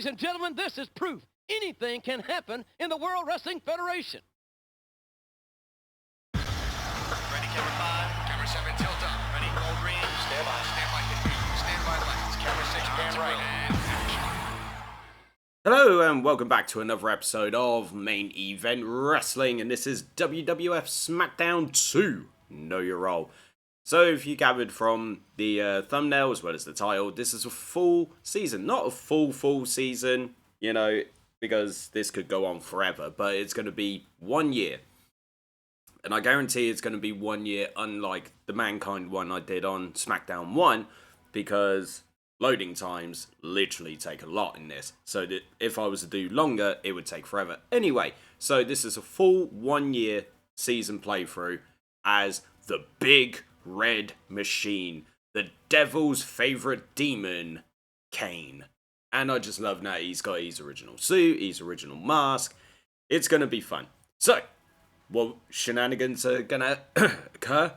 Ladies and gentlemen, this is proof. Anything can happen in the World Wrestling Federation. Ready, camera 5. Camera 7, tilt up. Ready, roll green. Stand by. Stand by, hit green. Stand by lights. Camera 6, pan right. And action. Hello and welcome back to another episode of Main Event Wrestling, and this is WWF Smackdown 2, Know Your Role. So if you gathered from the thumbnail as well as the title, this is a full season. Not a full season, you know, because this could go on forever, but it's going to be 1 year. And I guarantee it's going to be 1 year, unlike the Mankind one I did on SmackDown 1, because loading times literally take a lot in this. So that if I was to do longer, it would take forever. Anyway, so this is a full 1 year season playthrough as the Big Red Machine, the devil's favorite demon, Kane. And I just love that he's got his original suit, his original mask. It's going to be fun. So, what shenanigans are going to occur?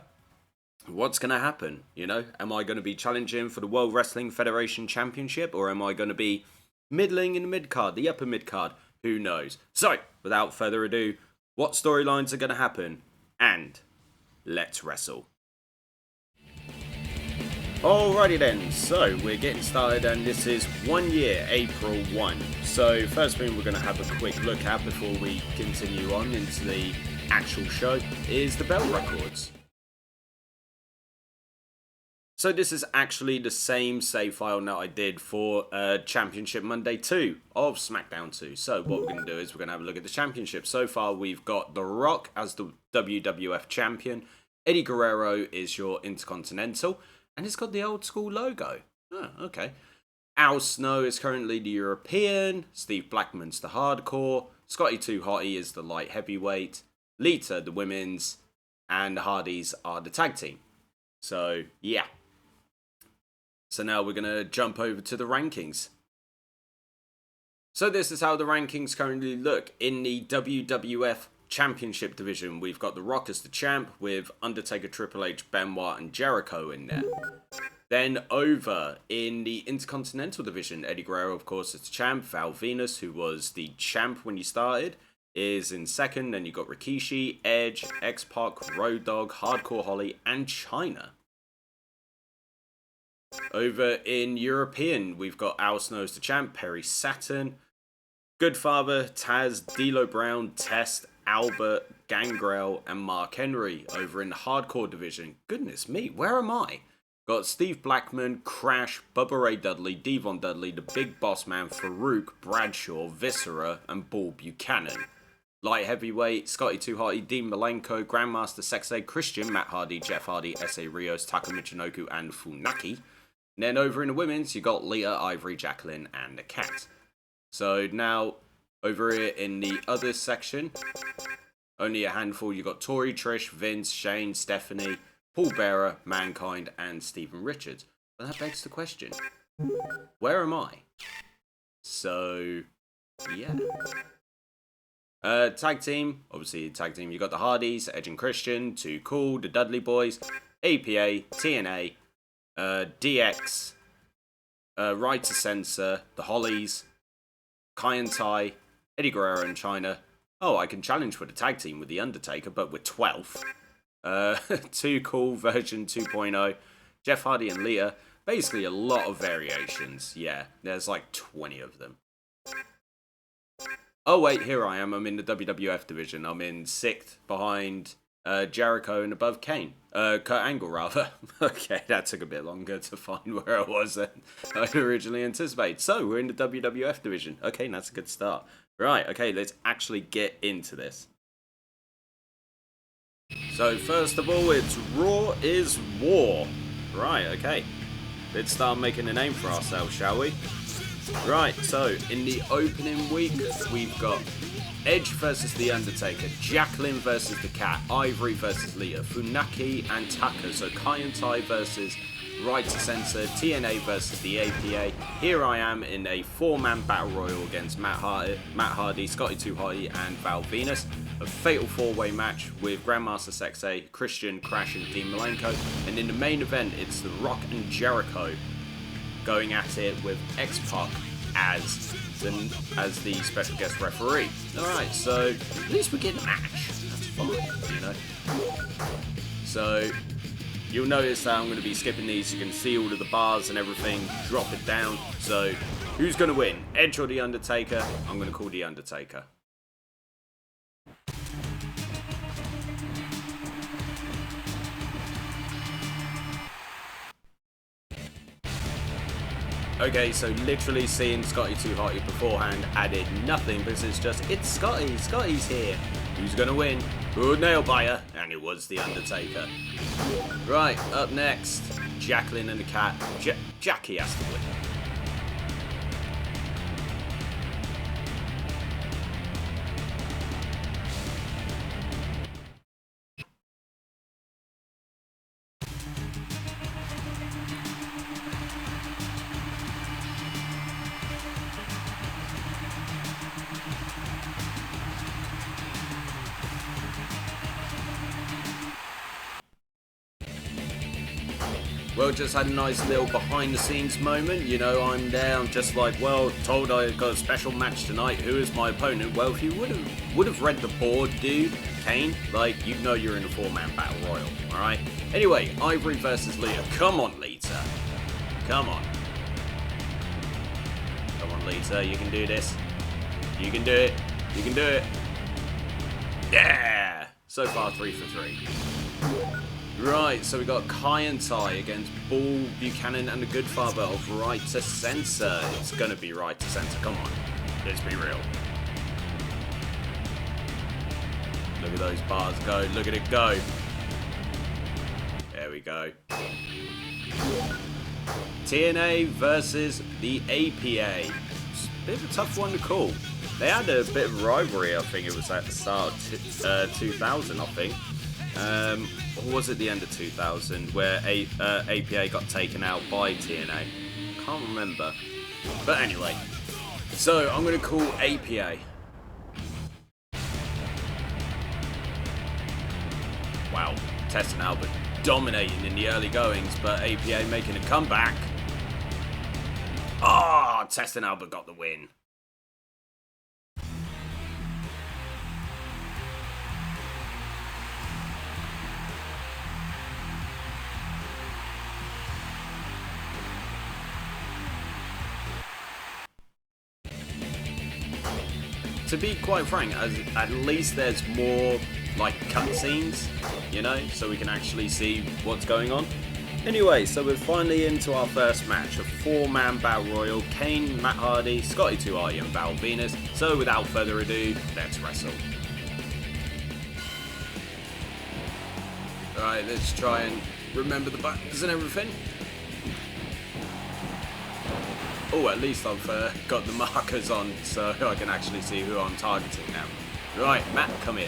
What's going to happen? You know, am I going to be challenging for the World Wrestling Federation Championship, or am I going to be middling in the mid-card, the upper mid-card? Who knows? So, without further ado, what storylines are going to happen? And let's wrestle. Alrighty then, so we're getting started, and this is 1 year, April 1. So first thing we're going to have a quick look at before we continue on into the actual show is the belt records. So this is actually the same save file that I did for Championship Monday 2 of SmackDown 2. So what we're going to do is we're going to have a look at the championship. So far we've got The Rock as the WWF Champion. Eddie Guerrero is your Intercontinental. And it's got the old school logo. Oh, okay. Al Snow is currently the European. Steve Blackman's the Hardcore. Scotty 2 Hotty is the Light Heavyweight. Lita, the Women's. And the Hardys are the Tag Team. So, yeah. So now we're going to jump over to the rankings. So this is how the rankings currently look. In the WWF Championship division, we've got The Rock as the champ with Undertaker, Triple H, Benoit and Jericho in there. Then over in the Intercontinental division, Eddie Guerrero, of course, is the champ. Val Venus, who was the champ when you started, is in second. Then you've got Rikishi, Edge, X-Pac, Road Dogg, Hardcore Holly and Chyna. Over in European, we've got Al Snow as the champ, Perry Saturn, Goodfather, Taz, D'Lo Brown, Test, Albert, Gangrel, and Mark Henry. Over in the Hardcore division, goodness me, where am I? Got Steve Blackman, Crash, Bubba Ray Dudley, Devon Dudley, the Big Boss Man, Farouk, Bradshaw, Viscera, and Bull Buchanan. Light Heavyweight, Scotty 2 Hotty, Dean Malenko, Grandmaster Sexay, Christian, Matt Hardy, Jeff Hardy, S.A. Rios, Taka Michinoku, and Funaki. And then over in the women's, you got Lita, Ivory, Jacqueline, and the Cat. So now, over here in the other section, only a handful. You got Tori, Trish, Vince, Shane, Stephanie, Paul Bearer, Mankind, and Steven Richards. But that begs the question, where am I? So, yeah. Tag team, obviously tag team, you got the Hardys, Edge and Christian, Too Cool, the Dudley Boys, APA, TNA, DX, Right to Censor, the Hollies, Kai and Tai, Eddie Guerrero and Chyna. Oh, I can challenge for the tag team with The Undertaker, but we're 12th. Too Cool version 2.0. Jeff Hardy and Lita. Basically a lot of variations. Yeah, there's like 20 of them. Oh wait, here I am. I'm in the WWF division. I'm in 6th behind Jericho and above Kane. Kurt Angle, rather. Okay, that took a bit longer to find where I was than I'd originally anticipated. So, we're in the WWF division. Okay, that's a good start. Right, okay, let's actually get into this. So, first of all, it's Raw is War. Right, okay. Let's start making a name for ourselves, shall we? Right, so, in the opening week, we've got Edge versus The Undertaker, Jacqueline versus the Cat, Ivory versus Lita, Funaki and Taka, so Kai and Tai versus Right to Censor, TNA versus the APA. Here I am in a 4-man battle royal against Matt Hardy, Scotty 2 Hotty and Val Venus. A fatal 4-way match with Grandmaster Sexay, Christian, Crash and Dean Malenko. And in the main event, it's The Rock and Jericho going at it with X-Pac, as the special guest referee. Alright, so at least we get a match. That's fine, you know. So you'll notice that I'm going to be skipping these. You can see all of the bars and everything, drop it down. So who's going to win, Edge or The Undertaker? I'm going to call The Undertaker. Okay, so literally seeing Scotty 2 Hotty beforehand added nothing because it's Scotty. Scotty's here. Who's going to win? Good nail biter. And it was The Undertaker. Right, up next, Jacqueline and the Cat. Jackie has to win. Well, just had a nice little behind the scenes moment. You know, I'm there, I'm just like, well, told I got a special match tonight. Who is my opponent? Well, if you would have read the board, dude, Kane, like, you know you're in a 4-man battle royal, alright? Anyway, Ivory versus Lita. Come on, Lita. Come on. Come on, Lita, you can do this. You can do it. You can do it. Yeah! So far, 3 for 3. Right, so we got Kai and Ty against Bull, Buchanan, and the Goodfather of Right to Censor. It's gonna be Right to Censor, come on. Let's be real. Look at those bars go, look at it go. There we go. TNA versus the APA. It's a bit of a tough one to call. They had a bit of rivalry, I think it was at the start of 2000, I think. Or was it the end of 2000 where APA got taken out by TNA? Can't remember. But anyway, so I'm going to call APA. Wow, Test and Albert dominating in the early goings, but APA making a comeback. Ah, Test and Albert got the win. To be quite frank, at least there's more like cutscenes, you know, so we can actually see what's going on. Anyway, so we're finally into our first match, a 4-man battle royal. Kane, Matt Hardy, Scotty 2 Hotty and Val Venus. So without further ado, let's wrestle. Alright, let's try and remember the buttons and everything. Oh, at least I've got the markers on so I can actually see who I'm targeting now. Right, Matt, come here.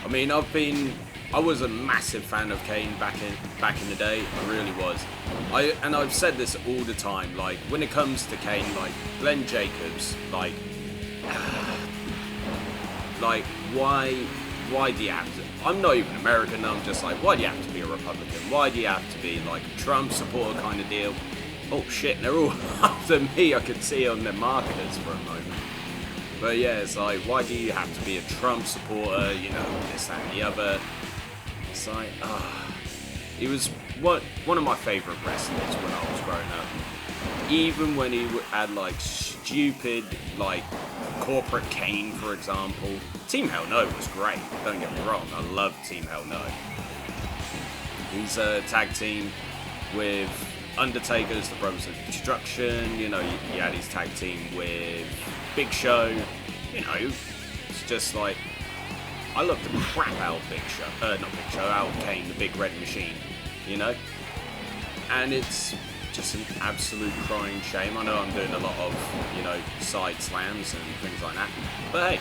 I mean, I was a massive fan of Kane back in the day. I really was. And I've said this all the time. Like when it comes to Kane, like Glenn Jacobs, like why do you have to? I'm not even American. I'm just like, why do you have to be a Republican? Why do you have to be like a Trump supporter kind of deal? Oh shit, they're all after me. I could see on their marketers for a moment. But yeah, it's like, why do you have to be a Trump supporter, you know, this, that, and the other? It's like, he was one of my favourite wrestlers when I was growing up. Even when he had, like, stupid, like, corporate Kane, for example. Team Hell No was great, don't get me wrong, I love Team Hell No. He's a tag team with Undertaker's The Brothers of Destruction, you know, he had his tag team with Big Show, you know, it's just like, I love the crap out of out of Kane, the Big Red Machine, you know, and it's just an absolute crying shame. I know I'm doing a lot of, you know, side slams and things like that, but hey.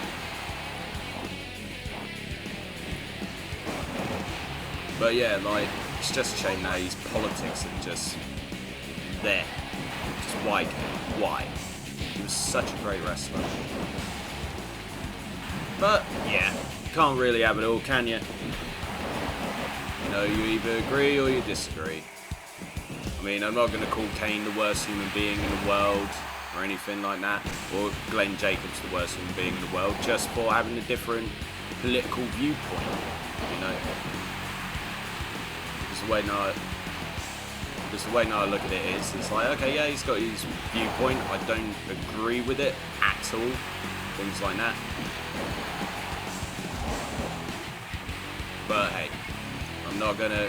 But yeah, like, it's just a shame that his politics are just there. Just why, Kane? Why? He was such a great wrestler. But, yeah, can't really have it all, can you? You know, you either agree or you disagree. I mean, I'm not going to call Kane the worst human being in the world or anything like that, or Glenn Jacobs the worst human being in the world, just for having a different political viewpoint, you know. Just the way now I look at it is, it's like, okay, yeah, he's got his viewpoint, I don't agree with it at all, things like that. But hey, I'm not gonna,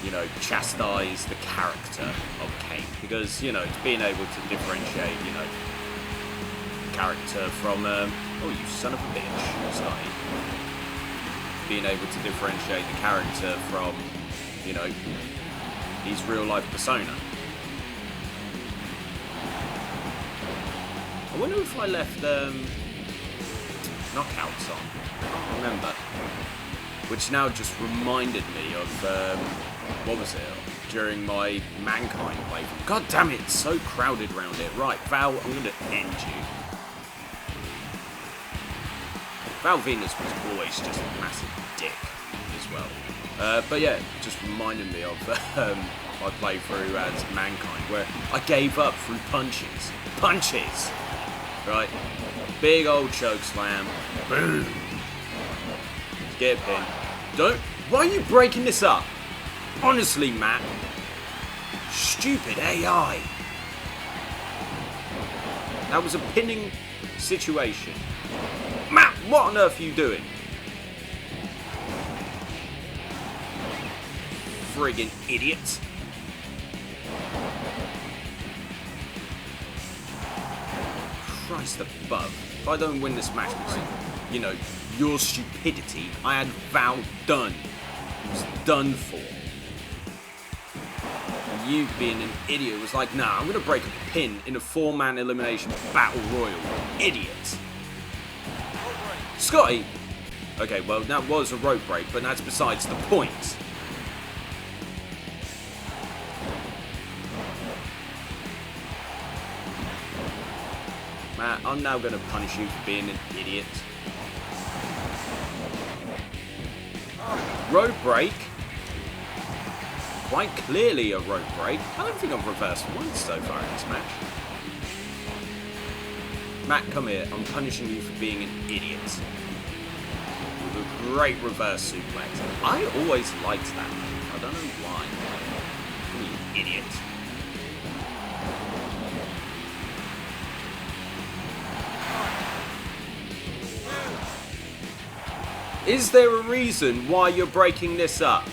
you know, chastise the character of Kane, because, you know, it's being able to differentiate, you know, character from, oh, you son of a bitch, sorry. Being able to differentiate the character from, you know, his real life persona. I wonder if I left knockouts on. I can't remember. Which now just reminded me of what was it? During my Mankind playthrough. God damn it, it's so crowded around it. Right, Val, I'm gonna end you. Val Venus was always just a massive dick as well. But yeah, just reminded me of my playthrough as Mankind, where I gave up through punches. Punches! Right? Big old choke slam. Boom! Get a pin. Don't. Why are you breaking this up? Honestly, Matt. Stupid AI. That was a pinning situation. Matt, what on earth are you doing? Friggin' idiot. Christ above. If I don't win this match because of, you know, your stupidity, I had Val done. It was done for. And you being an idiot was like, nah, I'm going to break a pin in a 4-man elimination battle royal. Idiot. Scotty. Okay, well, that was a rope break, but that's besides the point. Matt, I'm now going to punish you for being an idiot. Rope break. Quite clearly a rope break. I don't think I've reversed once so far in this match. Matt, come here. I'm punishing you for being an idiot. With a great reverse suplex. I always liked that. I don't know why. You idiot. Is there a reason why you're breaking this up?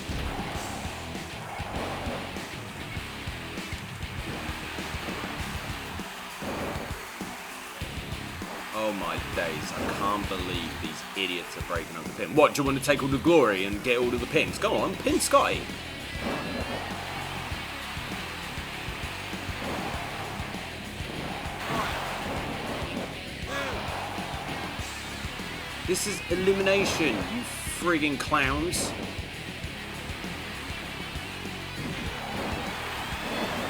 Oh my days, I can't believe these idiots are breaking up the pin. What, do you want to take all the glory and get all of the pins? Go on, pin Scotty. This is elimination, you friggin' clowns.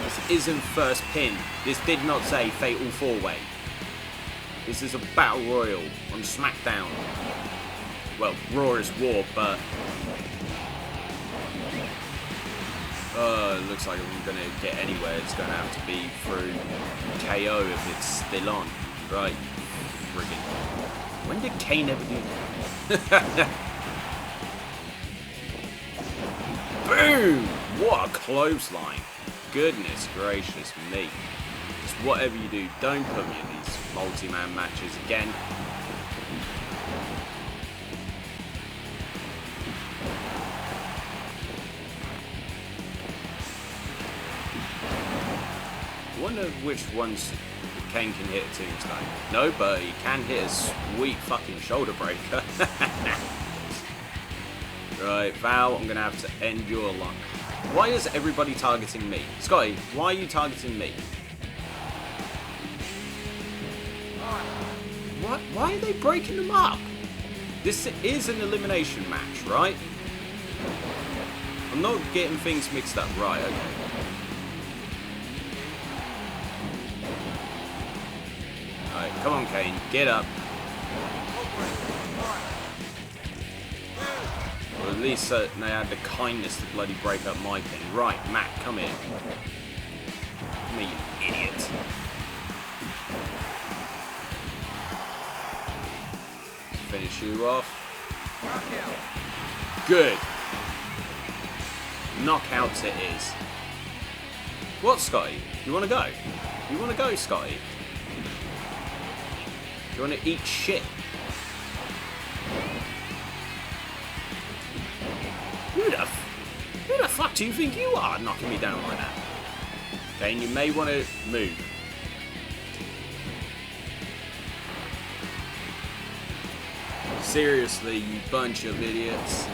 This isn't first pin. This did not say Fatal 4-Way. This is a Battle Royal on Smackdown. Well, Raw is War, but... it looks like I'm going to get anywhere. It's going to have to be through KO if it's still on. Right. Friggin'. When did Kane ever do that? Boom! What a clothesline. Goodness gracious me. Just whatever you do, don't put me in these multi-man matches again. I wonder which ones Kane can hit a tombstone. No, but he can hit a sweet fucking shoulder breaker. Right, Val, I'm going to have to end your luck. Why is everybody targeting me? Scotty, why are you targeting me? What? Why are they breaking them up? This is an elimination match, right? I'm not getting things mixed up. Right, okay. Alright, come on, Kane. Get up. Or at least they had the kindness to bloody break up my thing. Right, Matt, come here. Come here, you idiot. Finish you off. Good. Knockouts it is. What, Scotty? You want to go? You want to go, Scotty? You want to eat shit? Who the fuck do you think you are knocking me down like that? Kane, you may want to move. Seriously, you bunch of idiots.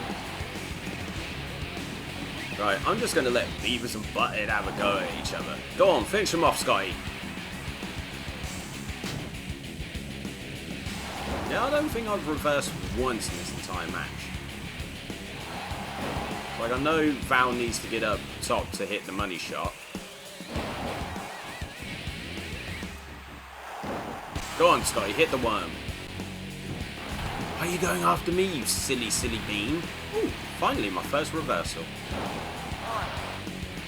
Right, I'm just going to let Beavis and Butthead have a go at each other. Go on, finish them off, Scotty. Yeah, I don't think I've reversed once in this entire match. Like, I know Val needs to get up top to hit the money shot. Go on, Scotty, hit the worm. Why are you going after me, you silly, silly bean? Ooh, finally, my first reversal.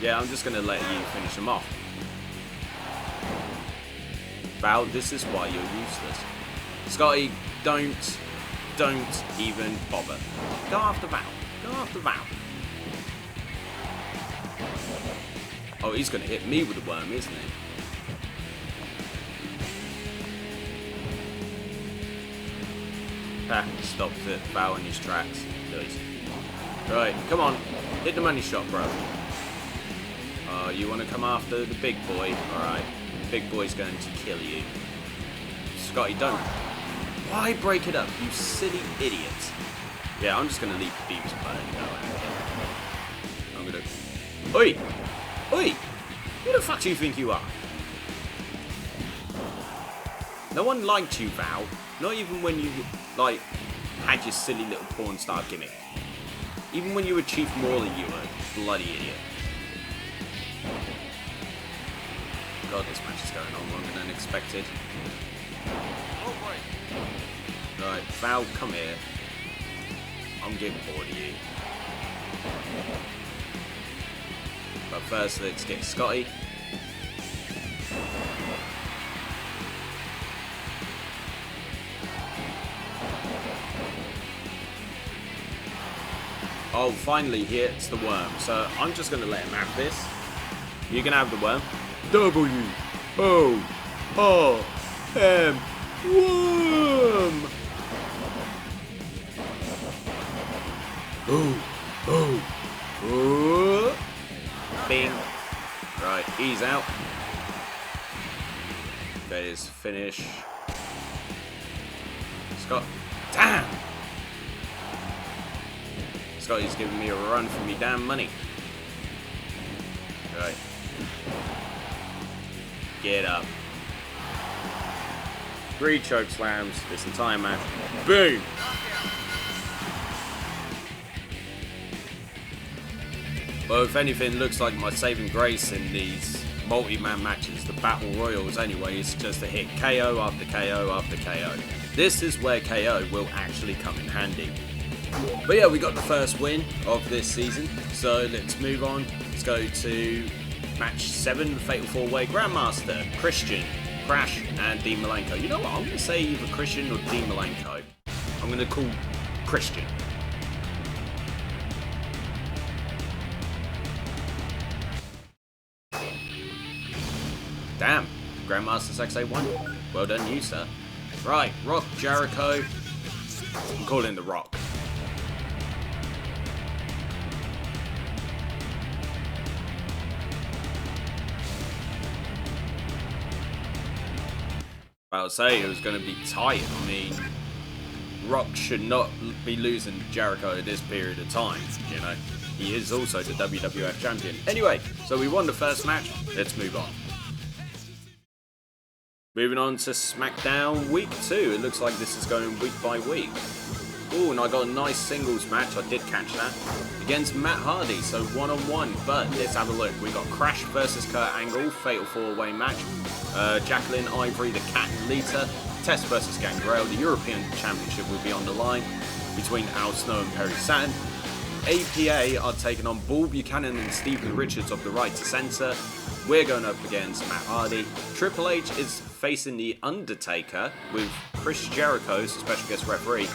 Yeah, I'm just going to let you finish him off. Val, this is why you're useless. Scotty, don't even bother. Go after Val. Go after Val. Oh, he's going to hit me with a worm, isn't he? Ha, stopped it. Val in his tracks. Good. Right, come on. Hit the money shot, bro. You want to come after the big boy? Alright. Big boy's going to kill you. Scotty, don't. Why break it up, you silly idiot? Yeah, I'm just going to leave Beavis and Butthead go. I'm going to... Oi! Oi! Who the fuck do you think you are? No one liked you, Val. Not even when you, like, had your silly little porn star gimmick. Even when you were Chief Morley, you were a bloody idiot. God, this match is going on longer than expected. Right, Val, come here. I'm getting bored of you. But first, let's get Scotty. Oh, finally he hits the worm. So I'm just going to let him have this. You can have the worm. W-O-R-M. Worm. Oh. Bing. Right, he's out. That is finish. Scott. Damn! Scotty's giving me a run for me damn money. Right. Get up. 3 choke slams this entire match. Boom! Well, if anything, looks like my saving grace in these multi-man matches, the Battle Royals anyway, is just to hit KO after KO after KO. This is where KO will actually come in handy. But yeah, we got the first win of this season, so let's move on. Let's go to match 7, the Fatal 4-Way Grandmaster, Christian, Crash, and Dean Malenko. You know what, I'm going to say either Christian or Dean Malenko. I'm going to call Christian. Damn, Grandmaster XA won. Well done you, sir. Right, Rock, Jericho. I'm calling the Rock. I would say it was going to be tight. I mean, Rock should not be losing Jericho at this period of time, you know. He is also the WWF Champion. Anyway, so we won the first match. Let's move on. Moving on to SmackDown Week 2. It looks like this is going week by week. Oh, and I got a nice singles match. I did catch that. Against Matt Hardy, so 1-on-1. But let's have a look. We got Crash versus Kurt Angle, Fatal 4-Way match. Jacqueline, Ivory, the Cat and Lita. Test versus Gangrel. The European Championship will be on the line between Al Snow and Perry Saturn. APA are taking on Bull Buchanan and Stephen Richards of the Right to Censor. We're going up against Matt Hardy. Triple H is facing The Undertaker with Chris Jericho as a special guest referee.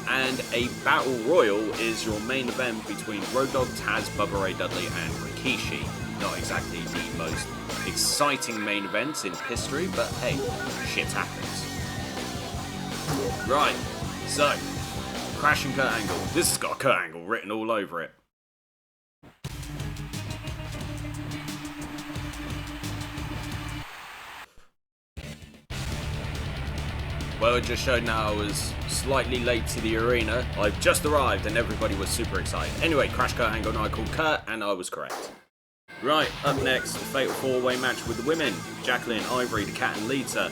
And a Battle Royal is your main event between Road Dogg, Taz, Bubba Ray Dudley and Rikishi. Not exactly the most exciting main events in history, but hey, shit happens. Right, so, Crash and Kurt Angle. This has got Kurt Angle written all over it. Well, it just showed now I was slightly late to the arena. I've just arrived and everybody was super excited. Anyway, Crash, Kurt Angle and I called Kurt and I was correct. Right, up next, the Fatal 4-Way match with the women. Jacqueline, Ivory, the Cat and Lita.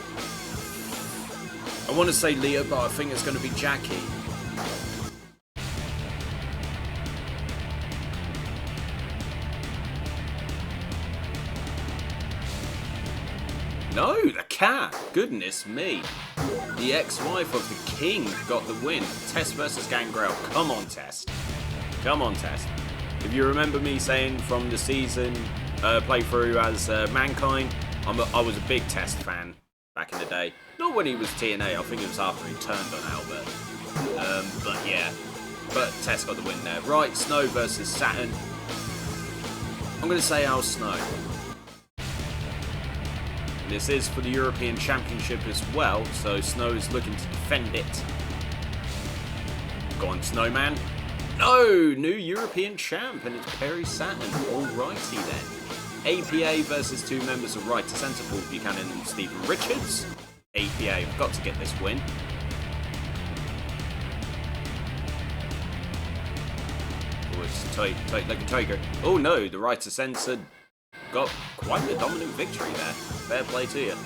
I want to say Lita, but I think it's going to be Jackie. No, the Cat. Goodness me. The ex-wife of the King got the win. Test versus Gangrel. Come on, Test. Come on, Test. If you remember me saying from the season playthrough as Mankind, I was a big Test fan back in the day. Not when he was TNA, I think it was after he turned on Albert. But yeah. But Test got the win there. Right, Snow versus Saturn. I'm going to say Al Snow. This is for the European Championship as well, so Snow is looking to defend it. Go on, Snowman. No! New European champ, and it's Perry Saturn. Alrighty then. APA versus two members of Right to Censor, Paul Buchanan and Stephen Richards. APA have got to get this win. Oh, it's tight like a tiger. Oh no, the Right to Censor got quite the dominant victory there. Fair play to you.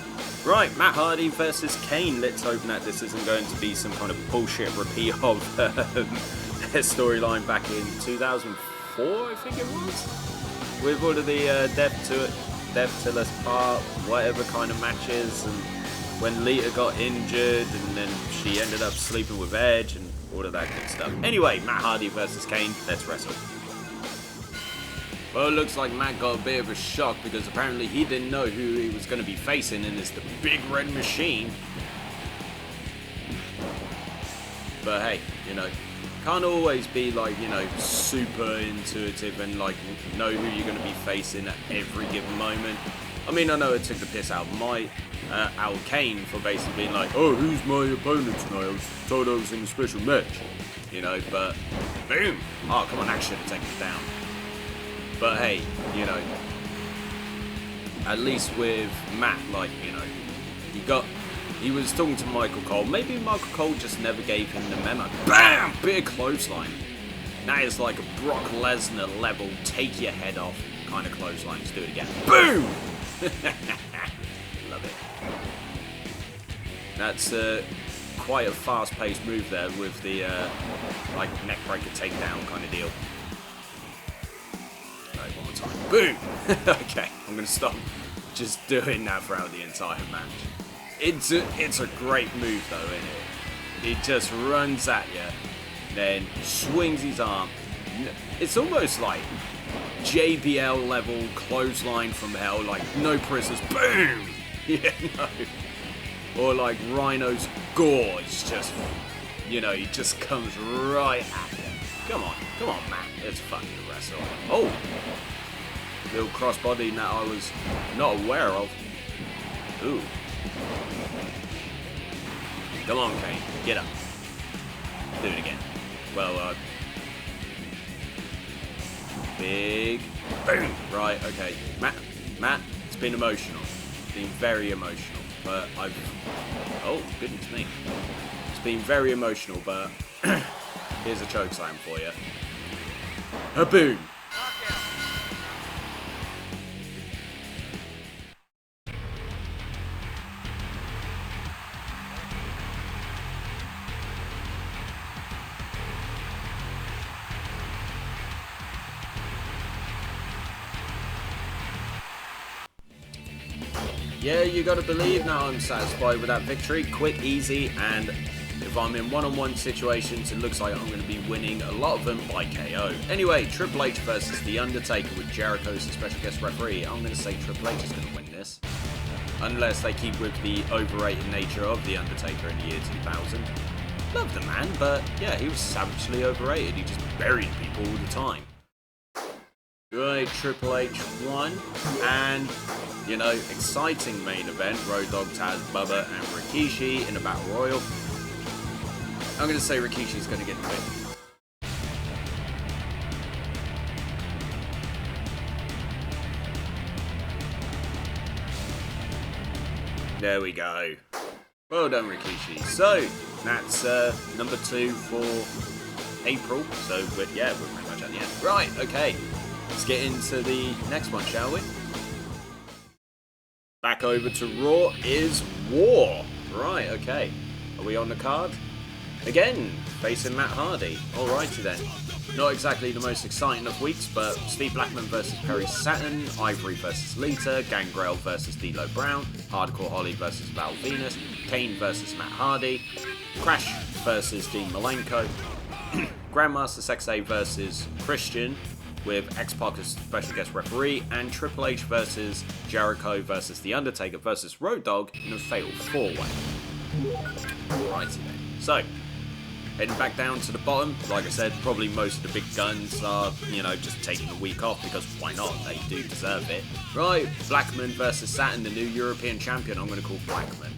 Right, Matt Hardy versus Kane. Let's hope that this isn't going to be some kind of bullshit repeat of their storyline back in 2004, I think it was? With all of the Death Till Us Part, whatever kind of matches, and when Lita got injured, and then she ended up sleeping with Edge, and all of that good stuff. Anyway, Matt Hardy versus Kane. Let's wrestle. Well, it looks like Matt got a bit of a shock because apparently he didn't know who he was going to be facing, and it's the Big Red Machine. But hey, you know, can't always be like, you know, super intuitive and like know who you're going to be facing at every given moment. I mean, I know it took the piss out of Al Kane for basically being like, oh, who's my opponent tonight? I was told I was in a special match, you know, but boom. Oh, come on, I should have taken it down. But hey, you know, at least with Matt, like, you know, he was talking to Michael Cole. Maybe Michael Cole just never gave him the memo. BAM! Big clothesline. That is like a Brock Lesnar level, take your head off kind of clothesline. Let's do it again. Boom! Love it. That's quite a fast-paced move there with the like neckbreaker takedown kind of deal. One more time. Boom! Okay, I'm going to stop just doing that throughout the entire match. It's a great move though, isn't it? He just runs at you, then swings his arm. It's almost like JBL level clothesline from hell, like no prisoners. Boom! Yeah, no. Or like Rhino's gorge, just, you know, he just comes right at you. Come on, Matt. It's fun to wrestle. Oh! Little crossbody that I was not aware of. Ooh. Come on, Kane. Get up. Do it again. Well, big. Boom! Right, okay. Matt, it's been emotional. It's been very emotional. But oh, goodness me. It's been very emotional, but here's a chokeslam for you. A boom! Yeah, you gotta believe now I'm satisfied with that victory. Quick, easy, and If I'm in one-on-one situations, it looks like I'm going to be winning a lot of them by KO. Anyway, Triple H versus The Undertaker with Jericho as a special guest referee. I'm going to say Triple H is going to win this. Unless they keep with the overrated nature of The Undertaker in the year 2000. Love the man, but yeah, he was savagely overrated. He just buried people all the time. Right, Triple H won, and, you know, exciting main event. Road Dogg, Taz, Bubba, and Rikishi in a Battle Royal. I'm going to say Rikishi's going to get the win. There we go. Well done, Rikishi. So, that's number 2 for April. So, yeah, we're pretty much at the end. Right, okay. Let's get into the next one, shall we? Back over to Raw is War. Right, okay. Are we on the card? Again, facing Matt Hardy. Alrighty then. Not exactly the most exciting of weeks, but Steve Blackman versus Perry Saturn, Ivory versus Lita, Gangrel versus D'Lo Brown, Hardcore Holly versus Val Venus, Kane versus Matt Hardy, Crash versus Dean Malenko, Grandmaster Sexay versus Christian, with X-Pac as special guest referee, and Triple H versus Jericho versus The Undertaker versus Road Dogg in a fatal 4-way. Alrighty then. So, heading back down to the bottom, like I said, probably most of the big guns are, you know, just taking a week off because why not? They do deserve it. Right, Blackman versus Saturn, the new European champion. I'm going to call Blackman.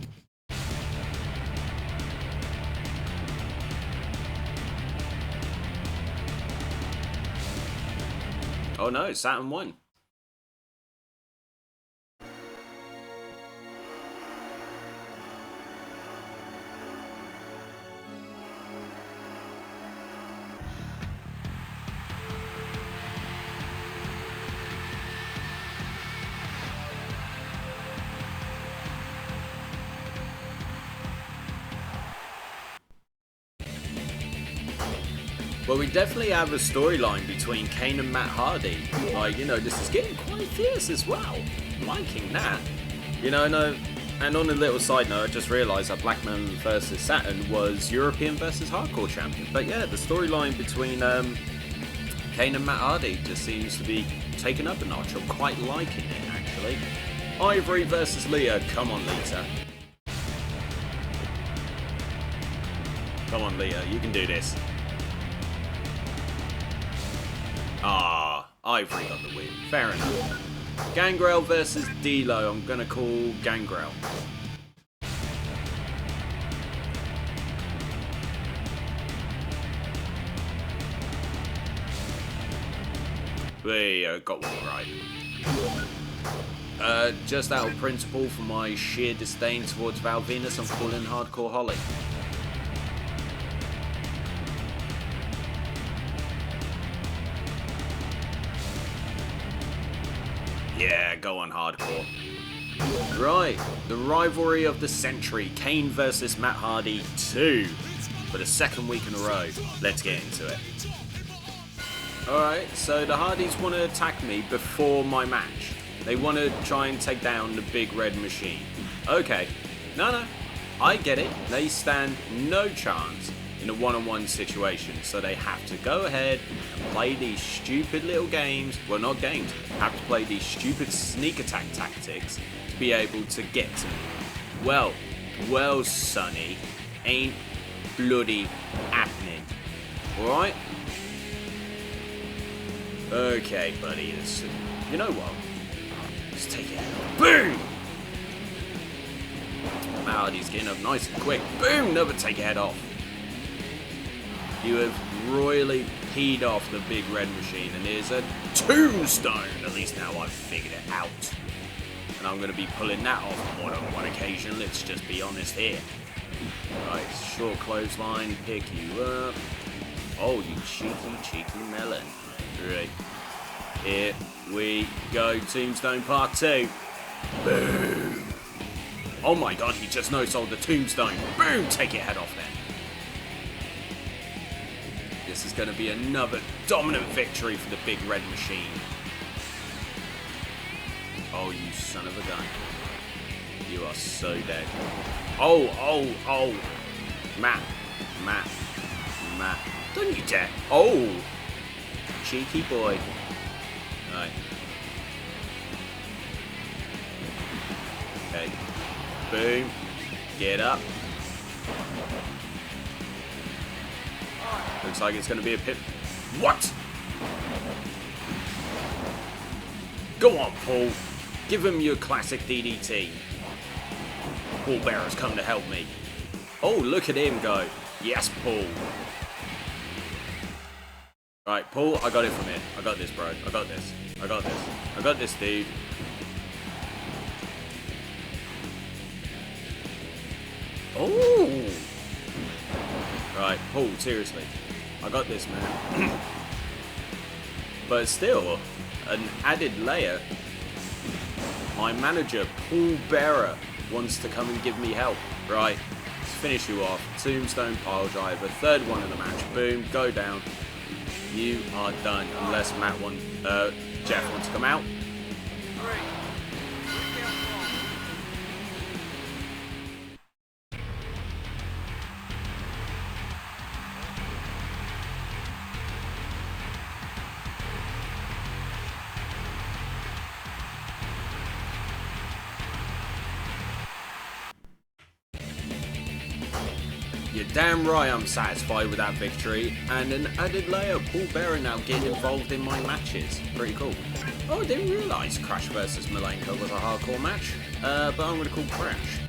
Oh no, Saturn won. But we definitely have a storyline between Kane and Matt Hardy. Like, you know, this is getting quite fierce as well. I'm liking that. You know, and on a little side note, I just realised that Blackman versus Saturn was European versus Hardcore champion. But yeah, the storyline between Kane and Matt Hardy just seems to be taken up a notch. I'm quite liking it, actually. Ivory versus Leah. Come on, Lita. Come on, Leah. You can do this. Ah, Ivory got the win. Fair enough. Gangrel versus D'Lo. I'm gonna call Gangrel. We got one right. Just out of principle for my sheer disdain towards Val Venus, I'm calling Hardcore Holly. Yeah, go on, Hardcore. Right, the rivalry of the century, Kane versus Matt Hardy 2, for the second week in a row. Let's get into it. Alright, so the Hardys want to attack me before my match. They want to try and take down the big red machine. Okay, no, I get it. They stand no chance in a one-on-one situation, so they have to go ahead and play these stupid little games, well, not games, have to play these stupid sneak attack tactics to be able to get to me. Well, Sonny, ain't bloody happening. Alright? Okay, buddy, you know what? Let's take it. Boom! Matt Hardy's getting up nice and quick. Boom! Never take your head off. You have royally peed off the big red machine, and here's a tombstone. At least now I've figured it out. And I'm going to be pulling that off more than one occasion, let's just be honest here. Right, short clothesline, pick you up. Oh, you cheeky melon. Right, here we go, tombstone part 2. Boom. Oh my god, he just no-sold the tombstone. Boom, take your head off then. This is going to be another dominant victory for the big red machine. Oh, you son of a gun. You are so dead. Oh. Matt. Don't you dare. Oh. Cheeky boy. Right. Okay. Boom. Get up. Looks like it's going to be a pit. What? Go on, Paul. Give him your classic DDT. Paul Bearer's come to help me. Oh, look at him go. Yes, Paul. Right, Paul, I got it from here. I got this, bro. I got this. I got this. I got this, dude. Oh. Right, Paul, seriously. I got this, man. But still, an added layer. My manager, Paul Bearer, wants to come and give me help. Right, let's finish you off. Tombstone pile driver, third one of the match. Boom, go down. You are done, unless Jeff wants to come out. You're damn right I'm satisfied with that victory, and an added layer, Paul Bearer now getting involved in my matches. Pretty cool. Oh, I didn't realise Crash vs Malenko was a hardcore match, but I'm going to call Crash.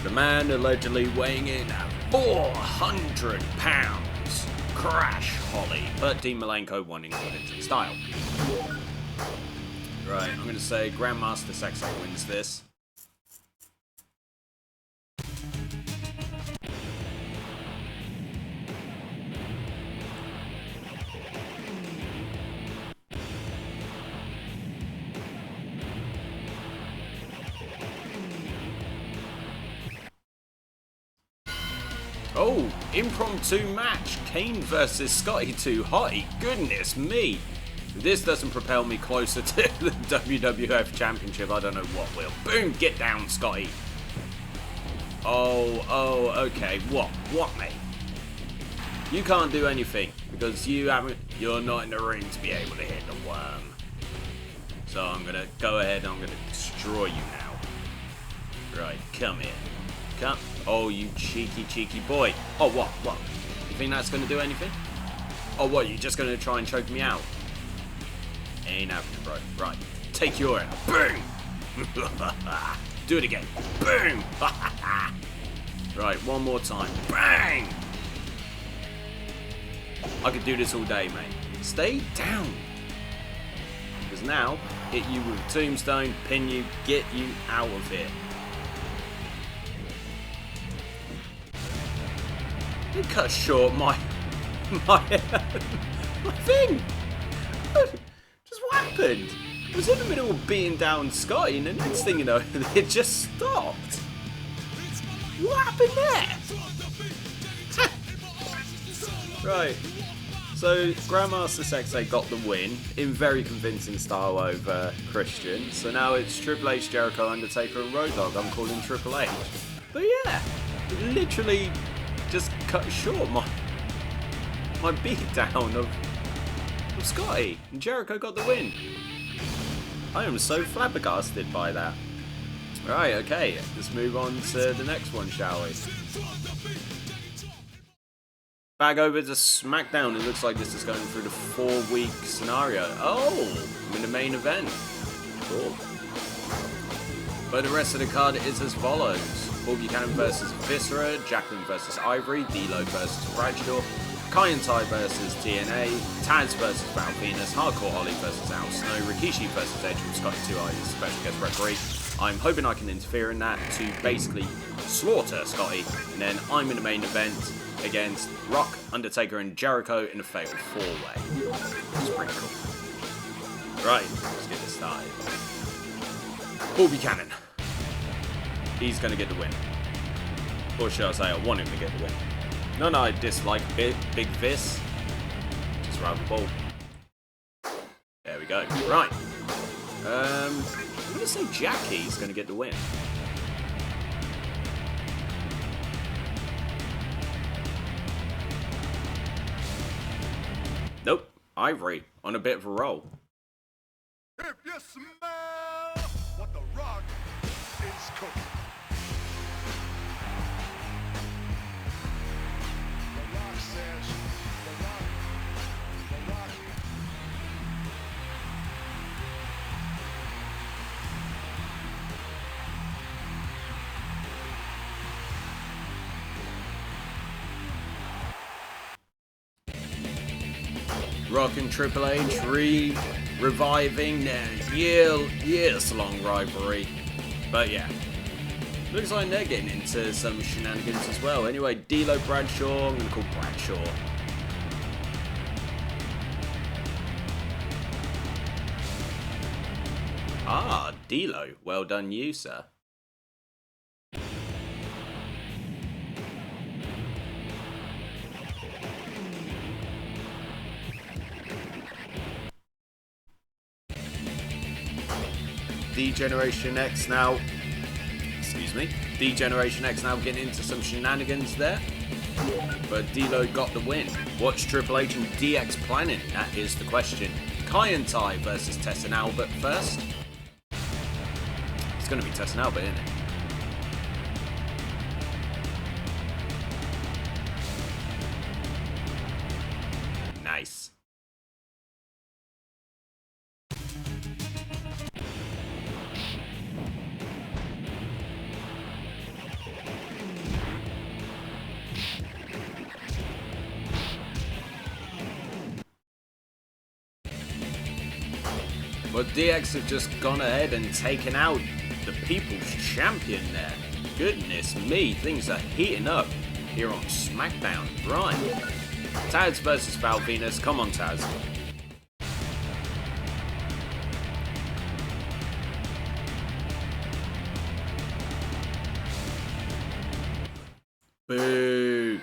The man allegedly weighing in at 400 pounds. Crash Holly, but Dean Malenko won in convincing style. Right, I'm going to say Grandmaster Sexay wins this. Oh, impromptu match. Kane versus Scotty 2 Hottie. Goodness me. If this doesn't propel me closer to the WWF Championship, I don't know what will. Boom, get down, Scotty. Oh, okay. What, mate? You can't do anything because you're not in the ring to be able to hit the worm. So I'm gonna go ahead and I'm gonna destroy you now. Right, come here. Come. Oh, you cheeky boy. Oh, what? You think that's gonna do anything? Oh, what? You just gonna try and choke me out? Ain't happening, bro. Right, take your out. Boom. Do it again. Boom. Right, one more time. Bang. I could do this all day, mate. Stay down. Because now, hit you with a tombstone, pin you, get you out of here. You cut short my thing. Just what happened? I was in the middle of beating down Scotty, and the next thing you know, it just stopped. What happened there? Right. So Grandmaster Sexay got the win in very convincing style over Christian. So now it's Triple H, Jericho, Undertaker, and Road Dogg. I'm calling Triple H. But yeah, it literally just cut short my beatdown of Scotty, and Jericho got the win. I am so flabbergasted by that. Right, okay, let's move on to the next one, shall we? Back over to SmackDown. It looks like this is going through the 4-week scenario. Oh, I'm in the main event. Cool. But the rest of the card is as follows. Paul Buchanan versus Viscera, Jacqueline versus Ivory, D-Lo versus Bradshaw, Kai and Tai versus TNA, Taz versus Val Venus, Hardcore Holly versus Al Snow, Rikishi versus Edge with Scotty 2 Eyes, special guest referee. I'm hoping I can interfere in that to basically slaughter Scotty, and then I'm in the main event against Rock, Undertaker, and Jericho in a fatal 4-way. It's pretty cool. Right, let's get this started. Paul Buchanan. He's going to get the win. Or should I say, I want him to get the win. None I dislike Big Vis. Just rather Paul. There we go. Right. I'm going to say Jackie's going to get the win. Ivory on a bit of a roll. If you smell what the Rock is cooking. The Rock says, the Rock. Rock and Triple H reviving their years-long rivalry. But yeah, looks like they're getting into some shenanigans as well. Anyway, D'Lo Bradshaw, I'm going to call Bradshaw. Ah, D'Lo, well done you, sir. D-Generation X now, D-Generation X now getting into some shenanigans there, but D'Lo got the win. What's Triple H and DX planning? That is the question. Kai and Tai versus Tess and Albert first. It's going to be Tess and Albert, isn't it? Nice. But DX have just gone ahead and taken out the People's Champion there. Goodness me, things are heating up here on SmackDown. Right. Taz versus Val Venus. Come on, Taz. Boo.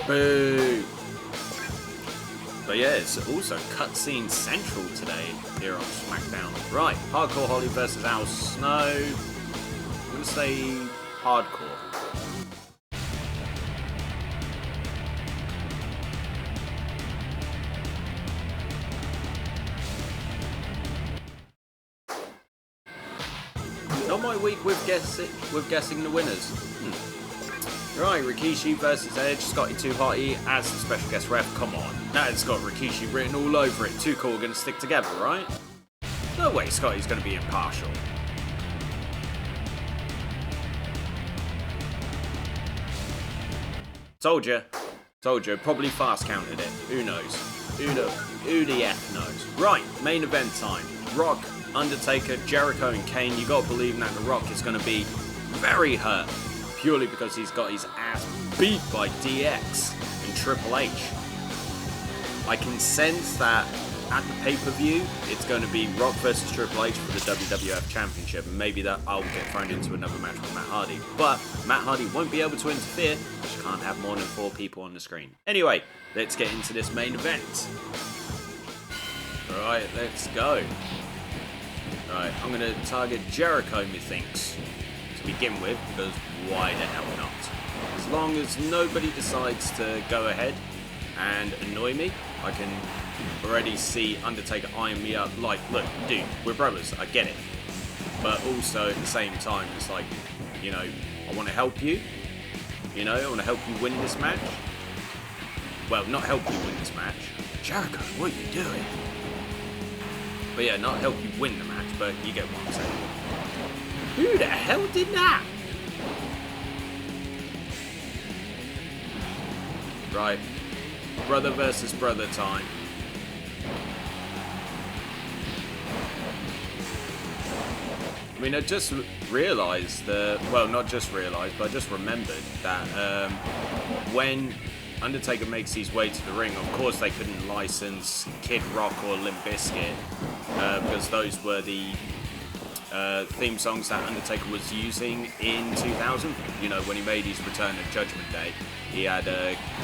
Boo. But yeah, it's also cutscene central today here on SmackDown. Right, Hardcore Holly versus Al Snow. I'm going to say hardcore. Not my week with guessing the winners. Right, Rikishi versus Edge, Scotty 2 Hotty as the special guest ref. Come on, now it's got Rikishi written all over it. Two cool are going to stick together, right? No way Scotty's going to be impartial. Told you, probably fast counted it. Who knows? Who the F knows? Right, main event time. Rock, Undertaker, Jericho and Kane. You got to believe that The Rock is going to be very hurt. Purely because he's got his ass beat by DX and Triple H. I can sense that at the pay-per-view, it's going to be Rock versus Triple H for the WWF Championship, and maybe that I'll get thrown into another match with Matt Hardy. But Matt Hardy won't be able to interfere, because you can't have more than 4 people on the screen. Anyway, let's get into this main event. Alright, let's go. Alright, I'm going to target Jericho, methinks, to begin with, because why the hell not? As long as nobody decides to go ahead and annoy me, I can already see Undertaker eyeing me up like, look, dude, we're brothers, I get it. But also at the same time, it's like, you know, I want to help you. You know, I want to help you win this match. Well, not help you win this match. Jericho, what are you doing? But yeah, not help you win the match, but you get what I'm saying. Who the hell did that? Right, brother versus brother time. I mean, I just realised well, not just realised, but I just remembered that when Undertaker makes his way to the ring, of course they couldn't license Kid Rock or Limp Bizkit because those were the theme songs that Undertaker was using in 2000. You know, when he made his return at Judgment Day, he had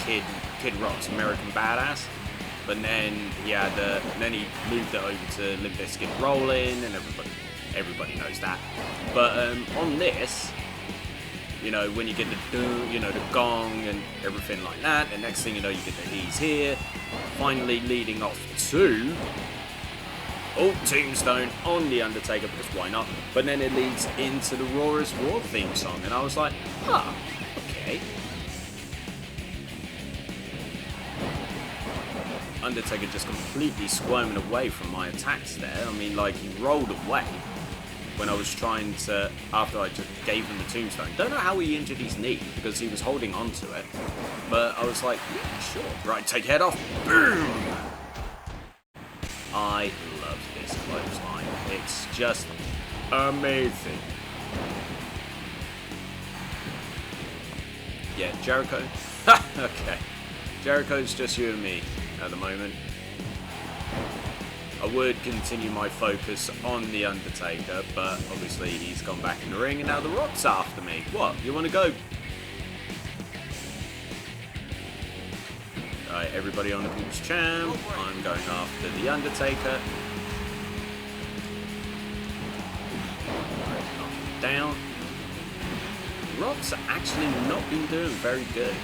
Kid Rock's American Badass, but then he had then he moved it over to Limp Bizkit Rollin', and everybody knows that. But on this, you know, when you get the gong and everything like that, and next thing you know, you get the he's here. Finally leading off to, oh, Tombstone on the Undertaker, because why not? But then it leads into the Raw is War theme song, and I was like, huh, okay. Undertaker just completely squirming away from my attacks there. I mean, like, he rolled away when I was trying to, after I just gave him the Tombstone. Don't know how he injured his knee, because he was holding on to it. But I was like, yeah, sure. Right, take head off. Boom! I love this clothesline. It's just amazing. Yeah, Jericho. Okay. Jericho's just you and me at the moment. I would continue my focus on the Undertaker, but obviously he's gone back in the ring and now The Rock's after me. What? You want to go? Right, everybody on the People's Champ. I'm going after the Undertaker. Right, knock him down. Rock's actually not been doing very good.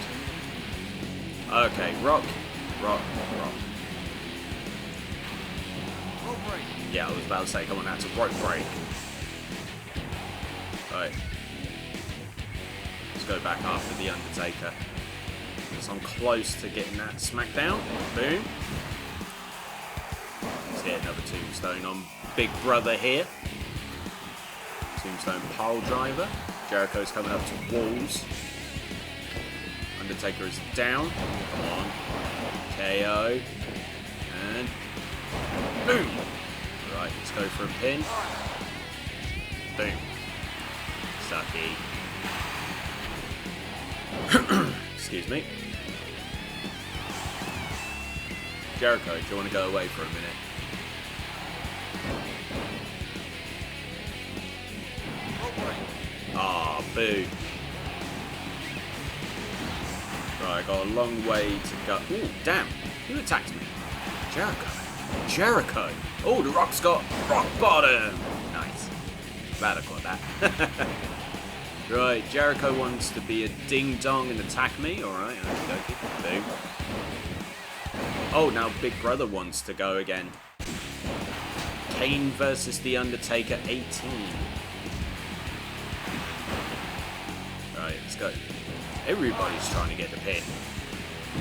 Okay, Rock. Yeah, I was about to say, come on, that's a rope break. Right. Let's go back after the Undertaker. Because I'm close to getting that Smackdown. Boom. Let's hit another Tombstone on Big Brother here. Tombstone pile driver. Jericho's coming up to walls. Undertaker is down. Come on. KO. And boom. Right, let's go for a pin. Boom. Sucky. Excuse me. Jericho, do you want to go away for a minute? Ah, boo. Right, I got a long way to go. Ooh, damn. Who attacked me? Jericho. Oh, the Rock's got rock bottom. Nice. Glad I got that. Right, Jericho wants to be a ding dong and attack me. Alright, okay. Boom. Oh, now Big Brother wants to go again. Kane versus The Undertaker 18. Right, let's go. Everybody's trying to get the pin.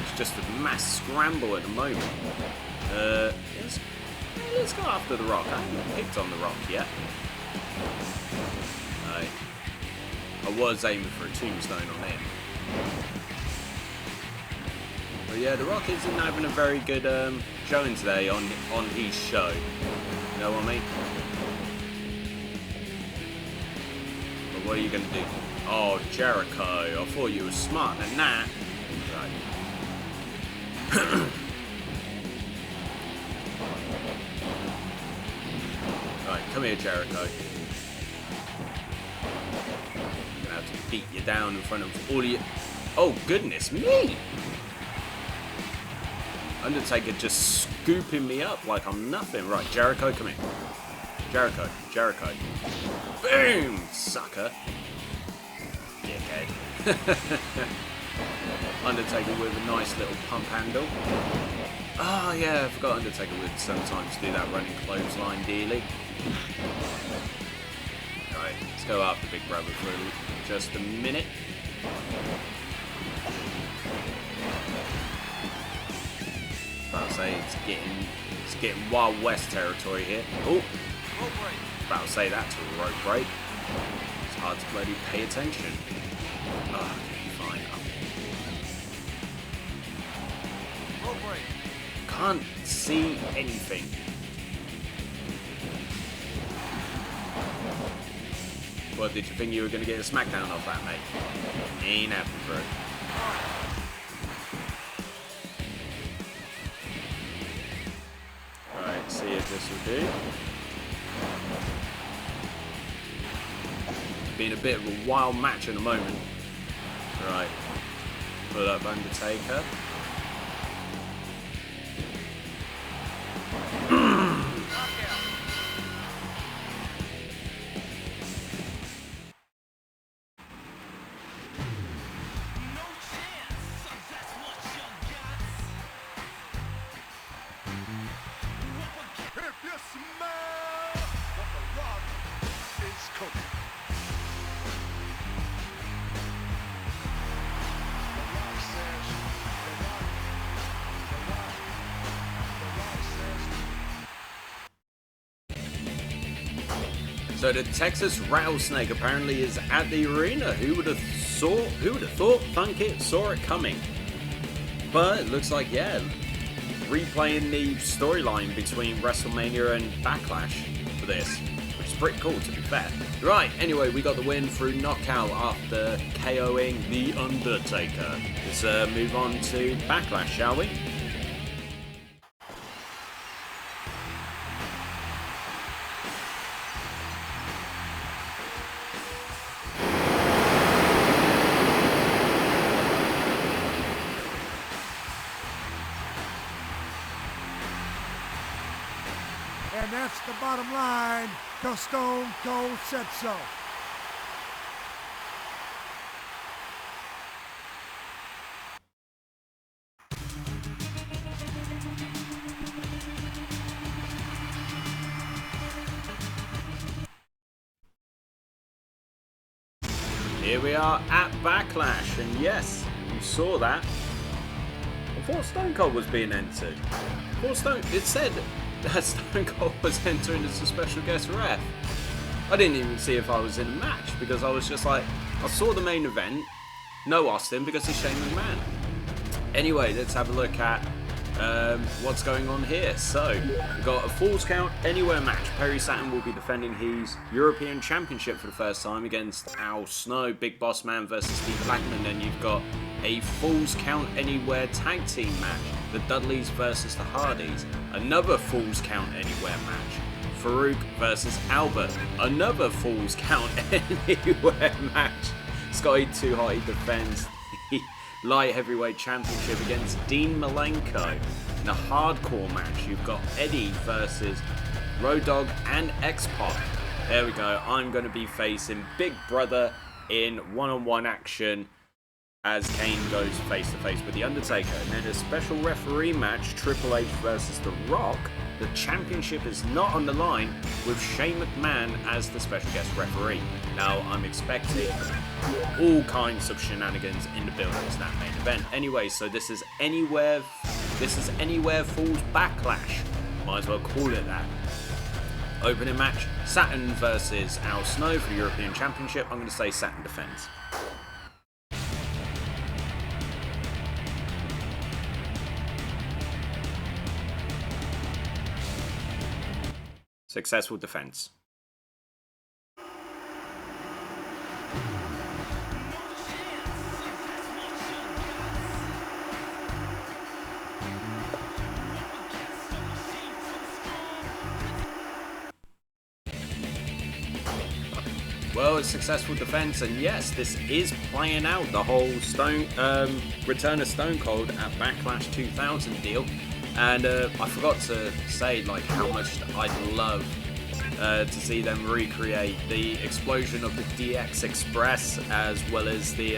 It's just a mass scramble at the moment. Let's go after the Rock. I haven't picked on the Rock yet. Right. I was aiming for a Tombstone on him. But yeah, the Rock isn't having a very good showing today on his show. You know what I mean? But what are you going to do? Oh, Jericho. I thought you were smarter than that. Right. Right, come here, Jericho. I'm gonna have to beat you down in front of all of you. Oh, goodness me! Undertaker just scooping me up like I'm nothing. Right, Jericho, come here. Jericho. Boom! Sucker. Dickhead. Undertaker with a nice little pump handle. Oh yeah, I forgot Undertaker would sometimes do that running clothesline dealy. Right, let's go after Big Brother for just a minute. About to say it's getting Wild West territory here. Oh, about to say that's a rope break. It's hard to bloody pay attention. Oh, okay, fine. Can't see anything. What, did you think you were going to get a Smackdown off that, mate? Ain't happening, bro. Right, see if this will do. Been a bit of a wild match at the moment. Right, pull up Undertaker. So the Texas Rattlesnake apparently is at the arena. Who would have thought, thunk it, saw it coming? But it looks like, yeah, replaying the storyline between WrestleMania and Backlash for this, which is pretty cool to be fair. Right, anyway, we got the win through knockout after KOing The Undertaker. Let's move on to Backlash, shall we? And that's the bottom line, 'cause Stone Cold said so. Here we are at Backlash, and yes, you saw that. I thought Stone Cold was being entered. It said that Stone Cold was entering as a special guest ref. I didn't even see if I was in a match because I was just like, I saw the main event, no Austin because it's Shane McMahon. Anyway, let's have a look at what's going on here. So, we've got a Falls Count Anywhere match. Perry Saturn will be defending his European Championship for the first time against Al Snow, Big Boss Man versus Steve Blackman. Then you've got a Falls Count Anywhere tag team match. The Dudleys versus the Hardys. Another Falls Count Anywhere match. Farouk versus Albert. Another Falls Count Anywhere match. Scotty 2 Hotty defends the Light Heavyweight Championship against Dean Malenko. In a hardcore match, you've got Eddie versus Road Dogg and X-Pac. There we go. I'm going to be facing Big Brother in one-on-one action as Kane goes face-to-face with The Undertaker. And then a special referee match, Triple H versus The Rock. The championship is not on the line with Shane McMahon as the special guest referee. Now, I'm expecting all kinds of shenanigans in the building to that main event. Anyway, so this is Anywhere Falls Backlash. Might as well call it that. Opening match, Saturn versus Al Snow for the European Championship. I'm going to say Saturn defends. Successful defense. Well, a successful defense, and yes, this is playing out the whole Return of Stone Cold at Backlash 2000 deal. And I forgot to say like how much I'd love to see them recreate the explosion of the DX Express, as well as the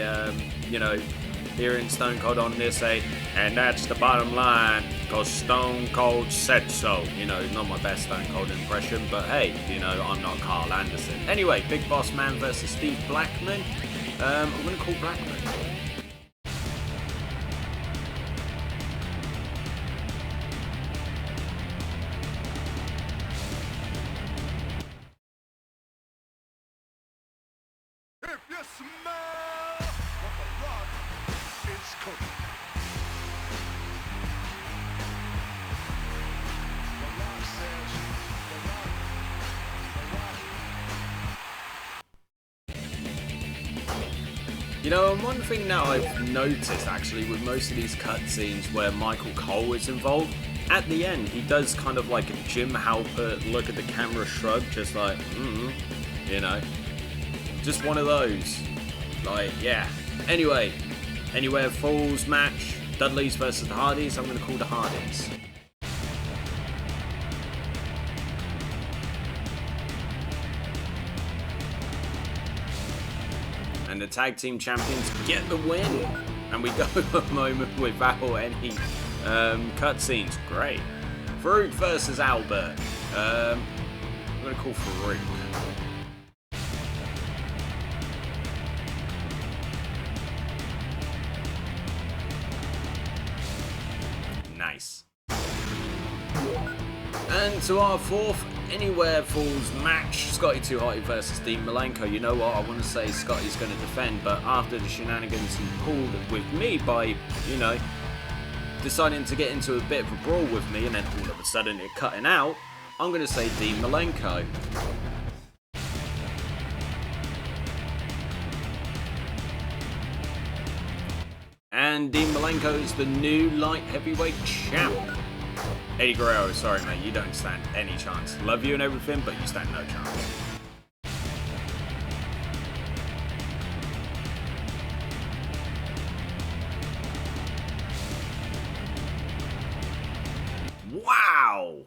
hearing Stone Cold on this say, and that's the bottom line, cause Stone Cold said so. Not my best Stone Cold impression, but hey, I'm not Carl Anderson. Anyway, Big Boss Man versus Steve Blackman. I'm gonna call Blackman. If you smell what the Rock is cooking. The Rock says, And one thing now I've noticed actually with most of these cutscenes where Michael Cole is involved, at the end he does kind of like a Jim Halpert look at the camera shrug, just like, just one of those. Like, yeah. Anyway, Anywhere Falls match, Dudleys versus the Hardys. I'm going to call the Hardys. And the tag team champions get the win. And we go a moment without any cutscenes. Great. Farouk versus Albert. I'm going to call Farouk. Nice. And to our fourth Anywhere Falls match, Scotty 2 Hotty versus Dean Malenko. You know what, I want to say Scotty's going to defend, but after the shenanigans he pulled with me by, you know, deciding to get into a bit of a brawl with me and then all of a sudden it cutting out, I'm going to say Dean Malenko. And Dean Malenko is the new light heavyweight champ. Eddie Guerrero, sorry mate, you don't stand any chance. Love you and everything, but you stand no chance. Wow!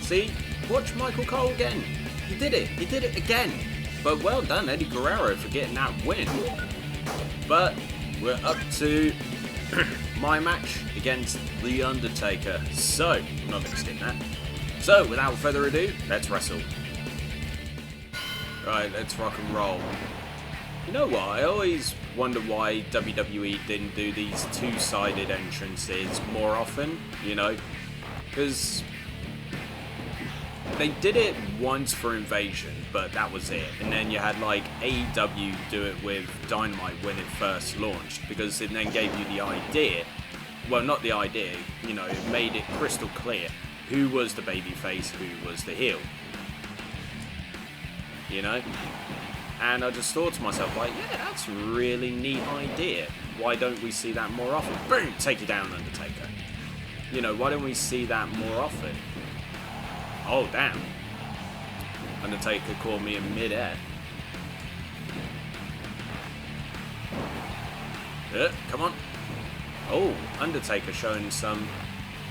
See? Watch Michael Cole again. He did it again. But well done Eddie Guerrero for getting that win. But we're up to my match against The Undertaker. So, I'm not going to skip that. So, without further ado, let's wrestle. Right, let's rock and roll. You know what, I always wonder why WWE didn't do these two-sided entrances more often, you know? Because they did it once for Invasion, but that was it. And then you had like AEW do it with Dynamite when it first launched, because it then gave you the idea, well not the idea, you know, it made it crystal clear who was the babyface, who was the heel. You know? And I just thought to myself, like, yeah, that's a really neat idea. Why don't we see that more often? Boom! Take you down, Undertaker. You know, why don't we see that more often? Oh, damn. Undertaker caught me in mid-air. Come on. Oh, Undertaker showing some,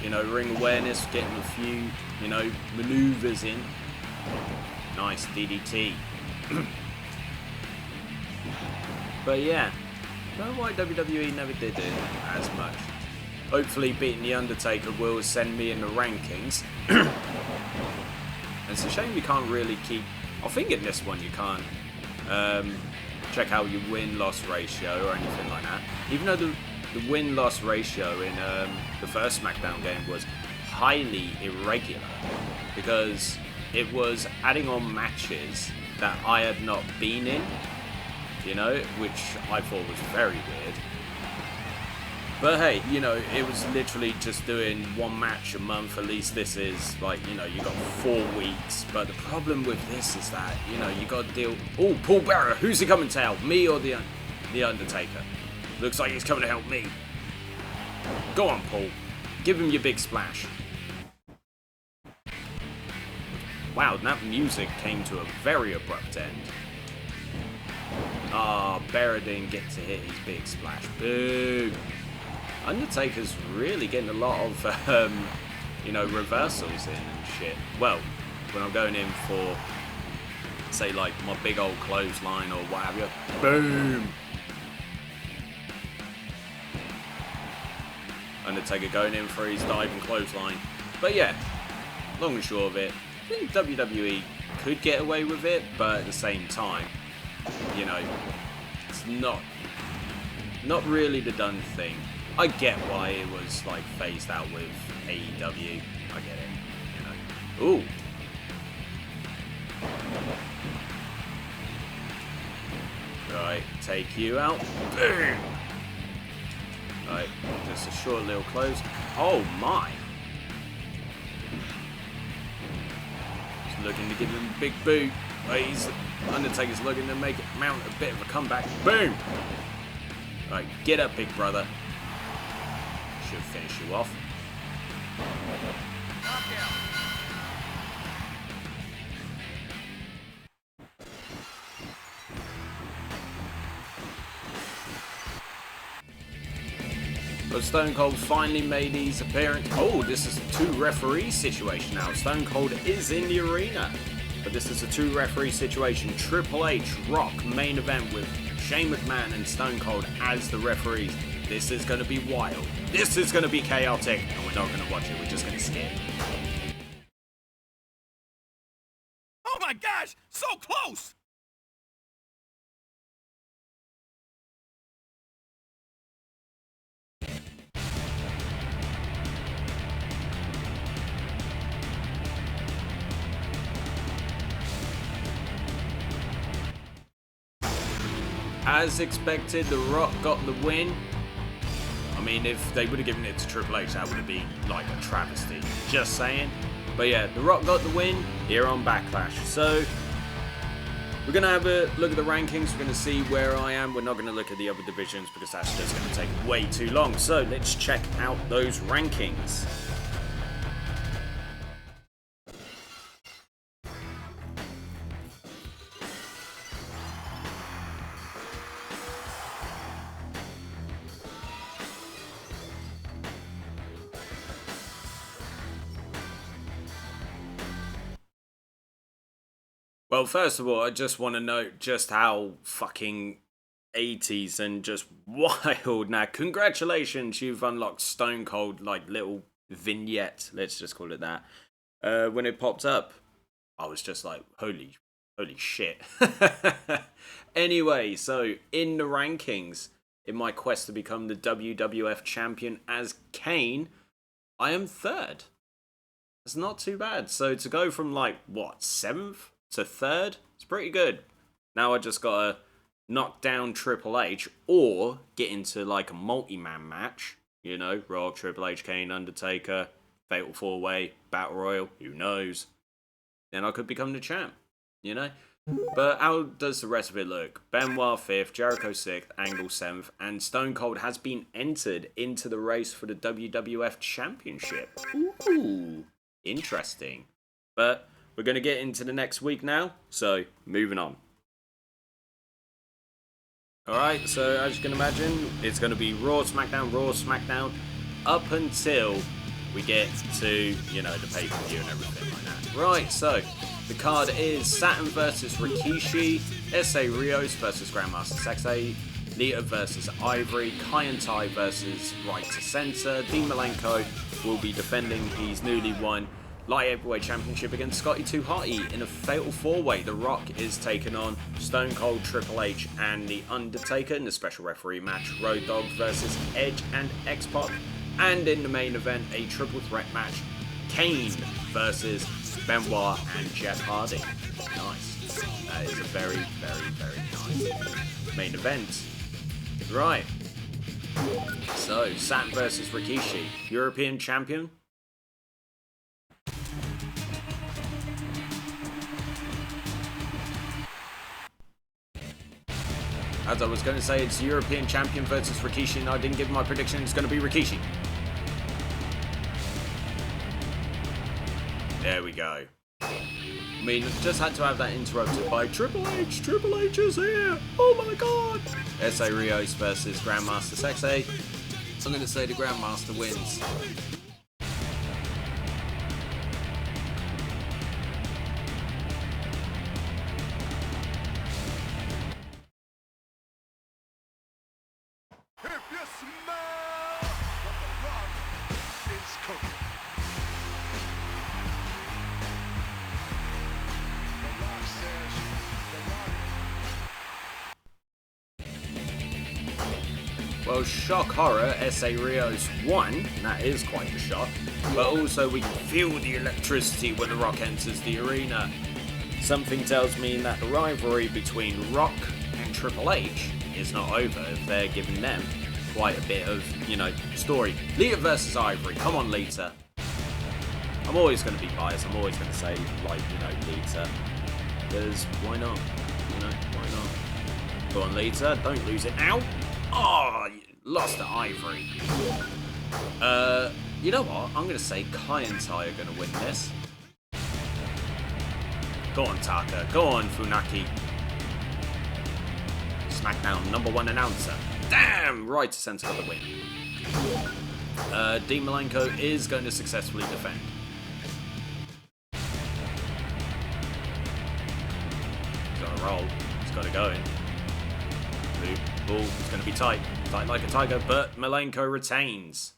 you know, ring awareness, getting a few, you know, maneuvers in. Nice DDT. But yeah, I don't know why WWE never did it as much. Hopefully beating The Undertaker will send me in the rankings. It's a shame you can't really keep... I think in this one you can't check out your win-loss ratio or anything like that. Even though the win-loss ratio in the first Smackdown game was highly irregular, because it was adding on matches that I had not been in, you know, which I thought was very weird. But hey, you know, it was literally just doing one match a month. At least this is like, you know, you got 4 weeks. But the problem with this is that, you know, you got to deal... Oh, Paul Bearer, who's he coming to help? Me or the Undertaker? Looks like he's coming to help me. Go on, Paul. Give him your big splash. Wow, that music came to a very abrupt end. Ah, Bearer didn't get to hit his big splash. Boo! Undertaker's really getting a lot of, you know, reversals in and shit. Well, when I'm going in for, say, like, my big old clothesline or what have you. Boom! Undertaker going in for his diving clothesline. But yeah, long and short of it, I think WWE could get away with it, but at the same time, you know, it's not really the done thing. I get why it was like phased out with AEW. I get it, you know. Ooh. Right, take you out. Boom. Right, just a short little close. Oh my. He's looking to give him a big boot. Undertaker's looking to mount a bit of a comeback. Boom! Right, get up, big brother. Should finish you off. But Stone Cold finally made his appearance. Oh, this is a 2-referee situation now. Stone Cold is in the arena. But this is a 2-referee situation. Triple H Rock main event with Shane McMahon and Stone Cold as the referees. This is going to be wild. This is going to be chaotic. And we're not going to watch it. We're just going to skip. Oh my gosh, so close! As expected, The Rock got the win. I mean, if they would have given it to Triple H, that would have been like a travesty. Just saying. But yeah, The Rock got the win here on Backlash. So, we're going to have a look at the rankings. We're going to see where I am. We're not going to look at the other divisions because that's just going to take way too long. So, let's check out those rankings. Well, first of all, I just want to note just how fucking 80s and just wild. Now, congratulations, you've unlocked Stone Cold, like, little vignette, let's just call it that. When it popped up, I was just like, holy shit. Anyway, so, in the rankings, in my quest to become the WWF Champion as Kane, I am 3rd. It's not too bad. So, to go from, like, what, 7th? To 3rd, it's pretty good. Now I just gotta knock down Triple H or get into like a multi-man match. You know, Rock, Triple H, Kane, Undertaker, Fatal 4-Way, Battle Royal, who knows. Then I could become the champ, you know? But how does the rest of it look? Benoit 5th, Jericho 6th, Angle 7th, and Stone Cold has been entered into the race for the WWF Championship. Ooh, interesting. But we're going to get into the next week now, so moving on. Alright, so as you can imagine, it's going to be Raw, SmackDown, up until we get to, you know, the pay-per-view and everything like that. Right, so the card is Saturn versus Rikishi, S.A. Rios versus Grandmaster Sexay, Lita versus Ivory, Kyantai versus Right to Censor, Dean Malenko will be defending his newly won Light Heavyweight Championship against Scotty 2 Hotty in a Fatal 4-Way. The Rock is taking on Stone Cold, Triple H, and The Undertaker in the special referee match. Road Dogg versus Edge and X-Pac. And in the main event, a triple threat match. Kane versus Benoit and Jeff Hardy. Nice. That is a very, very, very nice main event. Right. So, Saturn versus Rikishi. European Champion. As I was going to say, it's European Champion versus Rikishi, and I didn't give my prediction. It's going to be Rikishi. There we go. I mean, just had to have that interrupted by Triple H. Triple H is here. Oh my god. S.A. Rios versus Grandmaster Sexay. I'm going to say the Grandmaster wins. If you smell what the rock is cooking. The rock says the rock. Well, shock horror, S.A. Rios won. That is quite a shock. But also we can feel the electricity when the Rock enters the arena. Something tells me that the rivalry between Rock and Triple H is not over if they're giving them quite a bit of, you know, story. Lita versus Ivory. Come on, Lita. I'm always going to be biased. I'm always going to say, like, you know, Lita. Because why not? You know, why not? Go on, Lita. Don't lose it now. Oh, you lost to Ivory. You know what? I'm going to say Kai and Tai are going to win this. Go on, Taka. Go on, Funaki. Smackdown #1 announcer. Damn! Right to censor got the win. Dean Malenko is going to successfully defend. He's got to roll. He's got to go in. Loop. Oh, it's going to be tight. Tight like a tiger, but Malenko retains.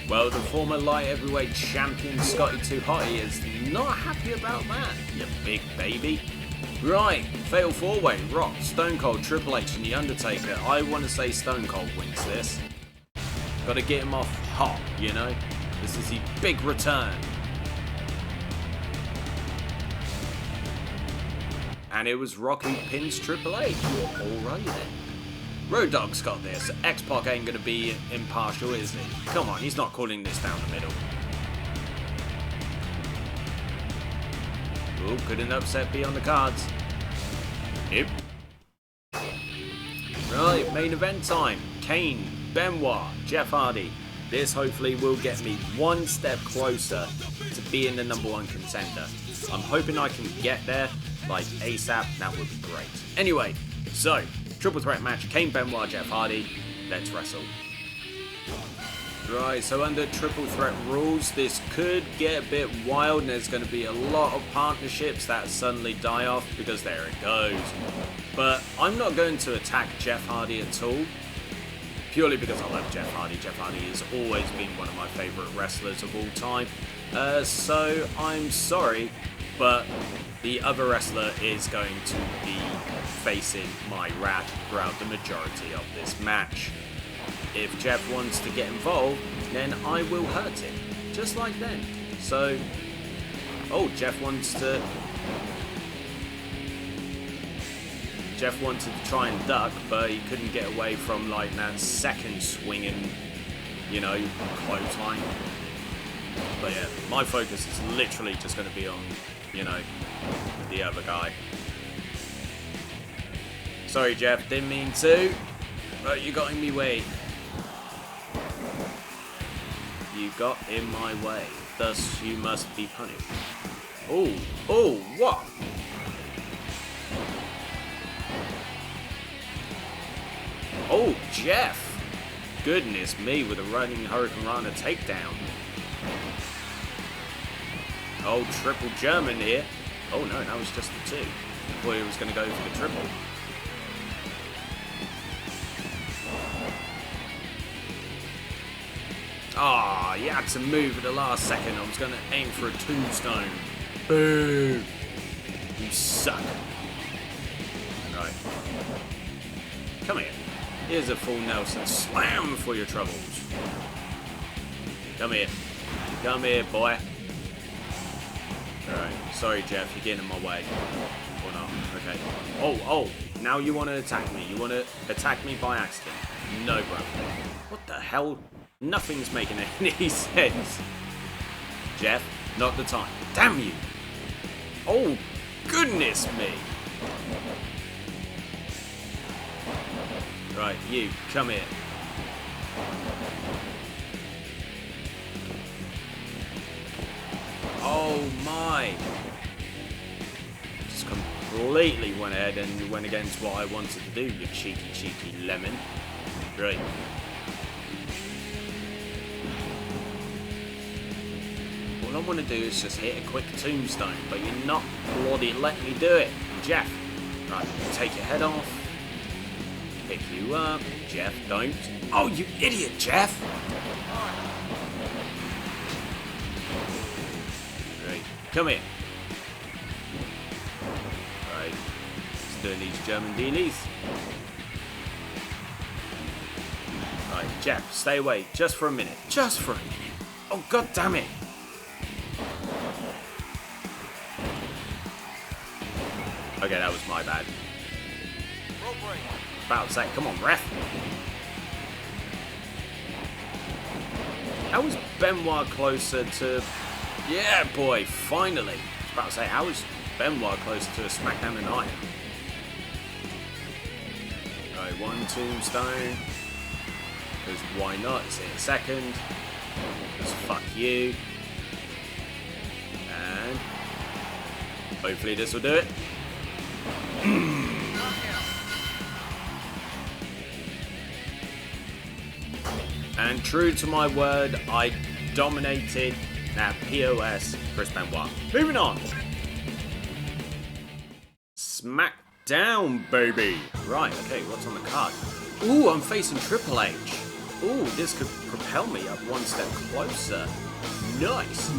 Well, the former light heavyweight champion Scotty 2 Hotty is not happy about that, you big baby. Right, fatal 4-way, Rock, Stone Cold, Triple H and The Undertaker. I want to say Stone Cold wins this. Gotta get him off hot, you know? This is the big return. And it was Rock who pins Triple H. Alright then. Road Dogg's got this. X-Pac ain't gonna be impartial, is he? Come on, he's not calling this down the middle. Oh, could an upset be on the cards? Yep. Right, main event time. Kane, Benoit, Jeff Hardy. This hopefully will get me one step closer to being the #1 contender. I'm hoping I can get there, like ASAP. That would be great. Anyway, so triple threat match, Kane, Benoit, Jeff Hardy. Let's wrestle. Right, so under triple threat rules, this could get a bit wild and there's going to be a lot of partnerships that suddenly die off because there it goes. But I'm not going to attack Jeff Hardy at all, purely because I love Jeff Hardy. Jeff Hardy has always been one of my favourite wrestlers of all time. So I'm sorry, but the other wrestler is going to be facing my wrath throughout the majority of this match. If Jeff wants to get involved, then I will hurt him, just like then. So, oh, Jeff wanted to try and duck, but he couldn't get away from like that second swinging, you know, clothesline. But yeah, my focus is literally just going to be on, you know, the other guy. Sorry, Jeff, didn't mean to, but you got in my way. You got in my way, thus you must be punished. Oh, oh, what? Oh, Jeff! Goodness me, with a running Hurricane Rana takedown. Oh, triple German here. Oh no, that was just the two. I thought he was going to go for the triple. Ah, you had to move at the last second. I was going to aim for a tombstone. Boo! You suck. Right. Come here. Here's a full Nelson slam for your troubles. Come here. Come here, boy. Alright. Sorry, Jeff. You're getting in my way. Or not. Okay. Oh, oh. Now you want to attack me. You want to attack me by accident. No, bro. What the hell? Nothing's making any sense. Jeff, not the time. Damn you! Oh, goodness me! Right, you, come here. Oh my! Just completely went ahead and went against what I wanted to do, you cheeky lemon. Right. All I want to do is just hit a quick tombstone, but you're not bloody letting me do it. Jeff, right, take your head off. Pick you up. Jeff, don't. Oh, you idiot, Jeff! Right, come here. Right, just doing these German dealies. Right, Jeff, stay away, just for a minute. Just for a minute. Oh, god damn it! Okay, that was my bad. About to say, come on, ref. How was Benoit closer to... Yeah, boy, finally. I was about to say, how was Benoit closer to a Smackdown than I am? Right, one tombstone. Because why not? It's in a second. Because fuck you. And... hopefully this will do it. And true to my word, I dominated that POS Chris Benoit. Moving on. Smackdown, baby. Right, okay, what's on the card? Ooh, I'm facing Triple H. Ooh, this could propel me up one step closer. Nice.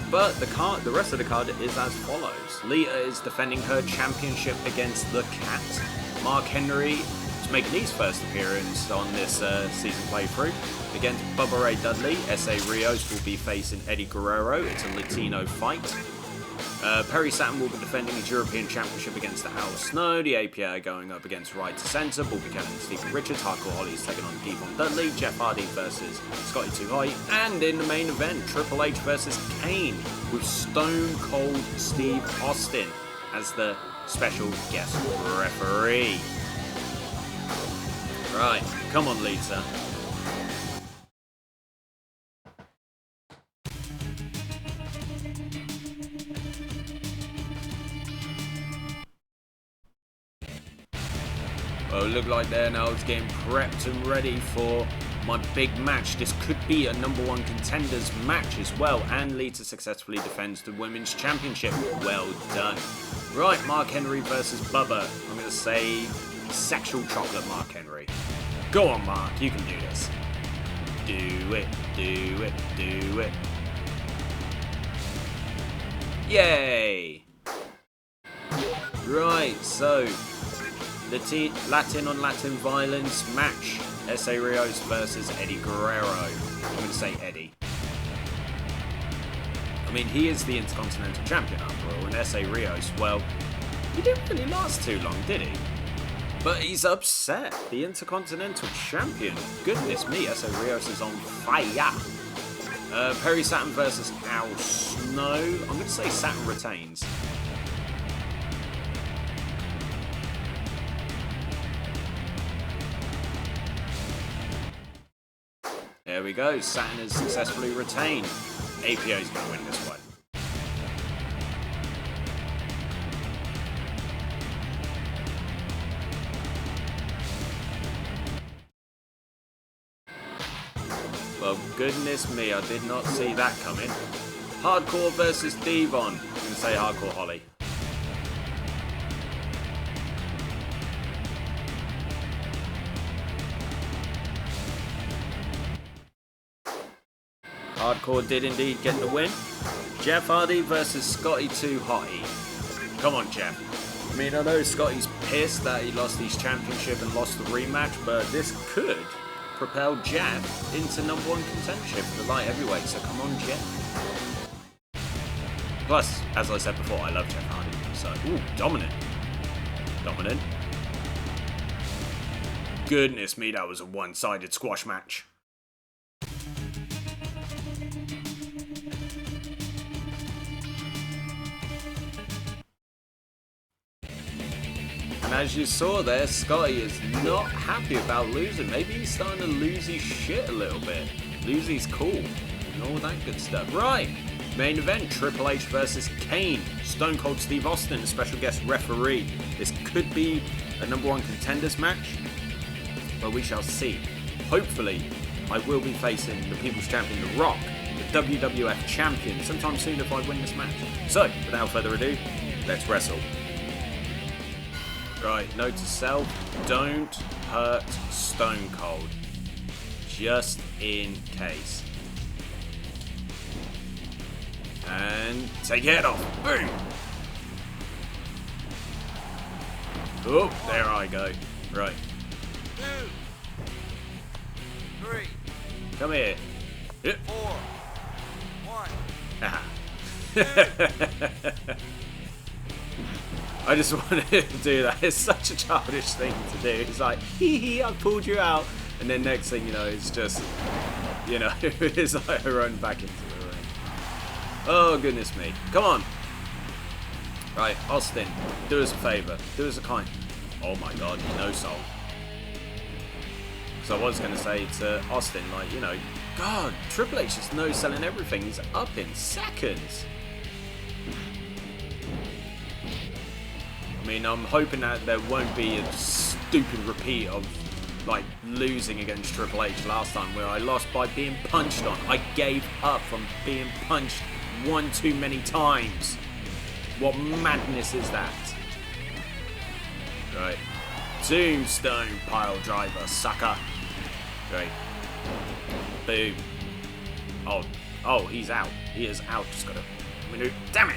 But the rest of the card is as follows. Lita is defending her championship against the Cat. Mark Henry is making his first appearance on this season playthrough against Bubba Ray Dudley. S.A. Rios will be facing Eddie Guerrero. It's a Latino fight. Perry Saturn will be defending his European Championship against the Al Snow. The APA going up against Right to Censor. Bull Buchanan and Stephen Richards. Hardcore Holly is taking on Devon Dudley. Jeff Hardy versus Scotty 2 Hotty. And in the main event, Triple H versus Kane with Stone Cold Steve Austin as the special guest referee. Right, come on, Lita. Well, look like they're now getting prepped and ready for my big match. This could be a #1 contenders match as well, and Lita successfully defends the Women's Championship. Well done. Right, Mark Henry versus Bubba. I'm going to say sexual chocolate Mark Henry. Go on, Mark, you can do this. Do it, do it, do it. Yay! Right, so the Latin on Latin violence match. S.A. Rios versus Eddie Guerrero. I'm going to say Eddie. I mean, he is the Intercontinental Champion after all, and S.A. Rios, well, he didn't really last too long, did he? But he's upset. The Intercontinental Champion. Goodness me, S.A. Rios is on fire. Perry Saturn versus Al Snow. I'm going to say Saturn retains. There we go, Saturn has successfully retained. APO is going to win this one. Well, goodness me, I did not see that coming. Hardcore versus Devon. I'm going to say Hardcore Holly. Hardcore did indeed get the win. Jeff Hardy versus Scotty 2 Hotty. Come on, Jeff. I mean, I know Scotty's pissed that he lost his championship and lost the rematch, but this could propel Jeff into #1 contendership for the light heavyweight, so come on, Jeff. Plus, as I said before, I love Jeff Hardy, so, ooh, dominant. Dominant. Goodness me, that was a one-sided squash match. And as you saw there, Scotty is not happy about losing. Maybe he's starting to lose his shit a little bit. Lose his cool and all that good stuff. Right, main event, Triple H versus Kane. Stone Cold Steve Austin, a special guest referee. This could be a #1 contenders match, but we shall see. Hopefully, I will be facing the People's Champion, The Rock, the WWF Champion, sometime soon if I win this match. So, without further ado, let's wrestle. Right, note to self, don't hurt Stone Cold, just in case. And take your head off, boom! Oh, there I go, right. 2, 3, Come here. 4, 1. Haha. I just wanted to do that. It's such a childish thing to do. It's like, hee hee, I pulled you out. And then next thing you know, it's just, you know, it's like I run back into the ring. Oh, goodness me. Come on. Right, Austin, do us a favour. Do us a kind. Oh my god, no soul. So I was going to say to Austin, like, you know, God, Triple H is no-selling everything. He's up in seconds. I mean, I'm hoping that there won't be a stupid repeat of like losing against Triple H last time, where I lost by being punched on. I gave up from being punched one too many times. What madness is that? Right. Tombstone pile driver, sucker. Right. Boom. Oh, he's out. He is out. Just got a minute. Damn it!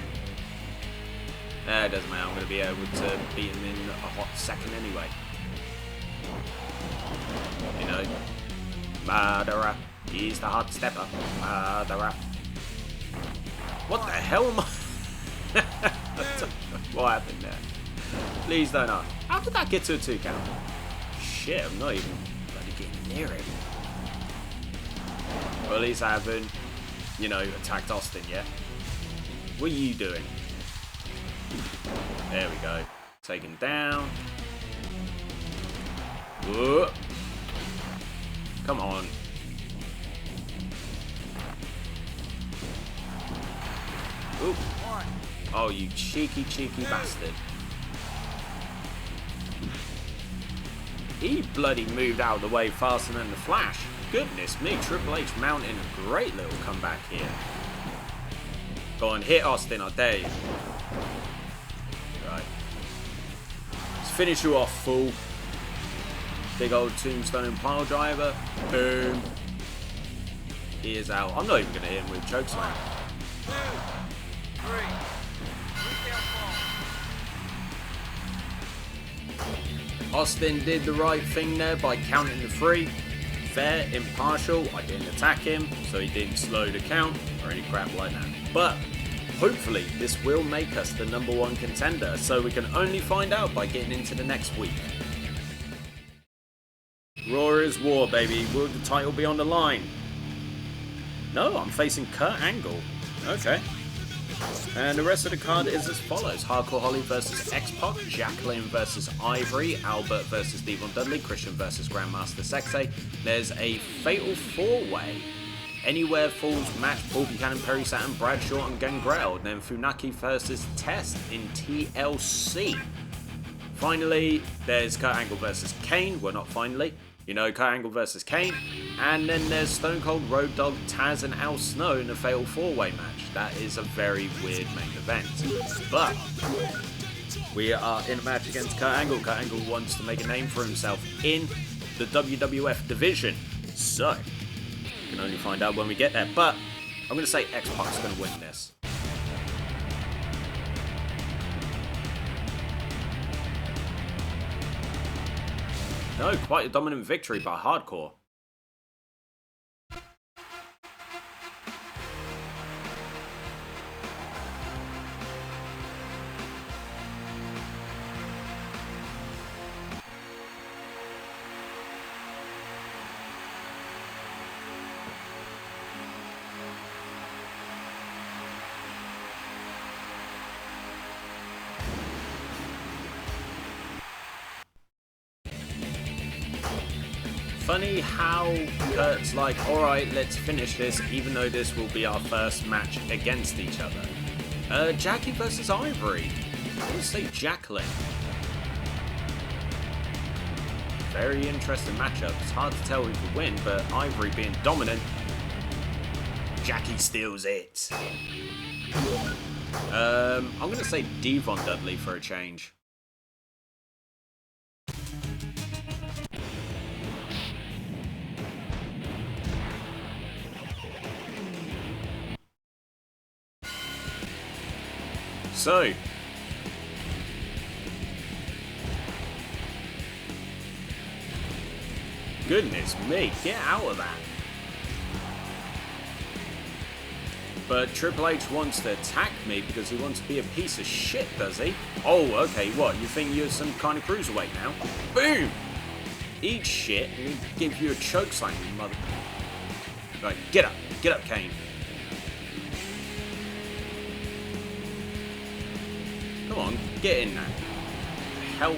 It doesn't matter. I'm going to be able to beat him in a hot second anyway. You know, murderer. He's the hot stepper. Murderer. What the hell am I? What happened there? Please don't ask. How did that get to a 2 count? Shit, I'm not even bloody getting near him. Well, at least I haven't, you know, attacked Austin yet. What are you doing? There we go. Taken down. Whoa. Come on. Oop. Oh, you cheeky bastard. He bloody moved out of the way faster than the Flash. Goodness me, Triple H mounting a great little comeback here. Go on, hit Austin, I dare you. Right. Let's finish you off, fool. Big old tombstone pile driver. Boom. He is out. I'm not even going to hit him with chokeslam. 2, 3. Austin did the right thing there by counting the 3. Fair, impartial. I didn't attack him, so he didn't slow the count or any crap like that. But hopefully this will make us the #1 contender, so we can only find out by getting into the next week. Raw is war, baby. Will the title be on the line? No, I'm facing Kurt Angle. Okay. And the rest of the card is as follows. Hardcore Holly versus X-Pac, Jacqueline versus Ivory, Albert versus Devon Dudley, Christian versus Grandmaster Sexay. There's a Fatal 4-Way. Anywhere Falls match, Paul Buchanan, Perry Saturn, Bradshaw and Gangrel. Then Funaki versus Test in TLC. Finally, there's Kurt Angle versus Kane. Well, not finally. You know, Kurt Angle versus Kane. And then there's Stone Cold, Road Dogg, Taz and Al Snow in a Fatal 4-Way match. That is a very weird main event. But we are in a match against Kurt Angle. Kurt Angle wants to make a name for himself in the WWF division. So, we can only find out when we get there. But I'm going to say X-Pac's going to win this. No, quite a dominant victory by Hardcore. Funny how Kurt's like, alright, let's finish this, even though this will be our first match against each other. Jackie versus Ivory. I would say Jacqueline. Very interesting matchup. It's hard to tell who could win, but Ivory being dominant, Jackie steals it. I'm going to say Devon Dudley for a change. So, goodness me, get out of that. But Triple H wants to attack me because he wants to be a piece of shit, does he? Oh, okay, what, you think you're some kind of cruiserweight now? Boom! Eat shit and he gives you a chokeslam, you mother... Right, get up, Kane. Come on, get in there. Hell.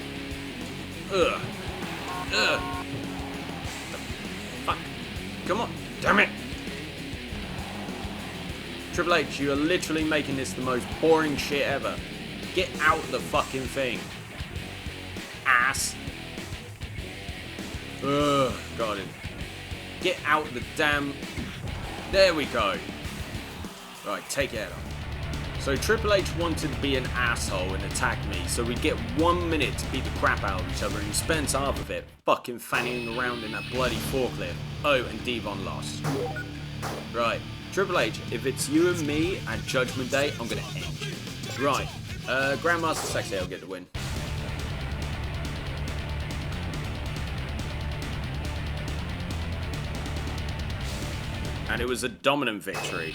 Ugh. The fuck. Come on. Damn it. Triple H, you are literally making this the most boring shit ever. Get out the fucking thing. Ass. Ugh, got him. Get out the damn... There we go. Right, take it off. So Triple H wanted to be an asshole and attack me, so we get 1 minute to beat the crap out of each other, and he spends half of it fucking fanning around in that bloody forklift. Oh, and Devon lost. Right, Triple H, if it's you and me at Judgment Day, I'm gonna end you. Right, Grandmaster Sexy, I'll get the win. And it was a dominant victory.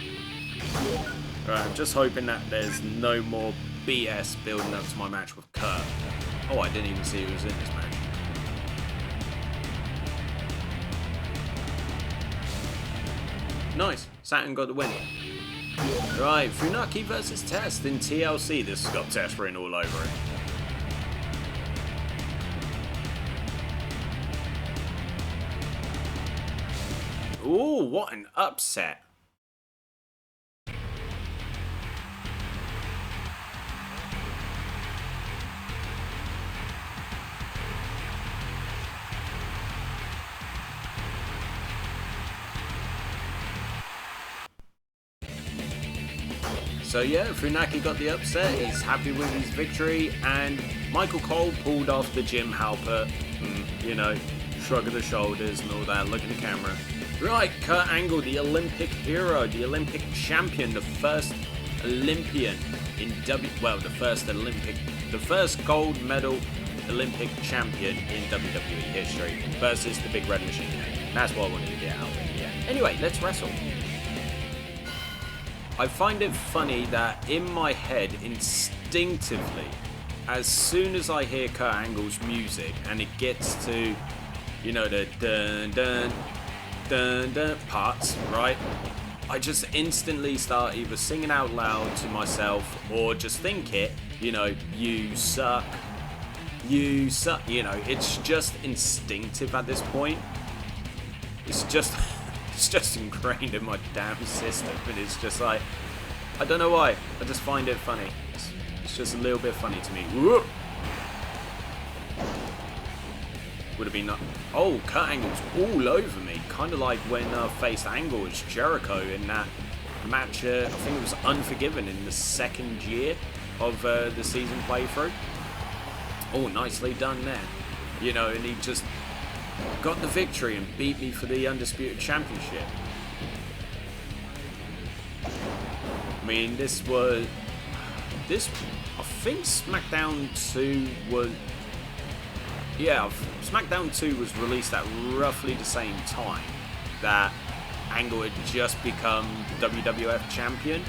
Right, I'm just hoping that there's no more BS building up to my match with Kurt. Oh, I didn't even see who was in this match. Nice, Saturn got the win. Right, Funaki versus Test in TLC. This has got Test written all over it. Ooh, what an upset. So yeah, Funaki got the upset, he's happy with his victory, and Michael Cole pulled off the Jim Halpert, you know, shrug of the shoulders and all that, look at the camera. Right, Kurt Angle, the Olympic hero, the Olympic champion, the first Olympian in the first gold medal Olympic champion in WWE history versus the Big Red Machine. That's what I wanted to get out of it, yeah. Anyway, let's wrestle. I find it funny that in my head, instinctively, as soon as I hear Kurt Angle's music and it gets to, you know, the dun dun dun dun parts, right? I just instantly start either singing out loud to myself or just think it, you know, you suck, you know, it's just instinctive at this point. It's just ingrained in my damn system, and it's just like, I don't know why, I just find it funny. It's just a little bit funny to me. Whoop. Would have been oh, Kurt Angle's all over me, kind of like when faced Angle as Jericho in that match, I think it was Unforgiven in the second year of the season playthrough. Oh, nicely done there. You know, and he just got the victory and beat me for the Undisputed Championship. I mean, I think Smackdown 2 was, yeah, Smackdown 2 was released at roughly the same time that Angle had just become WWF Champion.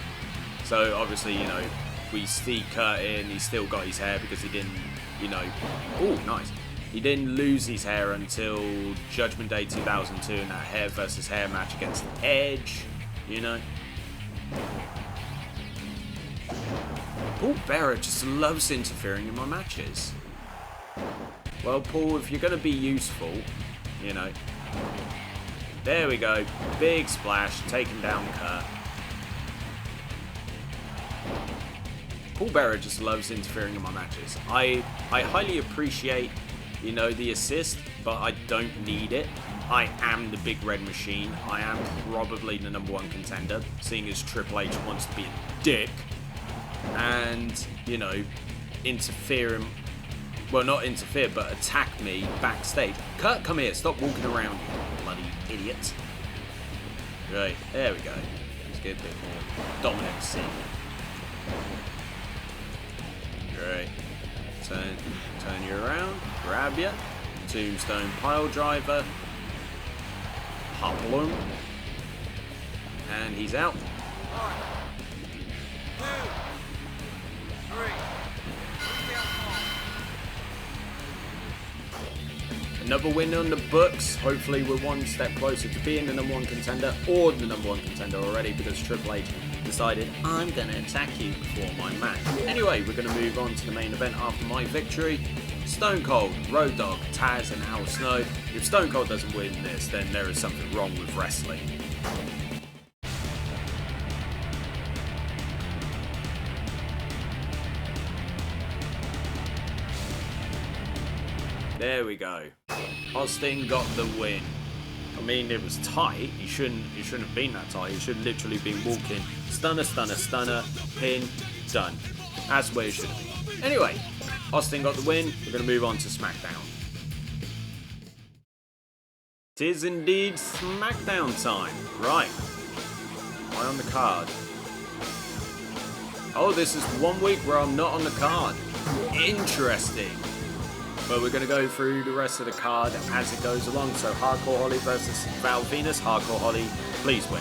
So obviously, you know, we see Kurt in, he's still got his hair because he didn't, you know, oh, nice. He didn't lose his hair until Judgment Day 2002 in that hair versus hair match against Edge, you know. Paul Bearer just loves interfering in my matches. Well, Paul, if you're going to be useful, you know. There we go. Big splash, taking down Kurt. Paul Bearer just loves interfering in my matches. I highly appreciate, you know, the assist, but I don't need it. I am the Big Red Machine. I am probably the #1 contender, seeing as Triple H wants to be a dick and, you know, interfere, well, not interfere, but attack me backstage. Kurt, come here, stop walking around, you bloody idiot. Right, there we go. Let's get a bit more dominance. Right. Turn you around, grab you, tombstone pile driver, hobble him, and he's out. 1, 2, 3. Another win on the books. Hopefully we're one step closer to being the #1 contender, or the #1 contender already, because Triple H decided, I'm going to attack you before my match. Anyway, we're going to move on to the main event after my victory. Stone Cold, Road Dogg, Taz and Al Snow. If Stone Cold doesn't win this, then there is something wrong with wrestling. There we go. Austin got the win. I mean, it was tight. It shouldn't have been that tight. It should have literally been walking. Stunner, stunner, stunner. Pin. Done. That's where it should have been. Anyway, Austin got the win. We're going to move on to SmackDown. It is indeed SmackDown time. Right. Am I on the card? Oh, this is 1 week where I'm not on the card. Interesting. But we're going to go through the rest of the card as it goes along. So Hardcore Holly versus Val Venus. Hardcore Holly, please win.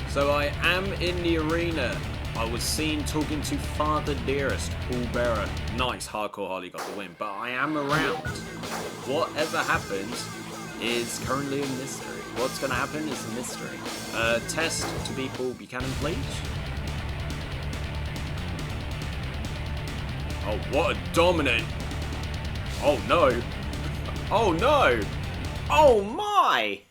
So I am in the arena. I was seen talking to Father Dearest, Paul Bearer. Nice, Hardcore Holly got the win. But I am around. Whatever happens is currently a mystery. What's going to happen is a mystery. Test to be Paul Buchanan, please. Oh, what a dominant. Oh, no. Oh, no. Oh, my.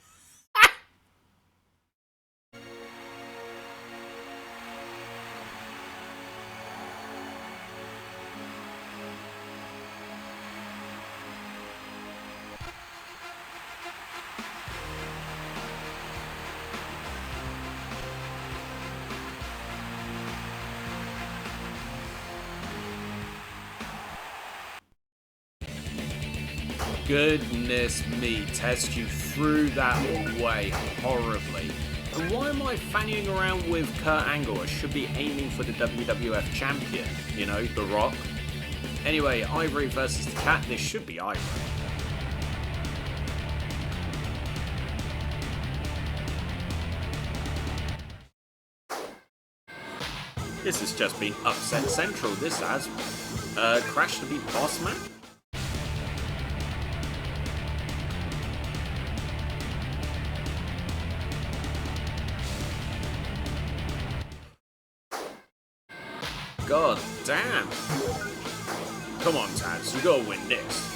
Goodness me, Test, you threw that away horribly. And why am I fannying around with Kurt Angle? I should be aiming for the WWF Champion, you know, The Rock. Anyway, Ivory versus the Cat, this should be Ivory. This has just been upset central, this has. Crash to be Boss Man? God damn. Come on, Taz, you gotta win this.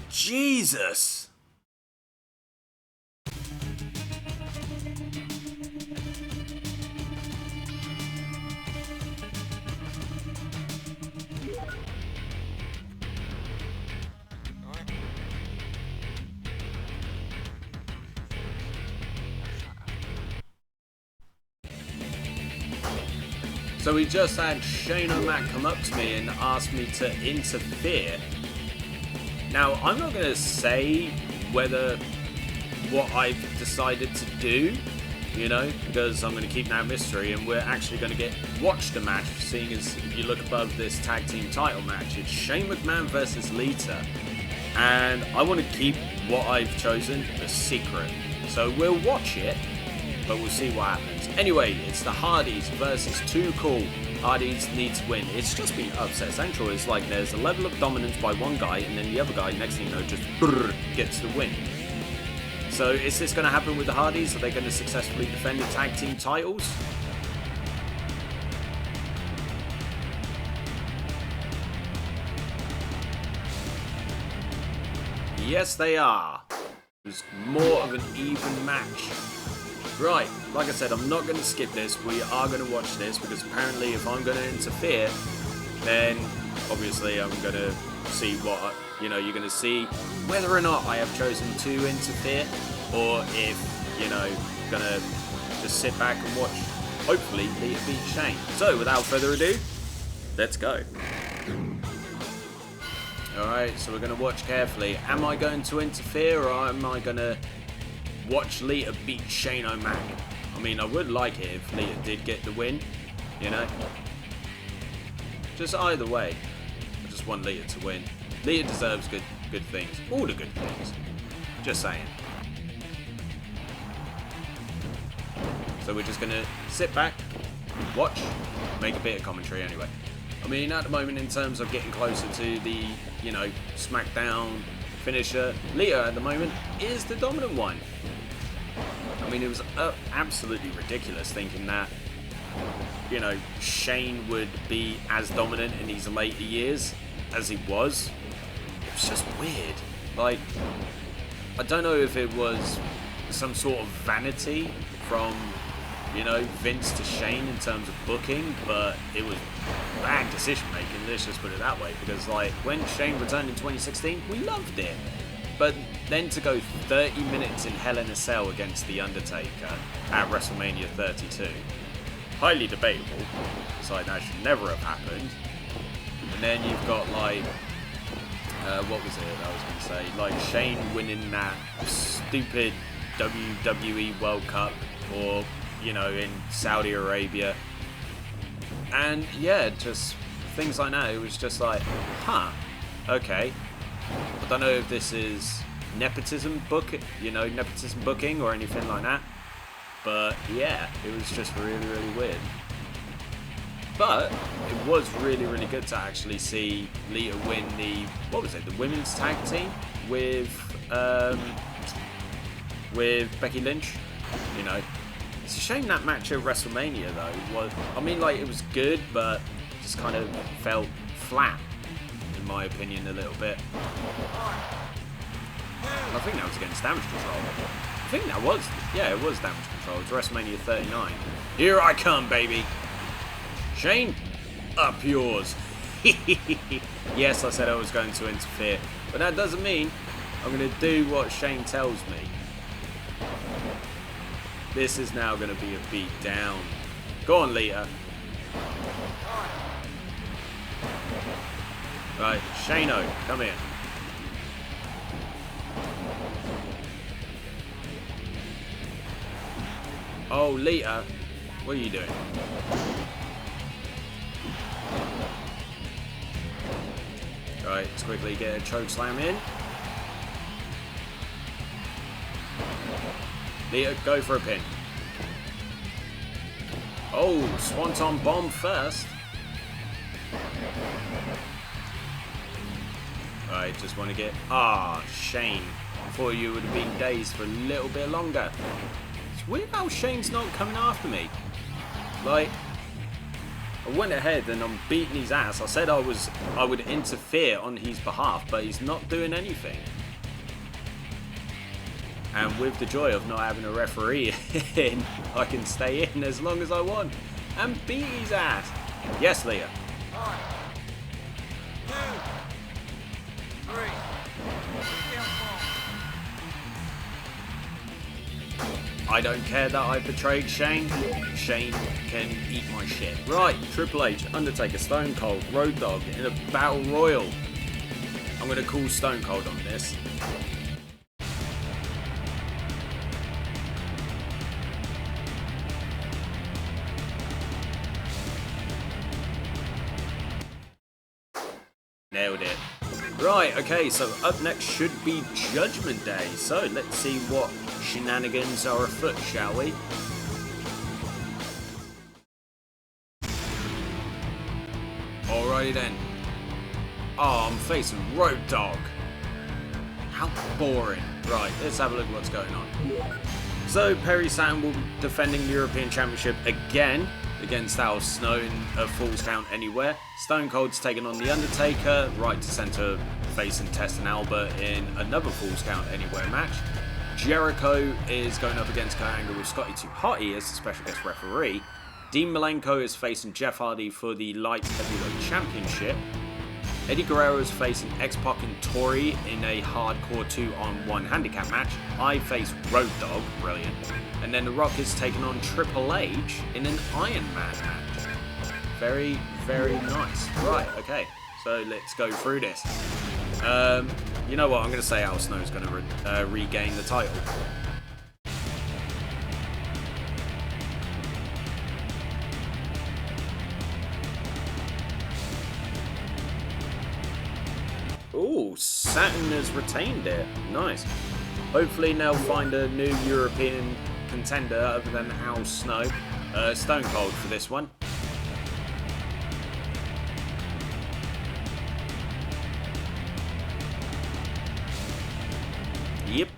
Jesus. So we just had Shane O'Mac come up to me and ask me to interfere. Now, I'm not going to say whether what I've decided to do, you know, because I'm going to keep that mystery, and we're actually going to watch the match, seeing as if you look above this tag team title match, it's Shane McMahon versus Lita, and I want to keep what I've chosen a secret. So we'll watch it, but we'll see what happens. Anyway, it's the Hardys versus Too Cool. Hardys need to win. It's just been upset central. It's like there's a level of dominance by one guy, and then the other guy, next thing you know, just gets the win. So is this going to happen with the Hardys? Are they going to successfully defend the tag team titles? Yes, they are. It was more of an even match. Right, like I said, I'm not going to skip this. We are going to watch this because apparently if I'm going to interfere, then obviously I'm going to see what, you know, you're going to see whether or not I have chosen to interfere, or if, you know, going to just sit back and watch, hopefully, Lita beat Shane. So, without further ado, let's go. Alright, so we're going to watch carefully. Am I going to interfere, or am I going to watch Lita beat Shane O'Mac? I mean, I would like it if Lita did get the win, you know? Just either way, I just want Lita to win. Lita deserves good things. All the good things. Just saying. So we're just going to sit back, watch, make a bit of commentary anyway. I mean, at the moment, in terms of getting closer to the, you know, SmackDown finisher, Lita at the moment is the dominant one. I mean, it was absolutely ridiculous thinking that you know, Shane would be as dominant in his later years as he was. It was just weird. Like, I don't know if it was some sort of vanity from, you know, Vince to Shane in terms of booking, but it was bad decision making, let's just put it that way, because like when Shane returned in 2016, we loved it. But then to go 30 minutes in Hell in a Cell against The Undertaker at WrestleMania 32, highly debatable. It's like that should never have happened. And then you've got like, what was it I was going to say? Like Shane winning that stupid WWE World Cup, or, you know, in Saudi Arabia. And yeah, just things like that. It was just like, huh, okay. I don't know if this is nepotism booking or anything like that. But yeah, it was just really, really weird. But it was really, really good to actually see Lita win the, what was it, the women's tag team with Becky Lynch. You know, it's a shame that match at WrestleMania though was, I mean, like, it was good, but just kind of felt flat, in my opinion, a little bit. I think that was against Damage Control. I think that was, yeah, it was Damage Control. It's WrestleMania 39. Here I come, baby. Shane, up yours. Yes, I said I was going to interfere, but that doesn't mean I'm going to do what Shane tells me. This is now going to be a beat down. Go on, Lita. Right, Shane-O, come here. Oh, Lita, what are you doing? Right, let's quickly get a choke slam in. Lita, go for a pin. Oh, Swanton Bomb first. Right, just want to get... Ah, Shane. I thought you would have been dazed for a little bit longer. It's weird how Shane's not coming after me. Like, I went ahead and I'm beating his ass. I said I would interfere on his behalf, but he's not doing anything. And with the joy of not having a referee in, I can stay in as long as I want and beat his ass. Yes, Leah. 1, 2, 3. I don't care that I betrayed Shane. Shane can eat my shit. Right, Triple H, Undertaker, Stone Cold, Road Dogg in a Battle Royal. I'm going to call Stone Cold on this. Nailed it. Right, okay, so up next should be Judgment Day. So let's see what shenanigans are afoot, shall we? Alrighty then. Oh, I'm facing Road Dogg. How boring. Right, let's have a look at what's going on. So Perry Saturn will be defending the European Championship again against Al Snow in a Falls Count Anywhere. Stone Cold's taking on The Undertaker, right to centre facing Test and Albert in another Falls Count Anywhere match. Jericho is going up against Kurt Angle with Scotty 2 Hotty as the special guest referee. Dean Malenko is facing Jeff Hardy for the Light Heavyweight Championship. Eddie Guerrero is facing X-Pac and Tori in a hardcore 2-on-1 handicap match. I face Road Dogg, brilliant. And then The Rock is taking on Triple H in an Iron Man match. Very, very nice. Right, okay, so let's go through this. You know what, I'm going to say Al Snow is going to regain the title. Ooh, Saturn has retained it. Nice. Hopefully they'll find a new European contender other than Al Snow. Stone Cold for this one. Yep.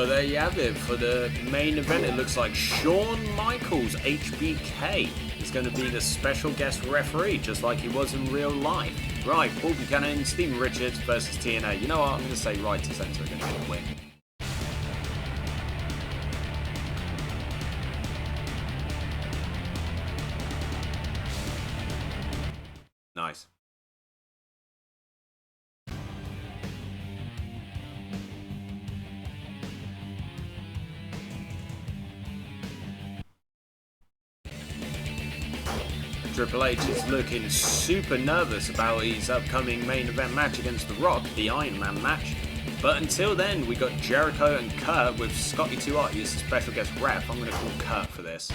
But there you have it. For the main event, it looks like Shawn Michaels, HBK, is going to be the special guest referee, just like he was in real life. Right, Paul Buchanan, Steven Richards versus TNA. You know what? I'm going to say right to center are going to get a win. Nice. Triple H is looking super nervous about his upcoming main event match against The Rock, the Iron Man match. But until then, we got Jericho and Kurt with Scotty 2R as a special guest ref. I'm going to call Kurt for this.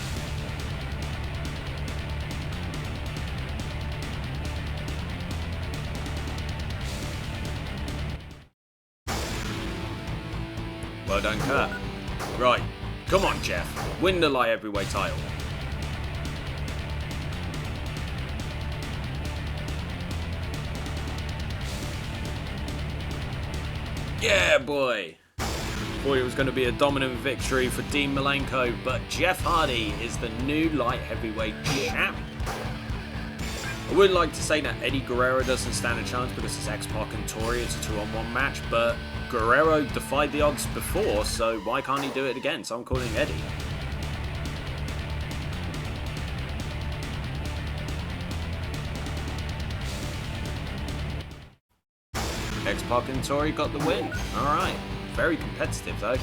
Well done, Kurt. Right, come on, Jeff. Win the light heavyweight title. Yeah, boy! Boy, it was going to be a dominant victory for Dean Malenko, but Jeff Hardy is the new light heavyweight champ. I would like to say that Eddie Guerrero doesn't stand a chance because it's X-Pac and Tori, it's a 2-on-1 match, but Guerrero defied the odds before, so why can't he do it again? So I'm calling Eddie. X-Pac and Tori got the win. Alright, very competitive though.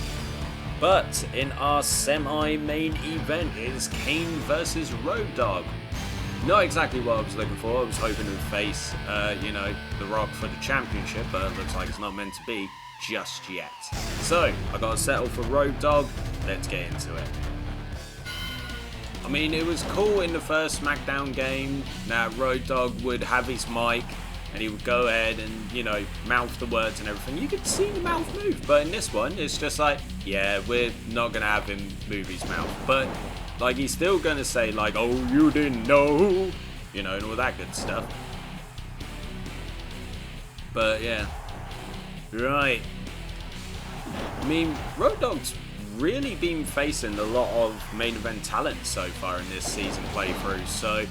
But in our semi-main event is Kane versus Road Dogg. Not exactly what I was looking for. I was hoping to face, The Rock for the championship, but it looks like it's not meant to be just yet. So, I got to settle for Road Dogg. Let's get into it. I mean, it was cool in the first SmackDown game that Road Dogg would have his mic and he would go ahead and, mouth the words and everything. You could see the mouth move, but in this one, it's just like, yeah, we're not going to have him move his mouth. But, like, he's still going to say, like, oh, you didn't know, and all that good stuff. But, yeah. Right. I mean, Road Dogg's really been facing a lot of main event talent so far in this season playthrough, so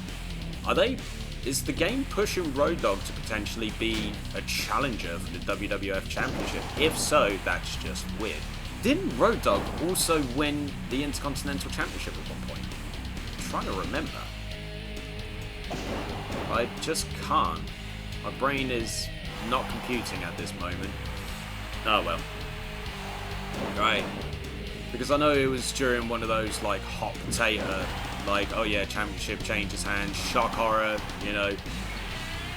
is the game pushing Road Dogg to potentially be a challenger for the WWF Championship? If so, that's just weird. Didn't Road Dogg also win the Intercontinental Championship at one point? I'm trying to remember. I just can't. My brain is not computing at this moment. Oh well. Right. Because I know it was during one of those, like, hot potato, like, oh yeah, championship changes hands, shock horror,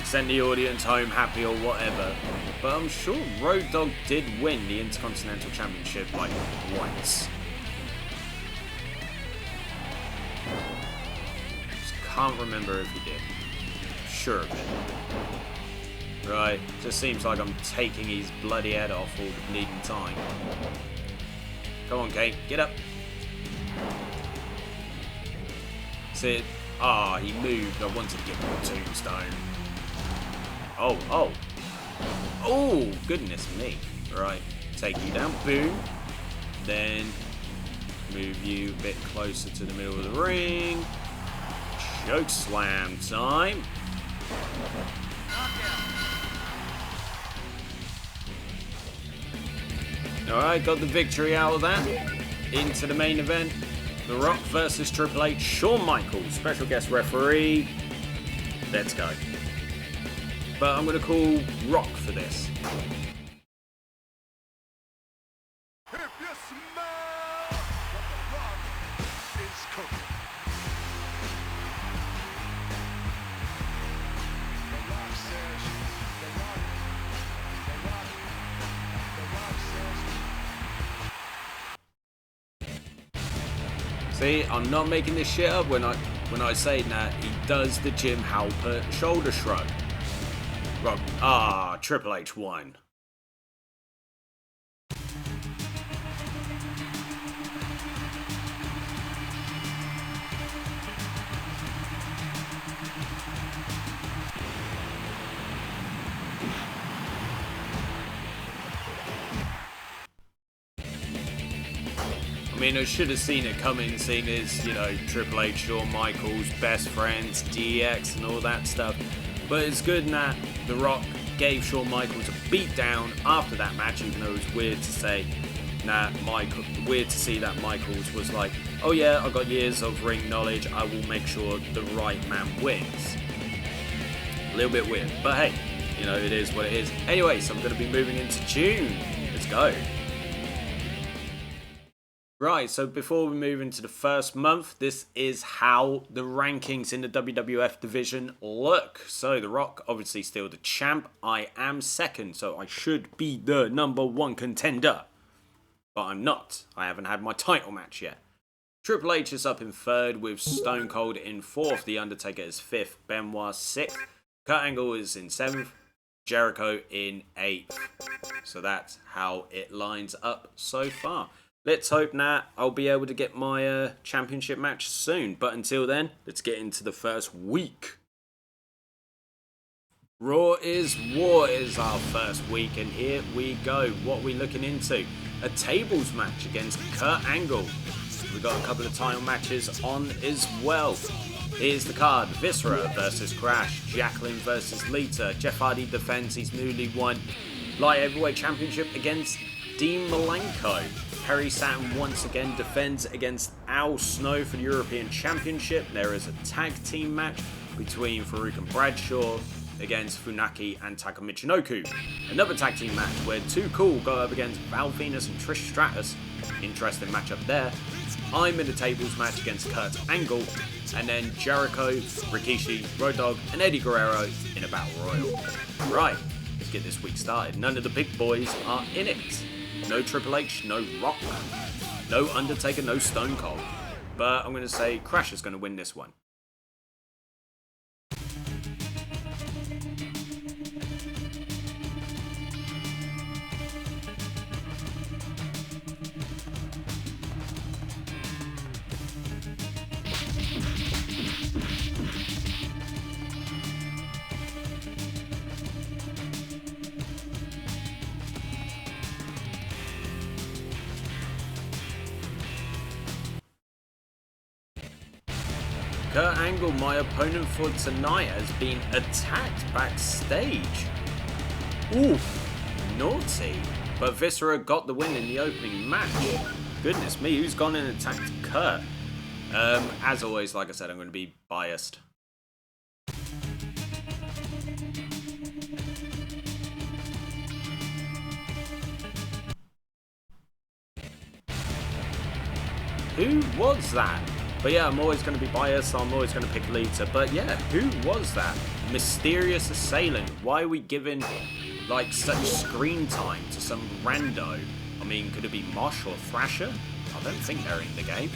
send the audience home happy or whatever. But I'm sure Road Dogg did win the Intercontinental Championship, like, once. Just can't remember if he did. Sure of it. Right, just seems like I'm taking his bloody head off all the bleeding time. Come on, Kane, get up. See it? Ah, he moved. I wanted to give him a tombstone. Oh. Oh, goodness me. Right, take you down. Boom. Then move you a bit closer to the middle of the ring. Choke slam time. Alright, got the victory out of that. Into the main event. The Rock versus Triple H. Shawn Michaels, special guest referee. Let's go. But I'm going to call Rock for this. If you smell what the Rock is cooking. The Rock says, the Rock says. See, I'm not making this shit up when I say that he does the Jim Halpert shoulder shrug. Rock, Triple H won. mean, I should have seen it coming, seeing as, you know, Triple H, Shawn Michaels, best friends, DX and all that stuff. But it's good that The Rock gave Shawn Michaels a beatdown after that match, even though it was weird to say weird to see that Michaels was like, oh yeah, I've got years of ring knowledge, I will make sure the right man wins. A little bit weird, but hey, you know, it is what it is. Anyway, so I'm going to be moving into June. Let's go. Right, so before we move into the first month, this is how the rankings in the WWF division look. So The Rock, obviously still the champ. I am second, so I should be the #1 contender. But I'm not. I haven't had my title match yet. Triple H is up in third with Stone Cold in fourth. The Undertaker is fifth. Benoit sixth. Kurt Angle is in seventh. Jericho in eighth. So that's how it lines up so far. Let's hope that I'll be able to get my championship match soon. But until then, let's get into the first week. Raw is War is our first week, and here we go. What are we looking into? A tables match against Kurt Angle. We've got a couple of title matches on as well. Here's the card. Viscera versus Crash. Jacqueline versus Lita. Jeff Hardy defends his newly won Light Heavyweight Championship against Dean Malenko. Perry Saturn once again defends against Al Snow for the European Championship. There is a tag team match between Farouk and Bradshaw against Funaki and Taka Michinoku. Another tag team match where Too Cool go up against Val Venus and Trish Stratus. Interesting matchup there. I'm in a tables match against Kurt Angle. And then Jericho, Rikishi, Road Dogg and Eddie Guerrero in a battle royal. Right, let's get this week started. None of the big boys are in it. No Triple H, no Rock, no Undertaker, no Stone Cold. But I'm going to say Crash is going to win this one. Kurt Angle, my opponent for tonight, has been attacked backstage. Oof, naughty. But Viscera got the win in the opening match. Goodness me, who's gone and attacked Kurt? As always, like I said, I'm going to be biased. Who was that? But yeah, I'm always going to be biased, so I'm always going to pick Lita. But yeah, who was that? Mysterious assailant. Why are we giving, like, such screen time to some rando? I mean, could it be Mosh or Thrasher? I don't think they're in the game.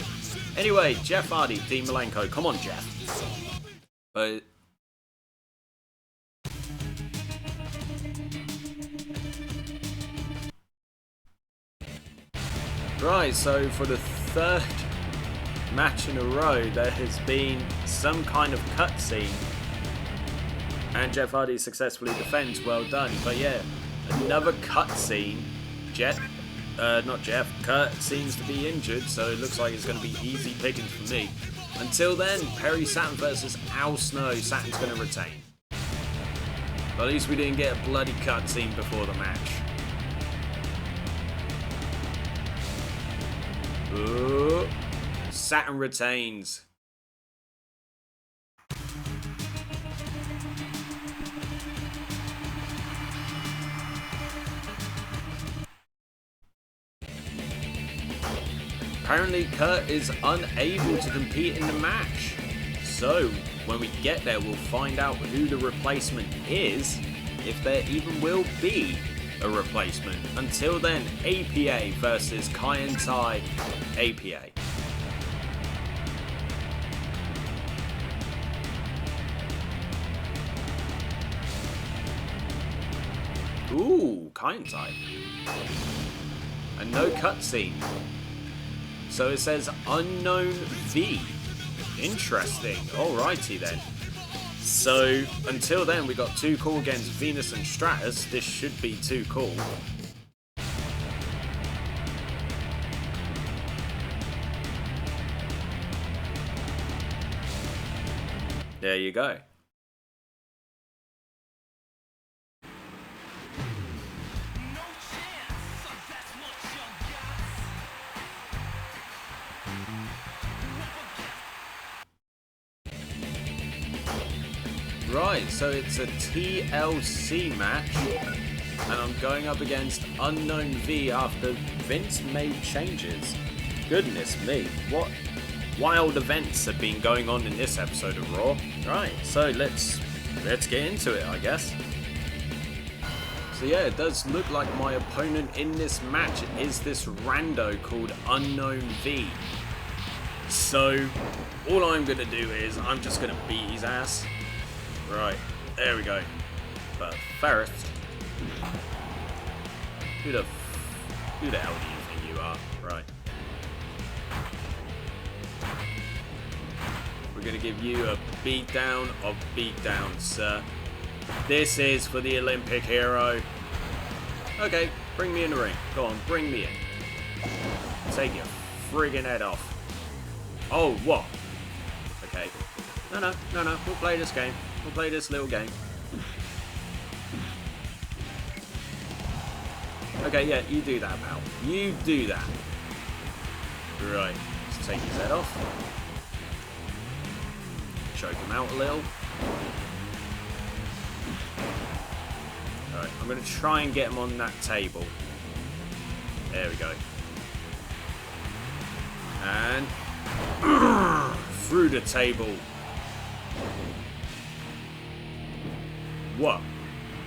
Anyway, Jeff Hardy, Dean Malenko. Come on, Jeff. But... right, so for the third match in a row, there has been some kind of cutscene, and Jeff Hardy successfully defends. Well done. But yeah, another cutscene. Kurt seems to be injured, so it looks like it's going to be easy pickings for me. Until then, Perry Saturn versus Al Snow. Saturn's going to retain. But at least we didn't get a bloody cutscene before the match. Ooh. Saturn retains. Apparently Kurt is unable to compete in the match. So when we get there, we'll find out who the replacement is, if there even will be a replacement. Until then, APA versus Kai and Tai. APA. Ooh, Kai and Tai. And no cutscene. So it says Unknown V. Interesting. Alrighty then. So until then, we got Too Cool against Venus and Stratus. This should be Too Cool. There you go. Right, so it's a TLC match, and I'm going up against Unknown V after Vince made changes. Goodness me, what wild events have been going on in this episode of Raw. Right, so let's get into it, I guess. So yeah, it does look like my opponent in this match is this rando called Unknown V. So all I'm gonna do is I'm just gonna beat his ass. Right, there we go. But first, who the hell do you think you are? Right. We're gonna give you a beatdown of beatdowns, sir. This is for the Olympic hero. Okay, bring me in the ring. Go on, bring me in. Take your friggin' head off. Oh, what? Okay. No. We'll play this game. We'll play this little game. Okay, yeah, you do that, pal. You do that. Right, let's take his head off. Choke him out a little. Alright, I'm going to try and get him on that table. There we go. And through the table. What?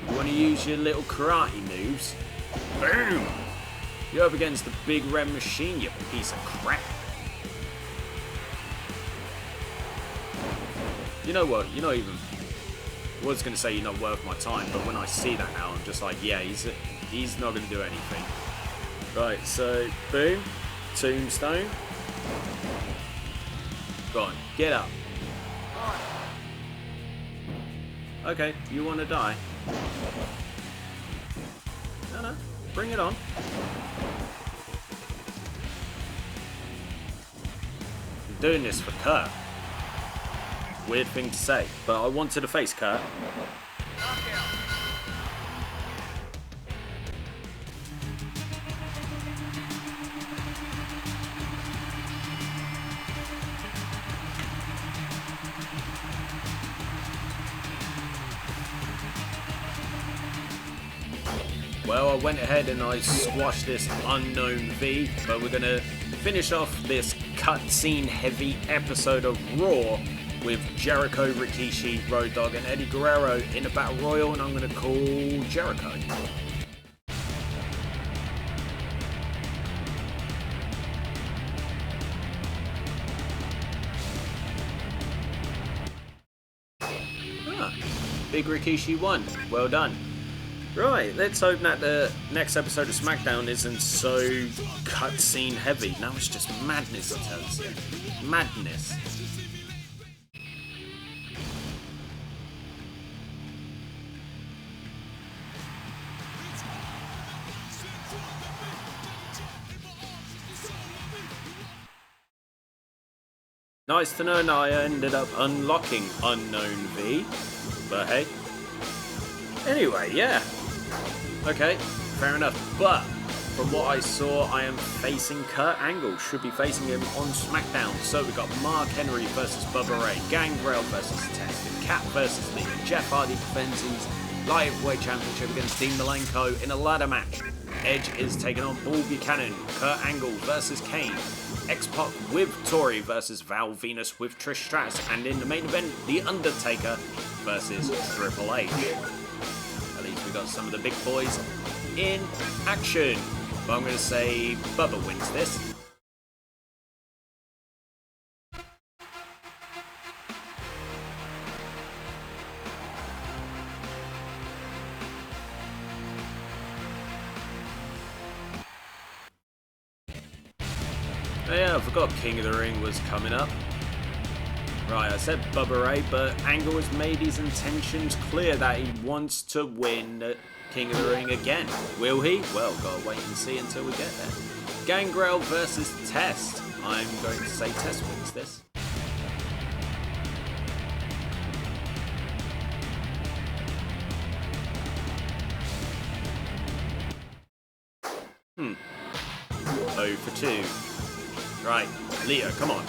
You want to use your little karate moves? Boom! You're up against the big red machine, you piece of crap. You know what? You're not even... I was going to say you're not worth my time, but when I see that now, I'm just like, yeah, he's not going to do anything. Right, so, boom. Tombstone. Go on, get up. Okay, you want to die? No, bring it on. I'm doing this for Kurt. Weird thing to say, but I wanted to face Kurt. Well, I went ahead and I squashed this Unknown V, but we're going to finish off this cutscene heavy episode of Raw with Jericho, Rikishi, Road Dogg and Eddie Guerrero in a battle royal, and I'm going to call Jericho. Big Rikishi won. Well done. Right, let's hope that the next episode of Smackdown isn't so cutscene heavy. Now it's just madness, I tell you. Madness. Nice to know that I ended up unlocking Unknown V, but hey. Anyway, yeah. Okay, fair enough. But from what I saw, I am facing Kurt Angle. Should be facing him on SmackDown. So we've got Mark Henry versus Bubba Ray, Gangrel versus Test, Cat versus Lee, Jeff Hardy defends his Lightweight Championship against Dean Malenko in a ladder match. Edge is taking on Bull Buchanan, Kurt Angle versus Kane, X-Pac with Tori versus Val Venus with Trish Stratus, and in the main event, The Undertaker versus Triple H. At least we got some of the big boys in action. But I'm going to say Bubba wins this. Oh yeah, I forgot King of the Ring was coming up. Right, I said Bubba Ray, but Angle has made his intentions clear that he wants to win King of the Ring again. Will he? Well, gotta wait and see until we get there. Gangrel versus Test. I'm going to say Test wins this. 0 for 2. Right, Leo, come on.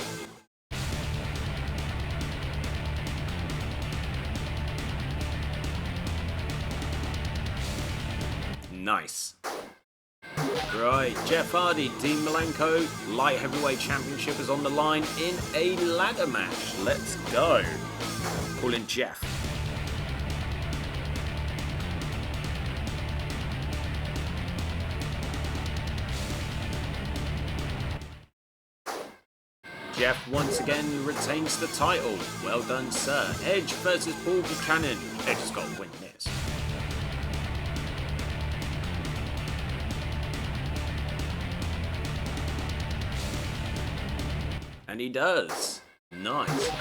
Nice. Right, Jeff Hardy, Dean Malenko, Light Heavyweight Championship is on the line in a ladder match. Let's go. Call in Jeff. Jeff once again retains the title. Well done, sir. Edge versus Paul Buchanan. Edge has got to win this. And he does. Nice.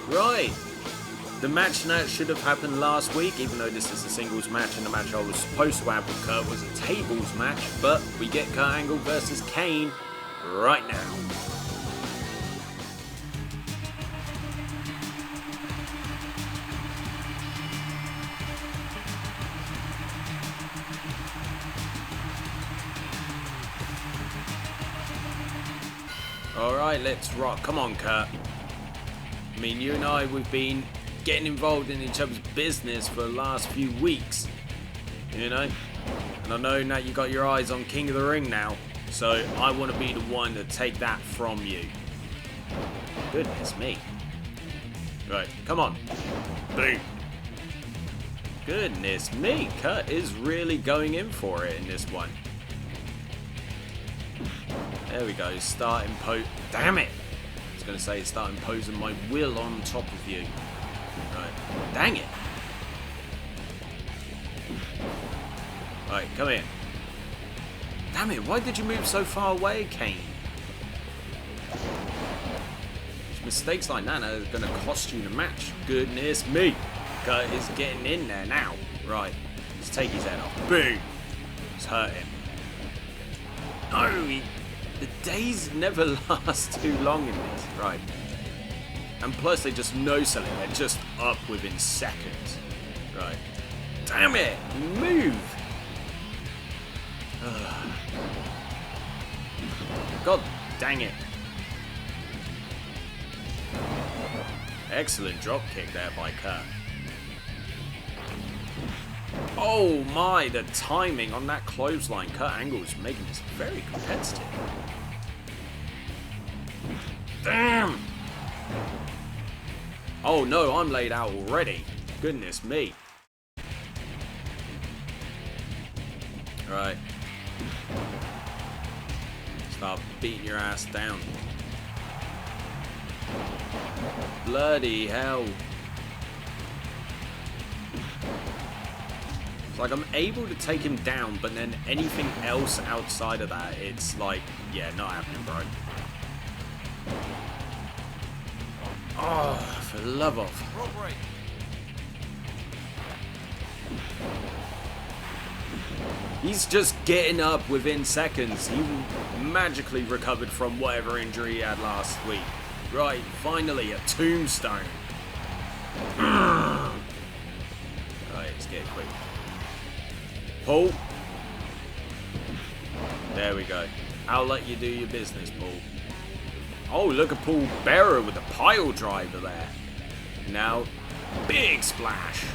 Right. The match that should have happened last week, even though this is a singles match and the match I was supposed to have with Kurt was a tables match, but we get Kurt Angle versus Kane right now. Alright, let's rock. Come on, Kurt. I mean, you and I, we've been getting involved in each other's business for the last few weeks. You know? And I know now you got your eyes on King of the Ring now. So I want to be the one to take that from you. Goodness me. Right, come on. Boom. Goodness me. Kurt is really going in for it in this one. There we go, start damn it! I was going to say start imposing my will on top of you. Right, dang it! Right, come here. Damn it, why did you move so far away, Kane? Mistakes like that are going to cost you the match. Goodness me! Kurt is getting in there now. Right, let's take his head off. Boom! Let's hurt him. No, the days never last too long in this, right? And plus they just no-sell it, they're just up within seconds. Right. Damn it! Move! God dang it. Excellent drop kick there by Kurt. Oh my, the timing on that clothesline. Kurt Angle is making this very competitive. Damn! Oh no, I'm laid out already. Goodness me. Right. Start beating your ass down. Bloody hell. It's like I'm able to take him down, but then anything else outside of that, it's like, yeah, not happening, bro. Oh, for the love of. He's just getting up within seconds. He magically recovered from whatever injury he had last week. Right, finally, a tombstone. Right, let's get it quick. Paul. There we go. I'll let you do your business, Paul. Oh, look at Paul Bearer with a pile driver there. Now, big splash.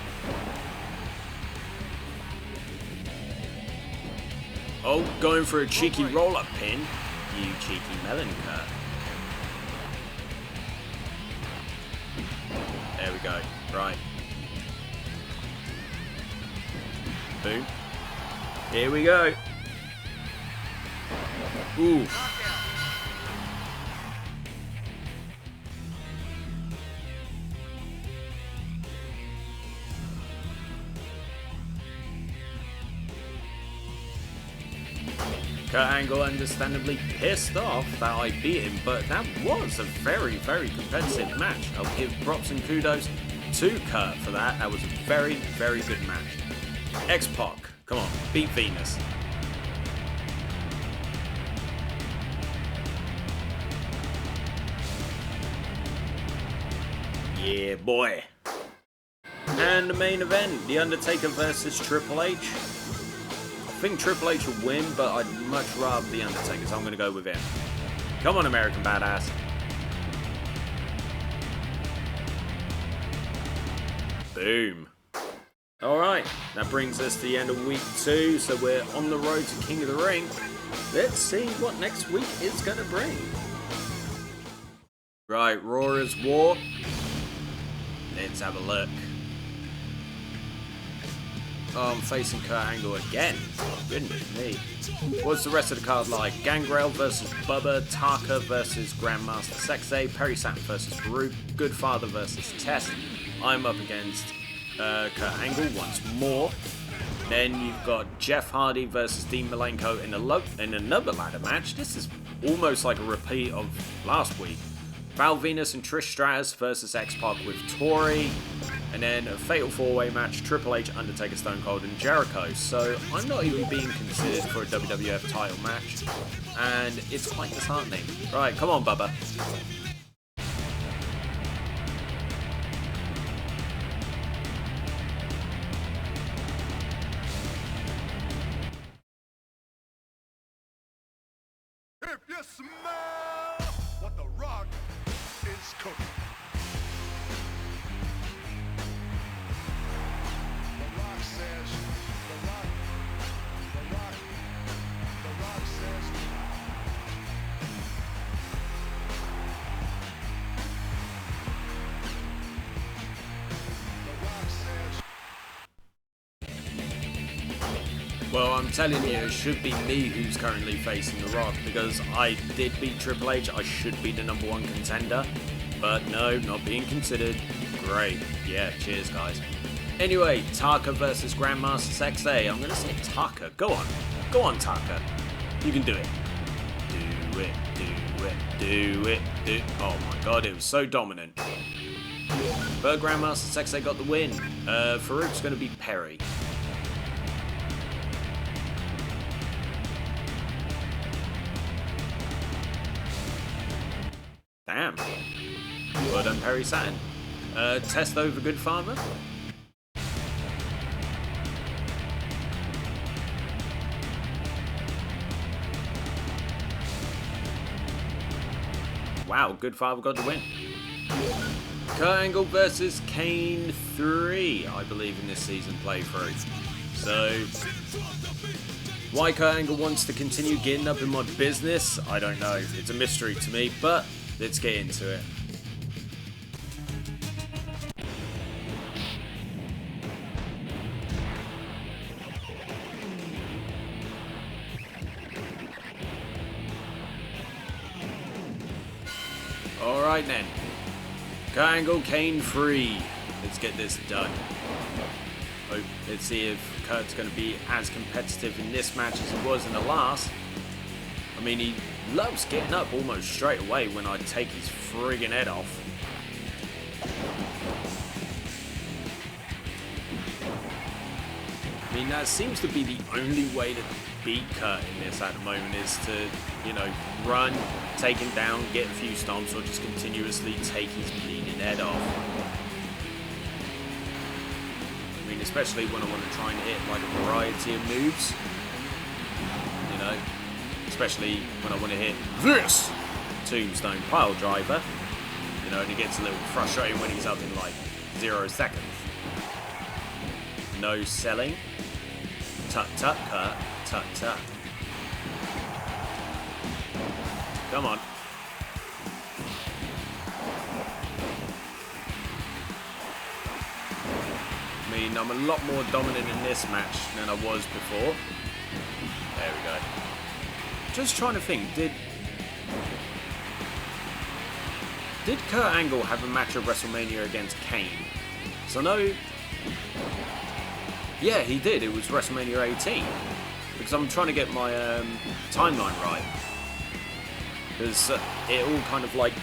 Oh, going for a cheeky roll-up pin. You cheeky melon, Kurt. There we go. Right. Boom. Here we go. Ooh. Kurt Angle understandably pissed off that I beat him, but that was a very, very competitive match. I'll give props and kudos to Kurt for that. That was a very, very good match. X-Pac, come on, beat Venus. Yeah, boy. And the main event, The Undertaker versus Triple H. think Triple H will win, but I'd much rather The Undertaker, so I'm going to go with him. Come on, American Badass. Boom. Alright, that brings us to the end of week 2, so we're on the road to King of the Ring. Let's see what next week is going to bring. Right, Raw is War. Let's have a look. Oh, I'm facing Kurt Angle again. Goodness me. What's the rest of the card like? Gangrel versus Bubba, Taka versus Grandmaster Sexay, Perry Saturn versus Farouk, Goodfather versus Test. I'm up against Kurt Angle once more. Then you've got Jeff Hardy versus Dean Malenko in another ladder match. This is almost like a repeat of last week. Val Venus and Trish Stratus versus X-Pac with Tori. And then a fatal 4-way match, Triple H, Undertaker, Stone Cold and Jericho. So I'm not even being considered for a WWF title match. And it's quite disheartening. Right, come on, Bubba. If you smell what the Rock is cooking. The Rock says, the Rock says, Well, I'm telling you, it should be me who's currently facing The Rock, because I did beat Triple H, I should be the #1 contender, but no, not being considered. Great. Yeah, cheers, guys. Anyway, Taka versus Grandmaster Sexay. I'm going to say Taka. Go on. Go on, Taka. You can do it. Do it, do it, do it, do it. Oh my god, it was so dominant. But Grandmaster Sexay got the win. Farouk's going to be Perry. Damn. Well done, Perry Saturn. Test over Goodfather. Wow, Goodfather got the win. Kurt Angle versus Kane 3, I believe, in this season playthrough. So, why Kurt Angle wants to continue getting up in my business, I don't know. It's a mystery to me, but let's get into it. Alright then. Kurt Angle, Kane 3. Let's get this done. Oh, let's see if Kurt's going to be as competitive in this match as he was in the last. I mean, he loves getting up almost straight away when I take his friggin' head off. I mean, that seems to be the only way to beat Kurt in this at the moment, is to, you know, run, take him down, get a few stomps, or just continuously take his bleeding head off. I mean, especially when I want to try and hit like a variety of moves, you know, especially when I want to hit this tombstone pile driver, you know, and it gets a little frustrating when he's up in like 0 seconds. No selling. Tut tut, Kurt. Tut tut. Come on. I mean, I'm a lot more dominant in this match than I was before. There we go. Just trying to think, did Kurt Angle have a match at WrestleMania against Kane? So no. Yeah, he did. It was WrestleMania 18. Because I'm trying to get my timeline right. Because it all kind of like...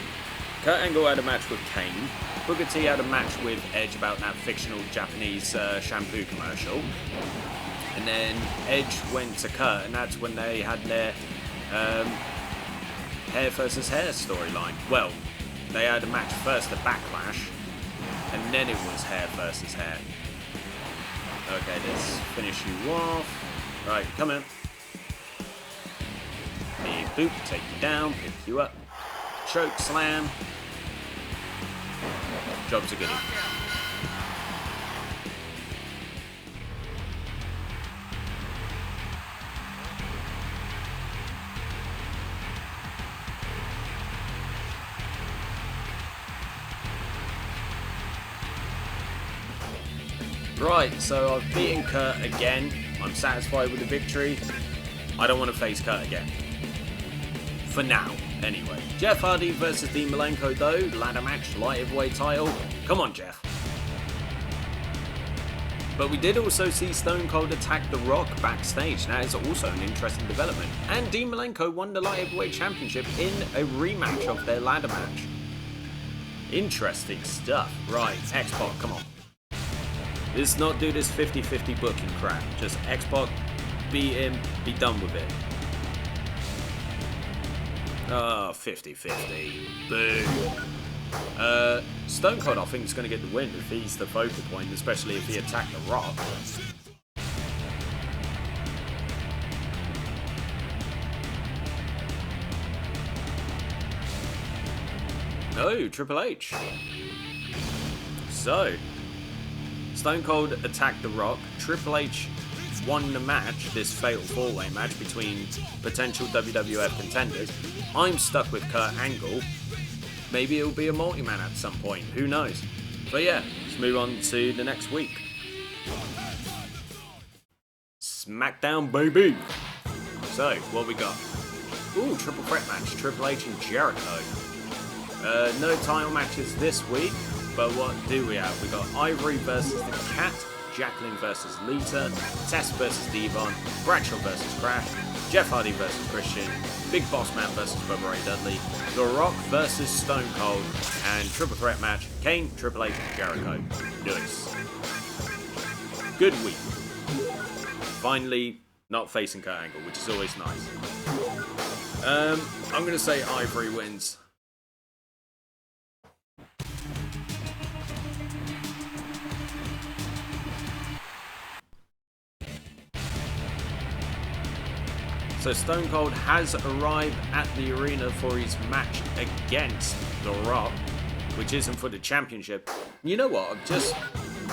Kurt Angle had a match with Kane. Booker T had a match with Edge about that fictional Japanese shampoo commercial. And then Edge went to Kurt, and that's when they had their hair versus hair storyline. Well, they had a match first at Backlash, and then it was hair versus hair. Okay, there's finish you off. Right, come in. Big boot, take you down, pick you up. Choke slam. Job's a goodie. Right, so I've beaten Kurt again. I'm satisfied with the victory. I don't want to face Kurt again. For now, anyway. Jeff Hardy versus Dean Malenko though. Ladder match, light heavyweight title. Come on, Jeff. But we did also see Stone Cold attack The Rock backstage. That is also an interesting development. And Dean Malenko won the light heavyweight championship in a rematch of their ladder match. Interesting stuff. Right, X-Pac, come on. Let's not do this 50-50 booking crap. Just X-Pac, beat him, be done with it. Oh, 50-50. Boo. Stone Cold, I think, is going to get the win if he's the focal point, especially if he attacked The Rock. No, Triple H. So, Stone Cold attacked The Rock. Triple H won the match, this fatal four-way match between potential WWF contenders. I'm stuck with Kurt Angle. Maybe it'll be a multi-man at some point. Who knows? But yeah, let's move on to the next week. Smackdown, baby. So, what we got? Ooh, triple threat match. Triple H and Jericho. No title matches this week. But what do we have? We got Ivory versus the Cat, Jacqueline versus Lita, Tess versus Devon, Bradshaw versus Crash, Jeff Hardy versus Christian, Big Boss Man versus Bubba Ray Dudley, The Rock versus Stone Cold, and triple threat match, Kane, Triple H, and Jericho. Nice. Good week. Finally, not facing Kurt Angle, which is always nice. I'm going to say Ivory wins. So Stone Cold has arrived at the arena for his match against The Rock, which isn't for the championship. You know what? I've just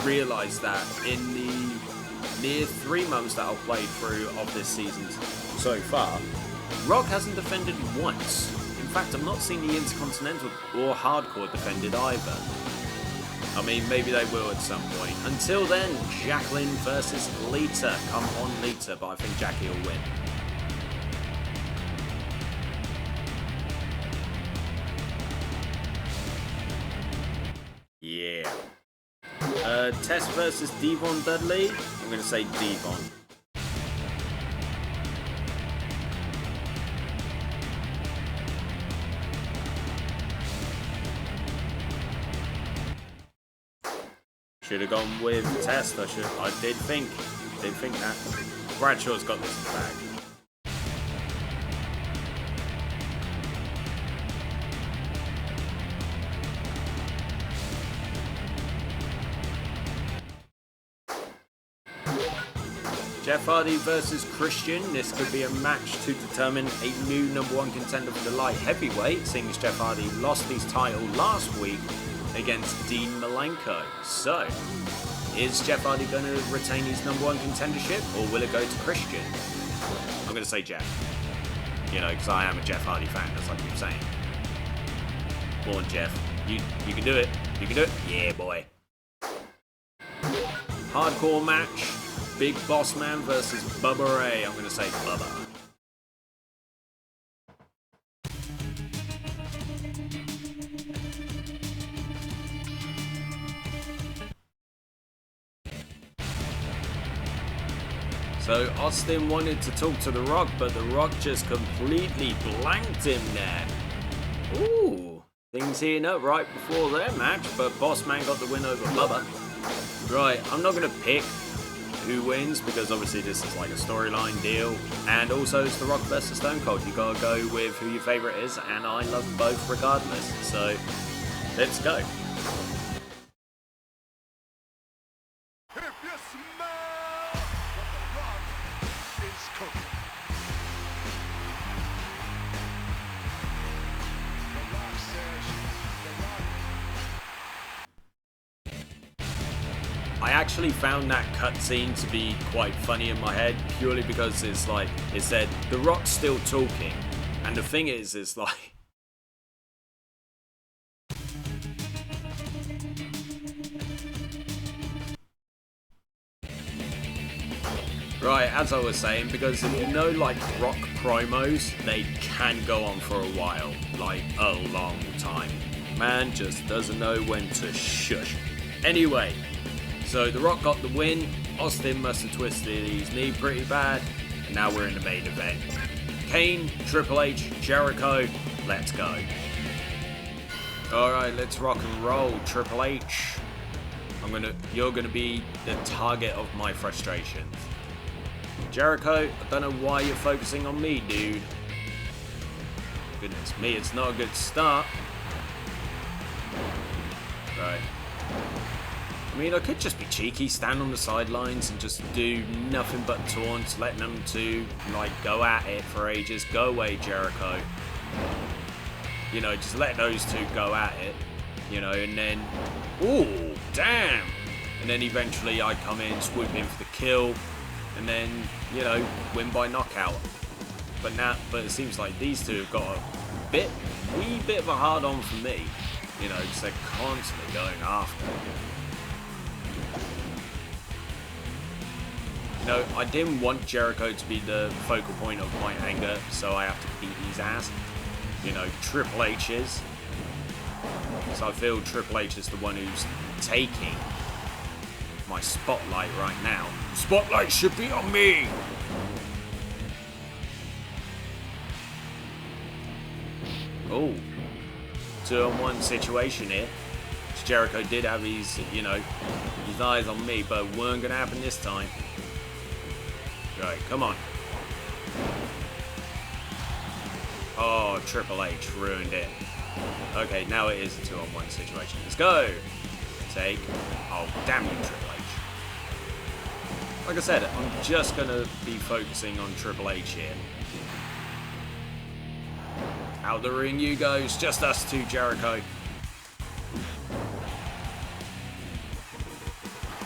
realised that in the near 3 months that I've played through of this season so far, Rock hasn't defended once. In fact, I've not seen the Intercontinental or Hardcore defended either. I mean, maybe they will at some point. Until then, Jacqueline versus Lita. Come on, Lita, but I think Jackie will win. Yeah. Tess versus Devon Dudley. I'm going to say Devon. Should have gone with Tess. I did think that. Bradshaw's got this in the bag. Jeff Hardy versus Christian. This could be a match to determine a new #1 contender for the light heavyweight, seeing as Jeff Hardy lost his title last week against Dean Malenko. So, is Jeff Hardy going to retain his #1 contendership, or will it go to Christian? I'm going to say Jeff. You know, because I am a Jeff Hardy fan, as I keep saying. Come on, Jeff. You can do it. You can do it. Yeah, boy. Hardcore match. Big Boss Man versus Bubba Ray. I'm going to say Bubba. So Austin wanted to talk to The Rock, but The Rock just completely blanked him there. Ooh, things heating up right before their match, but Boss Man got the win over Bubba. Right, I'm not going to pick who wins, because obviously this is like a storyline deal, and also it's The Rock versus Stone Cold. You gotta go with who your favourite is, and I love both regardless, so let's go. If you smell I actually found that cutscene to be quite funny in my head, purely because it's like, it said, The Rock's still talking, and the thing is, it's like, right, as I was saying, because if you know, like, Rock promos, they can go on for a while, like, a long time. Man just doesn't know when to shush. Anyway, so The Rock got the win, Austin must have twisted his knee pretty bad, and now we're in the main event. Kane, Triple H, Jericho, let's go. Alright, let's rock and roll, Triple H. You're gonna be the target of my frustrations. Jericho, I don't know why you're focusing on me, dude. Goodness me, it's not a good start. Right. I mean, I could just be cheeky, stand on the sidelines and just do nothing but taunts, letting them two, like, go at it for ages. Go away, Jericho. You know, just let those two go at it. You know, and then... Ooh, damn! And then eventually I come in, swoop in for the kill, and then, you know, win by knockout. But it seems like these two have got a wee bit of a hard-on for me. You know, because they're constantly going after. You know, I didn't want Jericho to be the focal point of my anger, so I have to beat his ass. You know, Triple H is. So I feel Triple H is the one who's taking my spotlight right now. Spotlight should be on me! Oh. 2-on-1 situation here. Jericho did have his, you know, his eyes on me, but it weren't going to happen this time. Right, come on. Oh, Triple H ruined it. Okay, now it is a 2-on-1 situation. Let's go! Take. Oh, damn you, Triple H. Like I said, I'm just going to be focusing on Triple H here. Out the ring you go. It's just us two, Jericho.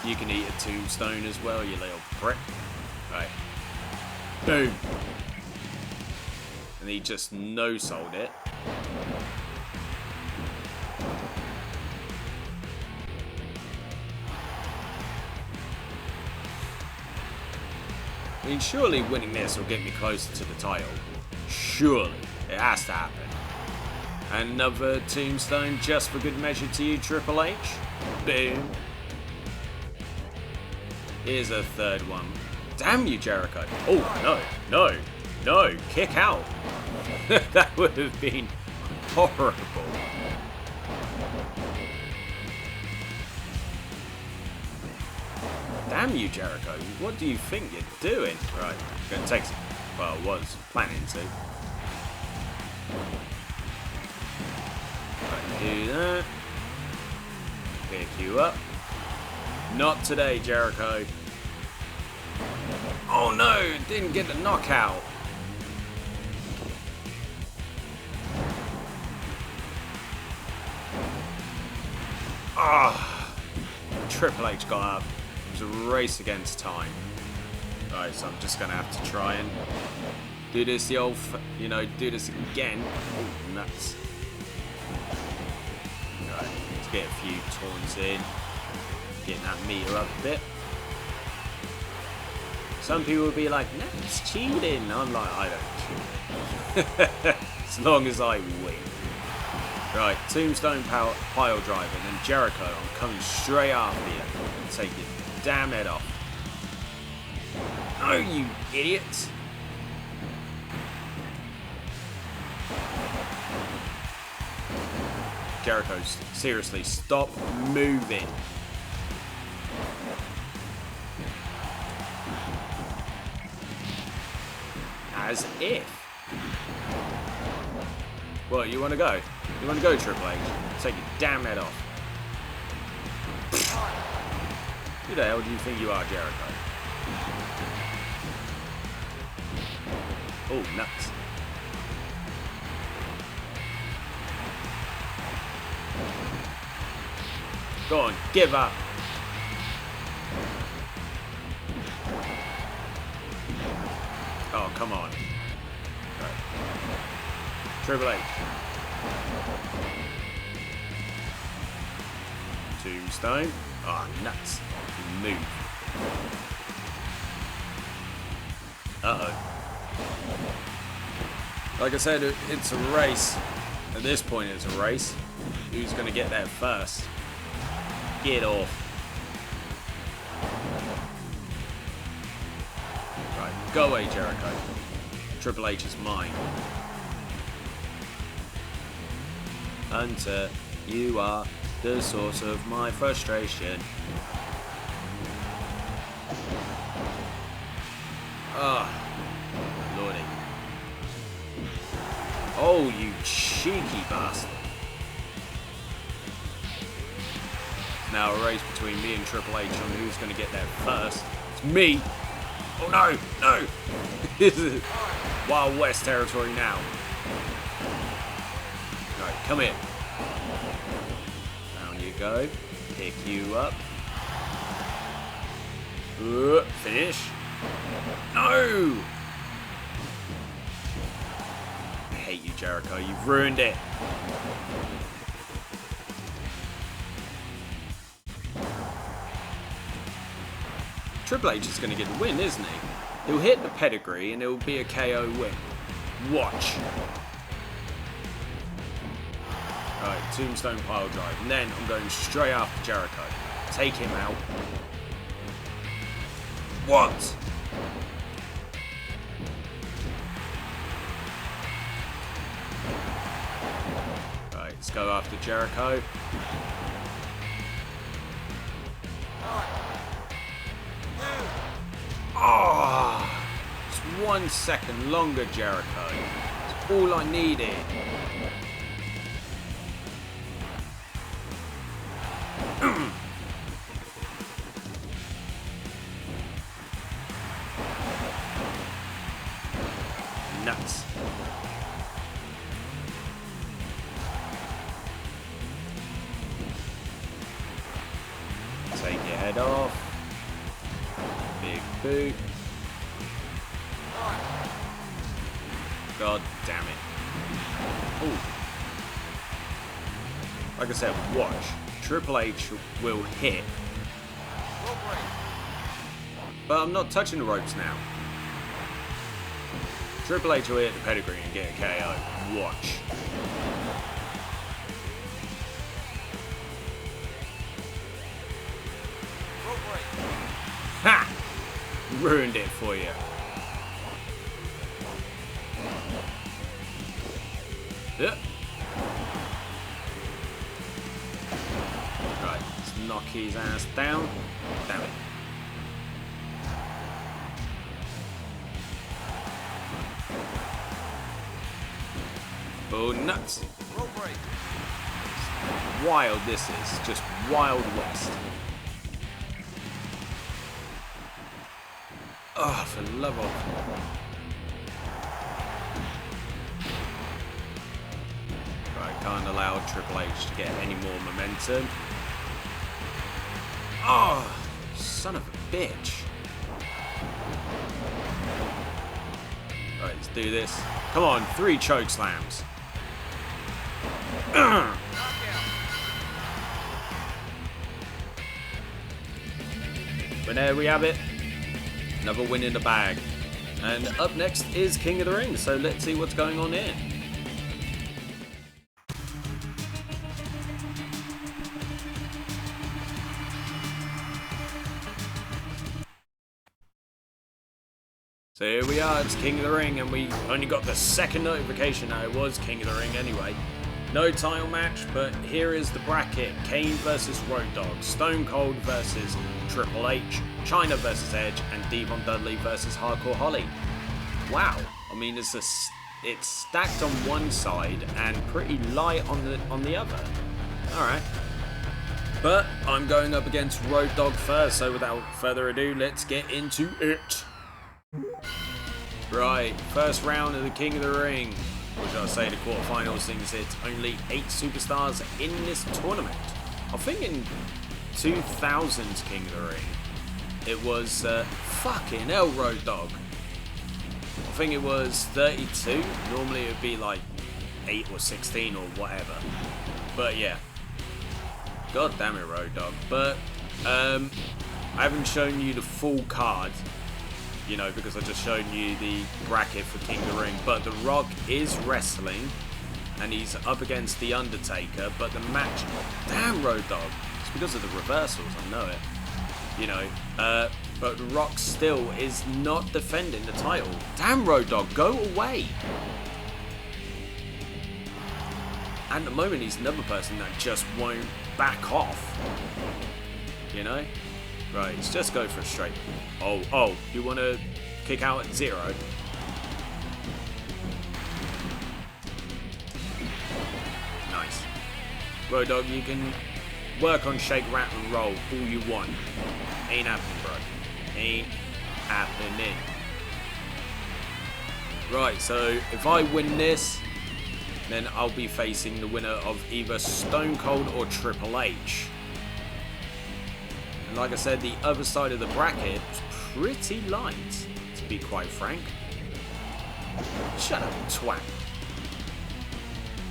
You can eat a tombstone as well, you little prick. Right. Boom. And he just no-sold it. I mean, surely winning this will get me closer to the title. Surely. It has to happen. Another tombstone just for good measure to you, Triple H. Boom. Here's a third one. Damn you, Jericho. Oh, no, kick out. That would have been horrible. Damn you, Jericho. What do you think you're doing? Right, I'm going to take some. Well, I was planning to. Right, do that. Pick you up. Not today, Jericho. Oh no, didn't get the knockout. Ah, Triple H got up. It was a race against time. Right, so I'm just gonna have to try and do this the old, do this again. Oh, nuts. Right, let's get a few taunts in. Getting that meter up a bit. Some people will be like, no, it's cheating. I'm like, I don't cheat. As long as I win. Right, tombstone pile driver, and then Jericho. I'm coming straight after you and take your damn head off. Oh, you idiots. Jericho, seriously, stop moving. As if. What, you want to go? You want to go, Triple H? Take your damn head off. Who the hell do you think you are, Jericho? Oh, nuts. Go on, give up. Oh, come on. Right. Triple H. Tombstone. Ah, oh, nuts. Move. Uh-oh. Like I said, it's a race. At this point, it's a race. Who's going to get there first? Get off. Right, go away, Jericho. Triple H is mine. Hunter, you are the source of my frustration. Ah, lordy. Oh, you cheeky bastard. Now a race between me and Triple H on who's going to get there first. It's me. Oh no, no. This is Wild West territory now. Right, come here. Down you go. Pick you up. Finish. No! I hate you, Jericho. You've ruined it. Triple H is going to get the win, isn't he? He'll hit the pedigree and it'll be a KO win. Watch. Alright, Tombstone pile drive. And then I'm going straight after Jericho. Take him out. What? Right, let's go after Jericho. Oh, just 1 second longer, Jericho. It's all I needed. Nuts. Take your head off. Big boot. God damn it. Ooh. Like I said, watch. Triple H will hit. But I'm not touching the ropes now. Triple H will hit the pedigree and get a KO. Watch. Ha! Ruined it for you. Yeah. Right, let's knock his ass down. Damn it. Oh, nuts. Wild this is. Just Wild West. Oh, for the love of... Right, can't allow Triple H to get any more momentum. Oh, son of a bitch. Right, let's do this. Come on, 3 choke slams. But there we have it. Another win in the bag. And up next is King of the Ring, so let's see what's going on here. So here we are, it's King of the Ring, and we only got the second notification that it was King of the Ring anyway. No title match, but here is the bracket. Kane versus Road Dogg, Stone Cold versus Triple H, Chyna versus Edge, and Devon Dudley versus Hardcore Holly. Wow, I mean it's stacked on one side and pretty light on the other. Alright. But I'm going up against Road Dogg first, so without further ado, let's get into it. Right, first round of the King of the Ring. Which I'll say the quarterfinals, since it's only 8 superstars in this tournament. I think in 2000's King of the Ring, it was fucking hell, Road Dogg. think it was 32. Normally it would be like 8 or 16 or whatever. But yeah. God damn it, Road Dogg. But I haven't shown you the full card, you know, because I just shown you the bracket for King of the Ring. But The Rock is wrestling, and he's up against The Undertaker. But the match, damn, Road Dogg, it's because of the reversals, I know it. You know, but The Rock still is not defending the title. Damn, Road Dogg, go away. At the moment, he's another person that just won't back off. You know? Right, let's just go for a straight. Oh, you want to kick out at 0? Nice. Road Dogg, you can work on shake, rat, and roll all you want. Ain't happening, bro. Ain't happening. Right, so if I win this, then I'll be facing the winner of either Stone Cold or Triple H. And like I said, the other side of the bracket is pretty light, to be quite frank. Shut up, twat.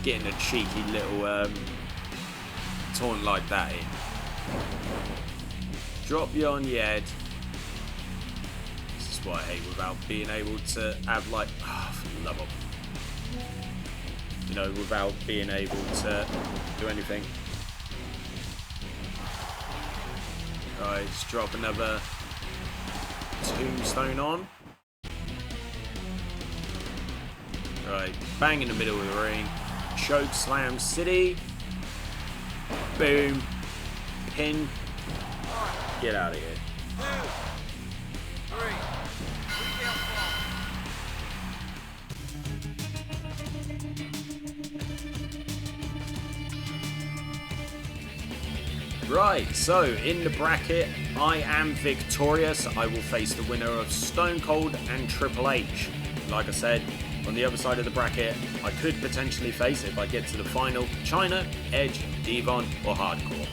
Getting a cheeky little taunt like that in. Drop you on your head. This is what I hate without being able to have like, for the love of, you know, without being able to do anything. Right, let's drop another tombstone on. Right, bang in the middle of the ring. Choke slam city. Boom. Pin. Get out of here. 2, 3. Right, so in the bracket, I am victorious. I will face the winner of Stone Cold and Triple H. Like I said, on the other side of the bracket, I could potentially face, if I get to the final, China, Edge, Devon, or Hardcore.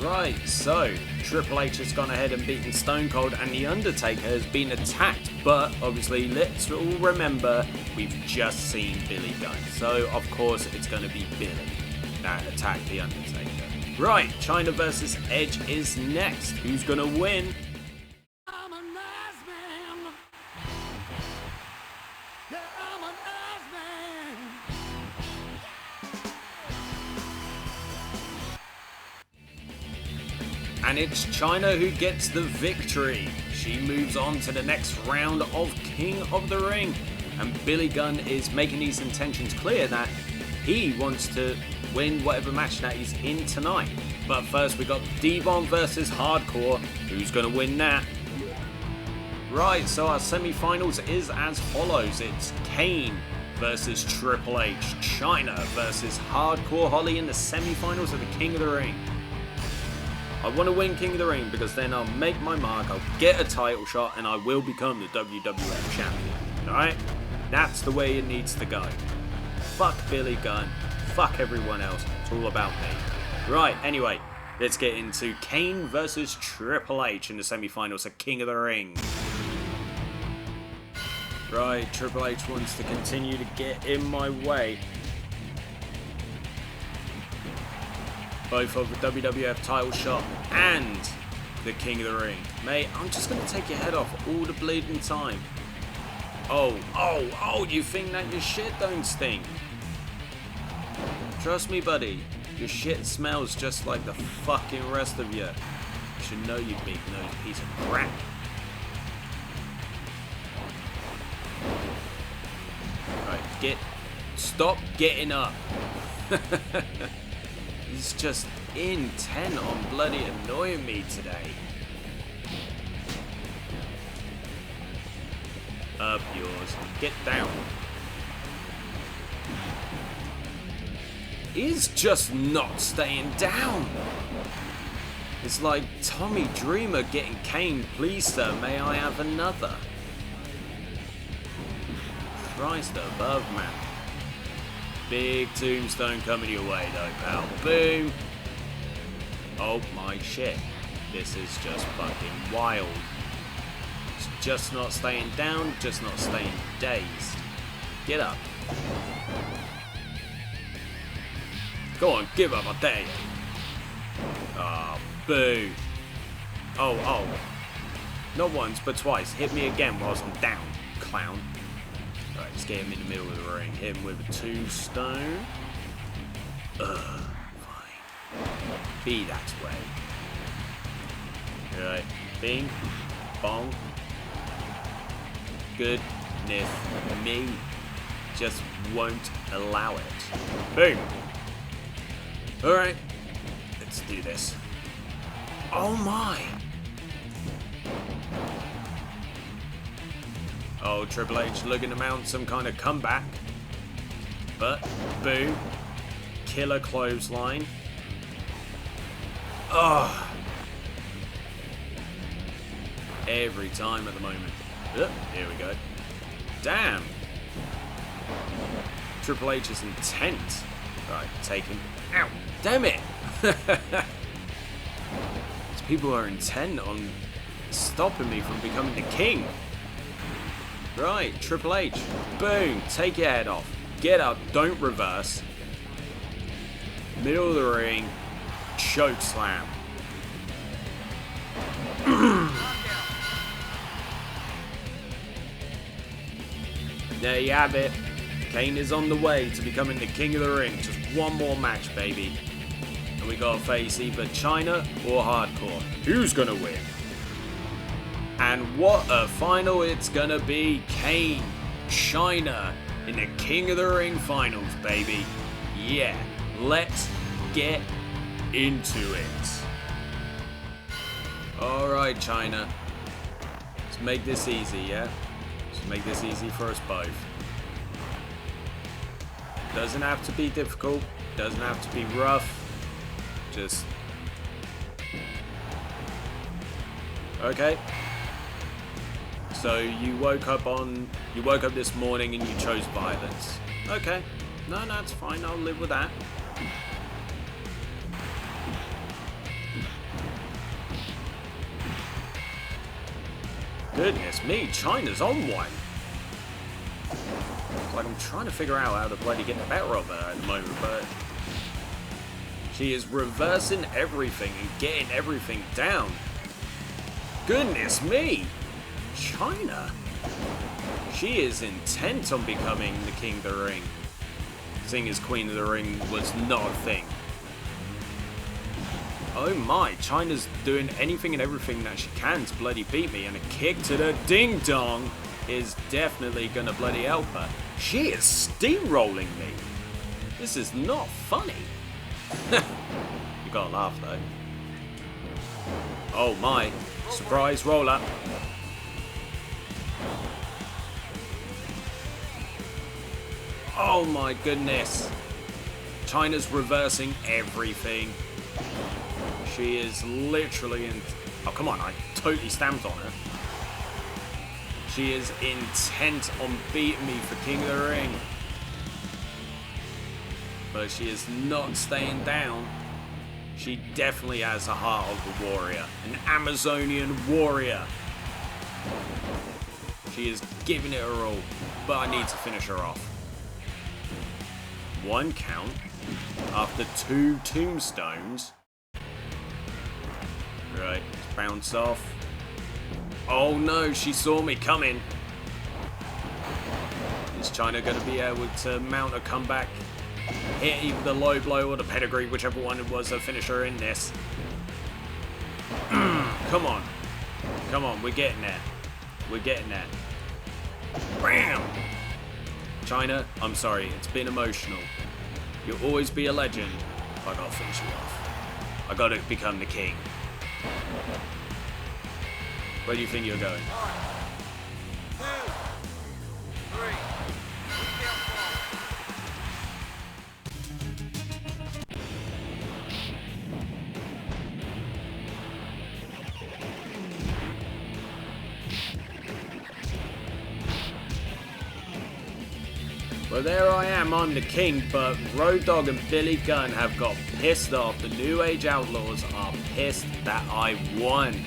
Right, so Triple H has gone ahead and beaten Stone Cold, and The Undertaker has been attacked, but obviously let's all remember we've just seen Billy Gunn, so of course it's going to be Billy that attacked The Undertaker. Right, China versus Edge is next. Who's going to win? I'm a nice man. Yeah, I'm a nice man. And it's China who gets the victory. She moves on to the next round of King of the Ring. And Billy Gunn is making his intentions clear that he wants to win whatever match that he's in tonight. But first we got Devon versus Hardcore. Who's going to win that? Right, so our semi-finals is as follows. It's Kane versus Triple H. China versus Hardcore Holly in the semi-finals of the King of the Ring. I want to win King of the Ring because then I'll make my mark, I'll get a title shot, and I will become the WWF Champion. Alright? That's the way it needs to go. Fuck Billy Gunn. Fuck everyone else. It's all about me. Right, anyway, let's get into Kane versus Triple H in the semi-finals of King of the Ring. Right, Triple H wants to continue to get in my way. Both of the WWF title shot and the King of the Ring. Mate, I'm just going to take your head off all the bleeding time. Oh, you think that your shit don't stink? Trust me, buddy. Your shit smells just like the fucking rest of you. You should know, you big nosed piece of crap. Right, stop getting up. He's just intent on bloody annoying me today. Up yours. Get down. is just not staying down. It's like Tommy Dreamer getting Kane. Please, sir, may I have another? Christ above, man. Big tombstone coming your way, though, pal. Boom. Oh, my shit. This is just fucking wild. It's just not staying down, just not staying dazed. Get up. Go on, give up, I dare you. Ah, boo. Oh. Not once, but twice. Hit me again whilst I'm down, clown. Right, let's get him in the middle of the ring. Hit him with a tombstone. Fine. Be that way. Right, bing, bong. Goodness me. Just won't allow it. Boom. Alright, let's do this. Oh my! Oh, Triple H looking to mount some kind of comeback. But, boom. Killer clothesline. Oh. Every time at the moment. Oh, here we go. Damn. Triple H is intent. Right, take him. Ow. Damn it. These people are intent on stopping me from becoming the king. Right, Triple H. Boom. Take your head off. Get up. Don't reverse. Middle of the ring. Choke slam. There you have it. Kane is on the way to becoming the king of the ring. Just one more match, baby. And we gotta face either China or Hardcore. Who's gonna win? And what a final it's gonna be. Kane, China in the King of the Ring finals, baby. Yeah, let's get into it. Alright, China. Let's make this easy, yeah? Let's make this easy for us both. Doesn't have to be difficult. Doesn't have to be rough. Just... Okay. So you woke up this morning and you chose violence. Okay. No, that's fine. I'll live with that. Goodness me, China's on one. It's like I'm trying to figure out how to bloody get the better of her at the moment, but she is reversing everything and getting everything down. Goodness me! China? She is intent on becoming the King of the Ring. Seeing as Queen of the Ring was not a thing. Oh my, China's doing anything and everything that she can to bloody beat me, and a kick to the ding-dong is definitely gonna bloody help her. She is steamrolling me. This is not funny. You gotta laugh though. Oh my, surprise roll up. Oh my goodness. China's reversing everything. She is literally in... Oh, come on, I totally stamped on her. She is intent on beating me for King of the Ring. But she is not staying down. She definitely has the heart of a warrior. An Amazonian warrior. She is giving it her all. But I need to finish her off. One count. After 2 tombstones. Right, let's bounce off. Oh no, she saw me coming. Is China going to be able to mount a comeback? Hit either the low blow or the pedigree, whichever one it was, a finisher in this. Come on. Come on, we're getting there. We're getting there. Bam! China, I'm sorry, it's been emotional. You'll always be a legend, but I gotta finish you off. I gotta become the king. Where do you think you're going? 1, 2, 3. Well, there I am, I'm the king, but Road Dogg and Billy Gunn have got pissed off. The New Age Outlaws are pissed that I won.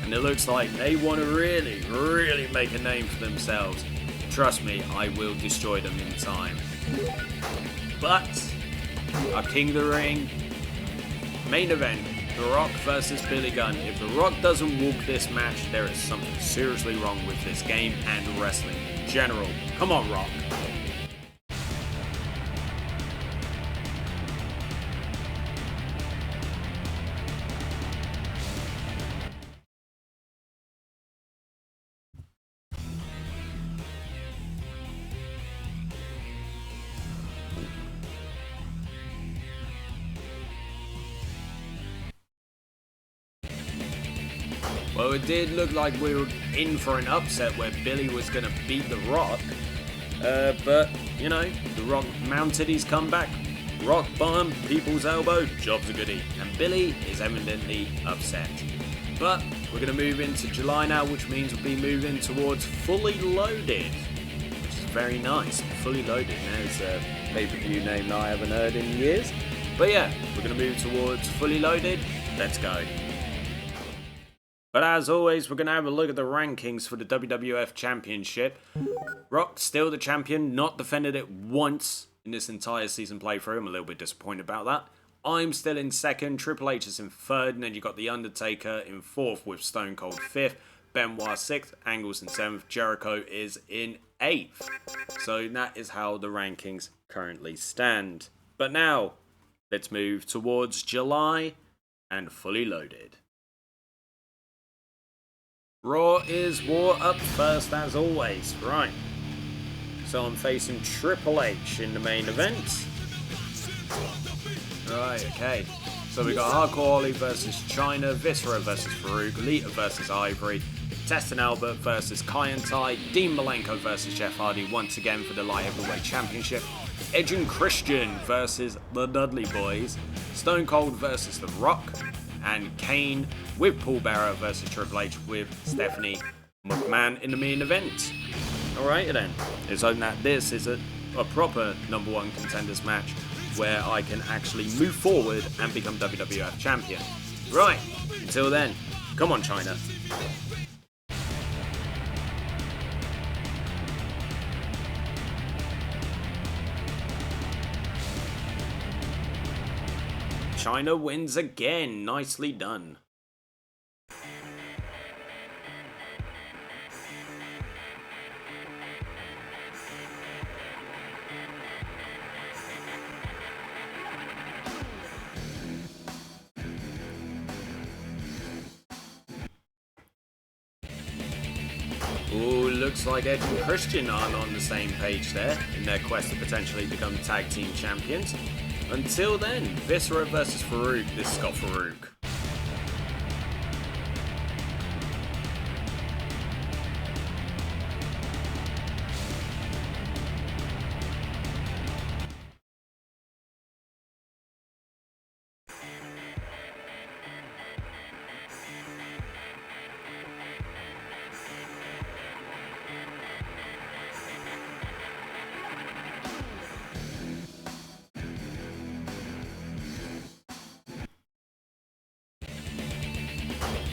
And it looks like they want to really make a name for themselves. Trust me, I will destroy them in time. But, our King of the Ring main event, The Rock versus Billy Gunn. If The Rock doesn't walk this match, there is something seriously wrong with this game and wrestling in general. Come on, Rock. Well, it did look like we were in for an upset where Billy was going to beat The Rock. But, you know, The Rock mounted his comeback. Rock bottom, people's elbow, job's a goodie. And Billy is evidently upset. But we're going to move into July now, which means we'll be moving towards Fully Loaded. Which is very nice. Fully Loaded. There's a pay-per-view name that I haven't heard in years. But yeah, we're going to move towards Fully Loaded. Let's go. But as always, we're going to have a look at the rankings for the WWF Championship. Rock, still the champion, not defended it once in this entire season playthrough. I'm a little bit disappointed about that. I'm still in second, Triple H is in third, and then you've got The Undertaker in fourth with Stone Cold fifth, Benoit sixth, Angles in seventh, Jericho is in eighth. So that is how the rankings currently stand. But now, let's move towards July and Fully Loaded. Raw is War up first as always, right. So I'm facing Triple H in the main event. Right, okay. So we got Hardcore Holly versus Chyna, Viscera versus Farouk, Lita versus Ivory, Test and Albert versus Kai and Tai, Dean Malenko versus Jeff Hardy once again for the Light Heavyweight Championship, Edge and Christian versus the Dudley Boys, Stone Cold versus The Rock, and Kane with Paul Bearer versus Triple H with Stephanie McMahon in the main event. Alright then, let's hope that this is a proper number one contenders match where I can actually move forward and become WWF Champion. Right, until then, come on Chyna. Chyna wins again, nicely done. Ooh, looks like Edge and Christian aren't on the same page there in their quest to potentially become tag team champions. Until then, Viscera versus Farouk. This has got Farouk.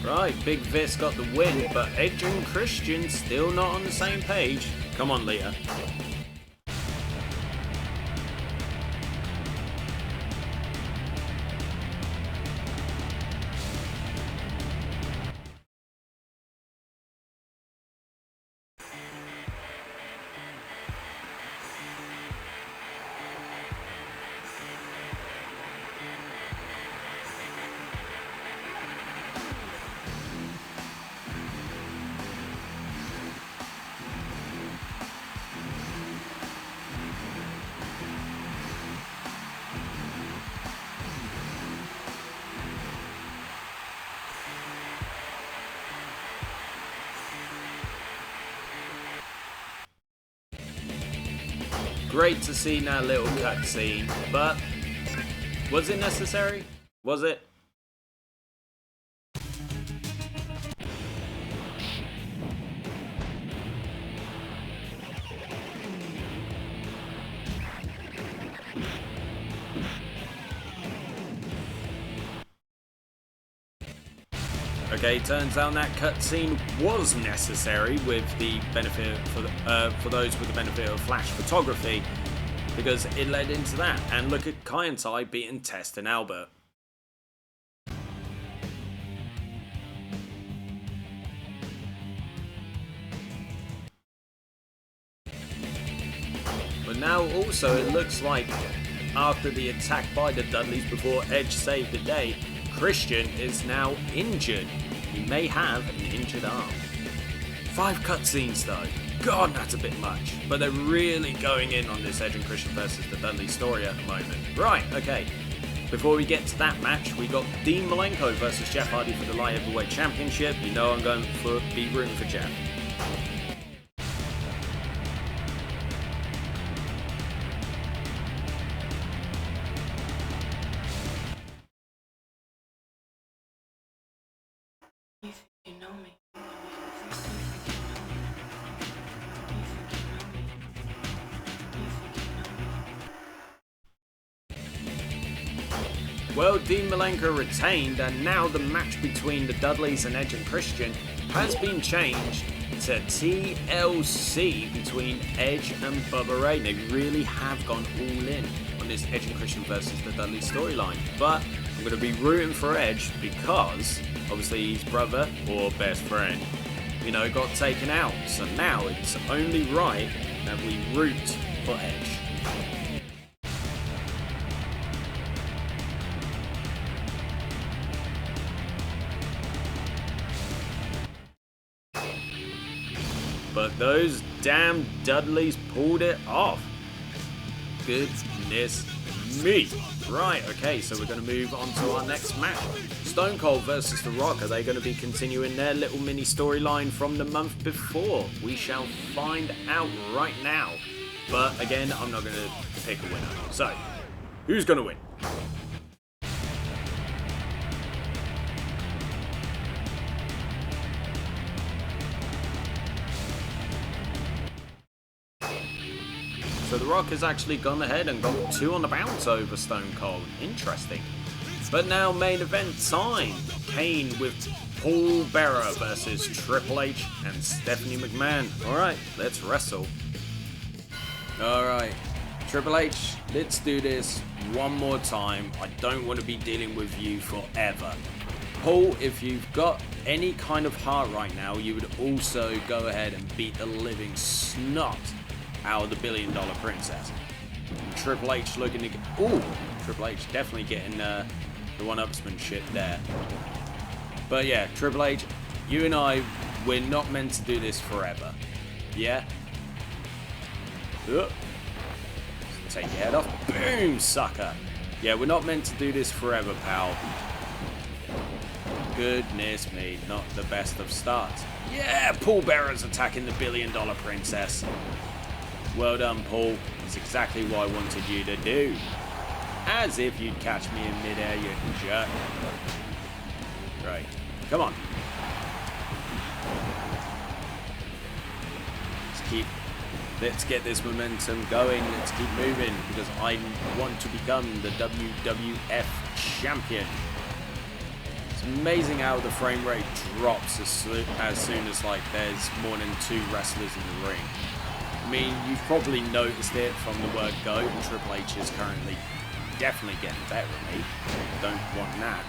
Right, Big Vis got the win, but Edge and Christian still not on the same page. Come on, Lita. Great to see that little cutscene, but was it necessary? Was it? Okay, turns out that cutscene was necessary with the benefit for those with the benefit of flash photography, because it led into that. And look at Kai and Tai beating Test and Albert. But now also it looks like after the attack by the Dudleys before Edge saved the day, Christian is now injured. He may have an injured arm. 5 cutscenes though. God, that's a bit much. But they're really going in on this Edge and Christian versus the Dudley story at the moment. Right, okay. Before we get to that match, we got Dean Malenko versus Jeff Hardy for the Light Heavyweight Championship. You know I'm going to be rooting for Jeff. Well, Dean Malenko retained, and now the match between the Dudleys and Edge and Christian has been changed to TLC between Edge and Bubba Ray. They really have gone all in on this Edge and Christian versus the Dudley storyline. But I'm going to be rooting for Edge because, obviously, his brother or best friend, you know, got taken out. So now it's only right that we root for Edge. But those damn Dudleys pulled it off. Goodness me. Right, okay, so we're going to move on to our next match. Stone Cold versus The Rock. Are they going to be continuing their little mini storyline from the month before? We shall find out right now. But again, I'm not going to pick a winner. So, who's going to win? So The Rock has actually gone ahead and got 2 on the bounce over Stone Cold. Interesting. But now main event time. Kane with Paul Bearer versus Triple H and Stephanie McMahon. Alright, let's wrestle. Alright, Triple H, let's do this one more time. I don't want to be dealing with you forever. Paul, if you've got any kind of heart right now, you would also go ahead and beat the living snot out of the $1 Billion Princess. And Triple H looking to get... Ooh! Triple H definitely getting the one-upsmanship there. But yeah, Triple H, you and I, we're not meant to do this forever. Yeah? Take your head off. Boom, sucker! Yeah, we're not meant to do this forever, pal. Goodness me, not the best of starts. Yeah, Paul Bearer's attacking the $1 Billion Princess. Well done, Paul. That's exactly what I wanted you to do. As if you'd catch me in midair, you jerk. Right. Come on. Let's get this momentum going. Let's keep moving because I want to become the WWF Champion. It's amazing how the frame rate drops as soon as like there's more than 2 wrestlers in the ring. I mean, you've probably noticed it from the word go, and Triple H is currently definitely getting better at me. Don't want that.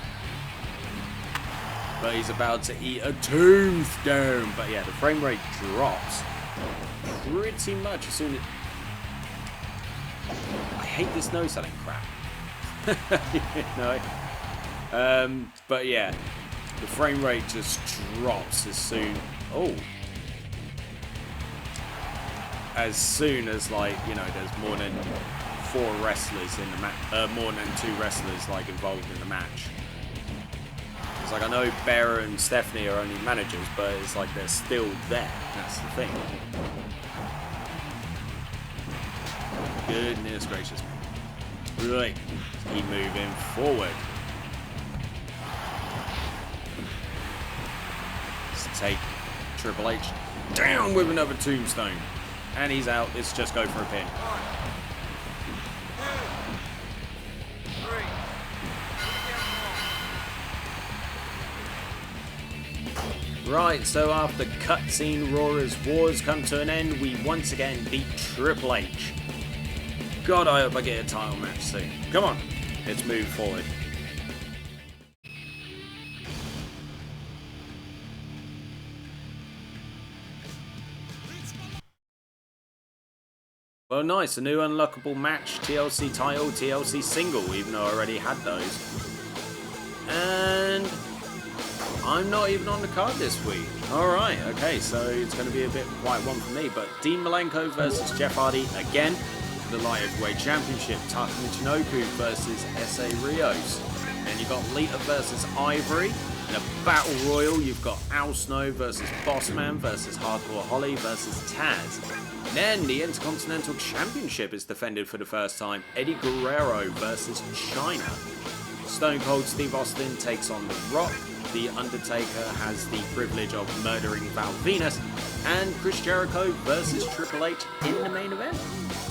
But he's about to eat a tombstone. But yeah, the frame rate drops pretty much as soon as... I hate this no-selling crap. You know? But yeah, the frame rate just drops as soon... Oh. As soon as, like, you know, there's more than 4 wrestlers in the match, more than 2 wrestlers like involved in the match. It's like I know Bearer and Stephanie are only managers, but it's like they're still there. That's the thing. Goodness gracious me. Right, keep moving forward. Let's take Triple H down with another tombstone. And he's out. Let's just go for a pin. 1, 2, 3. Right, so after cutscene Rora's wars come to an end, we once again beat Triple H. God, I hope I get a title match soon. Come on, let's move forward. Well, nice, a new unlockable match, TLC title, TLC single, even though I already had those. And I'm not even on the card this week. Alright, okay, so it's going to be a bit quite one for me, but Dean Malenko versus Jeff Hardy again for the Light Heavyweight Championship, Taka Michinoku versus S.A. Rios. Then you've got Lita versus Ivory. In a battle royal, you've got Al Snow versus Bossman versus Hardcore Holly versus Taz. Then the Intercontinental Championship is defended for the first time, Eddie Guerrero versus China. Stone Cold Steve Austin takes on The Rock. The Undertaker has the privilege of murdering Val Venus. And Chris Jericho versus Triple H in the main event.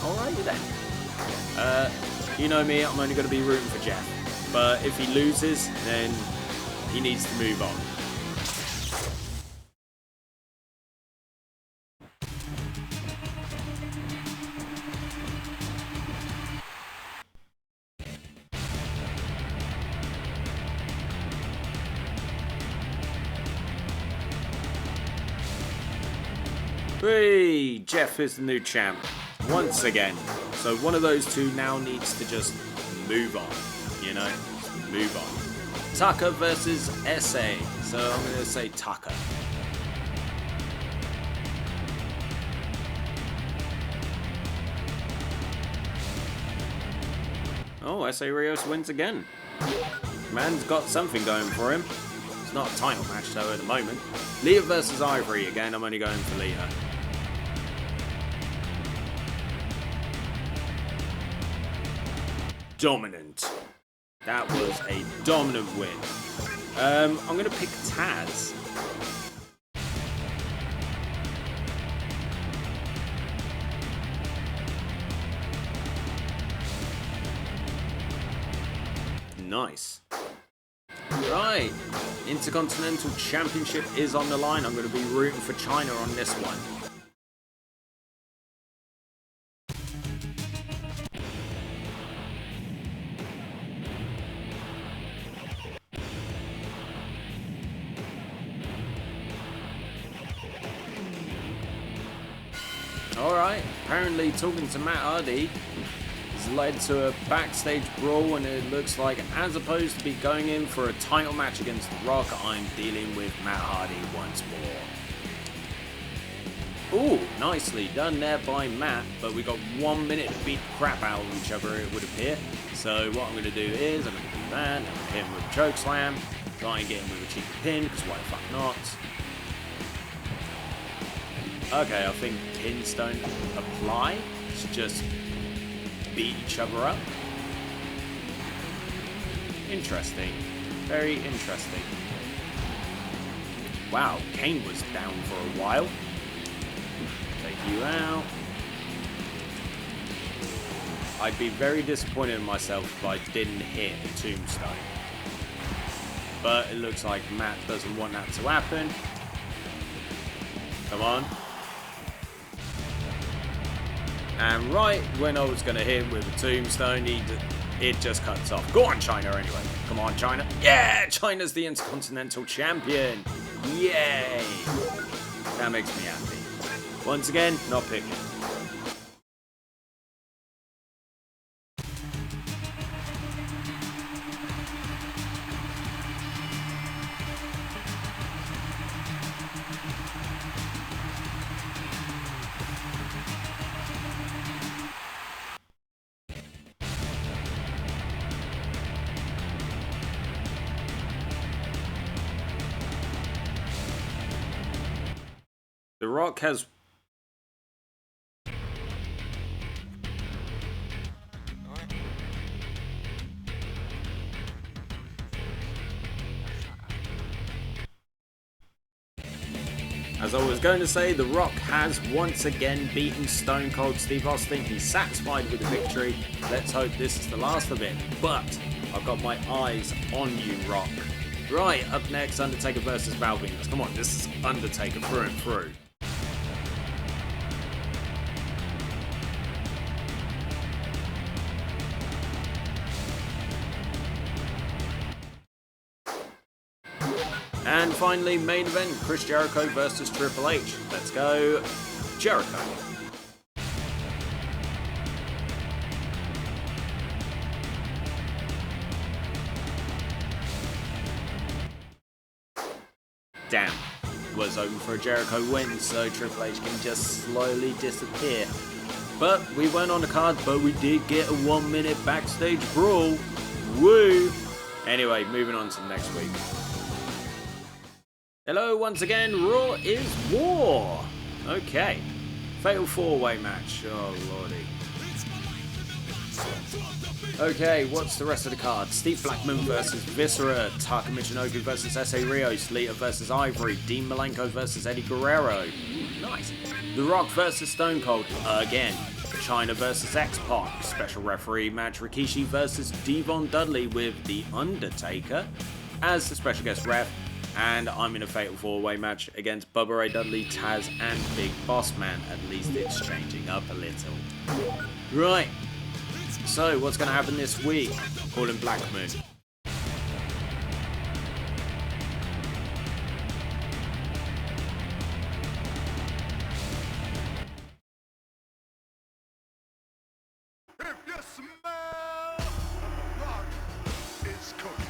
Alrighty then. You know me, I'm only going to be rooting for Jeff. But if he loses, then he needs to move on. Hey, Jeff is the new champ, once again. So one of those two now needs to just move on, you know, just move on. Tucker versus SA, so I'm going to say Tucker. Oh, SA Rios wins again. Man's got something going for him. It's not a title match though at the moment. Lita versus Ivory again, I'm only going for Lita. Dominant. That was a dominant win. I'm going to pick Taz. Nice. Right. Intercontinental Championship is on the line. I'm going to be rooting for China on this one. Alright, apparently talking to Matt Hardy has led to a backstage brawl, and it looks like as opposed to be going in for a title match against The Rock, I'm dealing with Matt Hardy once more. Ooh, nicely done there by Matt, but we got 1 minute to beat the crap out of each other, it would appear. So what I'm going to do is, I'm going to do that, I'm going to hit him with a choke slam, try and get him with a cheeky pin, because why the fuck not? Okay, I think pins don't apply. It's just beat each other up. Interesting. Very interesting. Wow, Kane was down for a while. Take you out. I'd be very disappointed in myself if I didn't hit a tombstone. But it looks like Matt doesn't want that to happen. Come on. And right when I was going to hit him with a tombstone, it just cuts off. Go on, China, anyway. Come on, China. Yeah, China's the Intercontinental Champion. Yay. That makes me happy. Once again, not picking. The Rock has... As I was going to say, The Rock has once again beaten Stone Cold Steve Austin. He's satisfied with the victory. Let's hope this is the last of it. But I've got my eyes on you, Rock. Right, up next, Undertaker versus Val Venis. Come on, this is Undertaker through and through. And finally, main event, Chris Jericho versus Triple H. Let's go, Jericho. Damn, was open for a Jericho win, so Triple H can just slowly disappear. But we weren't on the card, but we did get a 1 minute backstage brawl. Woo! Anyway, moving on to next week. Hello once again, Raw is War! Okay, Fatal 4-Way match, oh lordy. Okay, what's the rest of the card? Steve Blackman versus Viscera, Taka Michinoku versus S.A. Rios, Lita versus Ivory, Dean Malenko versus Eddie Guerrero. Nice. The Rock versus Stone Cold, again. China versus X-Pac, special referee match Rikishi versus Devon Dudley with The Undertaker as the special guest ref. And I'm in a Fatal 4-Way match against Bubba Ray Dudley, Taz, and Big Boss Man. At least it's changing up a little. Right. So, what's going to happen this week? Calling Blackman. If you smell what the rock is cooking.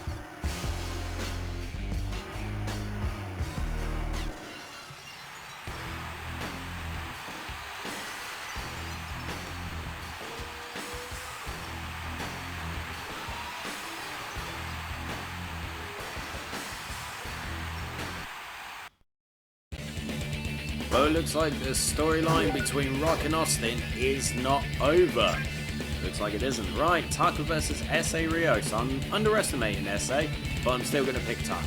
Well, it looks like the storyline between Rock and Austin is not over. Looks like it isn't. Right, Taka versus S.A. Rios. I'm underestimating S.A., but I'm still going to pick Taka.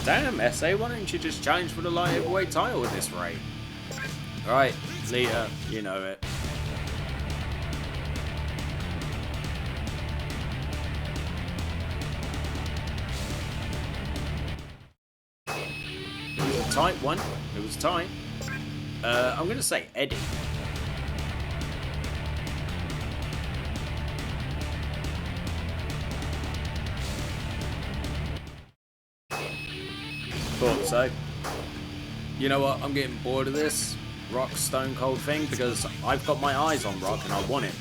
Damn, S.A., why don't you just challenge for the light heavyweight title at this rate? Alright, Lita, you know it. It was a tight one. It was tight. I'm going to say Eddie. Thought so. You know what? I'm getting bored of this Rock Stone Cold thing because I've got my eyes on Rock and I want it.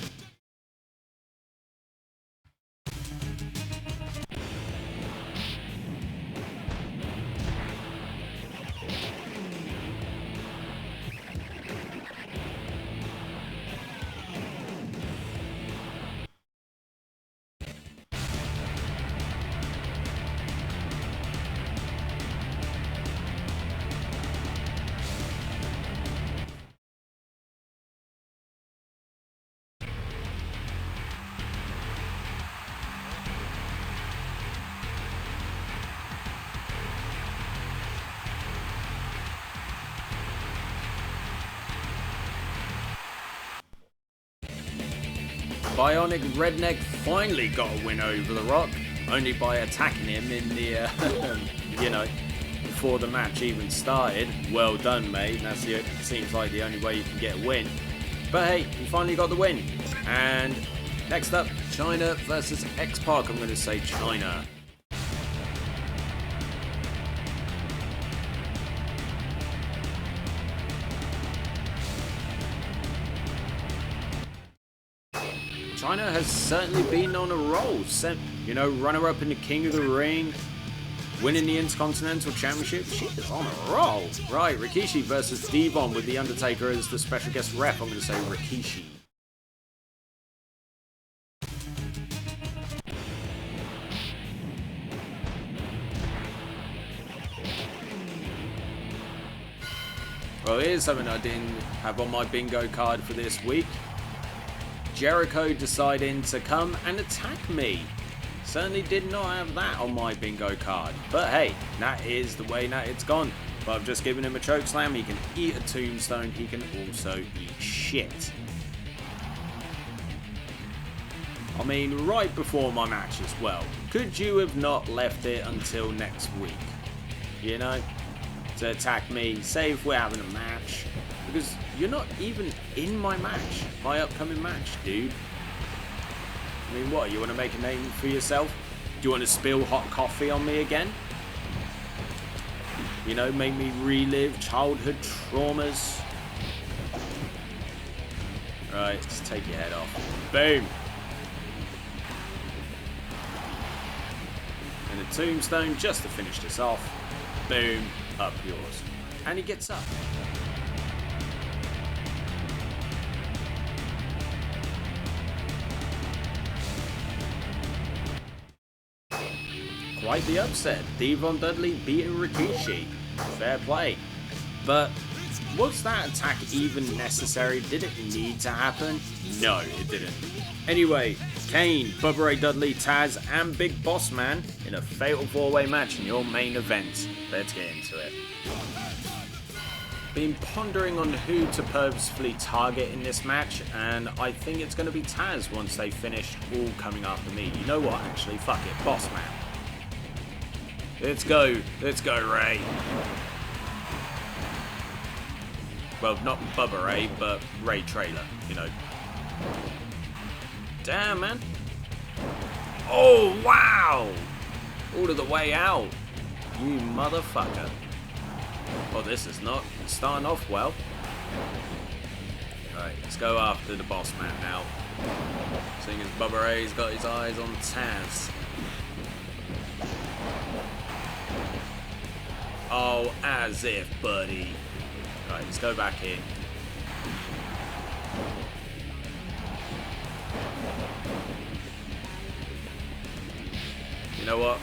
Bionic Redneck finally got a win over The Rock, only by attacking him in the, you know, before the match even started. Well done, mate. That seems like the only way you can get a win. But hey, he finally got the win. And next up, China versus X-Pac. I'm going to say China. China has certainly been on a roll. You know, runner-up in the King of the Ring, winning the Intercontinental Championship. She is on a roll. Right, Rikishi versus Devon with The Undertaker as the special guest ref. I'm going to say Rikishi. Well, here's something I didn't have on my bingo card for this week. Jericho deciding to come and attack me. Certainly did not have that on my bingo card. But hey, that is the way that it's gone. But I've just given him a choke slam. He can eat a tombstone. He can also eat shit. I mean, right before my match as well. Could you have not left it until next week? You know? To attack me, say if we're having a match. Because you're not even in my match. My upcoming match, dude. I mean, what? You want to make a name for yourself? Do you want to spill hot coffee on me again? You know, make me relive childhood traumas. Right, let's take your head off. Boom! And a tombstone just to finish this off. Boom, up yours. And he gets up. Quite the upset. Devon Dudley beating Rikishi. Fair play. But was that attack even necessary? Did it need to happen? No, it didn't. Anyway, Kane, Bubba Ray Dudley, Taz, and Big Boss Man in a fatal 4-way match in your main event. Let's get into it. Been pondering on who to purposefully target in this match, and I think it's going to be Taz once they finish all coming after me. You know what, actually? Fuck it, Boss Man. Let's go, Ray. Well, not Bubba Ray, but Ray Trailer, you know. Damn, man. Oh, wow! All of the way out. You motherfucker. Oh, this is not starting off well. Right, let's go after the Boss Man now. Seeing as Bubba Ray's got his eyes on Taz. Oh, as if, buddy. Right, let's go back in. You know what?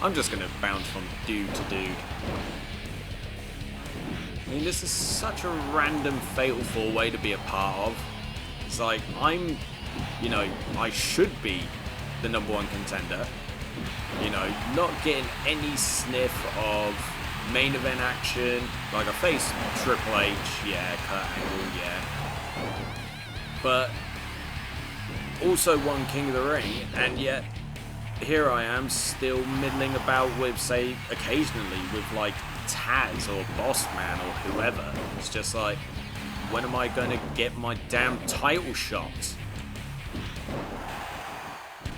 I'm just gonna bounce from dude to dude. I mean, this is such a random fatal 4-way to be a part of. It's like, I should be the #1 contender. You know, not getting any sniff of main event action. Like, I faced Triple H, yeah, Kurt Angle, yeah. But also won King of the Ring, and yet here I am still middling about with, say, occasionally with like Taz or Boss Man or whoever. It's just like, when am I going to get my damn title shot?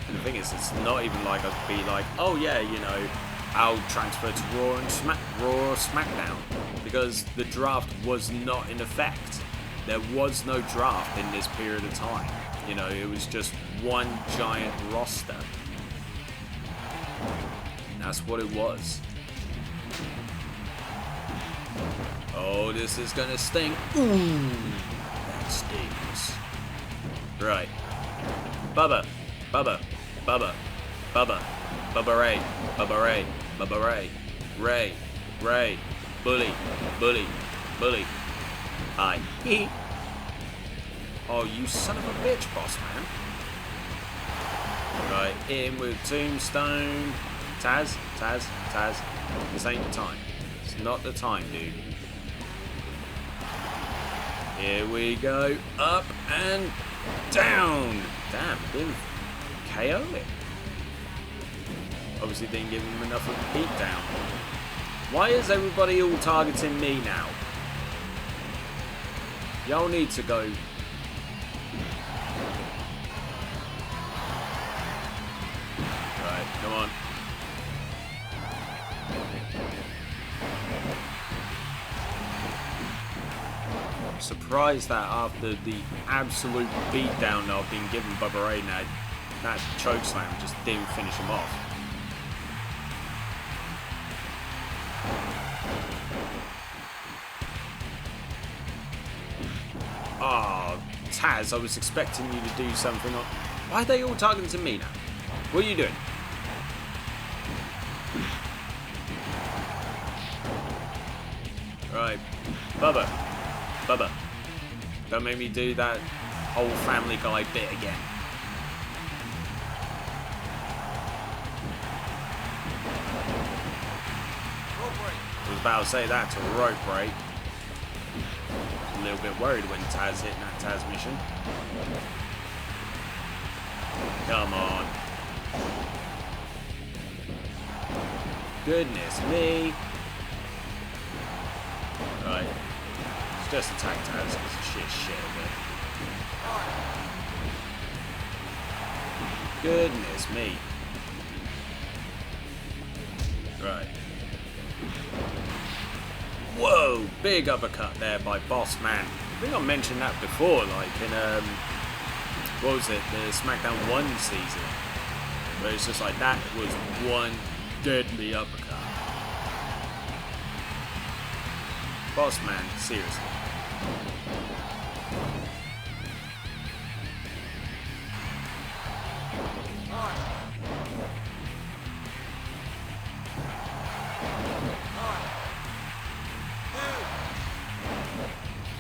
And the thing is, it's not even like I'd be like, oh yeah, you know, I'll transfer to Raw or SmackDown, because the draft was not in effect. There was no draft in this period of time. You know, it was just one giant roster. And that's what it was. Oh, this is gonna sting. Ooh, that stings. Right. Bubba Ray, Ray, bully. Hi. Oh, you son of a bitch, Boss Man. Right, in with Tombstone. Taz. This ain't the time. It's not the time, dude. Here we go. Up and down. Damn, didn't KO it. Obviously didn't give him enough of a beat down. Why is everybody all targeting me now? Y'all need to go. Right, come on. I'm surprised that after the absolute beatdown that I've been given Bubba Ray now, that chokeslam just didn't finish him off. Oh, Taz, I was expecting you to do something. Why are they all targeting me now? What are you doing? Right, Bubba. Don't make me do that whole Family Guy bit again. about to say that's a rope break. A little bit worried when Taz hitting that Taz mission. Come on. Goodness me. Right. Let's just attack Taz because shit a bit. Goodness me. Right. Whoa! Big uppercut there by Boss Man. I think I mentioned that before, like in what was it, the SmackDown 1 season, where it's just like that was one deadly uppercut. Boss Man, seriously.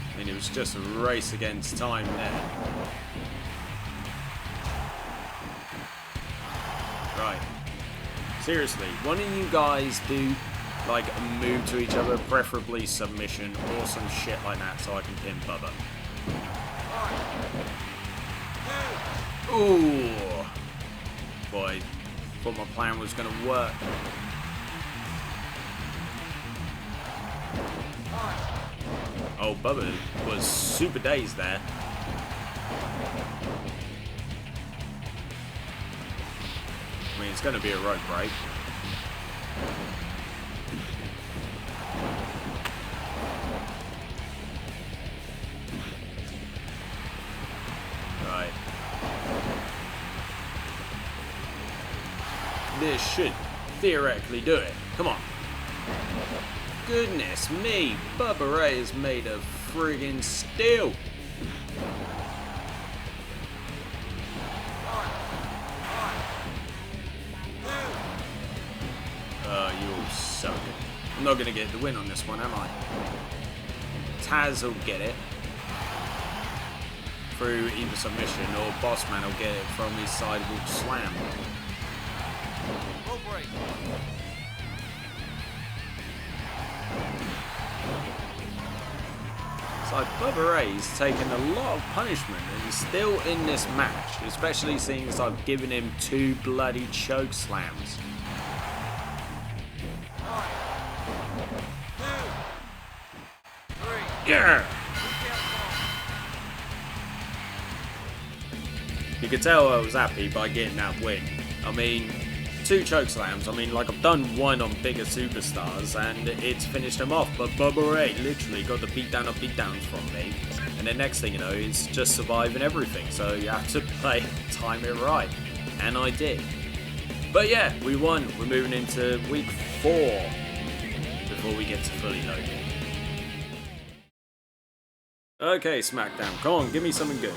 I mean, it was just a race against time there. Right. Seriously, one of you guys do like a move to each other, preferably submission or some shit like that, so I can pin Bubba. Ooh. Boy, thought my plan was going to work. Oh, Bubba was super dazed there. I mean, it's going to be a rope break. Right. This should theoretically do it. Come on. Goodness me, Bubba Ray is made of friggin' steel. Oh, you all suck. I'm not gonna get the win on this one, am I? Taz will get it through either submission, or Boss Man will get it from his sidewalk slam. Rope break. It's like Bubba Ray's taken a lot of punishment and he's still in this match, especially seeing as I've given him 2 bloody choke slams. Yeah! You could tell I was happy by getting that win. I mean, 2 choke slams. I mean, like, I've done one on bigger superstars and it's finished them off, but Bubba Ray literally got the beatdown of beatdowns from me. And the next thing you know, it's just surviving everything. So you have to time it right. And I did. But yeah, we won. We're moving into week 4 before we get to fully loaded. Okay, SmackDown, come on, give me something good.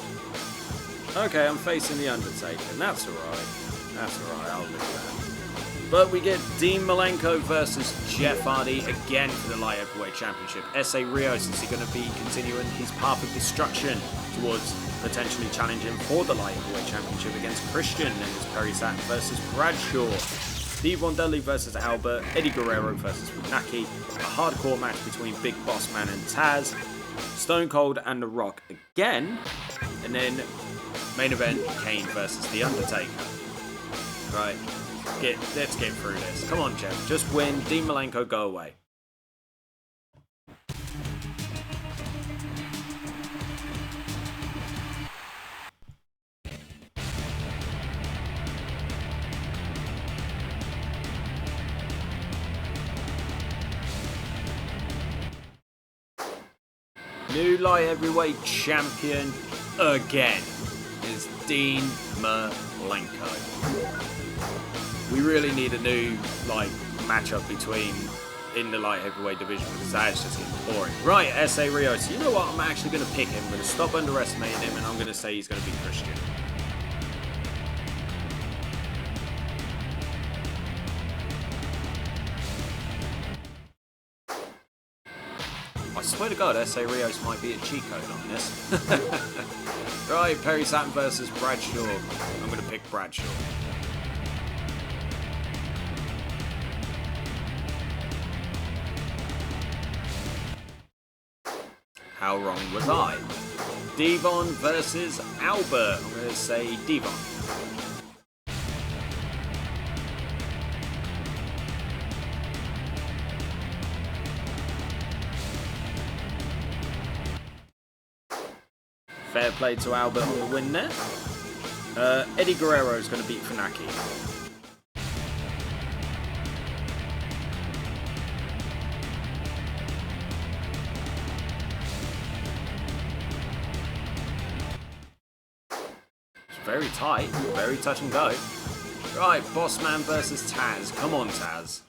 Okay, I'm facing The Undertaker, and that's alright. That's alright, I'll live with that. But we get Dean Malenko versus Jeff Hardy again for the Light Heavyweight Championship. S.A. Rios, is he going to be continuing his path of destruction towards potentially challenging for the Light Heavyweight Championship against Christian? And it's Perry Saturn versus Bradshaw. Steve Rondelli versus Albert. Eddie Guerrero versus Funaki. A hardcore match between Big Boss Man and Taz. Stone Cold and The Rock again, and then main event Kane versus The Undertaker. Right, let's get through this. Come on, Jeff, just win. Dean Malenko, go away. New light heavyweight champion again is Dean Malenko. We really need a new matchup between in the light heavyweight division because that's just getting boring. Right, S.A. Rios. You know what? I'm actually going to pick him. I'm going to stop underestimating him, and I'm going to say he's going to be Christian. I swear to God, S.A. Rios might be a cheat code on this. Right, Perry Saturn versus Bradshaw. I'm going to pick Bradshaw. how wrong was I? Devon versus Albert. I'm going to say Devon. Fair play to Albert on the win there. Eddie Guerrero is going to beat Funaki. It's very tight, very touch and go. Right, Bossman versus Taz. Come on, Taz.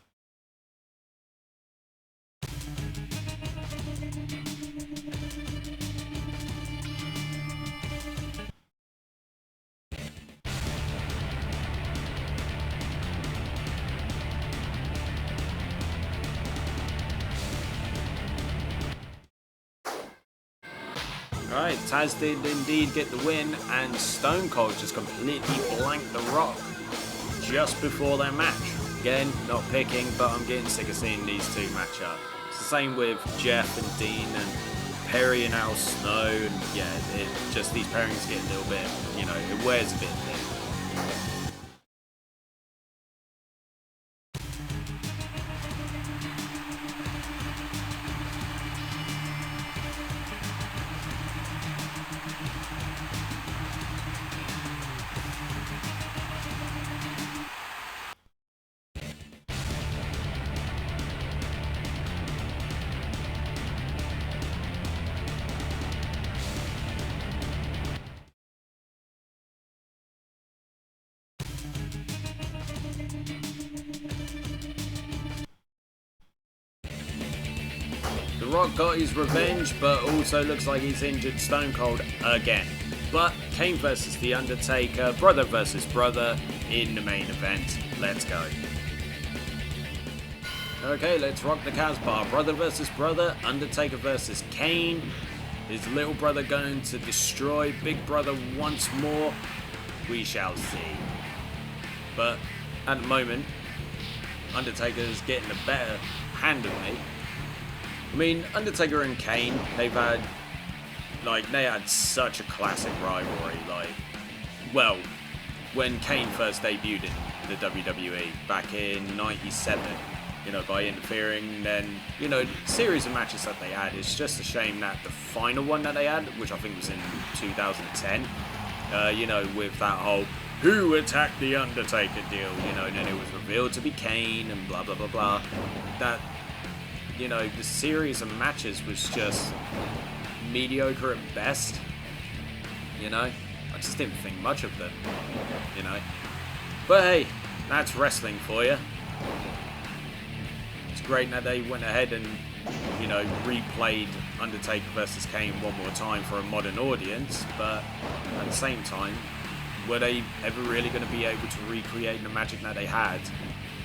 Right, Taz did indeed get the win, and Stone Cold just completely blanked The Rock just before their match. Again, not picking, but I'm getting sick of seeing these two match up. It's the same with Jeff and Dean and Perry and Al Snow, and yeah, just these pairings get a little bit, you know, it wears a bit thin. The Rock got his revenge, but also looks like he's injured Stone Cold again. But Kane versus The Undertaker, brother versus brother in the main event. Let's go. Okay, let's rock the Casbah. Brother versus brother, Undertaker versus Kane. Is little brother going to destroy Big Brother once more? We shall see. But at the moment, Undertaker's getting the better hand of me. I mean, Undertaker and Kane, they had such a classic rivalry. Like, well, when Kane first debuted in the WWE back in '97, you know, by interfering, then, you know, series of matches that they had. It's just a shame that the final one that they had, which I think was in 2010, you know, with that whole "who attacked the Undertaker" deal, you know, and then it was revealed to be Kane and blah blah blah blah. That, you know, the series of matches was just mediocre at best, you know. I just didn't think much of them, you know. But hey, that's wrestling for you. It's great that they went ahead and, you know, replayed Undertaker versus Kane one more time for a modern audience, but at the same time, were they ever really going to be able to recreate the magic that they had,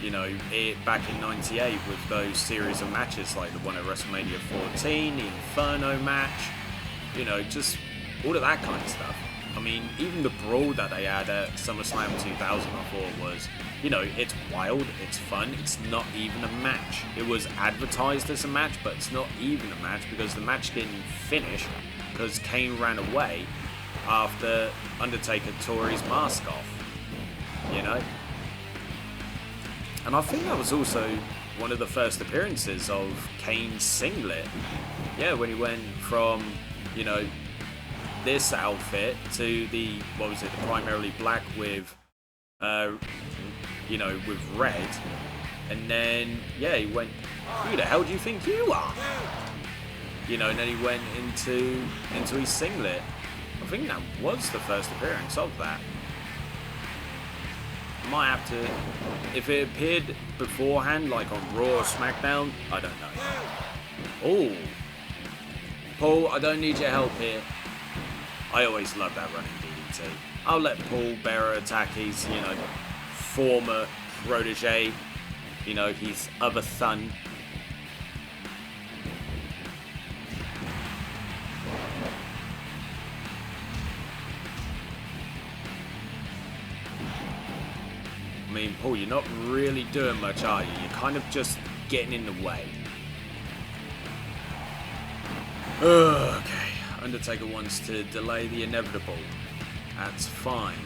you know, back in '98 with those series of matches like the one at WrestleMania 14, the Inferno match, you know, just all of that kind of stuff. I mean, even the brawl that they had at SummerSlam 2000, I thought was, you know, it's wild, it's fun, it's not even a match. It was advertised as a match, but it's not even a match because the match didn't finish because Kane ran away after Undertaker tore his mask off, you know. And I think that was also one of the first appearances of Kane's singlet. Yeah, when he went from, you know, this outfit to the, what was it, the primarily black with, you know, with red. And then, yeah, he went, "Who the hell do you think you are?" You know, and then he went into his singlet. I think that was the first appearance of that. Might have to, if it appeared beforehand, like on Raw or Smackdown, I don't know. Oh, Paul, I don't need your help here. I always love that running DDT. I'll let Paul Bearer attack his, you know, former protege, you know, his other son. I mean, Paul, you're not really doing much, are you? You're kind of just getting in the way. Okay, Undertaker wants to delay the inevitable. That's fine.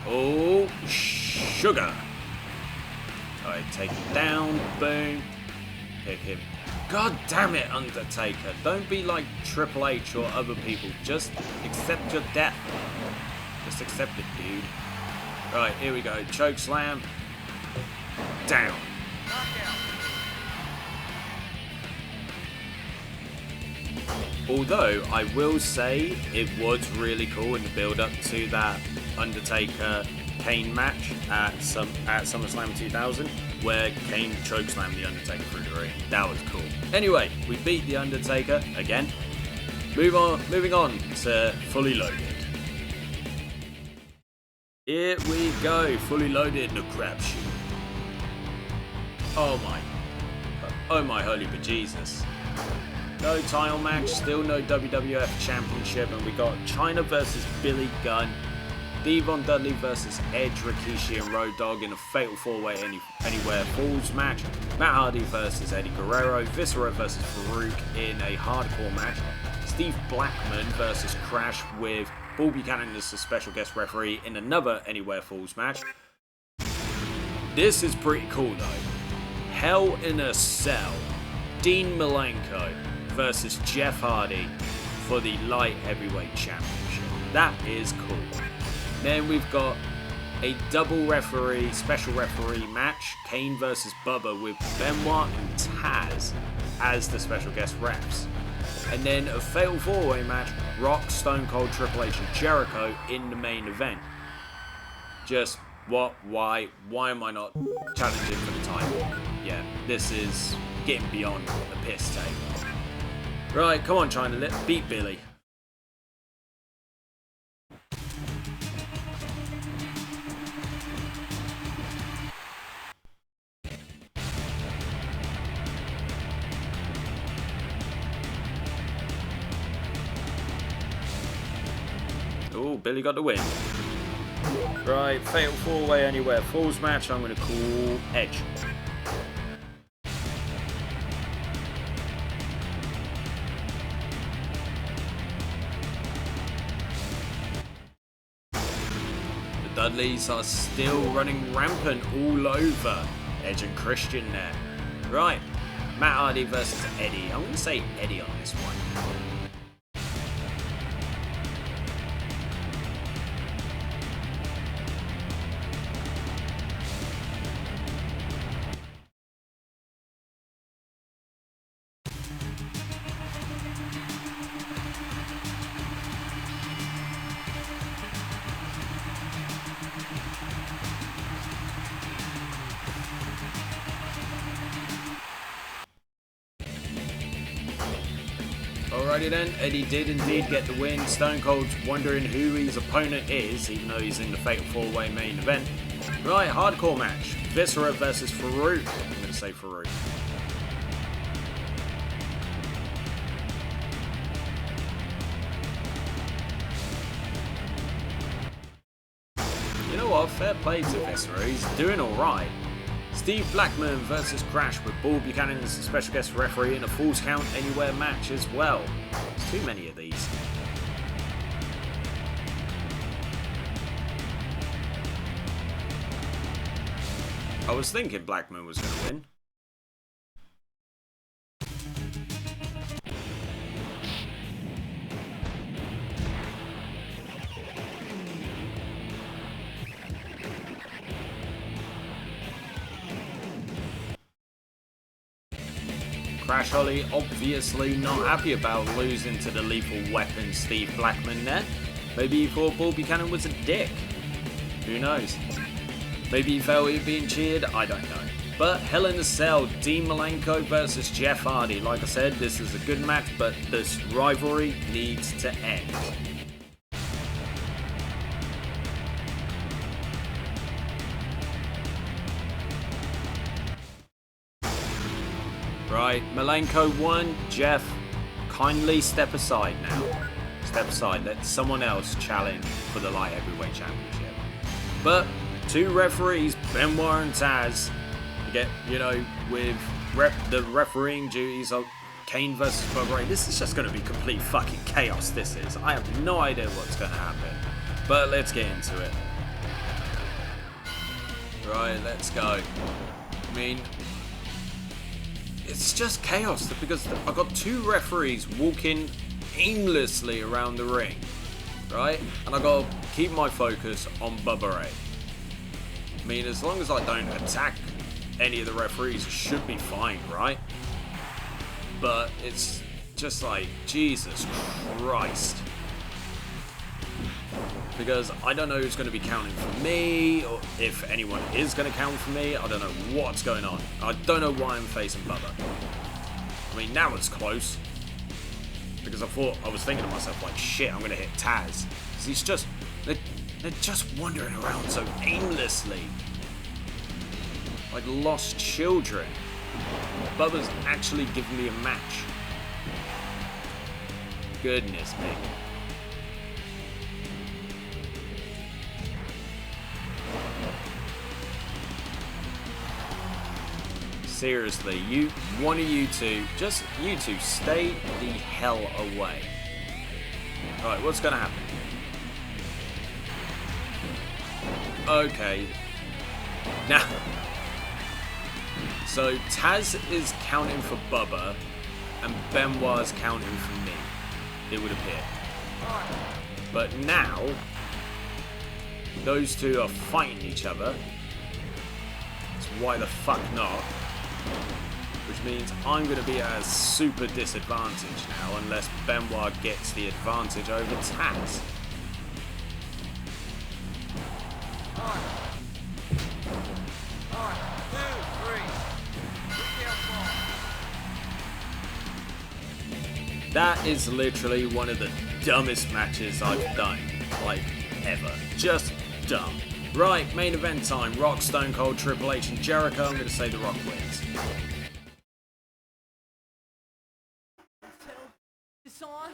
Oh, sugar. Alright, take him down. Boom. Pick him. God damn it, Undertaker. Don't be like Triple H or other people. Just accept your death. Just accept it, dude. Right, here we go. Choke slam. Down. Although, I will say it was really cool in the build-up to that Undertaker-Kane match at SummerSlam 2000, where Kane chokeslammed the Undertaker through the ring. That was cool. Anyway, we beat the Undertaker again. Moving on to Fully Loaded. Here we go, Fully Loaded in the crapshoot. Oh my holy bejesus. No title match, still no WWF Championship, and we got China versus Billy Gunn, Devon Dudley versus Edge, Rikishi, and Road Dogg in a Fatal 4-Way Anywhere Falls match, Matt Hardy versus Eddie Guerrero, Viscera versus Farouk in a hardcore match, Steve Blackman versus Crash with Bull Buchanan as a special guest referee in another Anywhere Falls match. This is pretty cool though. Hell in a Cell, Dean Malenko versus Jeff Hardy for the Light Heavyweight Championship. That is cool. Then we've got a double referee, special referee match, Kane versus Bubba with Benoit and Taz as the special guest refs. And then a Fatal 4-Way match, Rock, Stone Cold, Triple H and Jericho in the main event. Just what, why am I not challenging for the title? Yeah, this is getting beyond the piss take. Right, come on China, beat Billy. Oh, Billy got the win. Right, Fatal 4-Way Anywhere Falls match, I'm going to call Edge. The Dudleys are still running rampant all over Edge and Christian there. Right, Matt Hardy versus Eddie. I'm going to say Eddie on this one. Alrighty then, Eddie did indeed get the win. Stone Cold's wondering who his opponent is, even though he's in the Fatal 4-Way main event. Right, hardcore match. Viscera versus Farouk. I'm going to say Farouk. You know what, fair play to Viscera, he's doing alright. Steve Blackman versus Crash with Bull Buchanan as a special guest referee in a Falls Count Anywhere match as well. There's too many of these. I was thinking Blackman was going to win. Crash Holly obviously not happy about losing to the Lethal Weapon Steve Blackman there. Maybe he thought Bull Buchanan was a dick. Who knows? Maybe he felt he was being cheered, I don't know. But Hell in a Cell, Dean Malenko versus Jeff Hardy. Like I said, this is a good match, but this rivalry needs to end. Right, Malenko won. Jeff, kindly step aside now. Step aside, let someone else challenge for the Light Heavyweight Championship. But two referees, Benoit and Taz, get, you know, with the refereeing duties Kane versus Bubba Ray. This is just going to be complete fucking chaos, this is. I have no idea what's going to happen. But let's get into it. Right, let's go. I mean, it's just chaos because I've got two referees walking aimlessly around the ring, right? And I've got to keep my focus on Bubba Ray. I mean, as long as I don't attack any of the referees, it should be fine, right? But it's just like, Jesus Christ. Because I don't know who's going to be counting for me, or if anyone is going to count for me. I don't know what's going on. I don't know why I'm facing Bubba. I mean, now it's close. Because I was thinking to myself, like, shit, I'm going to hit Taz. Because he's just, they're just wandering around so aimlessly. Like lost children. Bubba's actually giving me a match. Goodness me. Seriously, one of you two, just you two, stay the hell away. Right, what's gonna happen? Okay. Now, so Taz is counting for Bubba, and Benoit's counting for me, it would appear. But now, those two are fighting each other. So why the fuck not? Which means I'm going to be at a super disadvantage now unless Benoit gets the advantage over Taz. That is literally one of the dumbest matches I've done, like, ever. Just dumb. Right, main event time. Rock, Stone Cold, Triple H, and Jericho. I'm going to say The Rock wins. It's on.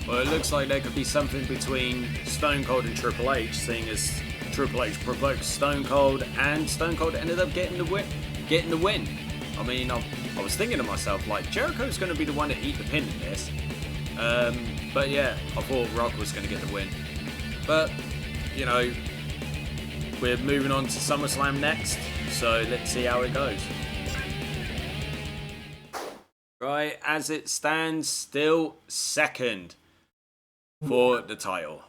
Well, it looks like there could be something between Stone Cold and Triple H, seeing as Triple H provoked Stone Cold, and Stone Cold ended up getting the win. I mean, I was thinking to myself, like, Jericho's going to be the one to eat the pin in this. But yeah, I thought Rock was going to get the win. But, you know, we're moving on to SummerSlam next, so let's see how it goes. Right, as it stands, still second for the title.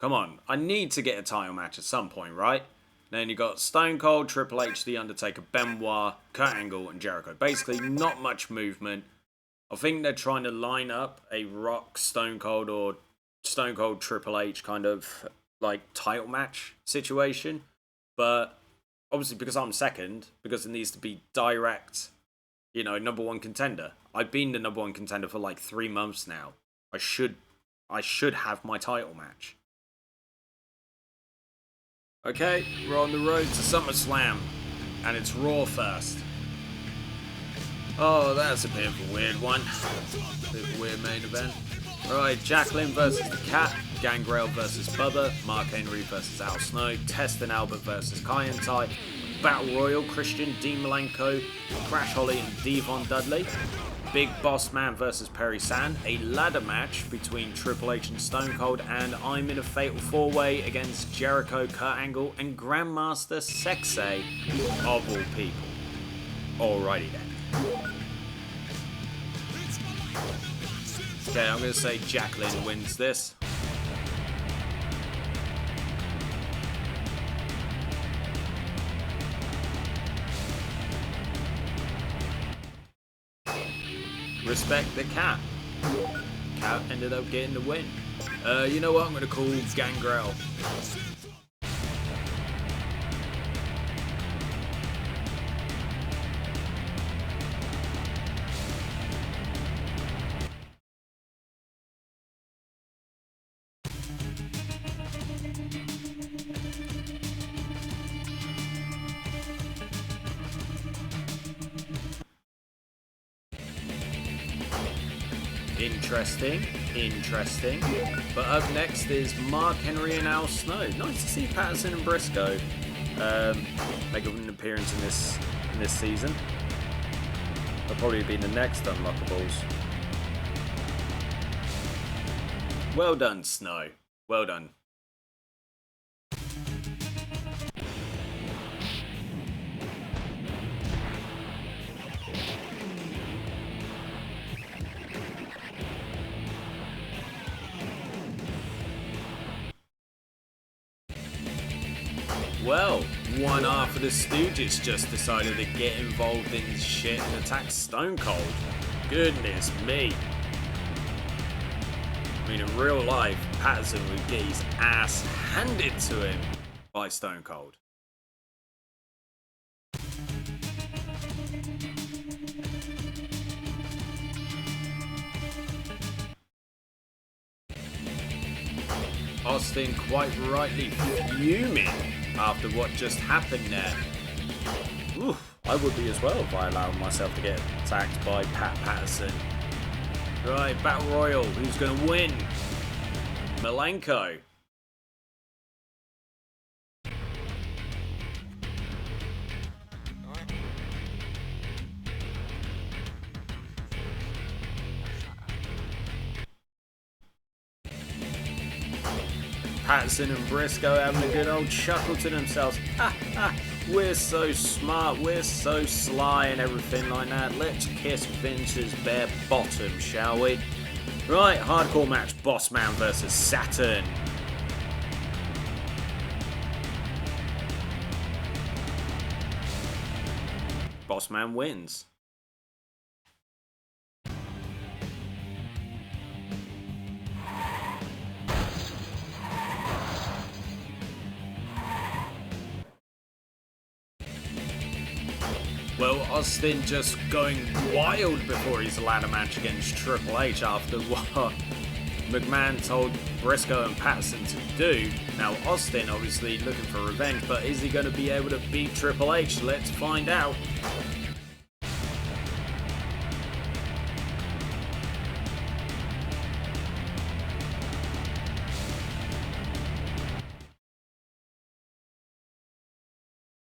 Come on, I need to get a title match at some point, right? Then you got Stone Cold, Triple H, The Undertaker, Benoit, Kurt Angle, and Jericho. Basically, not much movement. I think they're trying to line up a Rock, Stone Cold, or Stone Cold, Triple H kind of like title match situation. But obviously, because I'm second, because it needs to be direct, you know, number one contender. I've been the number one contender for like 3 months now. I should have my title match. Okay, we're on the road to SummerSlam, and it's Raw first. Oh, that's a bit of a weird one. Bit of a weird main event. Right, Jacqueline versus the Cat, Gangrel versus Bubba, Mark Henry versus Al Snow, Test and Albert versus Kai and Tai, Battle Royal, Christian, Dean Malenko, Crash Holly and Devon Dudley, Big Boss Man versus Perry San, a ladder match between Triple H and Stone Cold, and I'm in a fatal 4-way against Jericho, Kurt Angle, and Grandmaster Sexay, of all people. Alrighty then. Okay, I'm going to say Jacqueline wins this. respect the cat. Cat ended up getting the win. You know what? I'm going to call Gangrel. Interesting. But up next is Mark Henry and Al Snow. Nice to see Patterson and Briscoe make an appearance in this season. They'll probably be the next Unlockables. Well done, Snow. Well done. Well, one half of the Stooges just decided to get involved in shit and attack Stone Cold. Goodness me. I mean, in real life, Patterson would get his ass handed to him by Stone Cold. Austin quite rightly fuming after what just happened there. Oof, I would be as well if I allowed myself to get attacked by Pat Patterson. Right, Battle Royal, who's going to win? Malenko. Patterson and Briscoe having a good old chuckle to themselves. We're so smart, we're so sly and everything like that. Let's kiss Vince's bare bottom, shall we? Right, hardcore match, Bossman versus Saturn. Bossman wins. Well, Austin just going wild before his ladder match against Triple H after what McMahon told Briscoe and Patterson to do. Now, Austin obviously looking for revenge, but is he going to be able to beat Triple H? Let's find out.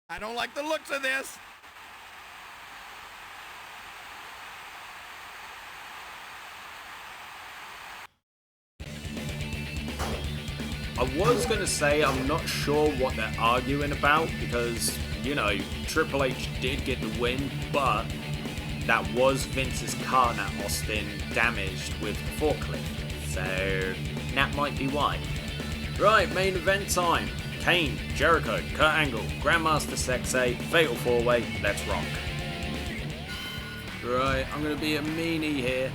I don't like the looks of this. I was going to say I'm not sure what they're arguing about because, you know, Triple H did get the win, but that was Vince's car that Austin damaged with the forklift. So that might be why. Right, main event time. Kane, Jericho, Kurt Angle, Grandmaster Sexay, Fatal 4-Way, let's rock. Right, I'm going to be a meanie here.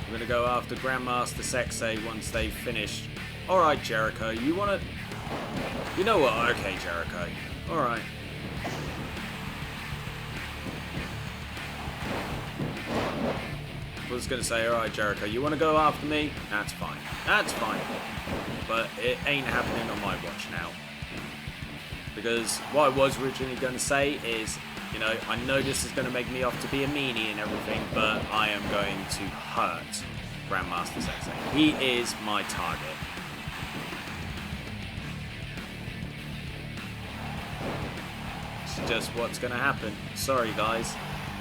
I'm going to go after Grandmaster Sexay once they've finished. Alright, Jericho, you want to... You know what? Okay, Jericho. Alright. I was going to say, alright, Jericho, you want to go after me? That's fine. That's fine. But it ain't happening on my watch now. Because what I was originally going to say is, you know, I know this is going to make me off to be a meanie and everything, but I am going to hurt Grandmaster Sexay. He is my target. It's just what's going to happen. Sorry, guys.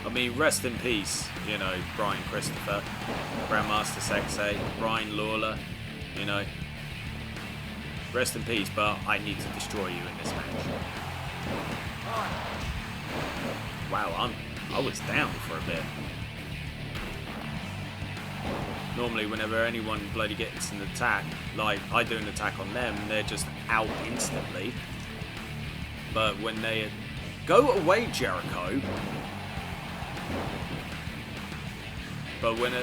I mean, rest in peace, you know, Brian Christopher, Grandmaster Sexay, Brian Lawler, you know. Rest in peace, but I need to destroy you in this match. Wow, I was down for a bit. Normally, whenever anyone bloody gets an attack, like I do an attack on them, they're just out instantly. But when they... Go away, Jericho! But when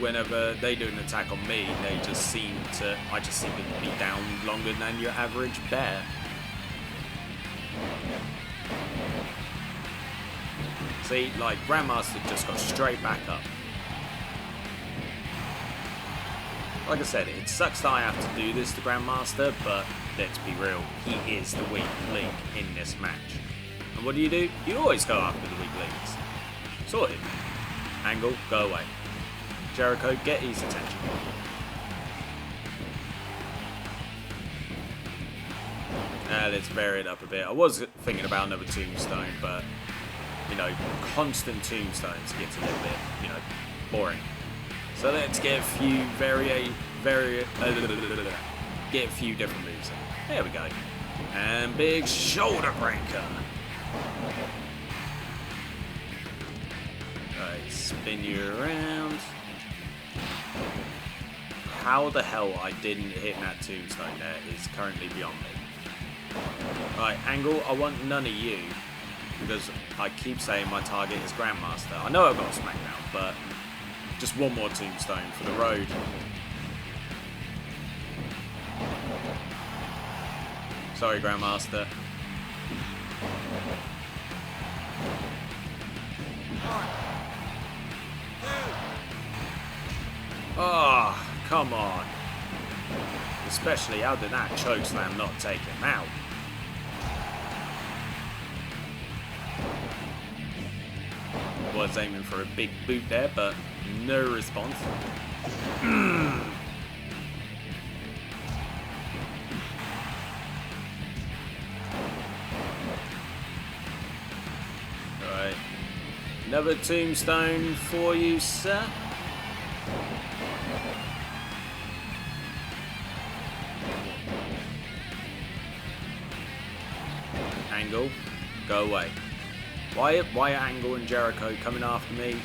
whenever they do an attack on me, I just seem to be down longer than your average bear. See, like Grandmaster just got straight back up. Like I said, it sucks that I have to do this to Grandmaster, but let's be real, he is the weak link in this match. And what do? You always go after the weak links. Sorted. Angle, go away. Jericho, get his attention. Let's vary it up a bit. I was thinking about another tombstone, but, you know, constant tombstones gets a little bit, boring. So let's get a few get a few different moves in. There we go. And big shoulder breaker. Right, spin you around. How the hell I didn't hit that tombstone there is currently beyond me. Right, Angle, I want none of you, because I keep saying my target is Grandmaster. I know I've got a Smackdown, but just one more tombstone for the road. Sorry, Grandmaster. Oh, come on. Especially, how did that chokeslam not take him out? Was aiming for a big boot there, but no response. Right. Another tombstone for you, sir. Angle, go away. Why are Angle and Jericho coming after me?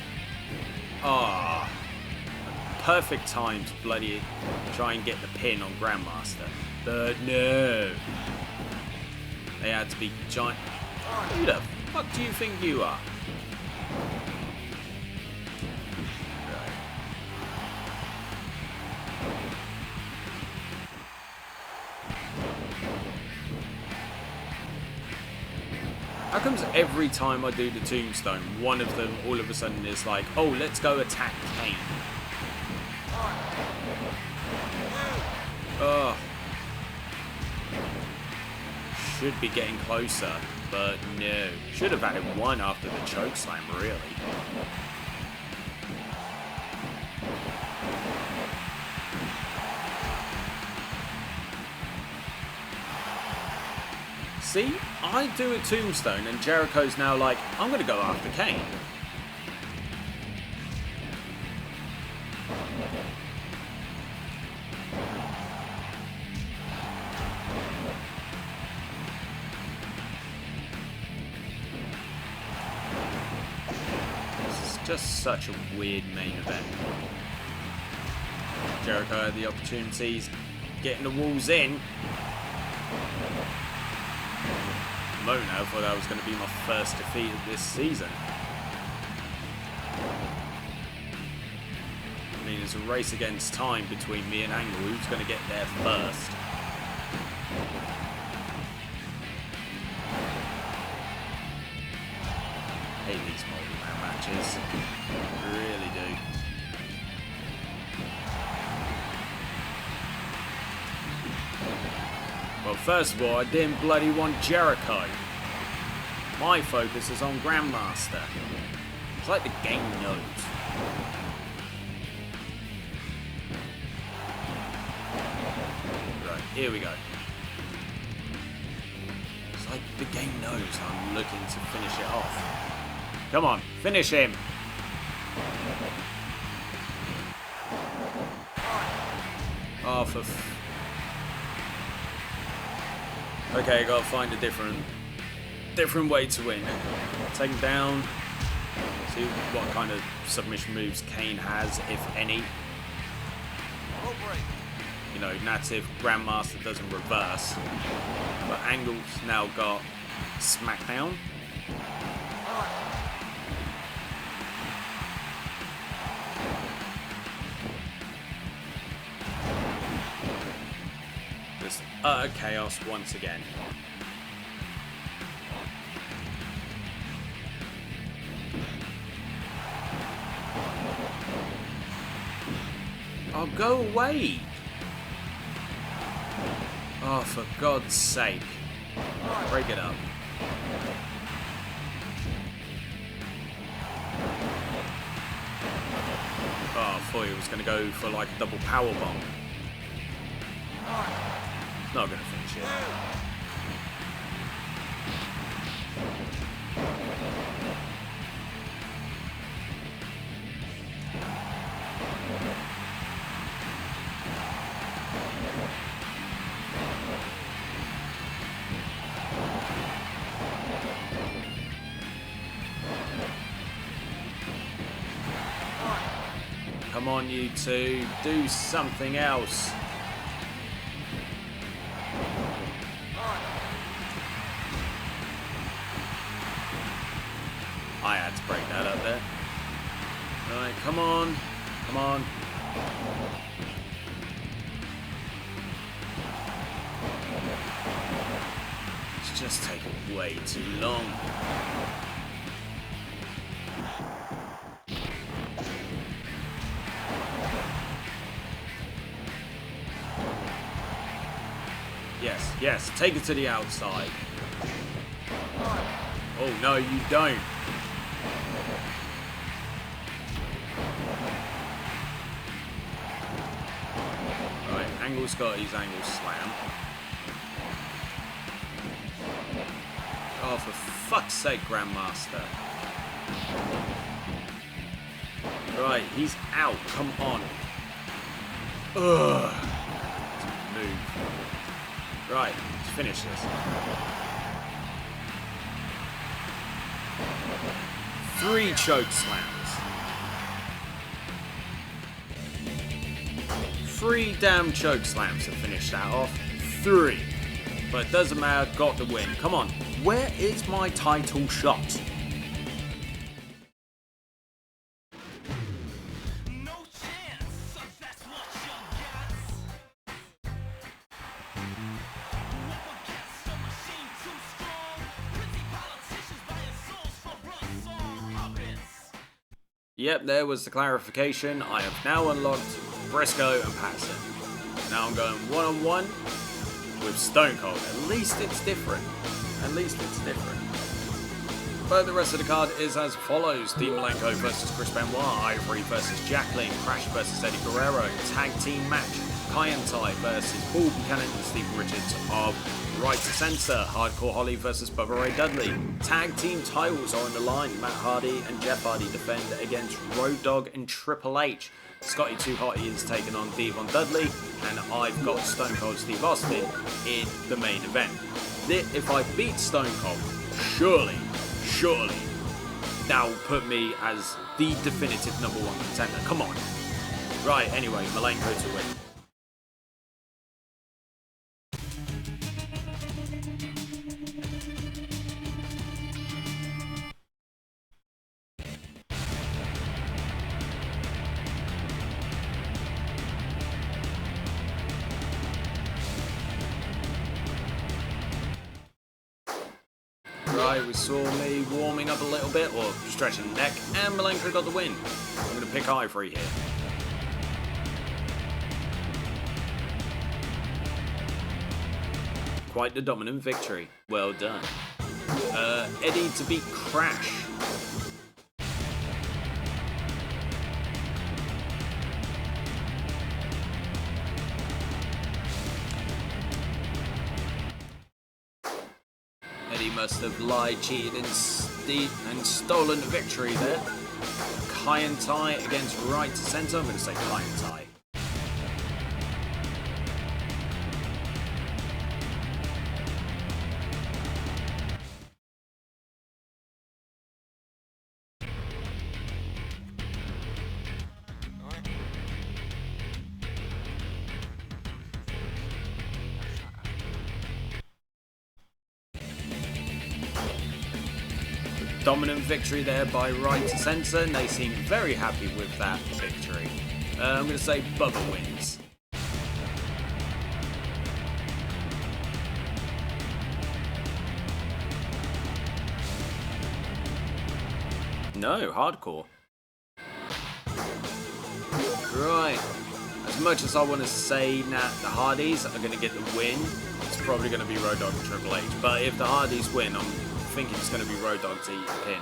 Ah, perfect time to bloody try and get the pin on Grandmaster. But no. They had to be giant. Who the fuck do you think you are? How comes every time I do the tombstone, one of them all of a sudden is like, oh, let's go attack Kane? Oh. Should be getting closer, but no. Should have added one after the chokeslam, really. See, I do a tombstone and Jericho's now like, I'm going to go after Kane. This is just such a weird main event. Jericho had the opportunities, getting the walls in. Moment, I thought that was going to be my first defeat of this season. I mean, it's a race against time between me and Angle. Who's going to get there first? I hate these multi-man matches. I really do. Well, first of all, I didn't bloody want Jericho. My focus is on Grandmaster. It's like the game knows. Right, here we go. It's like the game knows I'm looking to finish it off. Come on, finish him. Oh, for... Okay, gotta find a different way to win. Take him down. See what kind of submission moves Kane has, if any. You know, native Grandmaster doesn't reverse. But Angle's now got Smackdown. utter chaos once again. Oh, go away! Oh, for God's sake. Break it up. Oh, I thought he was going to go for like a double power bomb. Not going to finish it. Come on, you two, do something else. I had to break that up there. Alright, come on. Come on. It's just taking way too long. Yes, yes, take it to the outside. Oh, no, you don't. Right, Angle's got his angle slam. Oh, for fuck's sake, Grandmaster. Right, he's out. Come on. Ugh. Move. Right, let's finish this. 3 choke slams. 3 damn choke slams to finish that off. 3. But it doesn't matter, got the win. Come on, where is my title shot? Yep, there was the clarification. I have now unlocked Briscoe and Patterson. Now I'm going one-on-one with Stone Cold. At least it's different. At least it's different. But the rest of the card is as follows. Dean Malenko versus Chris Benoit. Ivory versus Jacqueline. Crash versus Eddie Guerrero. Tag team match. Kai and Tai versus Paul Buchanan and Stephen Richards of Right to Censor. Hardcore Holly versus Bubba Ray Dudley. Tag team titles are on the line. Matt Hardy and Jeff Hardy defend against Road Dogg and Triple H. Scotty 2 Hotty is taking on Devon Dudley, and I've got Stone Cold Steve Austin in the main event. If I beat Stone Cold, surely that will put me as the definitive #1 contender. Come on. Right, anyway, Malenko to win. Right, we saw me warming up a little bit, or stretching the neck, and Malenko got the win. I'm going to pick Ivory here. Quite the dominant victory. Well done. Eddie to beat Crash. Eddie must have lied, cheated, and stolen the victory there. Kai and Tai against Right to Center. I'm going to say Kai and Tai. Dominant victory there by Right to Censor, and they seem very happy with that victory. I'm going to say Bubba wins. no, hardcore. Right. As much as I want to say that the Hardys are going to get the win, it's probably going to be Road Dogg and Triple H. But if the Hardys win, I'm thinking it's going to be Road Dogg to eat the pin.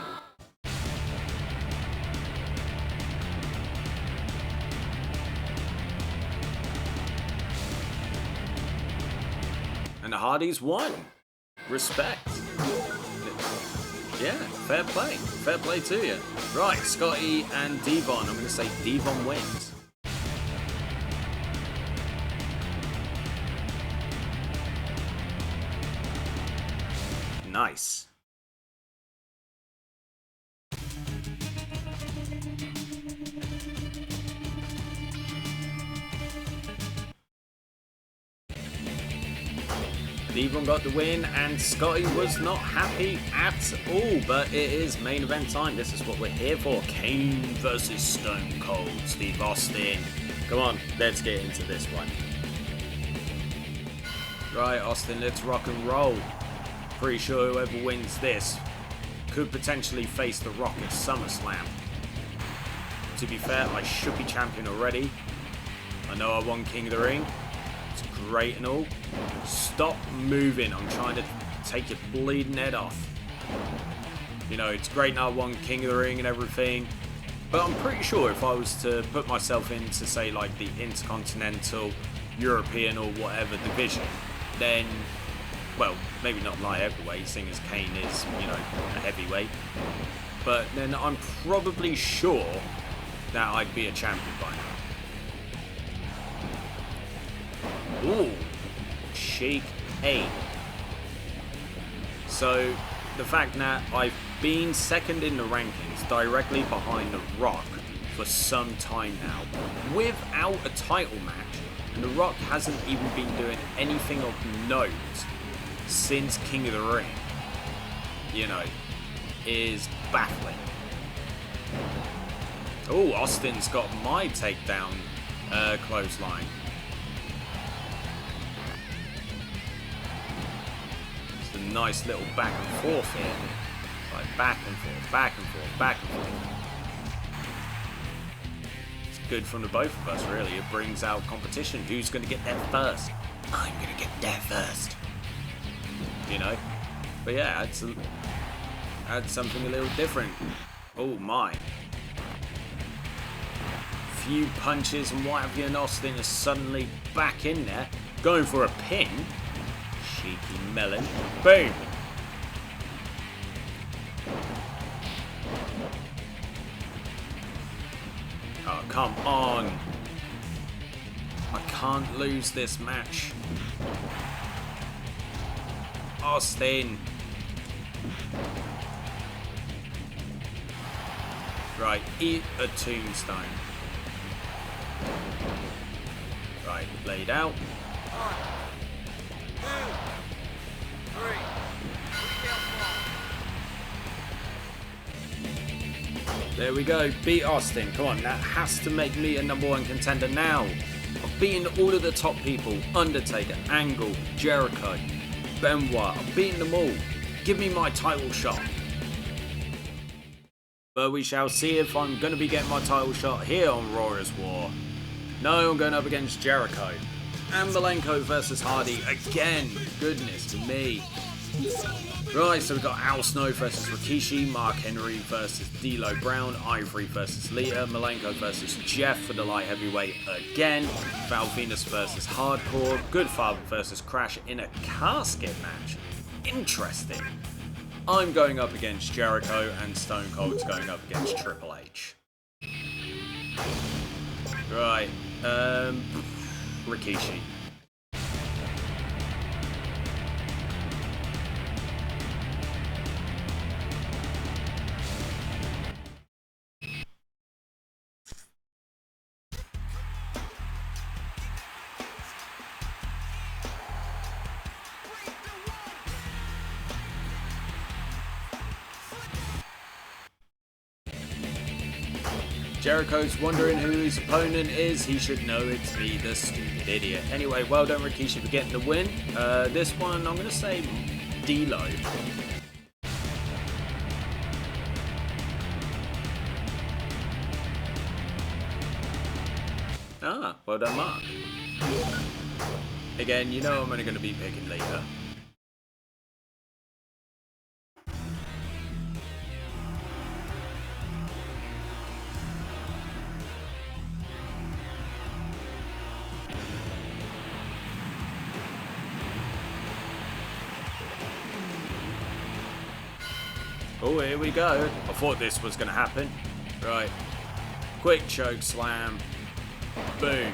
And the Hardys won. Respect. Yeah, fair play. Fair play to you. Right, Scotty and Devon. I'm going to say Devon wins. Nice. Devon got the win, and Scotty was not happy at all, but it is main event time. This is what we're here for. Kane versus Stone Cold Steve Austin. Come on, let's get into this one. Right, Austin, let's rock and roll. Pretty sure whoever wins this could potentially face The Rock at SummerSlam. To be fair, I should be champion already. I know I won King of the Ring. It's great and all. Stop moving. I'm trying to take your bleeding head off. You know, it's great now I won King of the Ring and everything. But I'm pretty sure if I was to put myself into, say, like the Intercontinental, European or whatever division, then, well, maybe not light heavyweight, seeing as Kane is, you know, a heavyweight. But then I'm probably sure that I'd be a champion by now. Ooh, Sheik 8. So, the fact that I've been second in the rankings, directly behind The Rock, for some time now, without a title match, and The Rock hasn't even been doing anything of note since King of the Ring, you know, is baffling. Oh, Austin's got my takedown clothesline. It's a nice little back and forth here. Like back and forth, back and forth, back and forth. It's good from the both of us, really. It brings out competition. Who's going to get there first? I'm going to get there first. You know? But yeah, add something a little different. Oh my. Few punches and what have you, and Austin is suddenly back in there, going for a pin. Cheeky melon. Boom. Oh, come on. I can't lose this match. Austin. Right, eat a tombstone. Right, laid out. 1, 2, 3. There we go, beat Austin. Come on, that has to make me a #1 contender now. I've beaten all of the top people. Undertaker, Angle, Jericho, Benoit. I've beaten them all. Give me my title shot. But we shall see if I'm going to be getting my title shot here on Raw is War. No, I'm going up against Jericho. And Malenko versus Hardy again. Goodness me. Right, so we've got Al Snow versus Rikishi, Mark Henry versus D'Lo Brown, Ivory versus Lita, Malenko versus Jeff for the light heavyweight again, Val Venus versus Hardcore, Goodfather versus Crash in a casket match. Interesting. I'm going up against Jericho and Stone Cold's going up against Triple H. Right, Rikishi. Jericho's wondering who his opponent is. He should know it's me, the stupid idiot. Anyway, well done Rikishi for getting the win. This one, I'm going to say D'Lo. Well done, Mark. Again, you know I'm only going to be picking later. Oh, here we go. I thought this was going to happen. Right. Quick choke slam. Boom.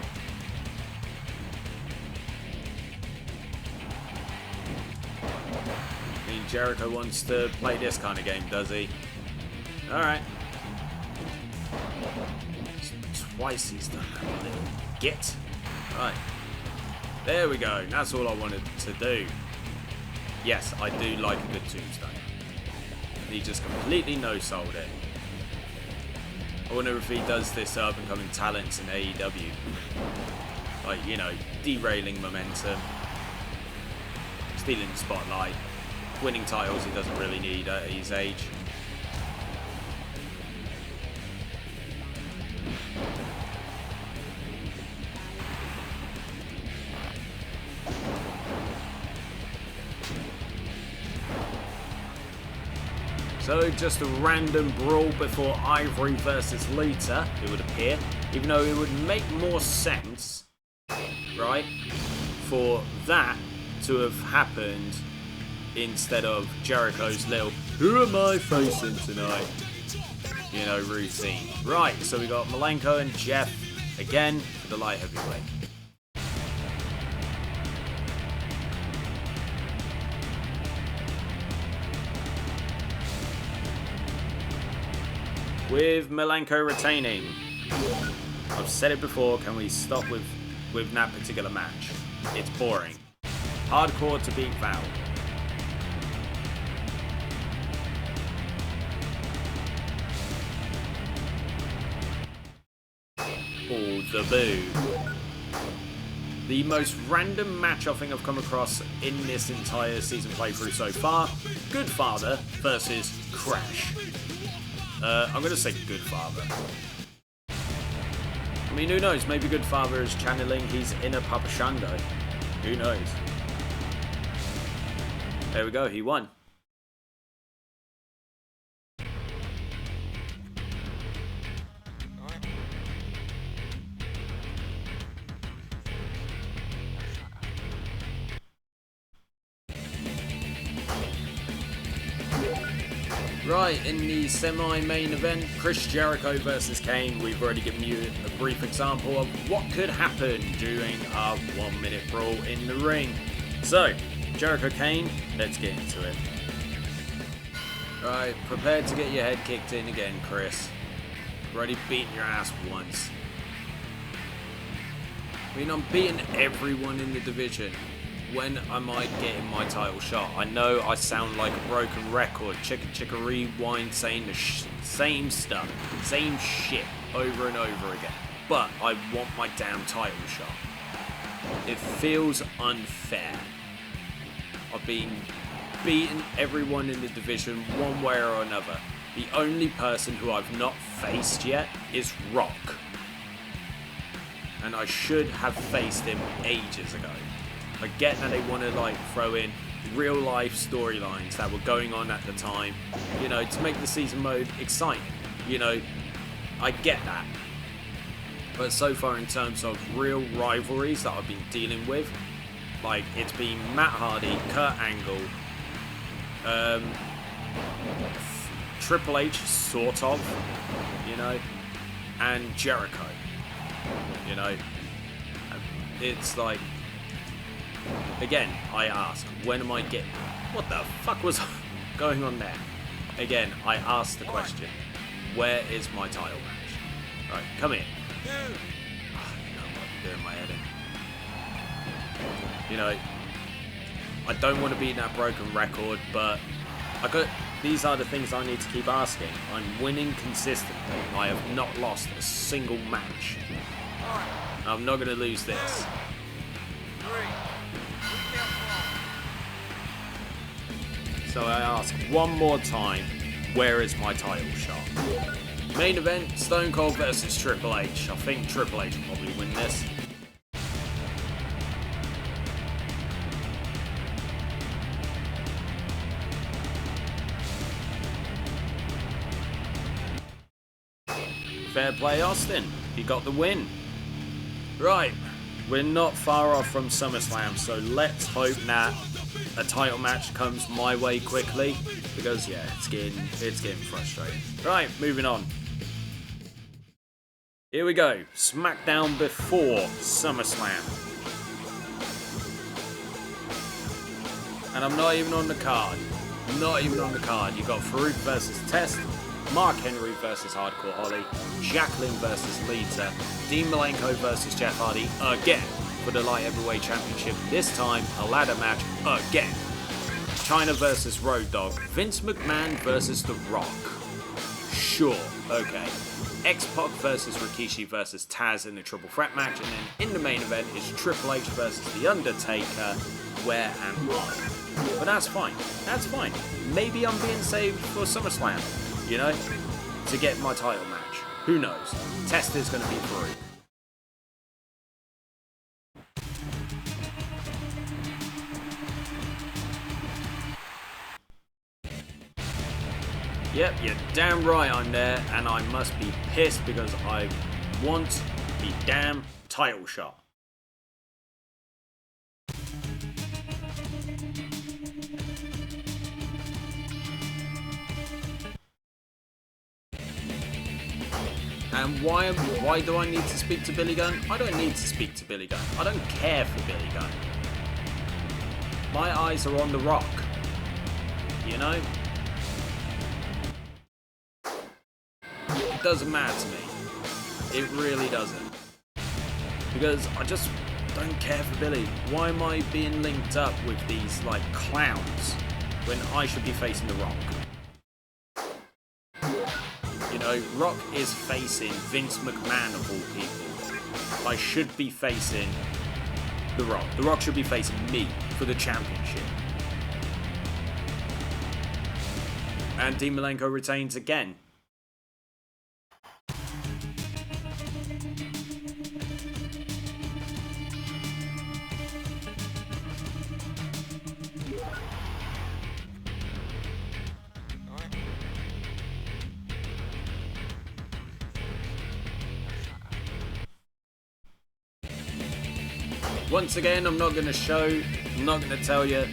I mean, Jericho wants to play this kind of game, does he? Alright. Twice he's done that little git. Right. There we go. That's all I wanted to do. Yes, I do like a good tombstone. He just completely no-sold it. I wonder if he does this up and coming talents in AEW. Like, you know, derailing momentum, stealing the spotlight, winning titles he doesn't really need at his age. So just a random brawl before Ivory versus Lita, it would appear. Even though it would make more sense, right, for that to have happened instead of Jericho's little, who am I facing tonight, you know, routine. Right, so we got Malenko and Jeff again for the light heavyweight. With Malenko retaining. I've said it before, can we stop with that particular match? It's boring. Hardcore to beat Val. Oh, the boo. The most random match I think I've come across in this entire season playthrough so far. Good Father versus Crash. I'm going to say Good Father. I mean, who knows? Maybe Good Father is channeling his inner Papa Shango. Who knows? There we go, he won. Right, in the semi-main event, Chris Jericho versus Kane, we've already given you a brief example of what could happen during our 1 minute brawl in the ring. So, Jericho Kane, let's get into it. Right, prepared to get your head kicked in again, Chris. Already beaten your ass once. I mean, I'm beating everyone in the division. When am I getting my title shot? I know I sound like a broken record, chicka rewind, saying the same stuff, same shit over and over again. But I want my damn title shot. It feels unfair. I've been beating everyone in the division one way or another. The only person who I've not faced yet is Rock. And I should have faced him ages ago. I get that they want to like throw in real life storylines that were going on at the time, you know, to make the season mode exciting. You know, I get that. But so far in terms of real rivalries that I've been dealing with, like it's been Matt Hardy, Kurt Angle, Triple H sort of, you know, and Jericho, you know. It's like, again, I ask, when am I getting... What the fuck was going on there? Again, I ask the question, where is my title match? Right, come here. Oh, you know what I'm doing my head in. You know, I don't want to be in that broken record, but these are the things I need to keep asking. I'm winning consistently. I have not lost a single match. I'm not going to lose this. So I ask one more time, where is my title shot? Main event, Stone Cold versus Triple H. I think Triple H will probably win this. fair play Austin. He got the win. Right, we're not far off from SummerSlam, so let's hope that a title match comes my way quickly, because yeah, it's getting frustrating. Right, moving on. Here we go. SmackDown before SummerSlam. And I'm not even on the card. Not even on the card. You got Farouk versus Test, Mark Henry versus Hardcore Holly, Jacqueline versus Lita, Dean Malenko versus Jeff Hardy again for the Light Heavyweight Championship. This time, a ladder match again. China versus Road Dogg, Vince McMahon versus The Rock. Sure, okay. X-Pac versus Rikishi versus Taz in the triple threat match, and then in the main event is Triple H versus The Undertaker. Where am I? But that's fine. That's fine. Maybe I'm being saved for SummerSlam, you know, to get my title match. Who knows? Test is going to be through. Yep, you're damn right I'm there, and I must be pissed because I want the damn title shot. And why do I need to speak to Billy Gunn? I don't need to speak to Billy Gunn. I don't care for Billy Gunn. My eyes are on The Rock. You know? It doesn't matter to me. It really doesn't. Because I just don't care for Billy. Why am I being linked up with these, like, clowns when I should be facing The Rock? You know, Rock is facing Vince McMahon of all people. I should be facing The Rock. The Rock should be facing me for the championship. And Dean Malenko retains again. Once again, I'm not going to tell you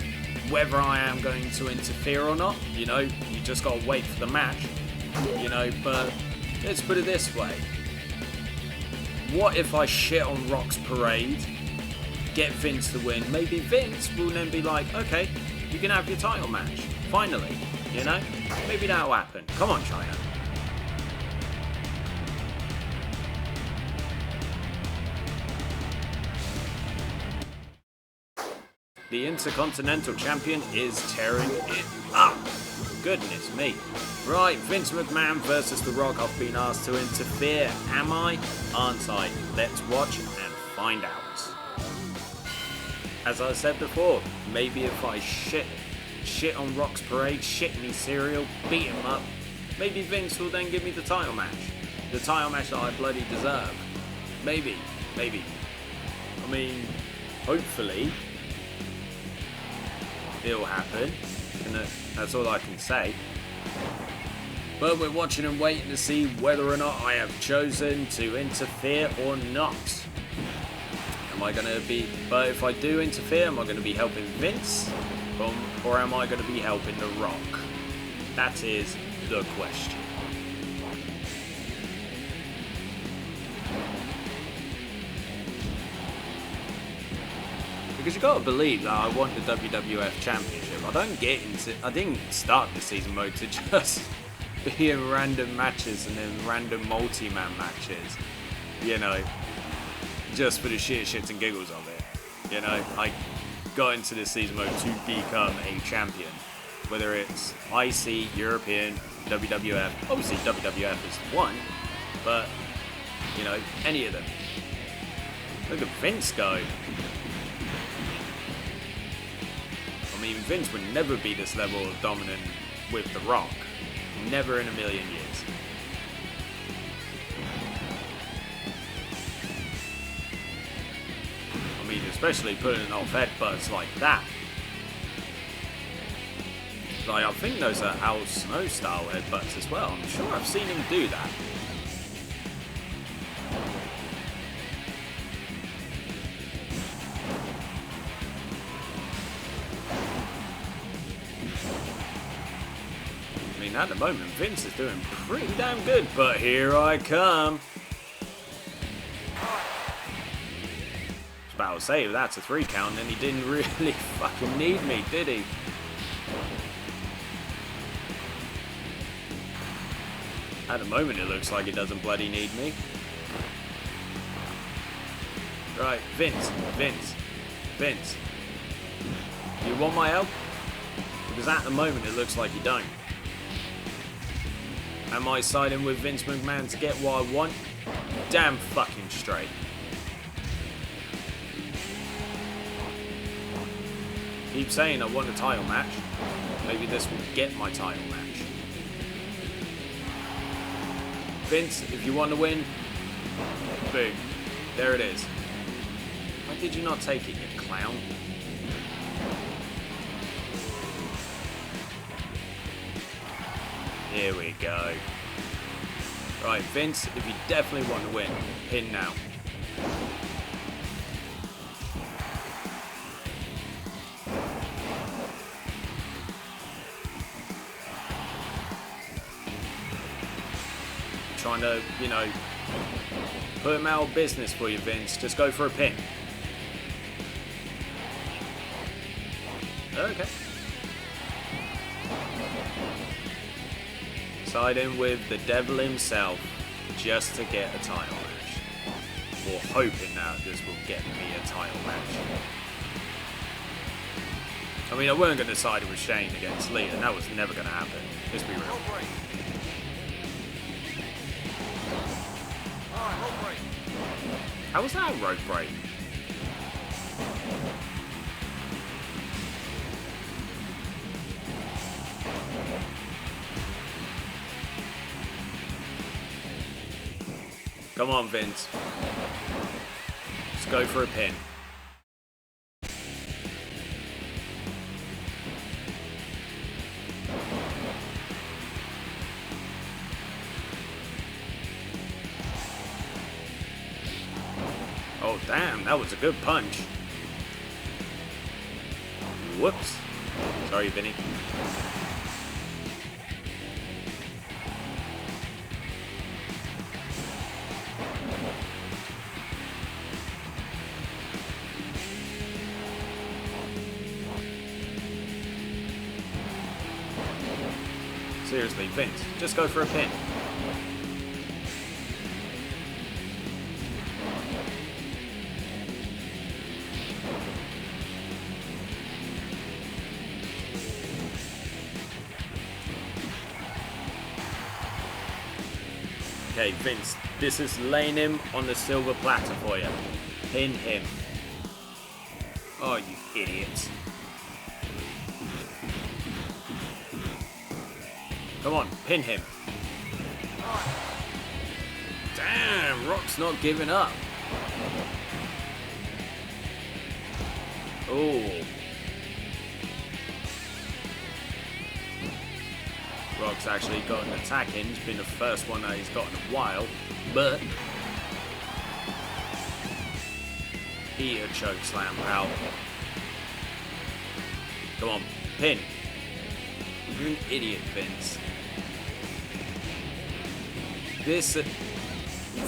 whether I am going to interfere or not. You know, you just got to wait for the match. You know, but let's put it this way. What if I shit on Rock's parade, get Vince to win? Maybe Vince will then be like, okay, you can have your title match. Finally, you know? Maybe that'll happen. Come on, China. The Intercontinental Champion is tearing it up. Goodness me. Right, Vince McMahon versus The Rock. I've been asked to interfere. Am I? Aren't I? Let's watch and find out. As I said before, maybe if I shit on Rock's parade, shit in his cereal, beat him up, maybe Vince will then give me the title match. The title match that I bloody deserve. Maybe. I mean, hopefully it'll happen, and that's all I can say. But we're watching and waiting to see whether or not I have chosen to interfere or not. Am I going to be... But if I do interfere, am I going to be helping Vince? Or am I going to be helping The Rock? That is the question. Because you got to believe that I want the WWF Championship. I didn't start the season mode to just be in random matches and then random multi-man matches. You know, just for the shits and giggles of it. You know, I got into this season mode to become a champion. Whether it's IC, European, WWF. Obviously WWF is one, but, you know, any of them. Look at Vince go. I mean, Vince would never be this level of dominant with The Rock. Never in a million years. I mean, especially putting off headbutts like that. Like, I think those are Al Snow style headbutts as well. I'm sure I've seen him do that. mean, at the moment, Vince is doing pretty damn good, but here I come. I was about to say, if that's a 3 count, then he didn't really fucking need me, did he? At the moment, it looks like he doesn't bloody need me. Right, Vince. Do you want my help? Because at the moment, it looks like you don't. Am I siding with Vince McMahon to get what I want? Damn fucking straight. Keep saying I want a title match. Maybe this will get my title match. Vince, if you want to win, boom. There it is. Why did you not take it, you clown? Here we go. Right, Vince, if you definitely want to win, pin now. Trying to, you know, put him out of business for you, Vince. Just go for a pin. Okay. Side in with the devil himself just to get a title match. Or hoping that this will get me a title match. I mean, I weren't going to side with Shane against Lee, and that was never going to happen. Let's be real. How was that a rope break? Come on, Vince. Let's go for a pin. Oh, damn, that was a good punch. Whoops. Sorry, Vinny. Seriously, Vince, just go for a pin. Okay, Vince, this is laying him on the silver platter for you. Pin him. Oh, you idiots. Come on, pin him. Damn, Rock's not giving up. Oh. Rock's actually got an attack in. It's been the first one that he's got in a while, but he a choke slam, pal. Come on, pin. You're an idiot, Vince. If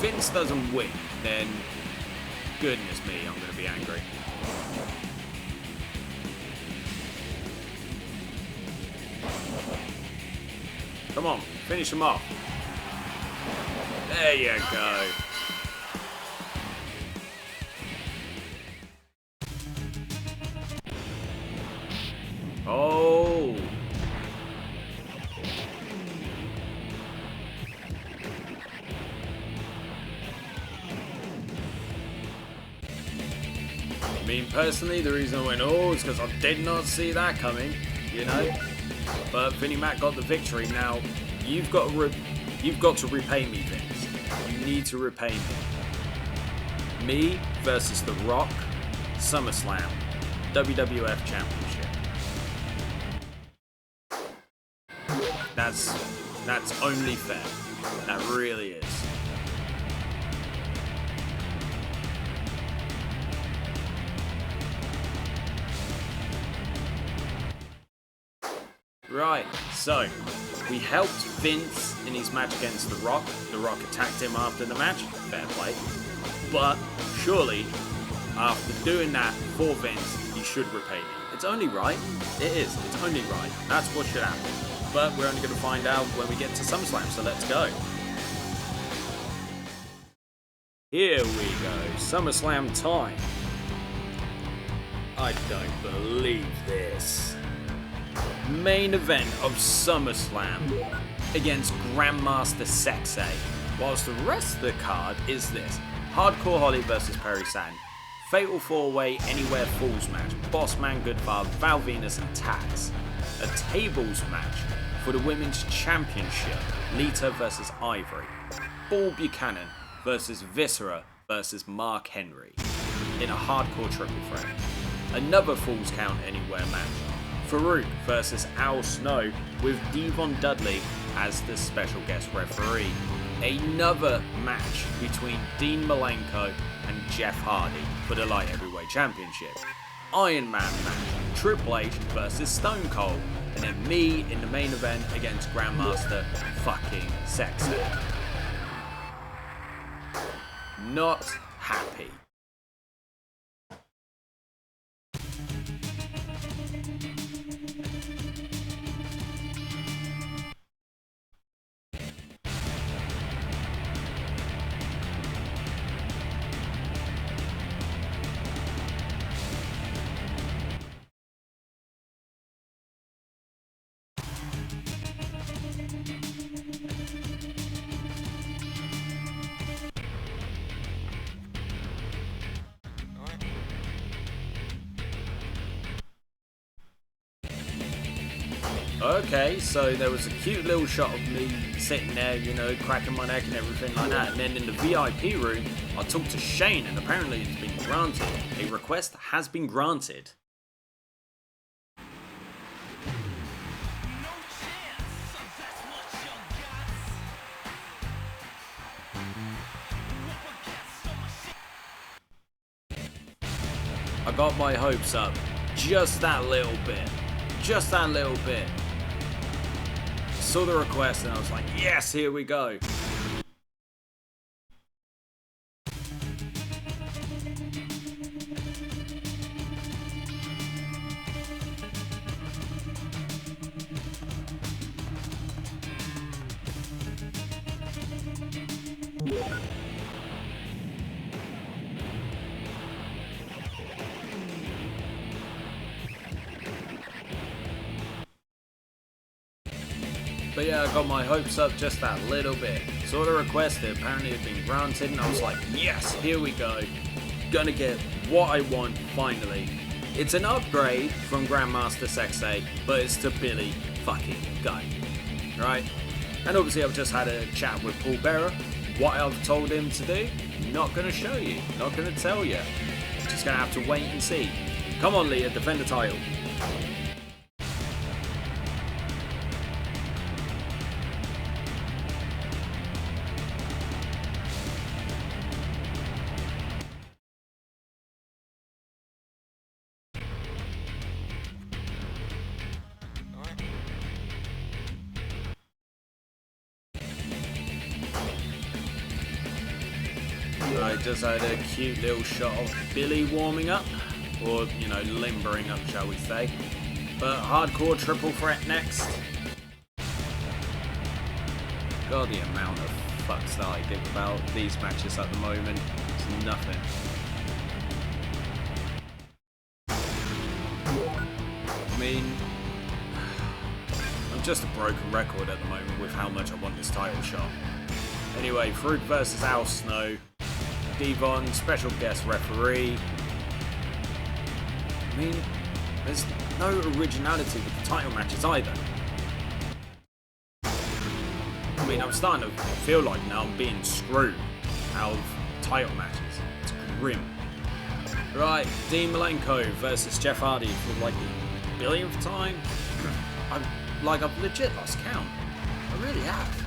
Vince doesn't win, then goodness me, I'm going to be angry. Come on, finish him off. There you go. Oh. I mean, personally, the reason I went, oh, is because I did not see that coming, you know? But Vinnie Mac got the victory. Now, you've got to repay me, Vince. You need to repay me. Me versus The Rock, SummerSlam, WWF Championship. That's only fair. That really is. Right, so we helped Vince in his match against The Rock. The Rock attacked him after the match. Fair play. But surely, after doing that for Vince, he should repay me. It's only right. It is. It's only right. That's what should happen. But we're only going to find out when we get to SummerSlam, so let's go. Here we go. SummerSlam time. I don't believe this. Main event of SummerSlam against Grandmaster Sexay. Whilst the rest of the card is this. Hardcore Holly versus Perry Saturn. Fatal 4-Way Anywhere Falls match. Bossman Goodfather, Val Venus and Taz. A tables match for the Women's Championship. Lita versus Ivory. Bull Buchanan versus Viscera versus Mark Henry. In a hardcore triple threat. Another Falls Count Anywhere match. Farouk versus Al Snow with Devon Dudley as the special guest referee. Another match between Dean Malenko and Jeff Hardy for the Light Heavyweight Championship. Iron Man match, Triple H versus Stone Cold, and then me in the main event against Grandmaster fucking Sexay. Not happy. Okay, so there was a cute little shot of me sitting there, you know, cracking my neck and everything like that. And then in the VIP room, I talked to Shane and apparently it's been granted. A request has been granted. I got my hopes up just that little bit. Just that little bit. Saw the request and I was like, yes, here we go. But yeah, I got my hopes up just that little bit. Saw the request, it apparently had been granted, and I was like, yes, here we go. Gonna get what I want, finally. It's an upgrade from Grandmaster Sexay, but it's to Billy fucking Gunn. Right? And obviously I've just had a chat with Paul Bearer. What I've told him to do, not gonna show you, not gonna tell you. Just gonna have to wait and see. Come on, Leah, defend the title. I just had a cute little shot of Billy warming up, or, you know, limbering up, shall we say. But hardcore triple threat next. God, the amount of fucks that I give about these matches at the moment. It's nothing. I mean, I'm just a broken record at the moment with how much I want this title shot. Anyway, Farouk versus Al Snow. Devon, special guest referee. I mean, there's no originality with the title matches either. I mean, I'm starting to feel like now I'm being screwed out of title matches. It's grim. Right, Dean Malenko versus Jeff Hardy for like the billionth time. I've legit lost count. I really have.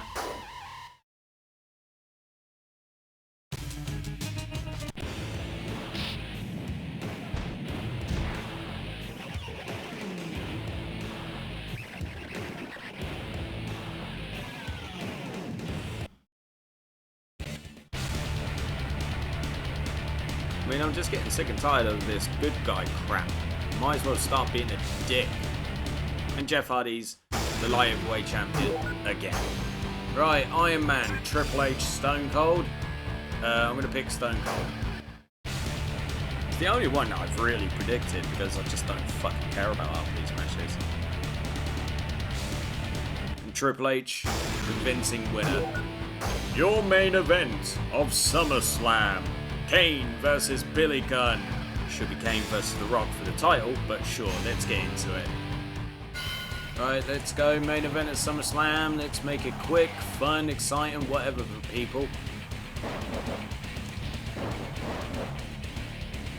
mean, I'm just getting sick and tired of this good guy crap. Might as well start being a dick. And Jeff Hardy's the light heavyweight champion again. Right, Iron Man, Triple H, Stone Cold. I'm going to pick Stone Cold. It's the only one that I've really predicted because I just don't fucking care about half these matches. And Triple H, convincing winner. Your main event of SummerSlam. Kane versus Billy Gunn. Should be Kane versus The Rock for the title, but sure, let's get into it. Right, let's go. Main event at SummerSlam. Let's make it quick, fun, exciting, whatever for people.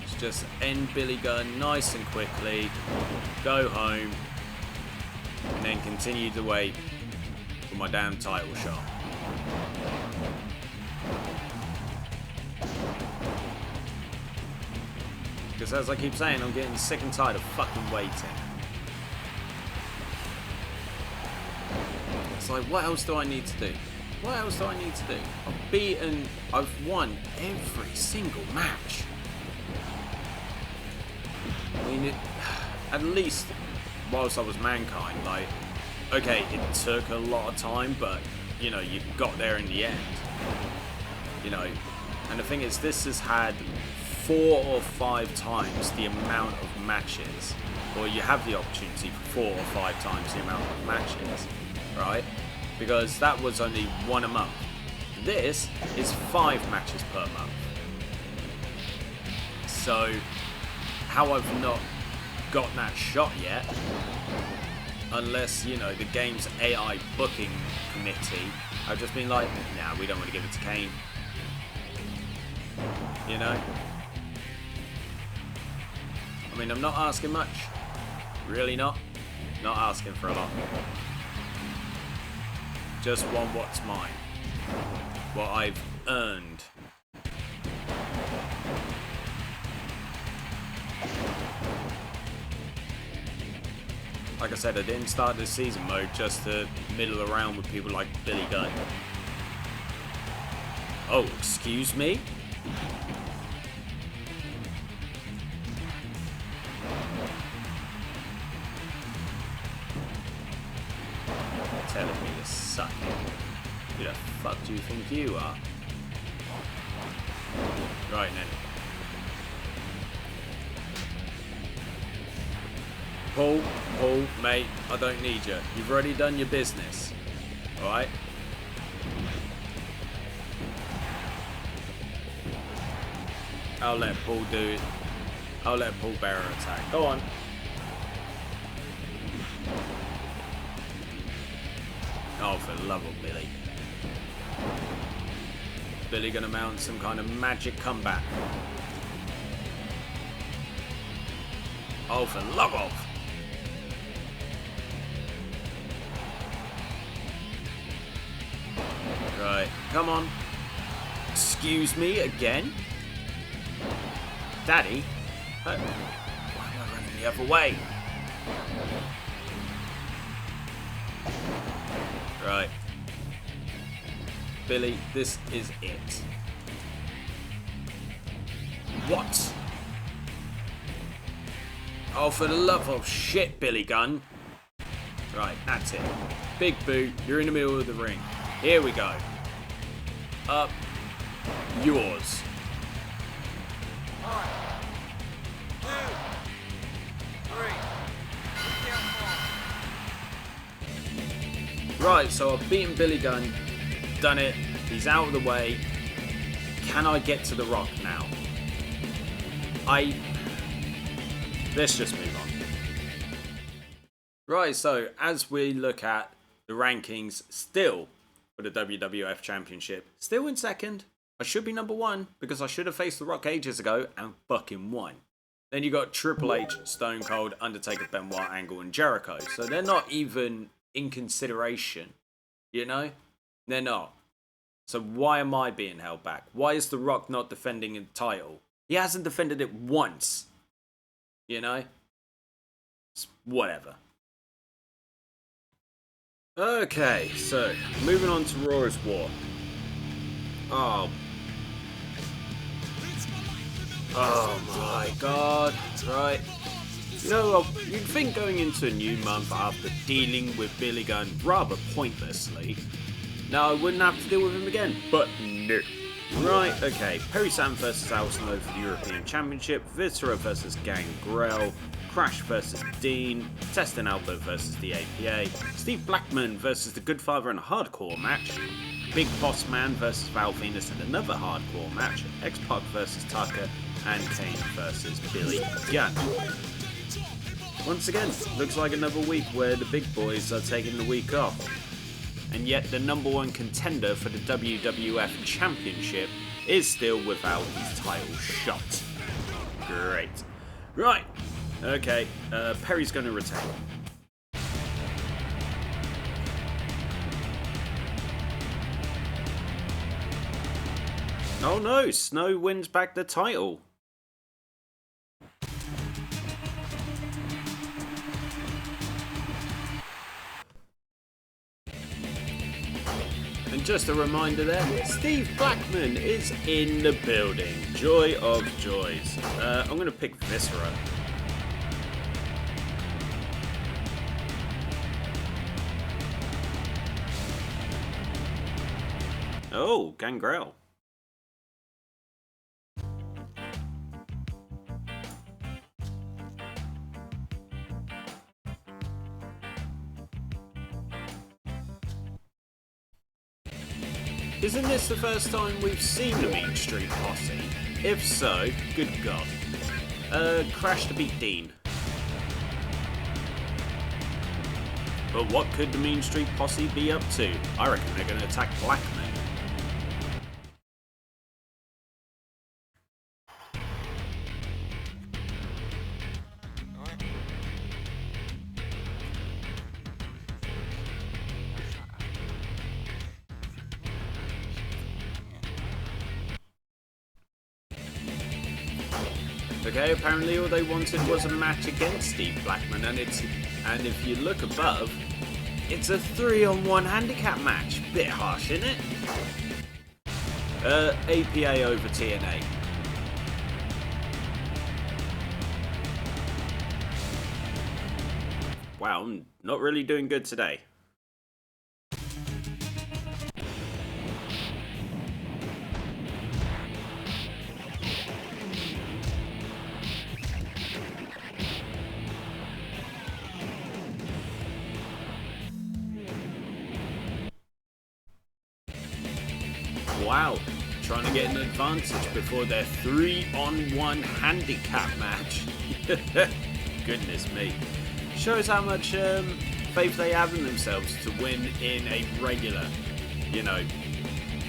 Let's just end Billy Gunn nice and quickly. Go home. And then continue to wait for my damn title shot. Because as I keep saying, I'm getting sick and tired of fucking waiting. It's like, what else do I need to do? What else do I need to do? I've won every single match. I mean, at least whilst I was Mankind, like, okay, it took a lot of time, but, you know, you got there in the end. You know, and the thing is, this has had 4 or 5 times the amount of matches, or you have the opportunity for 4 or 5 times the amount of matches, right? Because that was only 1 a month. This is 5 matches per month. So, how I've not got that shot yet, unless, you know, the game's AI booking committee have just been like, nah, we don't want to give it to Kane. You know? I mean, I'm not asking much. Really not. Not asking for a lot. Just want what's mine. What I've earned. Like I said, I didn't start this season mode just to middle around with people like Billy Gunn. Oh, excuse me? Telling me to suck it. Who the fuck do you think you are? Right then. Paul, mate, I don't need you. You've already done your business. Alright? I'll let Paul do it. I'll let Paul Bearer attack. Go on. Oh, for the love of Billy. Billy gonna mount some kind of magic comeback. Oh, for the love of. Right, come on. Excuse me again? Daddy? Why am I running the other way? Right. Billy, this is it. What? Oh, for the love of shit, Billy Gunn. Right, that's it. Big boot, you're in the middle of the ring. Here we go. Up. Yours. 1, 2, 3. Right, so I've beaten Billy Gunn. Done it. He's out of the way. Can I get to The Rock now? Let's just move on. Right, so as we look at the rankings still for the WWF Championship, still in second. I should be number 1 because I should have faced The Rock ages ago and fucking won. Then you got Triple H, Stone Cold, Undertaker, Benoit, Angle, and Jericho. So they're not even in consideration, you know? They're not. So why am I being held back? Why is The Rock not defending the title? He hasn't defended it once. You know? It's whatever. Okay, so moving on to Raw's War. Oh. Oh my god. Right. You know, you'd think going into a new month after dealing with Billy Gunn rather pointlessly, now I wouldn't have to deal with him again, but no. Right, okay, Perry Saturn versus Al Snow for the European Championship, Viscera versus Gangrel, Crash versus Dean, Test and Albert versus the APA, Steve Blackman versus the Good Father in a hardcore match, Big Boss Man versus Val Venus in another hardcore match, X-Pac versus Tucker, and Kane versus Billy Gunn. Once again, looks like another week where the big boys are taking the week off. And yet the #1 contender for the WWF Championship is still without his title shot. Great. Right. Okay, Perry's going to retain. Oh no, Snow wins back the title. And just a reminder there, Steve Blackman is in the building. Joy of joys. I'm going to pick Viscera. Oh, Gangrel. Isn't this the first time we've seen the Mean Street Posse? If so, good God. Crash to beat Dean. But what could the Mean Street Posse be up to? I reckon they're going to attack Blackman. Okay, apparently all they wanted was a match against Steve Blackman, and if you look above, it's a 3-on-1 handicap match. Bit harsh, isn't it? APA over TNA. Wow, I'm not really doing good today. Wow, trying to get an advantage before their 3-on-1 handicap match. Goodness me. Shows how much faith they have in themselves to win in a regular,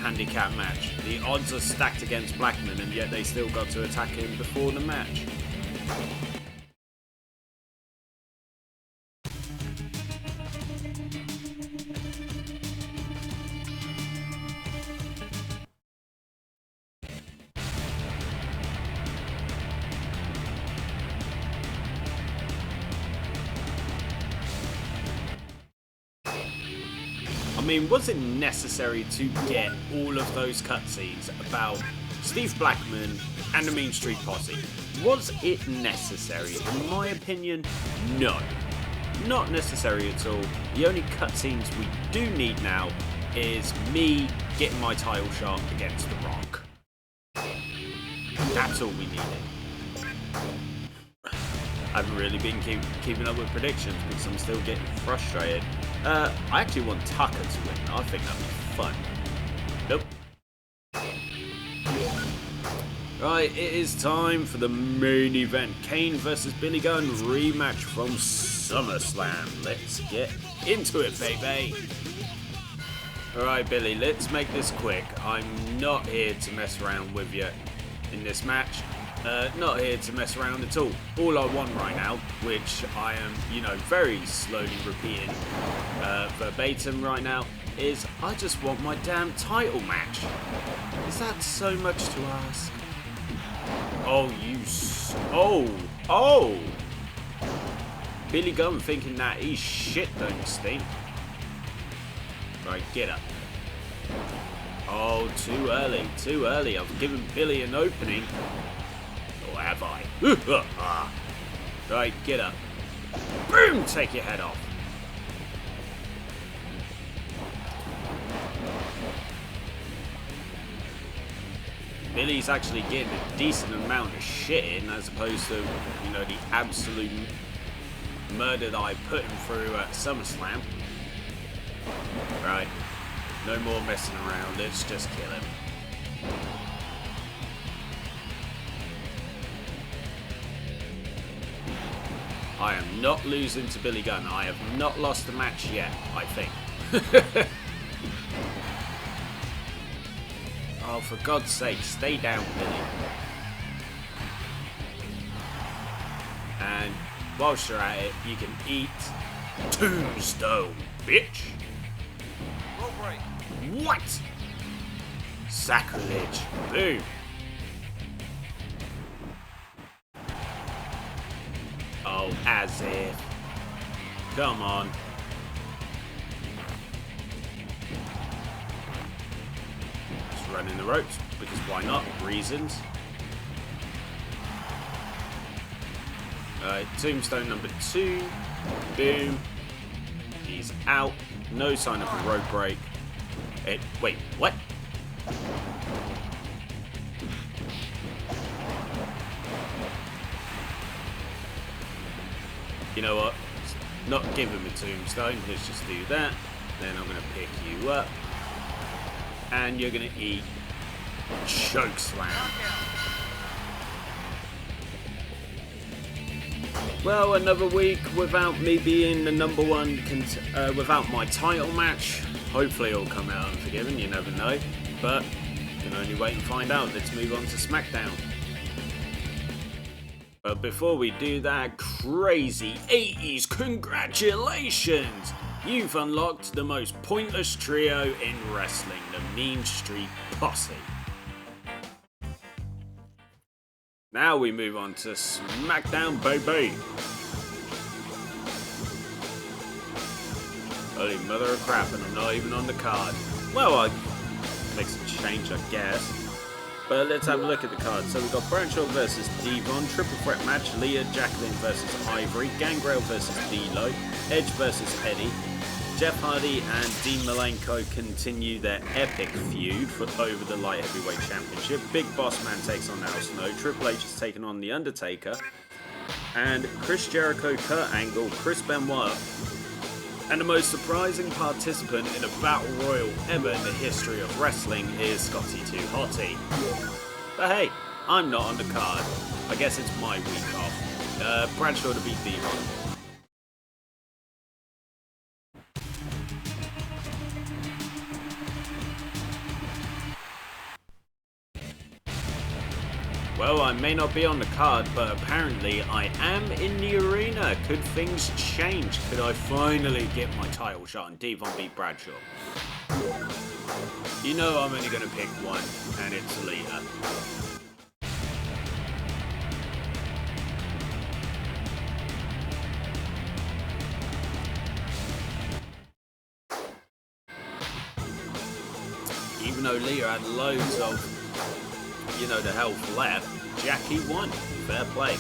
handicap match. The odds are stacked against Blackman, and yet they still got to attack him before the match. I mean, was it necessary to get all of those cutscenes about Steve Blackman and the Mean Street Posse? Was it necessary? In my opinion, no. Not necessary at all. The only cutscenes we do need now is me getting my title shot against The Rock. That's all we needed. I haven't really been keeping up with predictions because I'm still getting frustrated. I actually want Tucker to win. I think that'd be fun. Nope. Right, it is time for the main event. Kane versus Billy Gunn rematch from SummerSlam. Let's get into it, baby. Alright, Billy, let's make this quick. I'm not here to mess around with you in this match. Not here to mess around at all. All I want right now, which I am, very slowly repeating verbatim right now, is I just want my damn title match. Is that so much to ask? Oh, oh! Billy Gunn thinking that he's shit, don't you think? Right, get up. Oh, too early. I've given Billy an opening. fight. Right, get up. Boom! Take your head off. Billy's actually getting a decent amount of shit in, as opposed to, you know, the absolute murder that I put him through at SummerSlam. Right. No more messing around. Let's just kill him. I am not losing to Billy Gunn. I have not lost the match yet, I think. Oh, for God's sake, stay down, Billy. And whilst you're at it, you can eat Tombstone, bitch. Rope break. What? Sacrilege. Boom. Oh, as if. Come on. Just running the ropes, because why not? Reasons. Tombstone number 2. Boom. He's out. No sign of a rope break. Wait, what? You know what? Not give him a tombstone. Let's just do that. Then I'm going to pick you up. And you're going to eat choke slam. Well, another week without me being the #1, without my title match. Hopefully it'll come out Unforgiven, you never know. But you can only wait and find out. Let's move on to SmackDown. But before we do that, crazy 80s congratulations! You've unlocked the most pointless trio in wrestling, the Mean Street Posse. Now we move on to SmackDown, baby! Holy mother of crap, and I'm not even on the card. Well, I make some change, I guess. But let's have a look at the card. So we've got Bradshaw versus Devon, triple threat match, Leah Jacqueline versus Ivory, Gangrel versus D'Lo, Edge versus Eddie, Jeff Hardy and Dean Malenko continue their epic feud over the Light Heavyweight Championship. Big Boss Man takes on Al Snow, Triple H is taking on The Undertaker, and Chris Jericho, Kurt Angle, Chris Benoit, and the most surprising participant in a Battle Royal ever in the history of wrestling is Scotty 2 Hotty. But hey, I'm not on the card. I guess it's my week off. Bradshaw to beat Devon. Well, I may not be on the card, but apparently I am in the arena. Could things change? Could I finally get my title shot and Devon beat Bradshaw? You know I'm only going to pick one, and it's Lita. Even though Lita had loads of, you know, the health left, Jackie won. Fair play.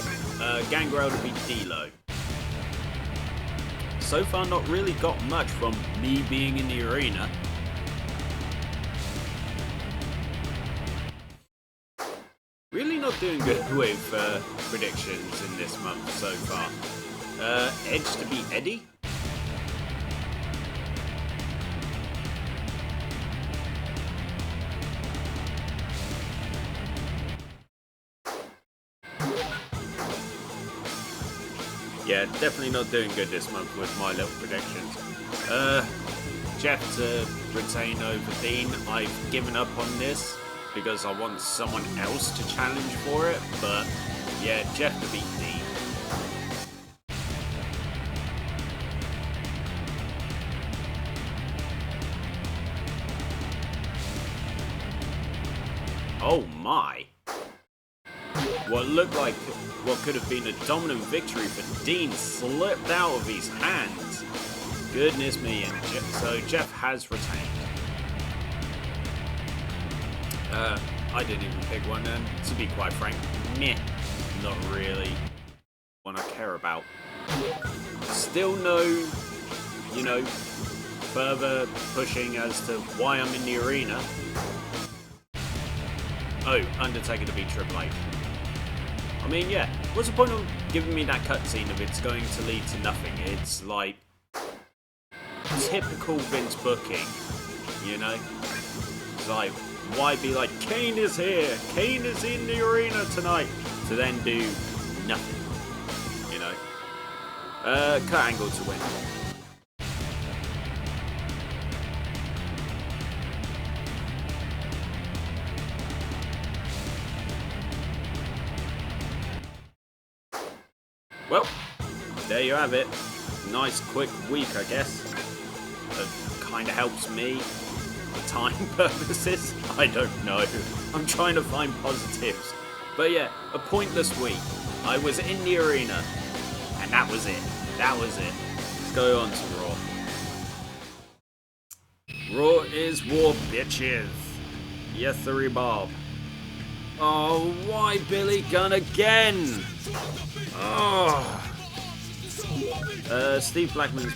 Gangrel to beat D'Lo. So far not really got much from me being in the arena. Really not doing good with predictions in this month so far. Edge to beat Eddie. Yeah, definitely not doing good this month with my little predictions. Jeff to retain over Dean. I've given up on this because I want someone else to challenge for it. But yeah, Jeff to beat Dean. Oh my. What could have been a dominant victory for Dean slipped out of his hands. Goodness me, and so Jeff has retained. I didn't even pick one, and to be quite frank, meh. not really one I care about. Still no, you know, further pushing as to why I'm in the arena. Oh, Undertaker to beat Triple H. I mean, yeah, what's the point of giving me that cutscene if it's going to lead to nothing? It's like typical Vince booking, you know? It's like, why be like, Kane is here, Kane is in the arena tonight, to then do nothing, you know? Kurt Angle to win. Well, there you have it. Nice quick week, I guess. Kind of helps me for time purposes. I don't know. I'm trying to find positives. But yeah, a pointless week. I was in the arena, and that was it. That was it. Let's go on to Raw. Raw is war, bitches. Yes, sir, Bob. Oh, why Billy Gunn again? Oh. Steve Blackman's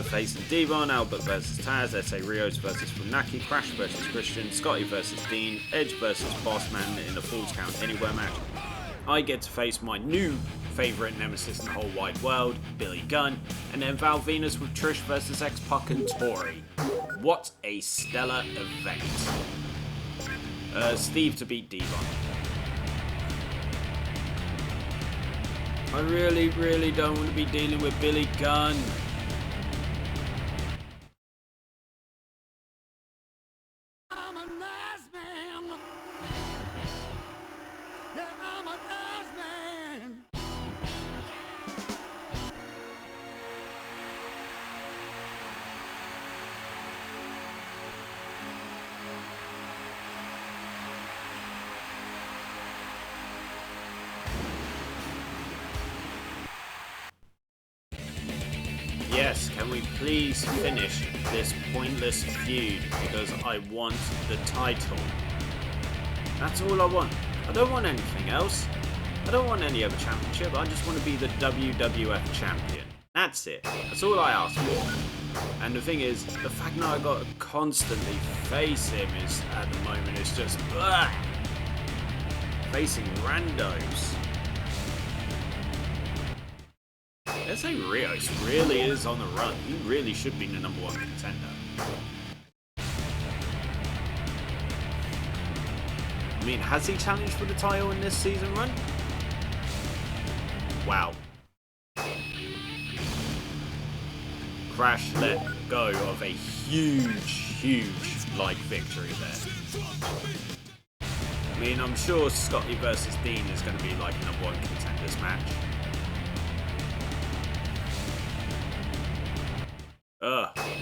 facing Devon, Albert versus Taz, S.A. Rios versus Funaki, Crash versus Christian, Scotty versus Dean, Edge versus Bossman in the Falls Count Anywhere match. I get to face my new favourite nemesis in the whole wide world, Billy Gunn, and then Val Venus with Trish versus X-Pac and Tori. What a stellar event. Steve to beat Devon. I really, really don't want to be dealing with Billy Gunn. I'm a nice man. Yeah, I'm a nice man. Yes, can we please finish this pointless feud because I want the title. That's all I want. I don't want anything else. I don't want any other championship. I just want to be the WWF Champion. That's it. That's all I ask for. And the thing is, the fact that I got to constantly face him is, at the moment, is just facing randos. Let's say Rios really is on the run. He really should be the #1 contender. I mean, has he challenged for the title in this season run? Wow. Crash let go of a huge, like, victory there. I mean, I'm sure Scotty versus Dean is going to be like a #1 contenders match.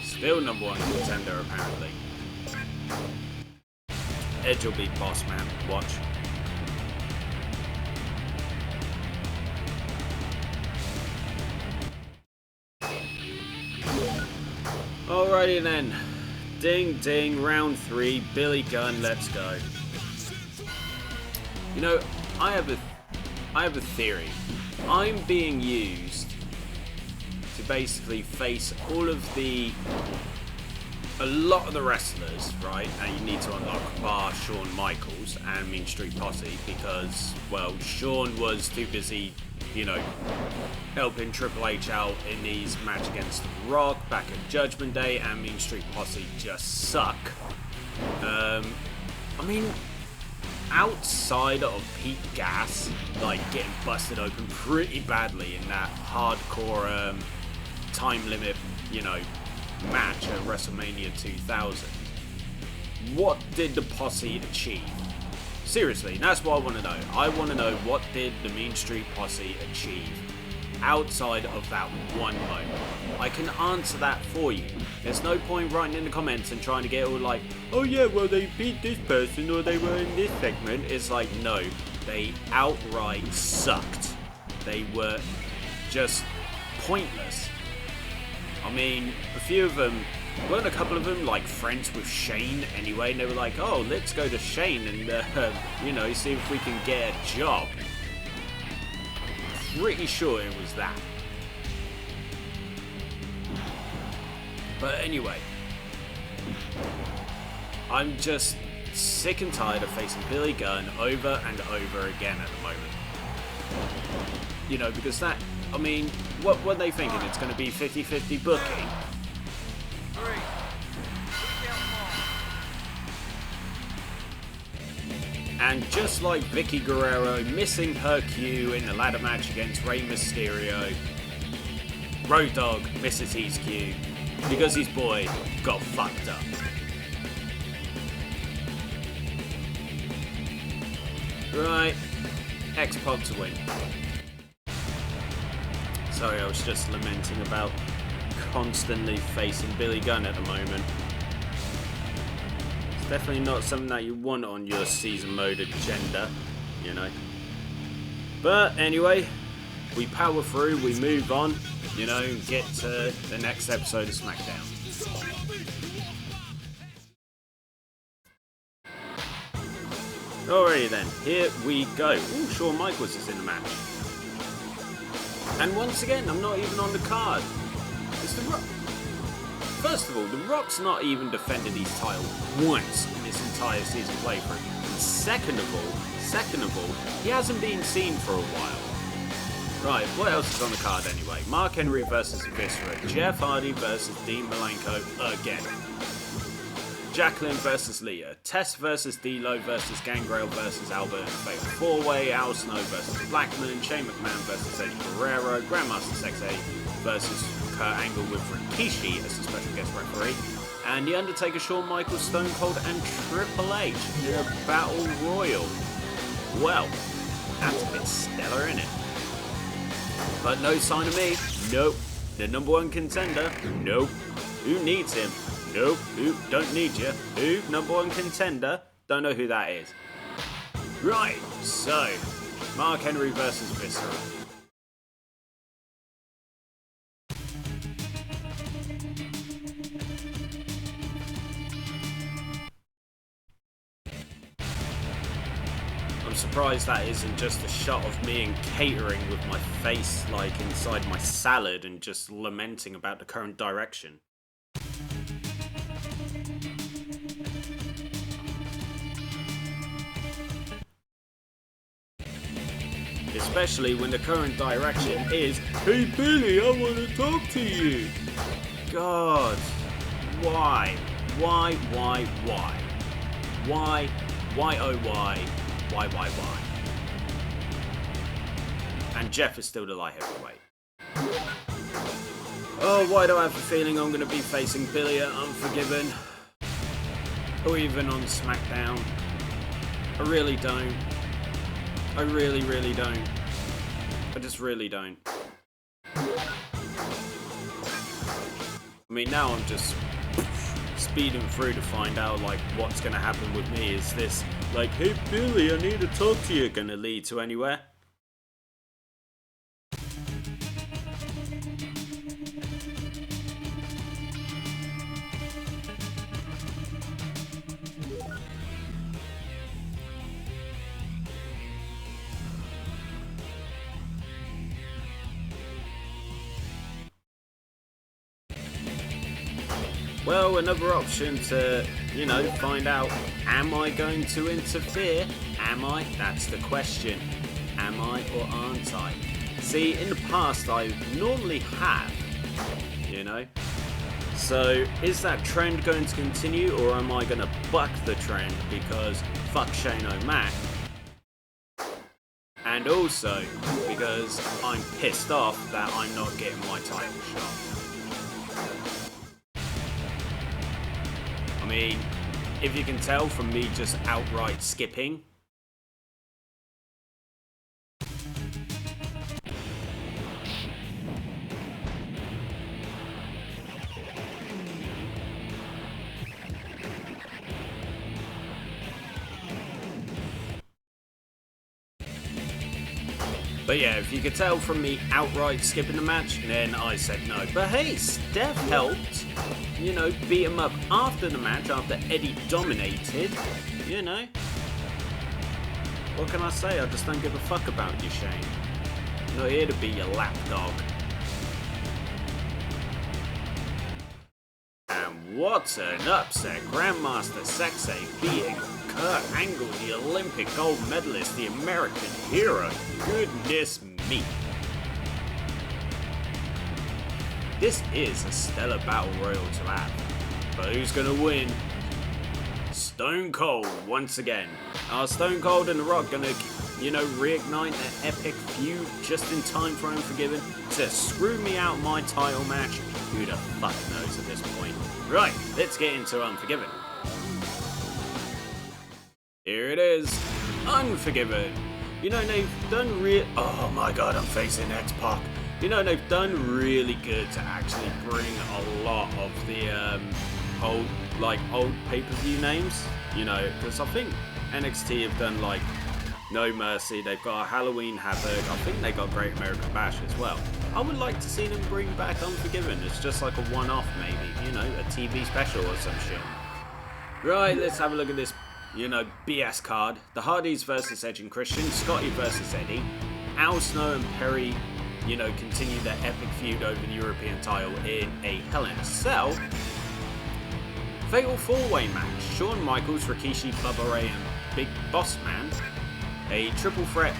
Still #1 contender apparently. Edge will beat Bossman. Watch. Alrighty then. Ding ding, round 3. Billy Gunn, let's go. You know, I have a theory. I'm being used to basically face a lot of the wrestlers, right? And you need to unlock bar Shawn Michaels and Mean Street Posse because, well, Shawn was too busy, you know, helping Triple H out in his match against The Rock back at Judgment Day, and Mean Street Posse just suck. I mean, outside of Pete Gas, like, getting busted open pretty badly in that hardcore time limit, you know, match at WrestleMania 2000. What did the Posse achieve? Seriously, that's what I want to know. I want to know, what did the Mean Street Posse achieve outside of that one moment? I can answer that for you. There's no point writing in the comments and trying to get all like, oh yeah, well they beat this person or they were in this segment. It's like, no, they outright sucked. They were just pointless. I mean, a few of them, weren't a couple of them like friends with Shane anyway, and they were like, oh, let's go to Shane and, you know, see if we can get a job. pretty sure it was that. But anyway, I'm just sick and tired of facing Billy Gunn over and over again at the moment. You know, because that, I mean, what were they thinking? It's going to be 50-50 booking? And just like Vicky Guerrero missing her cue in the ladder match against Rey Mysterio, Road Dogg misses his cue because his boy got fucked up. Right, X-Pod to win. Sorry, I was just lamenting about constantly facing Billy Gunn at the moment. It's definitely not something that you want on your season mode agenda, you know. But anyway, we power through, we move on, you know, and get to the next episode of Smackdown. Alrighty then, here we go. Ooh, Shawn Michaels is in the match. And once again, I'm not even on the card. It's The Rock. First of all, The Rock's not even defended his title once in this entire season playthrough. And second of all, he hasn't been seen for a while. Right, what else is on the card anyway? Mark Henry versus Viscera. Jeff Hardy versus Dean Malenko again. Jacqueline versus Leah, Tess versus D'Lo versus Gangrel versus Albert and Fatal 4-Way, Al Snow versus Blackman, Shane McMahon versus Eddie Guerrero, Grandmaster Sexay versus Kurt Angle with Rikishi as a special guest referee, and The Undertaker, Shawn Michaels, Stone Cold and Triple H in a Battle Royal. Well, that's a bit stellar, isn't it? But no sign of me, nope. The number one contender, nope. Who needs him? Nope. Who? Don't need you. Who? Number one contender? Don't know who that is. Right, so Mark Henry versus Viscera. I'm surprised that isn't just a shot of me in catering with my face like inside my salad and just lamenting about the current direction. Especially when the current direction is, "Hey Billy, I want to talk to you." God, why? Why? Why, oh why? Why? And Jeff is still the light heavyweight. Oh, why do I have a feeling I'm going to be facing Billy at Unforgiven? Or even on Smackdown? I really don't. I really don't. I just really don't. I mean, now I'm just speeding through to find out, like, what's going to happen with me. Is this, like, "Hey Billy, I need to talk to you," going to lead to anywhere? Well, another option to, you know, find out, am I going to interfere? Am I? That's the question. Am I or aren't I? See, in the past I normally have, you know. So, is that trend going to continue, or am I going to buck the trend because fuck Shane O'Mac? And also, because I'm pissed off that I'm not getting my title shot. I mean, if you can tell from me just outright skipping. But yeah, if you could tell from me outright skipping the match, then I said no. But hey, Steph helped, you know, beat him up after the match, after Eddie dominated, you know. What can I say? I just don't give a fuck about you, Shane. not here to be your lapdog. And what an upset. Grandmaster Sexay beating Kurt Angle, the Olympic gold medalist, the American hero. Goodness me. This is a stellar battle royal to have. But who's going to win? Stone Cold once again. Are Stone Cold and The Rock going to, reignite their epic feud just in time for Unforgiven to screw me out my title match? Who the fuck knows at this point? Right, let's get into Unforgiven. Here it is, Unforgiven. They've done oh my god, I'm facing X-Pac. They've done really good to actually bring a lot of the old pay-per-view names. Because I think NXT have done No Mercy, they've got a Halloween Havoc, I think they got Great American Bash as well. I would like to see them bring back Unforgiven. It's just like a one-off maybe, a TV special or some shit. Right, let's have a look at this, BS card. The Hardys versus Edge and Christian, Scotty versus Eddie, Al Snow and Perry, continue their epic feud over the European title in a Hell in a Cell. Fatal 4-way match, Shawn Michaels, Rikishi, Bubba Ray and Big Boss Man. A triple threat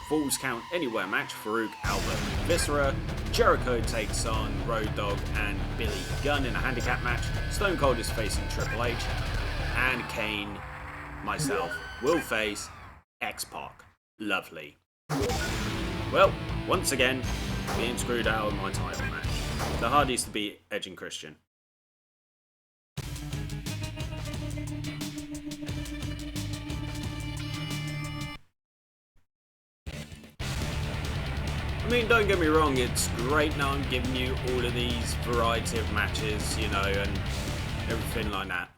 Falls Count Anywhere match, Farouk, Albert, and Viscera. Jericho takes on Road Dogg and Billy Gunn in a handicap match. Stone Cold is facing Triple H. And Kane, myself, will face X-Pac. Lovely. Well, once again, being screwed out of my title match. The Hardys to beat Edge and Christian. Don't get me wrong, it's great now I'm giving you all of these variety of matches, and everything like that.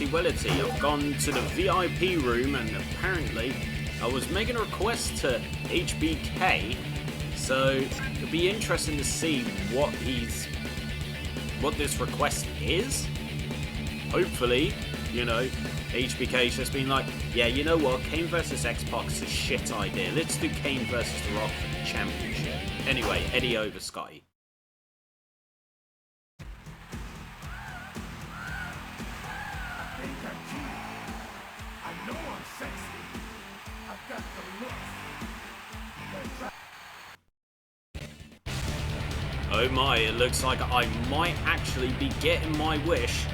Wellity. I've gone to the VIP room and apparently I was making a request to HBK, so it'll be interesting to see what this request is. Hopefully, HBK's just been like, yeah, you know what, Kane versus X-Pac's a shit idea. Let's do Kane versus The Rock for the championship. Anyway, Eddie over Scotty. Oh my, it looks like I might actually be getting my wish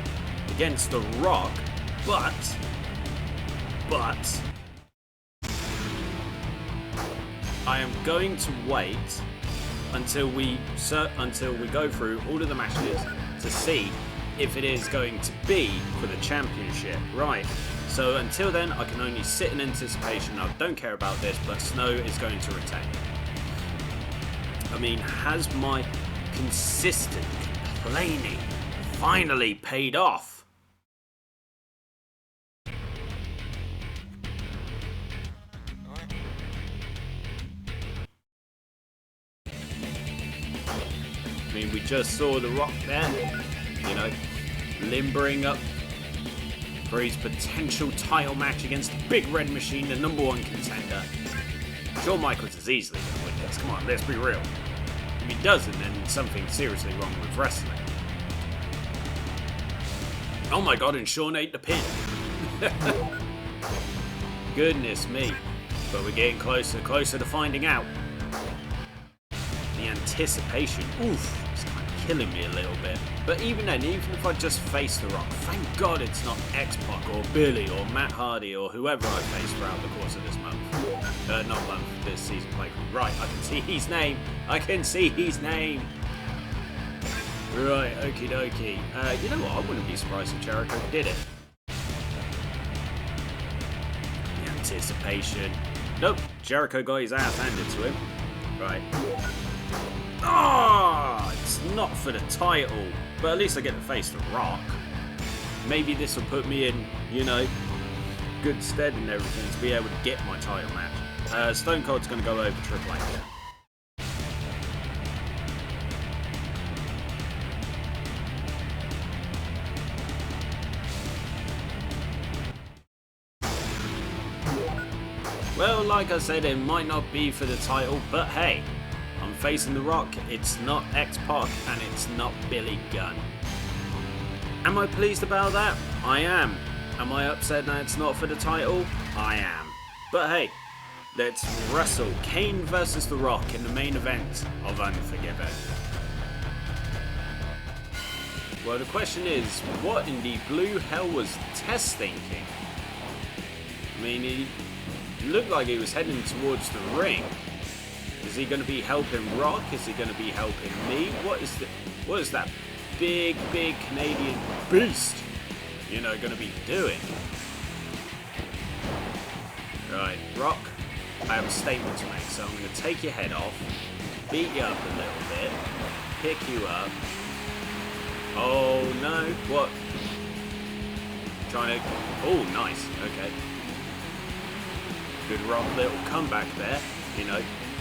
against The Rock, but I am going to wait until we go through all of the matches to see if it is going to be for the championship. Right, so until then I can only sit in anticipation. I don't care about this, but Snow is going to retain. Has my consistent complaining finally paid off? We just saw The Rock there, limbering up for his potential title match against the Big Red Machine, the #1 contender. Shawn Michaels is easily going to win this. Come on, let's be real. If he doesn't, then something's seriously wrong with wrestling. Oh my god, and Shawn ate the pin. Goodness me. But we're getting closer to finding out. The anticipation, oof, it's kind of killing me a little bit. But even then, even if I just face The Rock, thank God it's not X-Pac or Billy or Matt Hardy or whoever I face throughout the course of this month. Not month, this season playthrough. Right, I can see his name. Right, okie dokie. You know what, I wouldn't be surprised if Jericho did it. The anticipation. Nope, Jericho got his ass handed to him. Right. Ah, it's not for the title, but at least I get to face The Rock. Maybe this will put me in, good stead and everything to be able to get my title match. Stone Cold's going to go over Triple H. Well, like I said, it might not be for the title, but hey, I'm facing The Rock, it's not X-Pac, and it's not Billy Gunn. Am I pleased about that? I am. Am I upset that it's not for the title? I am. But hey, let's wrestle Kane versus The Rock in the main event of Unforgiven. Well, the question is, what in the blue hell was Test thinking? I mean, he looked like he was heading towards the ring. Is he going to be helping Rock? Is he going to be helping me? What is that big Canadian beast, going to be doing? Right, Rock, I have a statement to make, so I'm going to take your head off, beat you up a little bit, pick you up. Oh no, what? Trying to, oh nice, okay. Good Rock little comeback there,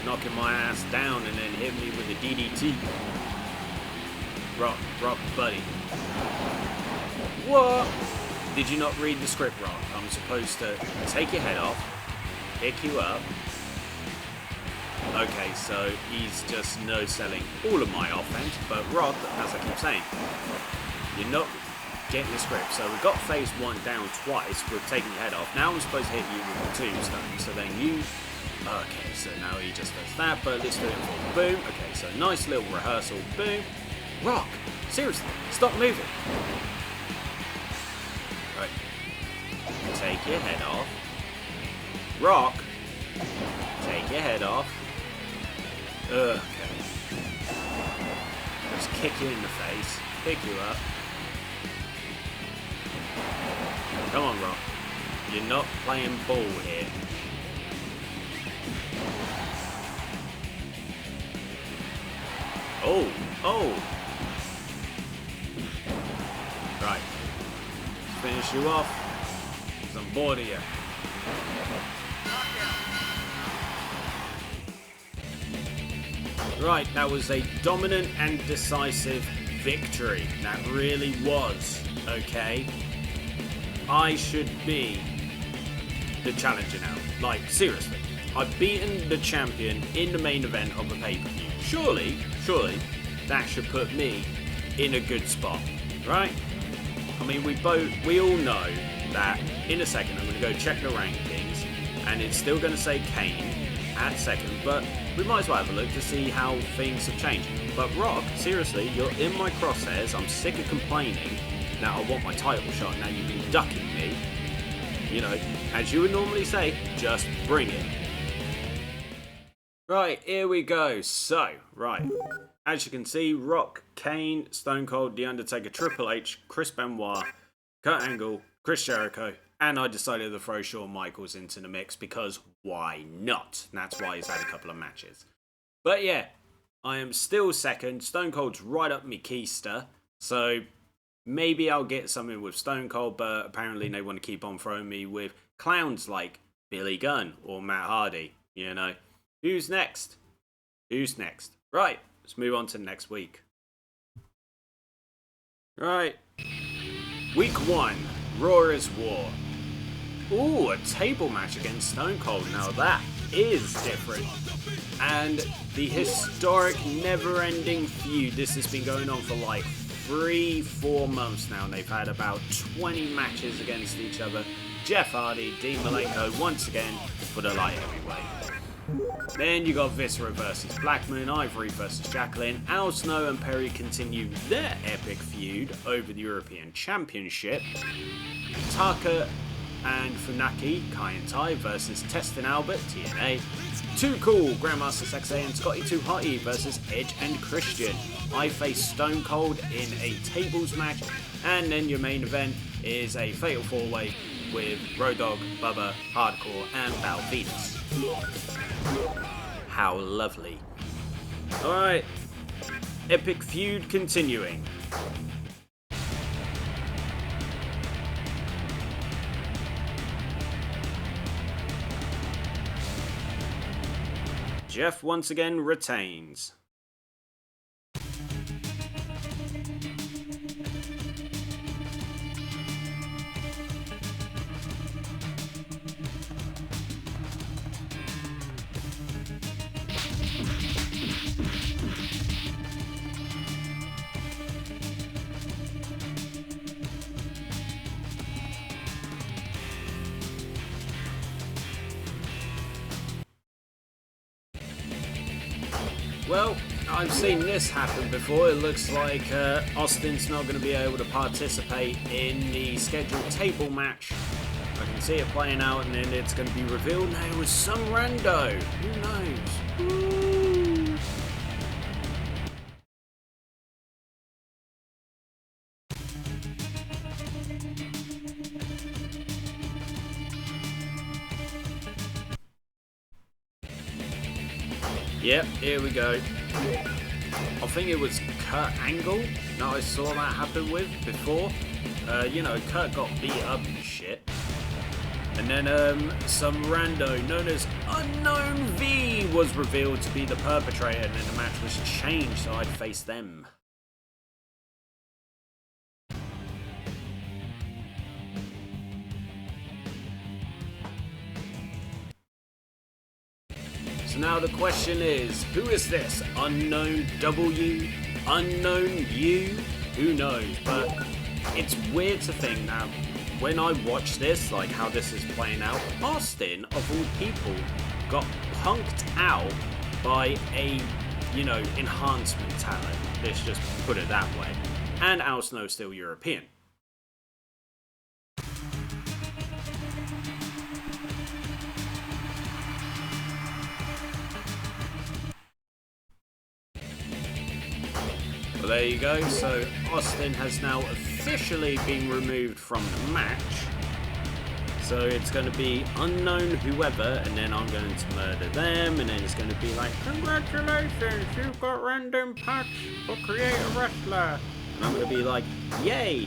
knocking my ass down and then hitting me with a DDT. Rock, buddy. What? Did you not read the script, Rock? I'm supposed to take your head off, pick you up. Okay, so he's just no-selling all of my offense, but Rock, as I keep saying, you're not getting the script. So we've got phase 1 down twice, we're taking your head off. Now I'm supposed to hit you with the tombstone, so then you... Okay, so now he just does that, but let's do it for boom. Okay, so nice little rehearsal, boom. Rock, seriously, stop moving. Right, take your head off. Rock, take your head off. Okay. Just kick you in the face, pick you up. Come on, Rock. You're not playing ball here. Oh! Right. Finish you off. 'Cause I'm bored of you. Right, that was a dominant and decisive victory. That really was, okay? I should be the challenger now. Like, seriously. I've beaten the champion in the main event of the pay-per-view. Surely, that should put me in a good spot, right? I mean, we all know that in a second I'm going to go check the rankings, and it's still going to say Kane at second, but we might as well have a look to see how things have changed. But Rock, seriously, you're in my crosshairs. I'm sick of complaining that I want my title shot. Now you've been ducking me. As you would normally say, just bring it. Right, here we go. So, right. As you can see, Rock, Kane, Stone Cold, The Undertaker, Triple H, Chris Benoit, Kurt Angle, Chris Jericho, and I decided to throw Shawn Michaels into the mix because why not? And that's why he's had a couple of matches. But yeah, I am still second. Stone Cold's right up me keister. So maybe I'll get something with Stone Cold, but apparently they want to keep on throwing me with clowns like Billy Gunn or Matt Hardy. Who's next? Right, let's move on to next week. Right. Week 1, Raw is War. Ooh, a table match against Stone Cold. Now that is different. And the historic, never-ending feud. This has been going on for like 3-4 months now. And they've had about 20 matches against each other. Jeff Hardy, Dean Malenko once again for the light heavyweight. Then you got Viscera versus Blackman, Ivory versus Jacqueline. Al Snow and Perry continue their epic feud over the European Championship. Taka and Funaki, Kai and Tai versus Test and Albert, TNA. Too Cool, Grandmaster Sexay and Scotty 2 Hotty versus Edge and Christian. I face Stone Cold in a tables match. And then your main event is a fatal 4-way with Road Dogg, Bubba, Hardcore and Val Venus. How lovely. Alright, epic feud continuing. Jeff once again retains. Well, I've seen this happen before. It looks like Austin's not going to be able to participate in the scheduled table match. I can see it playing out and then it's going to be revealed now it was some rando. Who knows? Woo. Yep, here we go. I think it was Kurt Angle that I saw that happen with before. You know, Kurt got beat up and shit. And then some rando known as Unknown V was revealed to be the perpetrator, and then the match was changed so I'd face them. So now the question is, who is this? Unknown W? Unknown U? Who knows? But it's weird to think now, when I watch this, like how this is playing out, Austin, of all people, got punked out by a, you know, enhancement talent. Let's just put it that way. And Al Snow's still European. Well, there you go. So Austin has now officially been removed from the match. So it's going to be unknown whoever, and then I'm going to murder them, and then it's going to be like, congratulations, you've got random patch for Create a Wrestler. And I'm going to be like, yay,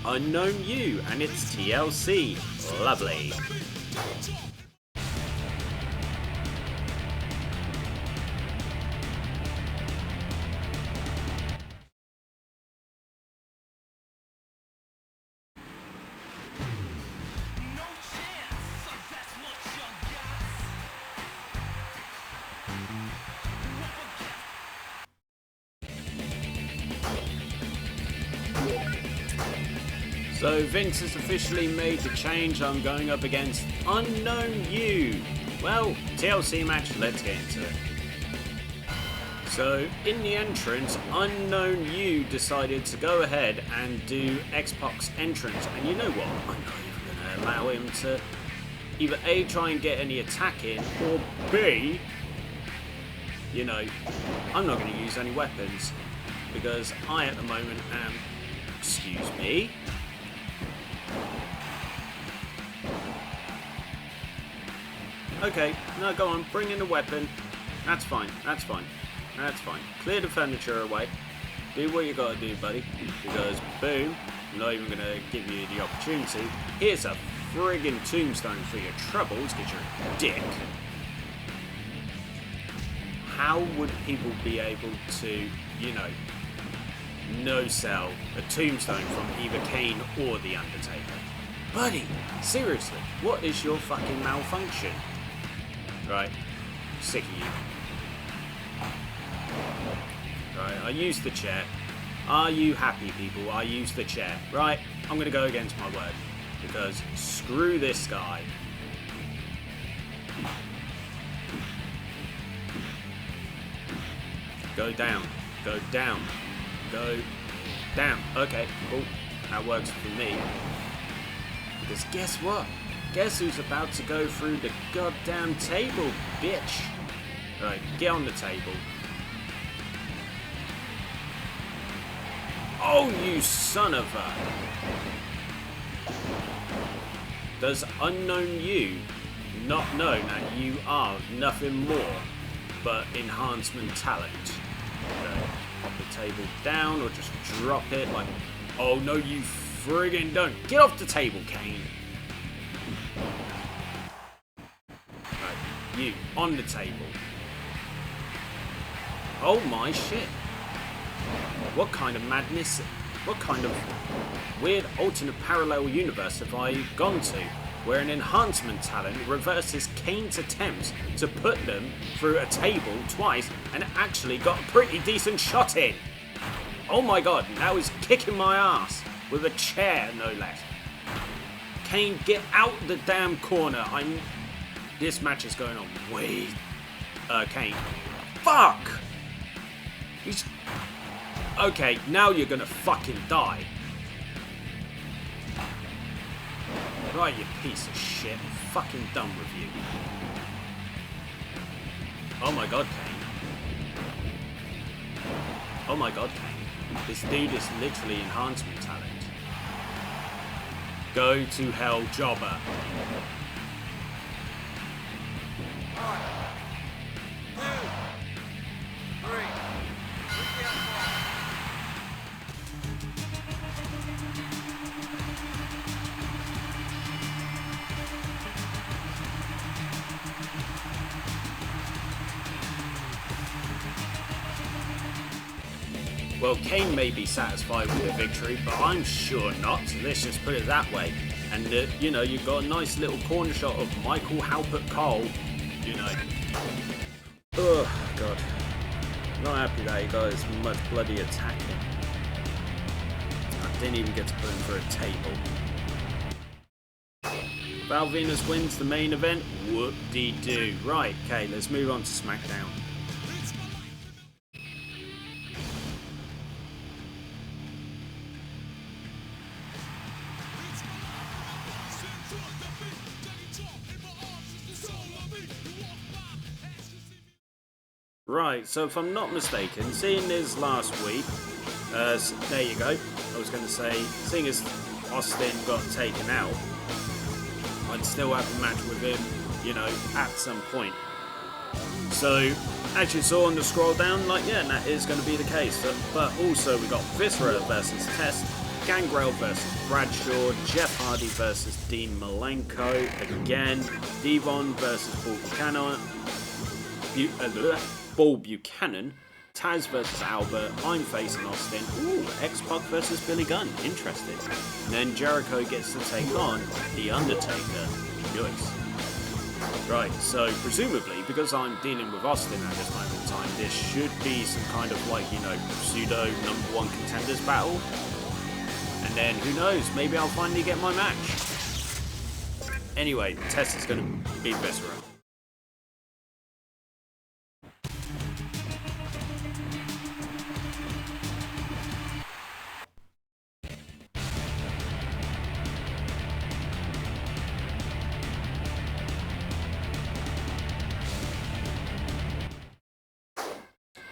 unknown you, and it's TLC. Lovely. So Vince has officially made the change. I'm going up against Unknown You. Well, TLC match, let's get into it. So in the entrance, Unknown You decided to go ahead and do X-Pac's entrance. And you know what? I'm not even going to allow him to either A, try and get any attack in, or B, you know, I'm not going to use any weapons. Because I at the moment am, excuse me, okay, no, go on, bring in the weapon. That's fine, that's fine, that's fine. Clear the furniture away. Do what you gotta do, buddy. Because, boom, I'm not even gonna give you the opportunity. Here's a friggin' tombstone for your troubles, get your dick. How would people be able to, you know, no-sell a tombstone from either Kane or The Undertaker? Buddy, seriously, what is your fucking malfunction? Right, sick of you. Right, I used the chair. Are you happy, people? I used the chair. Right, I'm gonna go against my word. Because screw this guy. Go down. Go down. Go down. Okay, cool. That works for me. Because guess what? Guess who's about to go through the goddamn table, bitch? Right, get on the table. Oh, you son of a... Does Unknown You not know that you are nothing more but enhancement talent? Okay, pop the table down or just drop it like... Oh no, you friggin' don't. Get off the table, Kane. Right, you, on the table. Oh my shit. What kind of madness, what kind of weird alternate parallel universe have I gone to, where an enhancement talent reverses Kane's attempts to put them through a table twice and actually got a pretty decent shot in? Oh my god, now he's kicking my ass with a chair, no less. Kane, get out the damn corner. This match is going on way... Kane. Fuck! He's... Okay, now you're gonna fucking die. Right, you piece of shit. I'm fucking done with you. Oh my god, Kane. Oh my god, Kane. This dude is literally enhancement talent. Go to hell, jobber. Well, Kane may be satisfied with the victory, but I'm sure not. So let's just put it that way. And, you know, you've got a nice little corner shot of Michael Halpert Cole, you know. Oh, God. Not happy that he got as much bloody attacking. I didn't even get to put him through a table. Val Venus wins the main event. Whoop-de-doo. Right, okay, let's move on to SmackDown. Right, so if I'm not mistaken, seeing this last week, there you go, I was going to say, seeing as Austin got taken out, I'd still have a match with him, you know, at some point. So, as you saw on the scroll down, like, yeah, that is going to be the case. But also, we got Viscera versus Test, Gangrel versus Bradshaw, Jeff Hardy versus Dean Malenko, again, Devon versus Bull Buchanan, Taz versus Albert, I'm facing Austin, ooh, X-Pac versus Billy Gunn, interesting. And then Jericho gets to take on The Undertaker, nice. Right, so presumably, because I'm dealing with Austin at this moment in time, this should be some kind of like, you know, pseudo #1 contenders battle. And then, who knows, maybe I'll finally get my match. Anyway, Test is going to beat Viscera.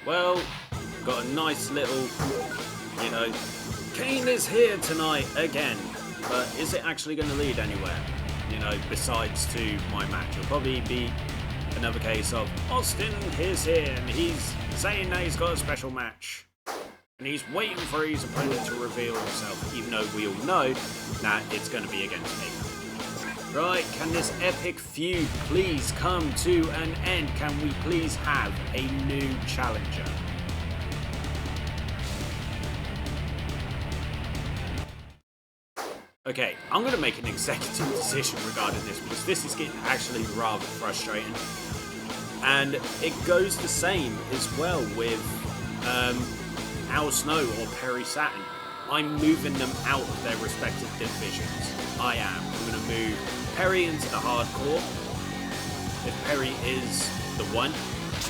Well, got a nice little, you know, Kane is here tonight again, but is it actually going to lead anywhere, you know, besides to my match? It'll probably be another case of Austin is here and he's saying that he's got a special match and he's waiting for his opponent to reveal himself, even though we all know that it's going to be against me. Right, can this epic feud please come to an end? Can we please have a new challenger? Okay, I'm going to make an executive decision regarding this because this is getting actually rather frustrating. And it goes the same as well with Al Snow or Perry Saturn. I'm moving them out of their respective divisions. I am. I'm going to move Perry into the hardcore, if Perry is the one.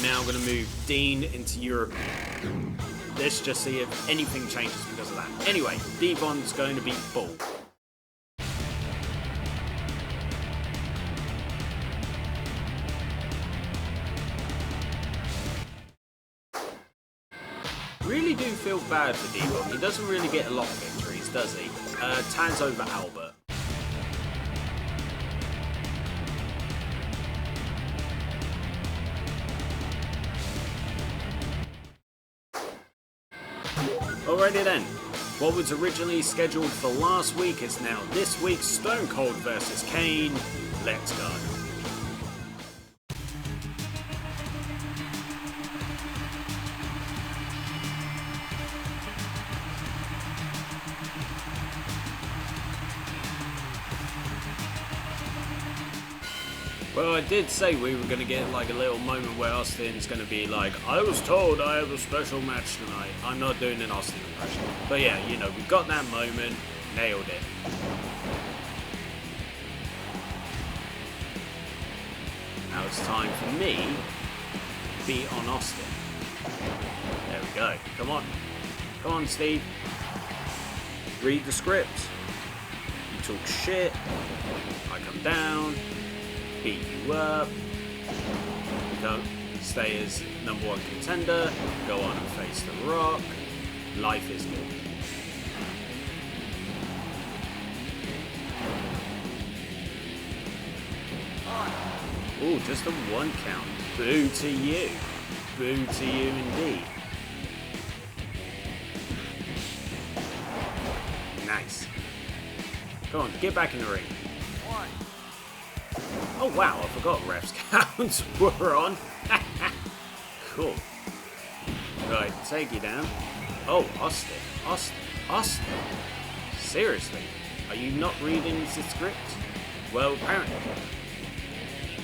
Now I'm going to move Dean into European. Let's just see if anything changes because of that. Anyway, Devon's going to beat Bull. Really do feel bad for Devon. He doesn't really get a lot of victories, does he? Taz over Albert. Alrighty then, what was originally scheduled for last week is now this week's Stone Cold vs. Kane. Let's go. Well, I did say we were going to get like a little moment where Austin's going to be like, I was told I have a special match tonight. I'm not doing an Austin impression. But yeah, you know, we got that moment, nailed it. Now it's time for me to be on Austin. There we go. Come on. Come on, Steve. Read the script. You talk shit. I come down. Beat you up. Don't stay as #1 contender. Go on and face The Rock. Life is good. Ooh, just a 1 count. Boo to you. Boo to you indeed. Nice. Come on, get back in the ring. Oh wow, I forgot refs counts were on. Cool. Right, take you down. Oh, Austin. Seriously, are you not reading the script? Well,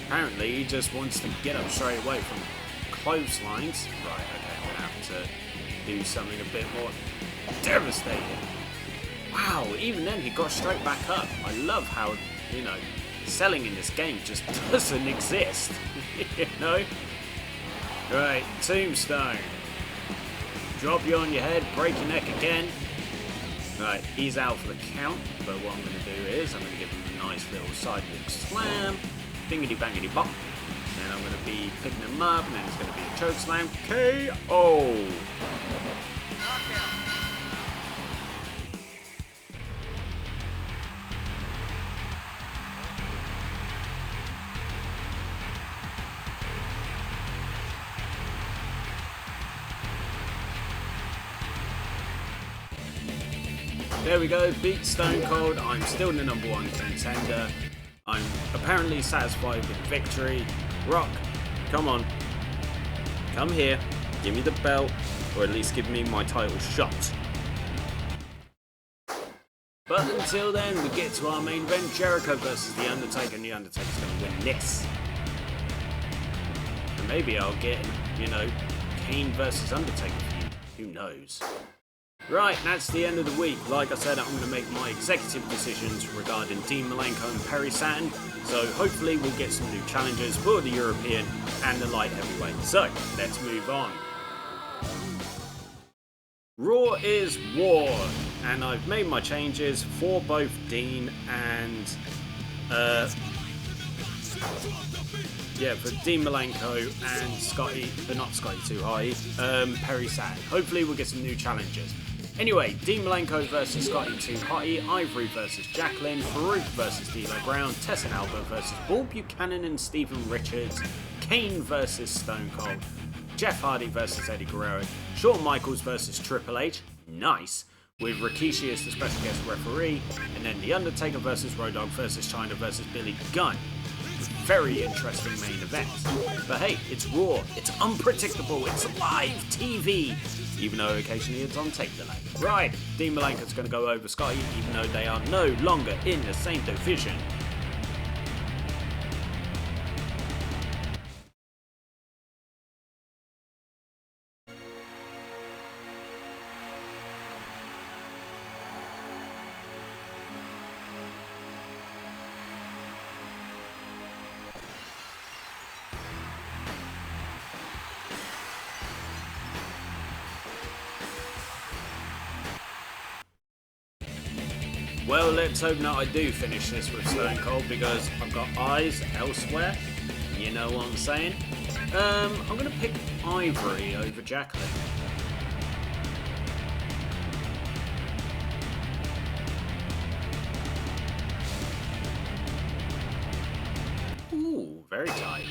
apparently he just wants to get up straight away from clotheslines. Right, okay, I'm gonna have to do something a bit more devastating. Wow, even then he got straight back up. I love how, you know, selling in this game just doesn't exist. You know? Right, tombstone. Drop you on your head, break your neck again. Right, he's out for the count, but what I'm going to do is I'm going to give him a nice little sidewalk slam. Dingity bangity bop. Then I'm going to be picking him up, and then it's going to be a choke slam. KO! There we go, beat Stone Cold. I'm still the #1 contender. I'm apparently satisfied with the victory. Rock, come on. Come here, give me the belt, or at least give me my title shot. But until then, we get to our main event, Jericho versus The Undertaker, and The Undertaker's going to win this. And maybe I'll get, you know, Kane versus Undertaker feud. Who knows? Right, that's the end of the week. Like I said, I'm going to make my executive decisions regarding Dean Malenko and Perry Saturn. So hopefully we'll get some new challenges for the European and the light heavyweight. So let's move on. Raw is War, and I've made my changes for both Dean and for Dean Malenko and Scotty, but not Scotty too high, Perry Saturn. Hopefully we'll get some new challenges. Anyway, Dean Malenko versus Scotty Too Hotty, Ivory versus Jacqueline, Farouk versus D'Lo Brown, Tess and Albert versus Bull Buchanan and Stephen Richards, Kane versus Stone Cold, Jeff Hardy versus Eddie Guerrero, Shawn Michaels versus Triple H, nice, with Rikishi as the special guest referee, and then The Undertaker versus Road Dogg versus China versus Billy Gunn. Very interesting main event. But hey, it's Raw, it's unpredictable, it's live TV, even though occasionally it's on tape delay. Right, Dean Malenko's going to go over Scotty, even though they are no longer in the same division. Well, let's hope that I do finish this with Stone Cold, because I've got eyes elsewhere. You know what I'm saying? I'm going to pick Ivory over Jacqueline. Ooh, very tight.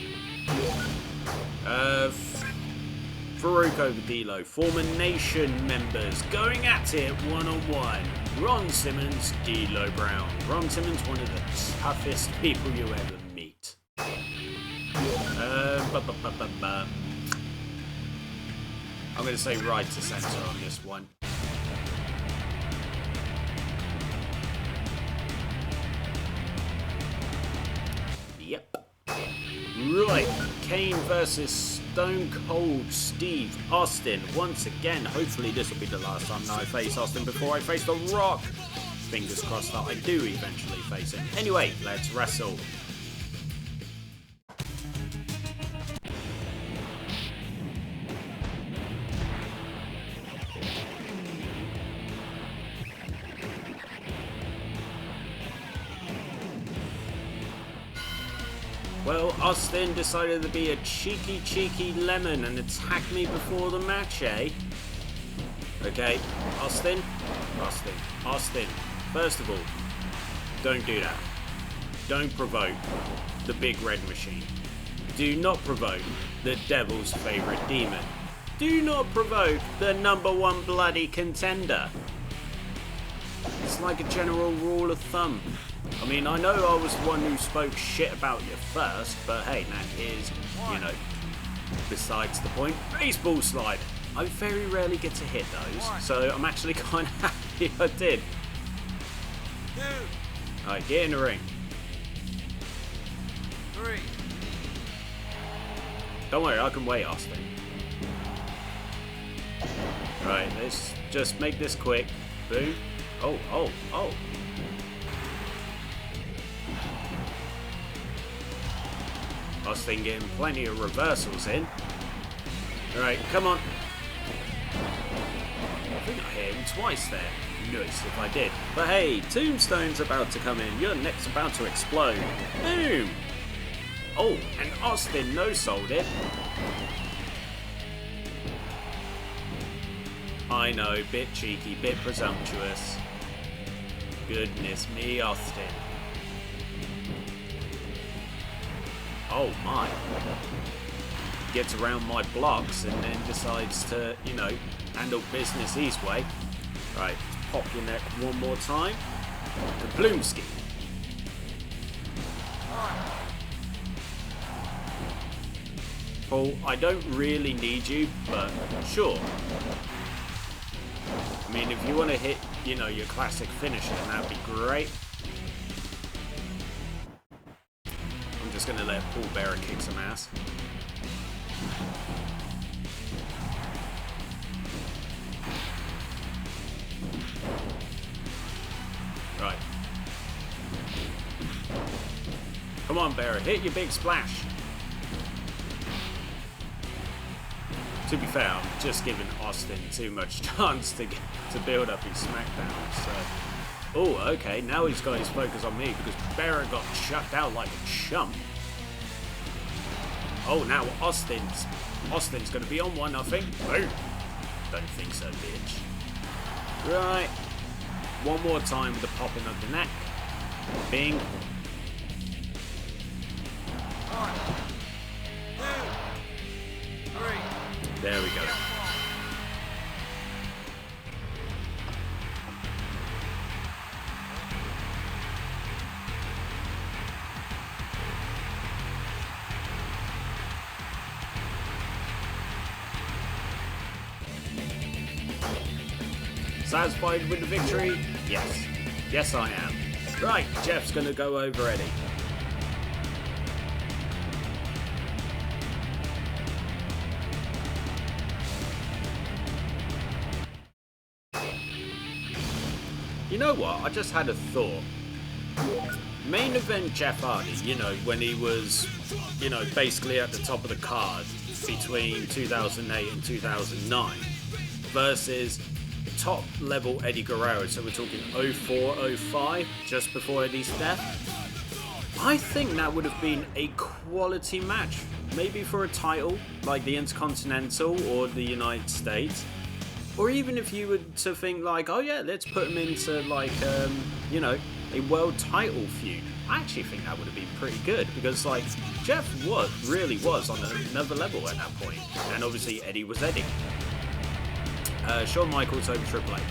Farouk over D'Lo. Former Nation members going at it one-on-one. Ron Simmons, D'Lo Brown. Ron Simmons, one of the toughest people you ever meet. I'm going to say right to center on this one. Yep. Kane versus Stone Cold Steve Austin. Once again, hopefully this will be the last time that I face Austin before I face The Rock. Fingers crossed that I do eventually face him. Anyway, let's wrestle. Well, Austin decided to be a cheeky lemon and attack me before the match, eh? Okay, Austin. First of all, don't do that. Don't provoke the big red machine. Do not provoke the devil's favorite demon. Do not provoke the #1 bloody contender. It's like a general rule of thumb. I mean, I know I was the one who spoke shit about you first, but hey, that is, besides the point. Baseball slide. I very rarely get to hit those, so I'm actually kind of happy I did. Alright, get in the ring. 3. Don't worry, I can wait, Austin. Right, let's just make this quick. Boom. Oh. Austin getting plenty of reversals in. Alright, come on. I think I hit him twice there. Nice if I did. But hey, Tombstone's about to come in. Your neck's about to explode. Boom! Oh, and Austin no-sold it. I know, bit cheeky, bit presumptuous. Goodness me, Austin. Oh my. Gets around my blocks and then decides to, handle business his way. Right, pop your neck one more time. The Bloomski. Paul, I don't really need you, but sure. I mean, if you want to hit, your classic finisher, then that'd be great. I'm just going to let Paul Bearer kick some ass. Right. Come on, Bearer, hit your big splash. To be fair, I'm just giving Austin too much chance to build up his Smackdown. So, oh, okay, now he's got his focus on me because Bearer got shut out like a chump. Oh, now Austin's going to be on one, I think. Boom. Don't think so, bitch. Right. One more time with the popping of the neck. Bing. 1, 2, 3. There we go. Satisfied with the victory? Yes. Yes, I am. Right, Jeff's gonna go over Eddie. You know what? I just had a thought. Main event Jeff Hardy, when he was, basically at the top of the card between 2008 and 2009 versus top level Eddie Guerrero, so we're talking 04, 05, just before Eddie's death. I think that would have been a quality match, maybe for a title like the Intercontinental or the United States, or even if you were to think like, oh yeah, let's put him into like, a world title feud. I actually think that would have been pretty good because like Jeff really was on another level at that point, and obviously Eddie was Eddie. Shawn Michaels over Triple H.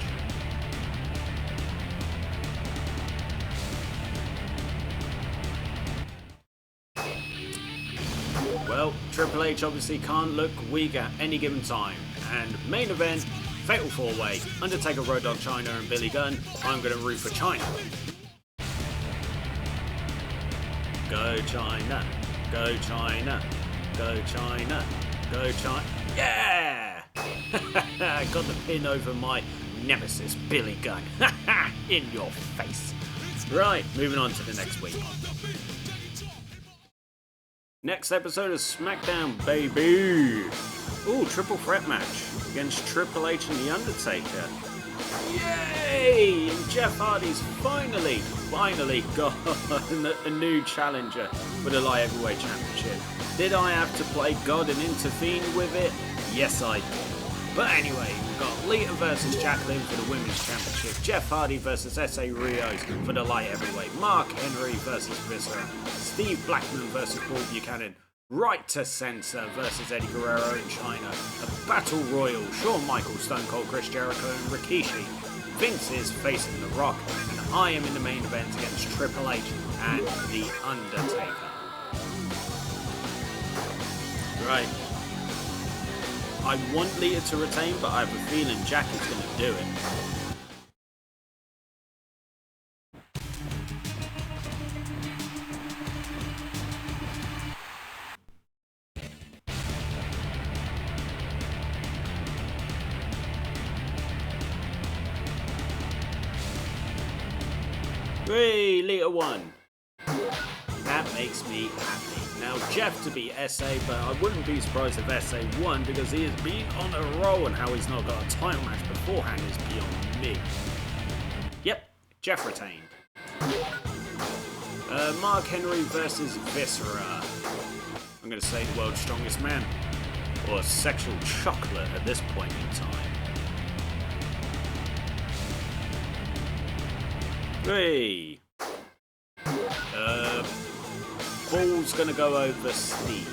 Well, Triple H obviously can't look weak at any given time. And main event, Fatal 4-Way, Undertaker, Road Dogg Chyna and Billy Gunn. I'm going to root for Chyna. Go Chyna. Go Chyna. Go China. Go China. Yeah! I got the pin over my nemesis, Billy Gunn. In your face. Right, moving on to the next week. Next episode of Smackdown, baby! Ooh, triple threat match against Triple H and The Undertaker. Yay! And Jeff Hardy's finally got a new challenger for the Light Heavyweight Championship. Did I have to play God and intervene with it? Yes, I did. But anyway, we've got Lita versus Jacqueline for the Women's Championship, Jeff Hardy versus S.A. Rios for the Light Heavyweight, Mark Henry versus Viscera, Steve Blackman versus Paul Buchanan, Right to Censor versus Eddie Guerrero in China, a Battle Royal, Shawn Michaels, Stone Cold Chris Jericho and Rikishi, Vince is facing The Rock, and I am in the main event against Triple H and The Undertaker. Right. I want Lita to retain, but I have a feeling Jack is going to do it. Hey, Lita won. That makes me happy. Now, Jeff to beat SA, but I wouldn't be surprised if SA won because he has been on a roll, and how he's not got a title match beforehand is beyond me. Yep, Jeff retained. Mark Henry versus Viscera. I'm going to say the world's strongest man. Or sexual chocolate at this point in time. Hey! Paul's gonna go over Steve.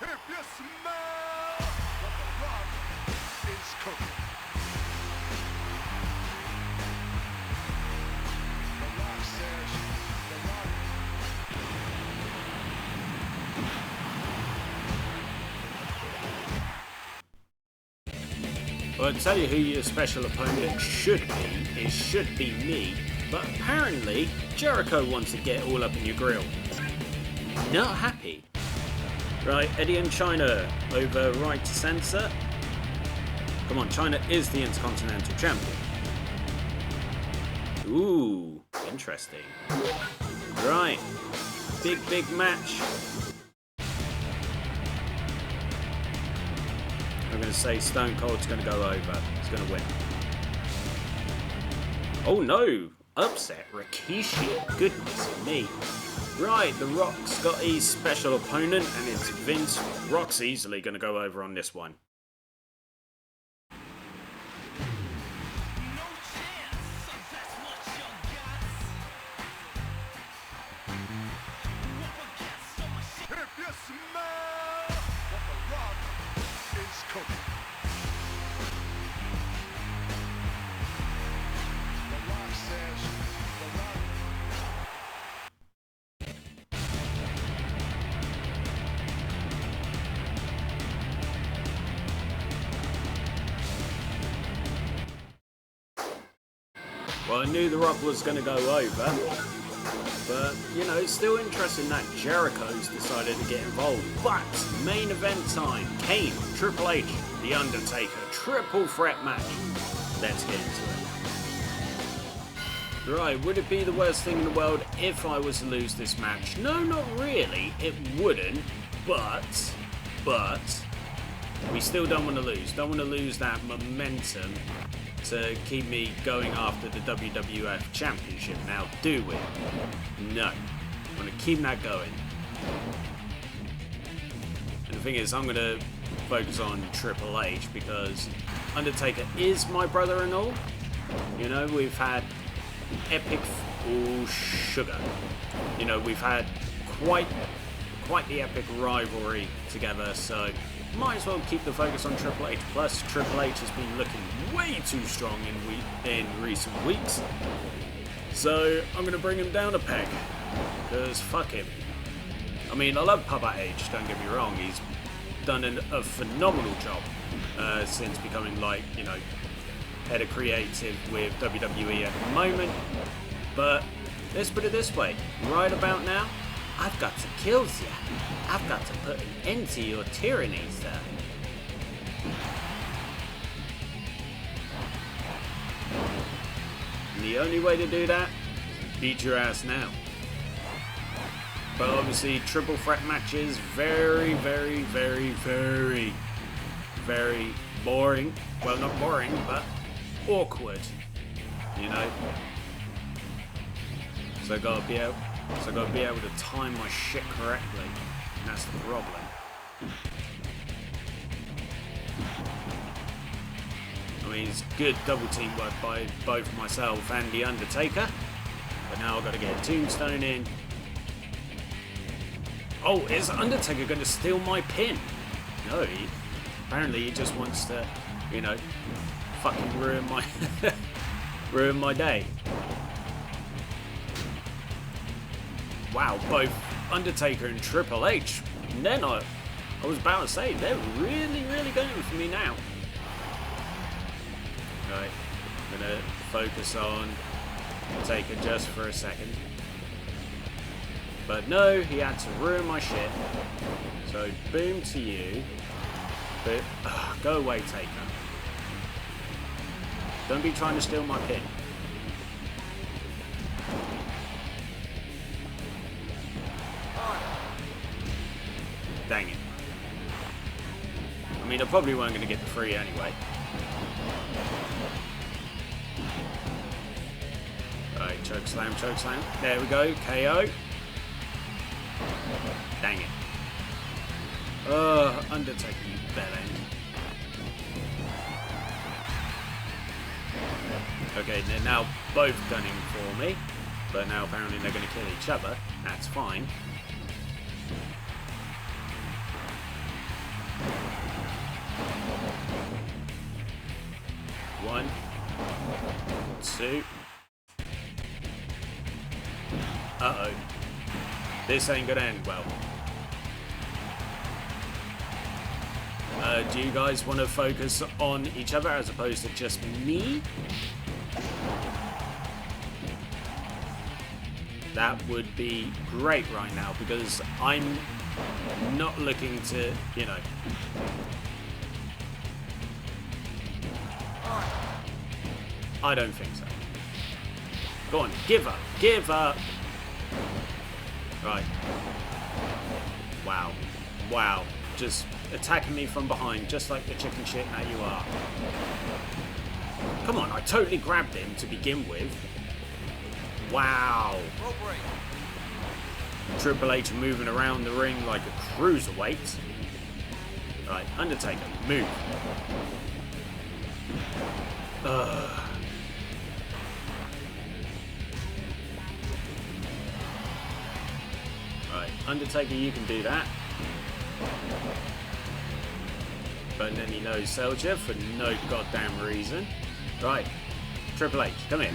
If you smell what the rock is cooking. The rock says, the rock. Well, I'll tell you who your special opponent should be. It should be me. But apparently, Jericho wants to get all up in your grill. Not happy. Right, Eddie and China over Right to Censor. Come on, China is the Intercontinental Champion. Ooh, interesting. Right, big match. I'm going to say Stone Cold's going to go over. He's going to win. Oh no! Upset Rikishi. Goodness me. Right, The Rock's got his special opponent, and it's Vince. Rock's easily going to go over on this one. If you smell what the rock is cooking. The rock says, the rock. Well, I knew The Rock was going to go over, but, you know, it's still interesting that Jericho's decided to get involved. But, main event time, Kane, Triple H, The Undertaker, triple threat match. Let's get into it. Right, would it be the worst thing in the world if I was to lose this match? No, not really, it wouldn't, but, we still don't want to lose. Don't want to lose that momentum to keep me going after the WWF Championship now, do we? No. I want to keep that going. And the thing is, I'm going to focus on Triple H because Undertaker is my brother-in-law. You know, we've had epic... Oh, sugar. You know, we've had quite the epic rivalry together, so might as well keep the focus on Triple H. Plus, Triple H has been looking way too strong in recent weeks. So, I'm going to bring him down a peg. Because, fuck him. I mean, I love Papa H, don't get me wrong. He's done a phenomenal job. since becoming, like, you know, head of creative with WWE at the moment. But let's put it this way, right about now, I've got to kill you. I've got to put an end to your tyranny, sir. And the only way to do that is beat your ass now. But obviously, triple threat matches, very, very, very, very, very boring. Well, not boring, but awkward. You know. So I gotta be able to time my shit correctly. And that's the problem. I mean, it's good double team work by both myself and the Undertaker. But now I've got to get a tombstone in. Oh, is Undertaker going to steal my pin? No, apparently he just wants to, you know, fucking ruin my ruin my day. Wow, both Undertaker and Triple H. They're not. I was about to say they're really, really going for me now. Right, I'm gonna focus on Taker just for a second. But no, he had to ruin my shit. So boom to you. But go away, Taker. Don't be trying to steal my pin. Dang it. I mean, I probably weren't going to get the free anyway. Right, choke slam, choke slam. There we go, KO. Dang it. Undertaker, you bellend. Okay, they're now both gunning for me. But now apparently they're going to kill each other. That's fine. One, two. Uh-oh. This ain't gonna end well. Do you guys want to focus on each other as opposed to just me? That would be great right now because I'm not looking to, you know... I don't think so. Go on, give up, give up. Right. Wow. Wow. Just attacking me from behind, just like the chicken shit that you are. Come on, I totally grabbed him to begin with. Wow. Triple H moving around the ring like a cruiserweight. Right, Undertaker, move. Right, Undertaker, you can do that. But then he no-sells you for no goddamn reason. Right, Triple H, come in.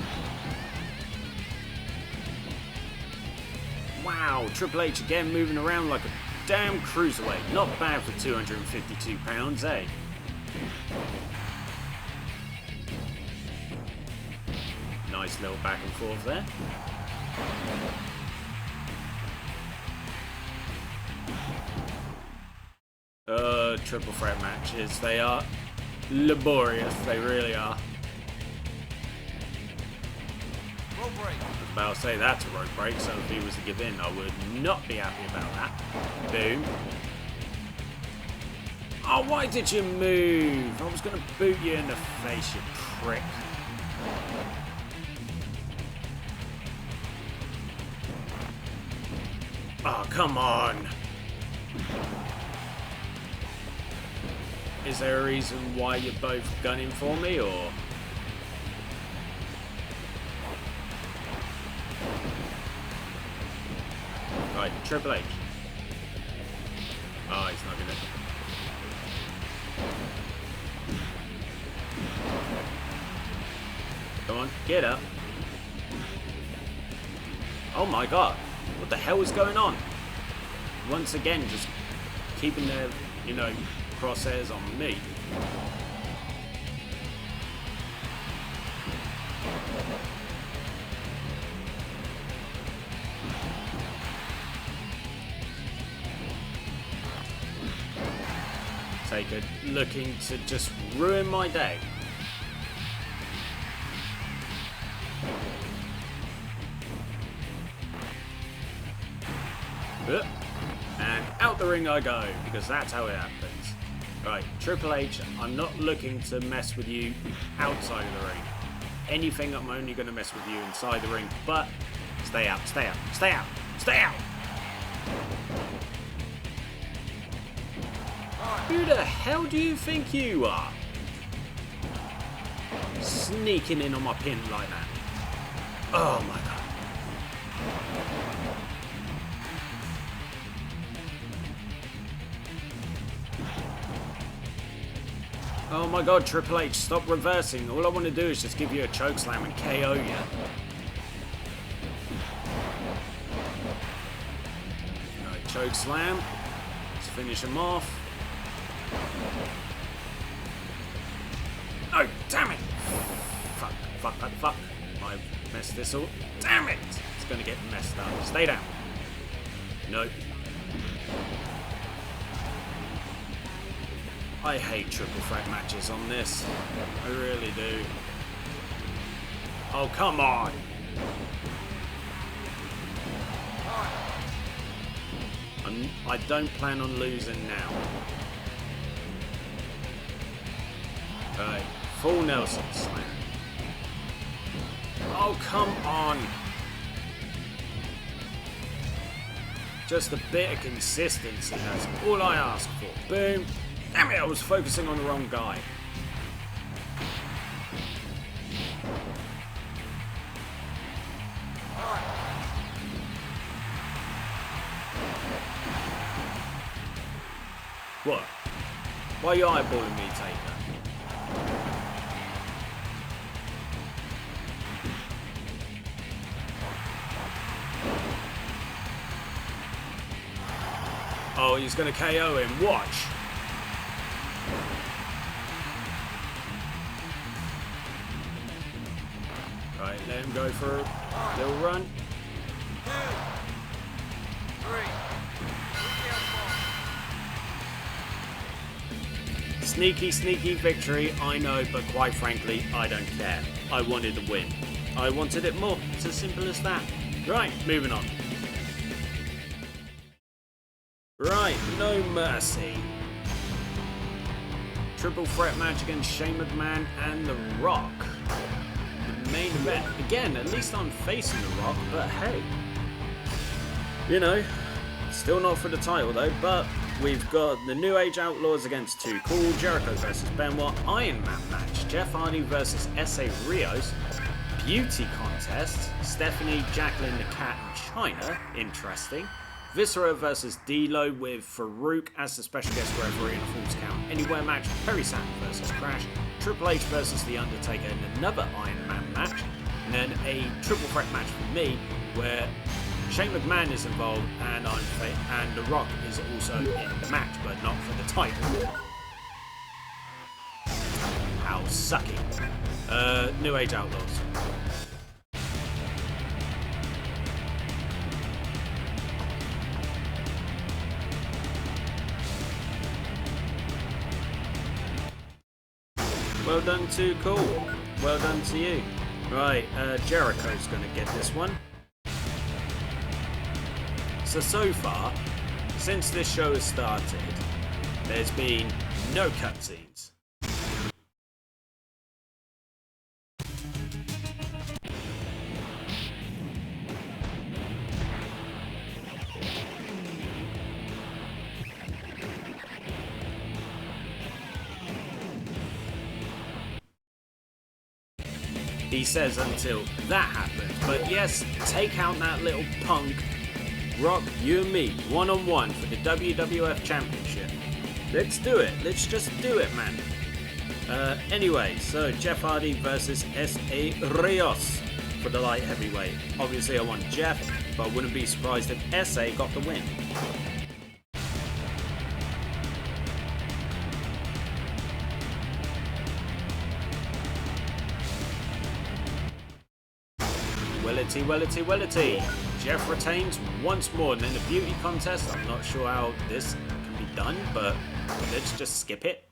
Wow, Triple H again moving around like a damn cruiserweight. Not bad for 252 pounds, eh? Nice little back and forth there. Triple threat matches. They are laborious. They really are. Rope break. I was about to say that's a rope break, so if he was to give in, I would not be happy about that. Boom. Oh, why did you move? I was going to boot you in the face, you prick. Oh, come on. Is there a reason why you're both gunning for me, or...? Right, Triple H. Oh, he's not gonna... Come on, get up. Oh my god. What the hell is going on? Once again, just keeping their, you know, crosshairs on me. Taker looking to just ruin my day. And out the ring I go, because that's how it happens. Right, Triple H, I'm not looking to mess with you outside of the ring. Anything, I'm only going to mess with you inside the ring, but stay out, stay out, stay out, stay out! Who the hell do you think you are? Sneaking in on my pin like that. Oh my god. Oh my god, Triple H, stop reversing. All I want to do is just give you a chokeslam and KO you. Right, chokeslam. Let's finish him off. Oh, damn it! Fuck, fuck, fuck, fuck. I've messed this all. Damn it! It's gonna get messed up. Stay down. Nope. I hate triple threat matches on this. I really do. Oh, come on! I don't plan on losing now. Alright, full Nelson slam. Oh, come on! Just a bit of consistency, that's all I ask for. Boom! Damn it, I was focusing on the wrong guy. What? Why are you eyeballing me, Taker? Oh, he's going to KO him. Watch. Right, let him go for a little run. 2, 3. Sneaky, sneaky victory, I know, but quite frankly, I don't care. I wanted the win. I wanted it more. It's as simple as that. Right, moving on. Right, No Mercy. Triple threat match against Shane McMahon and The Rock. The main event. Again, at least I'm facing The Rock, but hey. You know, still not for the title though, but we've got the New Age Outlaws against Too Cool, Jericho versus Benoit, Iron Man match, Jeff Hardy versus S.A. Rios, beauty contest, Stephanie, Jacqueline the Cat and Chyna, interesting, Viscera versus D'Lo with Farouk as the special guest referee in a Falls Count Anywhere match, Perry Saturn versus Crash, Triple H versus The Undertaker in another Iron Man match, and then a triple threat match for me where Shane McMahon is involved and and The Rock is also in the match, but not for the title. How sucky. New Age Outlaws. Well done, Too Cool. Well done to you. Right, Jericho's going to get this one. So far, since this show has started, there's been no cutscenes. He says until that happens, but yes, take out that little punk. Rock, you and me, one-on-one for the WWF Championship. Let's do it. Let's just do it, man. Anyway, so Jeff Hardy versus S.A. Rios for the light heavyweight. Obviously, I want Jeff, but I wouldn't be surprised if S.A. got the win. Wellity, Wellity, Wellity. Jeff retains once more, and in the beauty contest, I'm not sure how this can be done, but let's just skip it.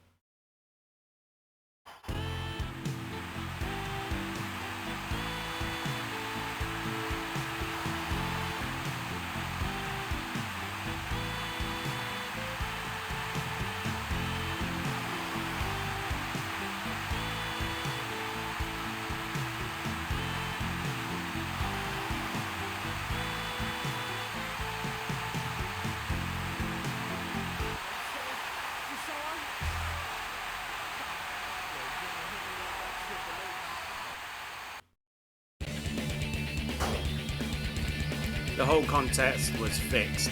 The whole contest was fixed,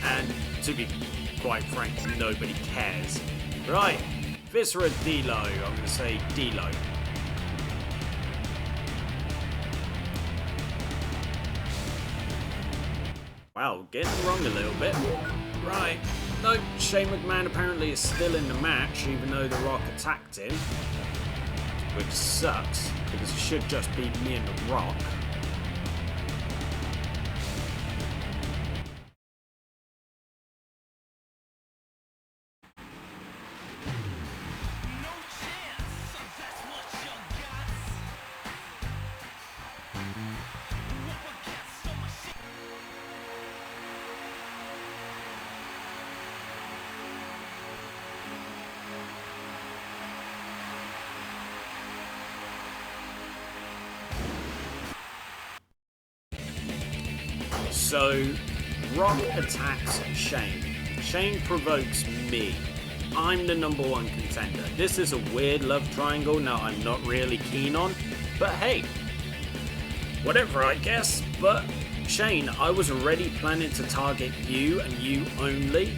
and to be quite frank, nobody cares. Right, Viscera D'Lo, I'm going to say D'Lo. Wow, getting it wrong a little bit. Right, no, Shane McMahon apparently is still in the match, even though The Rock attacked him, which sucks, because it should just be me and The Rock. So, Rock attacks Shane. Shane provokes me. I'm the #1 contender. This is a weird love triangle now I'm not really keen on, but hey, whatever I guess. But Shane, I was already planning to target you and you only,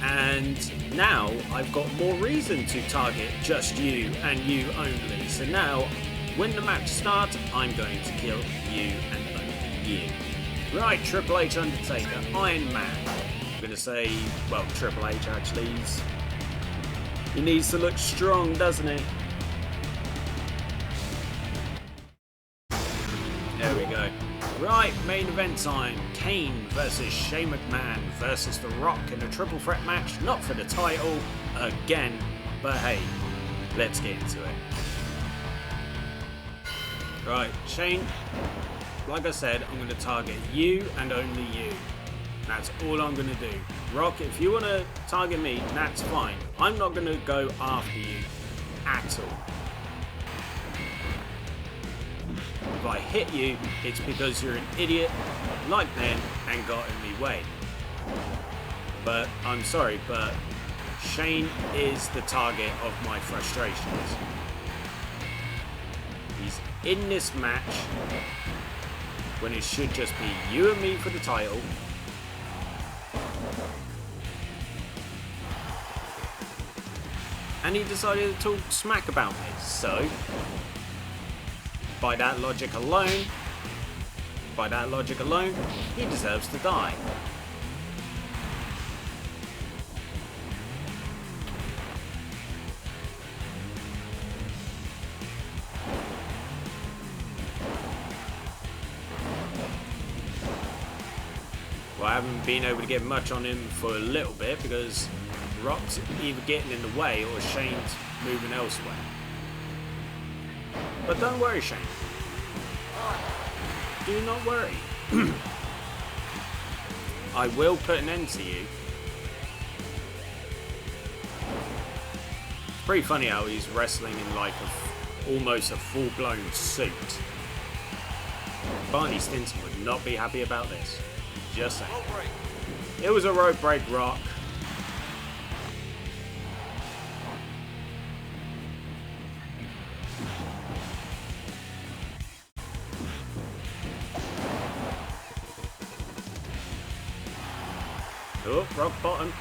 and now I've got more reason to target just you and you only. So now, when the match starts, I'm going to kill you and only you. Right, Triple H, Undertaker, Iron Man. I'm going to say, well, Triple H actually, he needs to look strong, doesn't he? There we go. Right, main event time. Kane versus Shane McMahon versus The Rock in a triple threat match, not for the title again, but hey, let's get into it. Right, Shane. Like I said, I'm going to target you and only you. That's all I'm going to do. Rock, if you want to target me, that's fine. I'm not going to go after you at all. If I hit you, it's because you're an idiot like them and got in the way. But I'm sorry, but Shane is the target of my frustrations. He's in this match when it should just be you and me for the title. And he decided to talk smack about me, so by that logic alone, he deserves to die. Well, I haven't been able to get much on him for a little bit because Rock's either getting in the way or Shane's moving elsewhere. But don't worry, Shane. Do not worry. I will put an end to you. It's pretty funny how he's wrestling in like almost a full-blown suit. Barney Stinson would not be happy about this. Just saying. It was a rope break, Rock. Oh, rock bottom.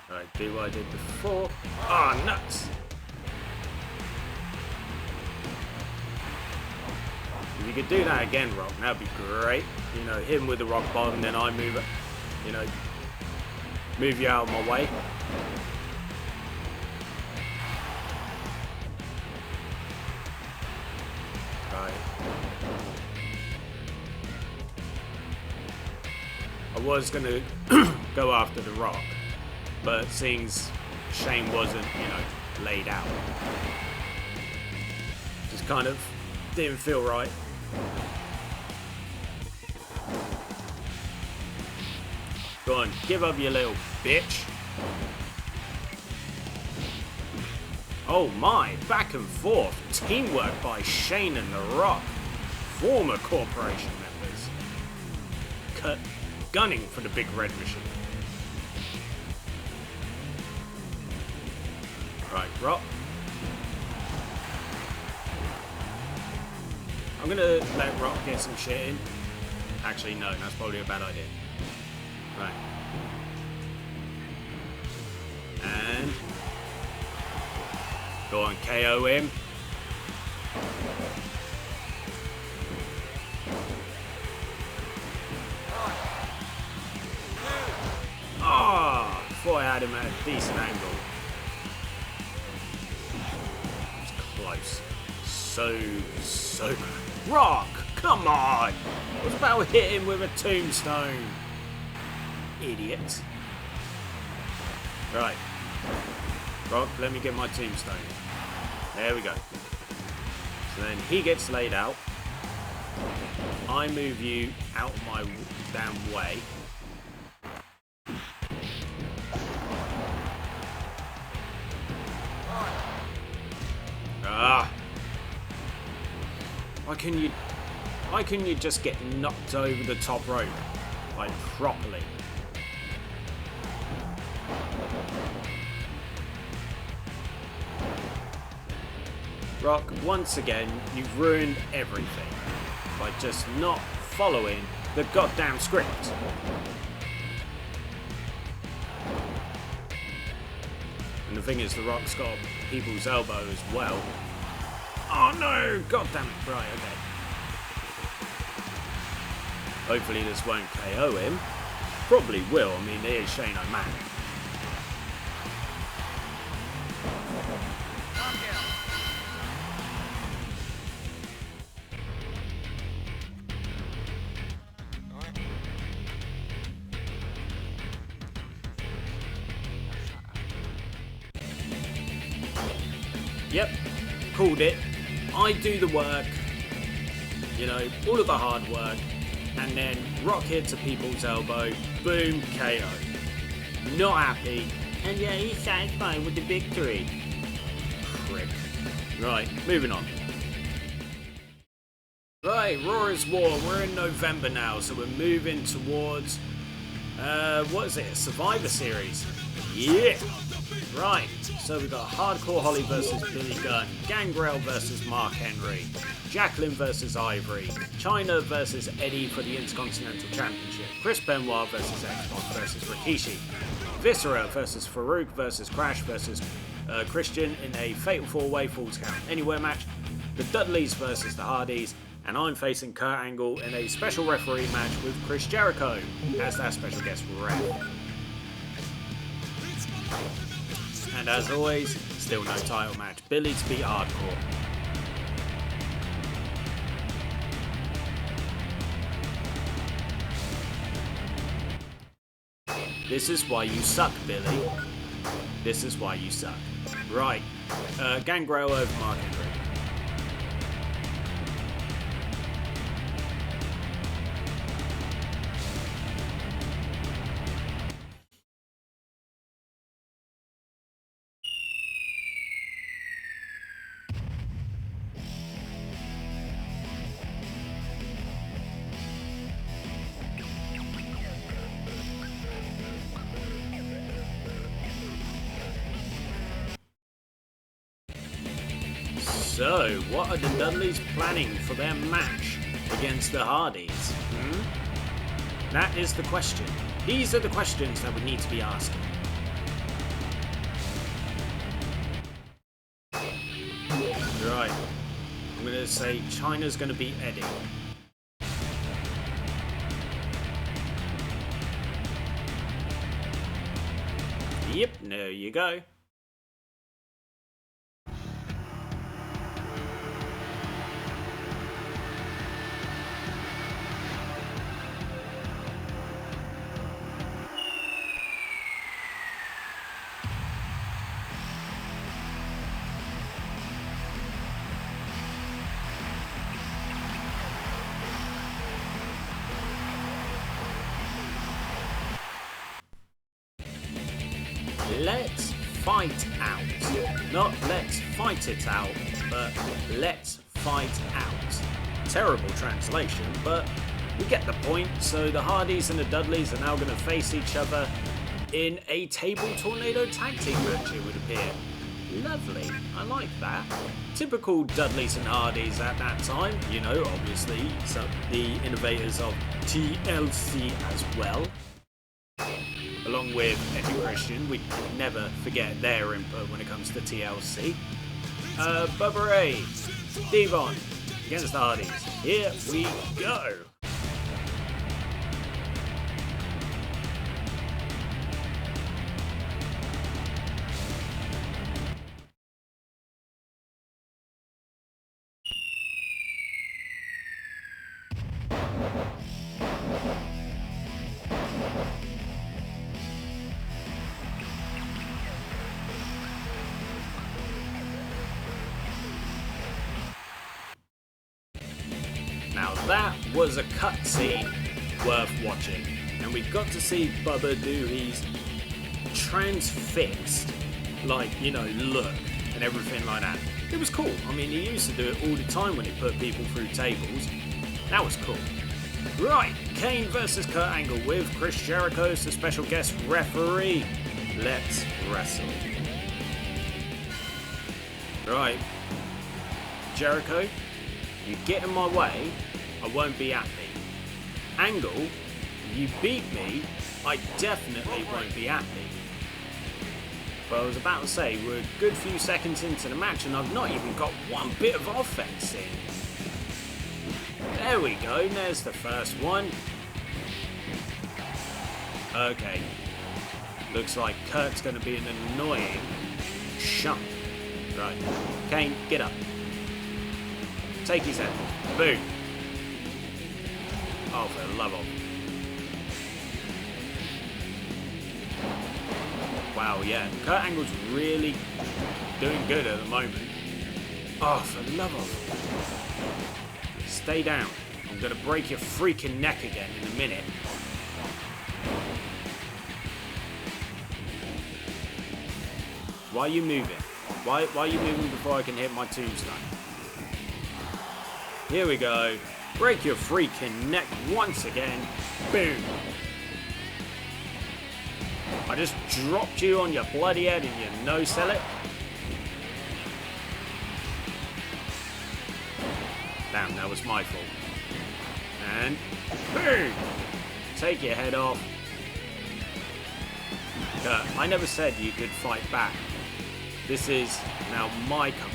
Right, do what I did before. Ah, nuts! If you could do that again, Rock, that'd be great. You know, hit him with the rock bottom, then I move it. You know, move you out of my way. was going to go after The Rock, but seeing Shane wasn't, laid out, just kind of didn't feel right. Go on, give up, you little bitch. Oh my, back and forth. Teamwork by Shane and The Rock. Former corporation members. Gunning for the big red machine. Right, Rock. I'm gonna let Rock get some shit in. Actually, no, that's probably a bad idea. Right. And go on, KO him. Ah, thought I had him at a decent angle. It's close. So Rock, come on! I was about to hit him with a tombstone. Idiot. Right. Rock, let me get my tombstone. There we go. So then he gets laid out. I move you out of my damn way. Ah. Why can you just get knocked over the top rope? Like, properly. Rock, once again, you've ruined everything by just not following the goddamn script. And the thing is, The Rock's got people's elbow as well. Oh no! God damn it. Right, okay. Hopefully this won't KO him. Probably will. I mean, it is Shane O'Mac. Yep, called it. I do the work, all of the hard work, and then Rock hits a people's elbow, boom, KO. Not happy, and yeah, he's satisfied with the victory. Prick. Right, moving on. Right, Raw is War. We're in November now, so we're moving towards, what is it, Survivor Series? Yeah! Right, so we've got Hardcore Holly versus Billy Gunn, Gangrel versus Mark Henry, Jacqueline versus Ivory, Chyna versus Eddie for the Intercontinental Championship, Chris Benoit versus X-Pac versus Rikishi, Viscera versus Farouk versus Crash versus Christian in a Fatal 4-Way Falls Count Anywhere match, the Dudleys versus the Hardys, and I'm facing Kurt Angle in a special referee match with Chris Jericho as that special guest ref. And as always, still no title match. Billy to beat Hardcore. This is why you suck, Billy. This is why you suck. Right. Gangrel over Mark Henry. So, what are the Dudleys planning for their match against the Hardys? That is the question. These are the questions that we need to be asking. Right. I'm going to say Chyna's going to beat Eddie. Yep, there you go. let's fight out. Not let's fight it out, but let's fight out. Terrible translation, but we get the point. So the Hardys and the Dudleys are now going to face each other in a table tornado tag team match, it would appear. Lovely, I like that. Typical Dudleys and Hardys at that time, you know, obviously, so the innovators of TLC as well. Along with Eddie Christian, we can never forget their input when it comes to TLC. Bubba Ray, Devon against the Hardys. Here we go. Now that was a cutscene worth watching, and we got to see Bubba do his transfixed, like, you know, look and everything like that. It was cool. I mean, he used to do it all the time when he put people through tables. That was cool. Right, Kane versus Kurt Angle with Chris Jericho as the special guest referee. Let's wrestle. Right, Jericho, you get in my way, I won't be happy. Angle, you beat me, I definitely won't be happy. But I was about to say, we're a good few seconds into the match and I've not even got one bit of offense in. There we go, there's the first one. Okay, looks like Kurt's going to be an annoying chump. Right, Kane, get up. Take his head. Boom. Oh, for the love of. Wow, yeah. Kurt Angle's really doing good at the moment. Oh, for the love of. Stay down. I'm going to break your freaking neck again in a minute. Why are you moving? Why are you moving before I can hit my tombstone? Here we go. Break your freaking neck once again. Boom. I just dropped you on your bloody head and you no-sell it. Damn, that was my fault. And boom. Take your head off. I never said you could fight back. This is now my comeback.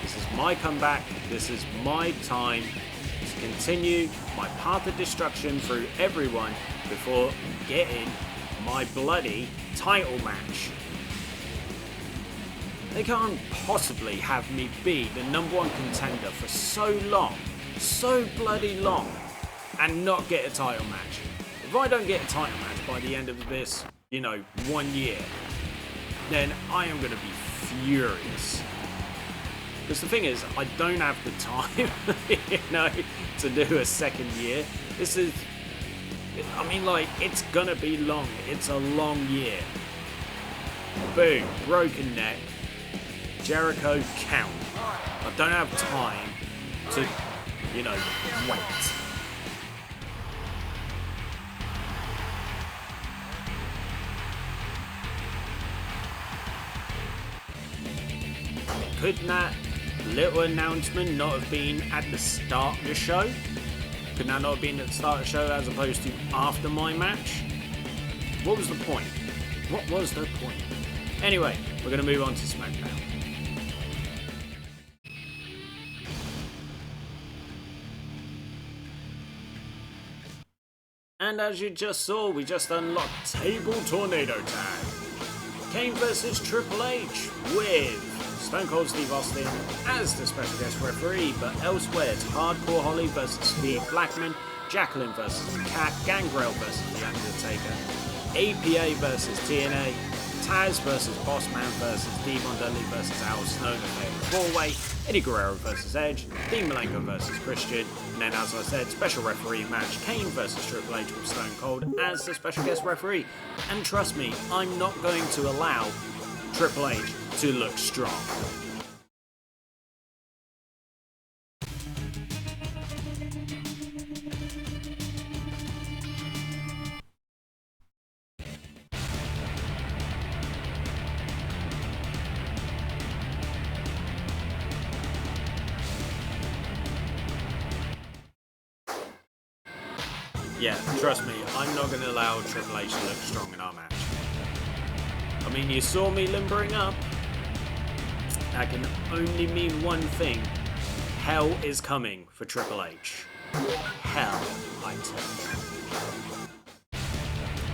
This is my comeback. This is my time to continue my path of destruction through everyone before getting my bloody title match. They can't possibly have me be the #1 contender for so long, so bloody long, and not get a title match. If I don't get a title match by the end of this, 1 year, then I am going to be furious. Because the thing is, I don't have the time, to do a second year. This is, it's going to be long. It's a long year. Boom, broken neck. Jericho count. I don't have time to, wait. Could that little announcement not have been at the start of the show? Could that not have been at the start of the show as opposed to after my match? What was the point? What was the point? Anyway, we're going to move on to SmackDown. And as you just saw, we just unlocked Table Tornado Tag. Kane versus Triple H with Stone Cold Steve Austin as the special guest referee, but elsewhere it's Hardcore Holly versus Steve Blackman, Jacqueline versus Kat, Gangrel versus The Undertaker, APA versus TNA, Taz versus Bossman versus Devon Dudley versus Al Snow in a fatal 4-way, Eddie Guerrero versus Edge, Dean Malenko versus Christian, and then as I said, special referee match, Kane versus Triple H with Stone Cold as the special guest referee. And trust me, I'm not going to allow Triple H to look strong. Yeah, trust me, I'm not going to allow Triple H to look strong in our match. I mean, you saw me limbering up. That can only mean one thing. Hell is coming for Triple H. Hell, I tell you.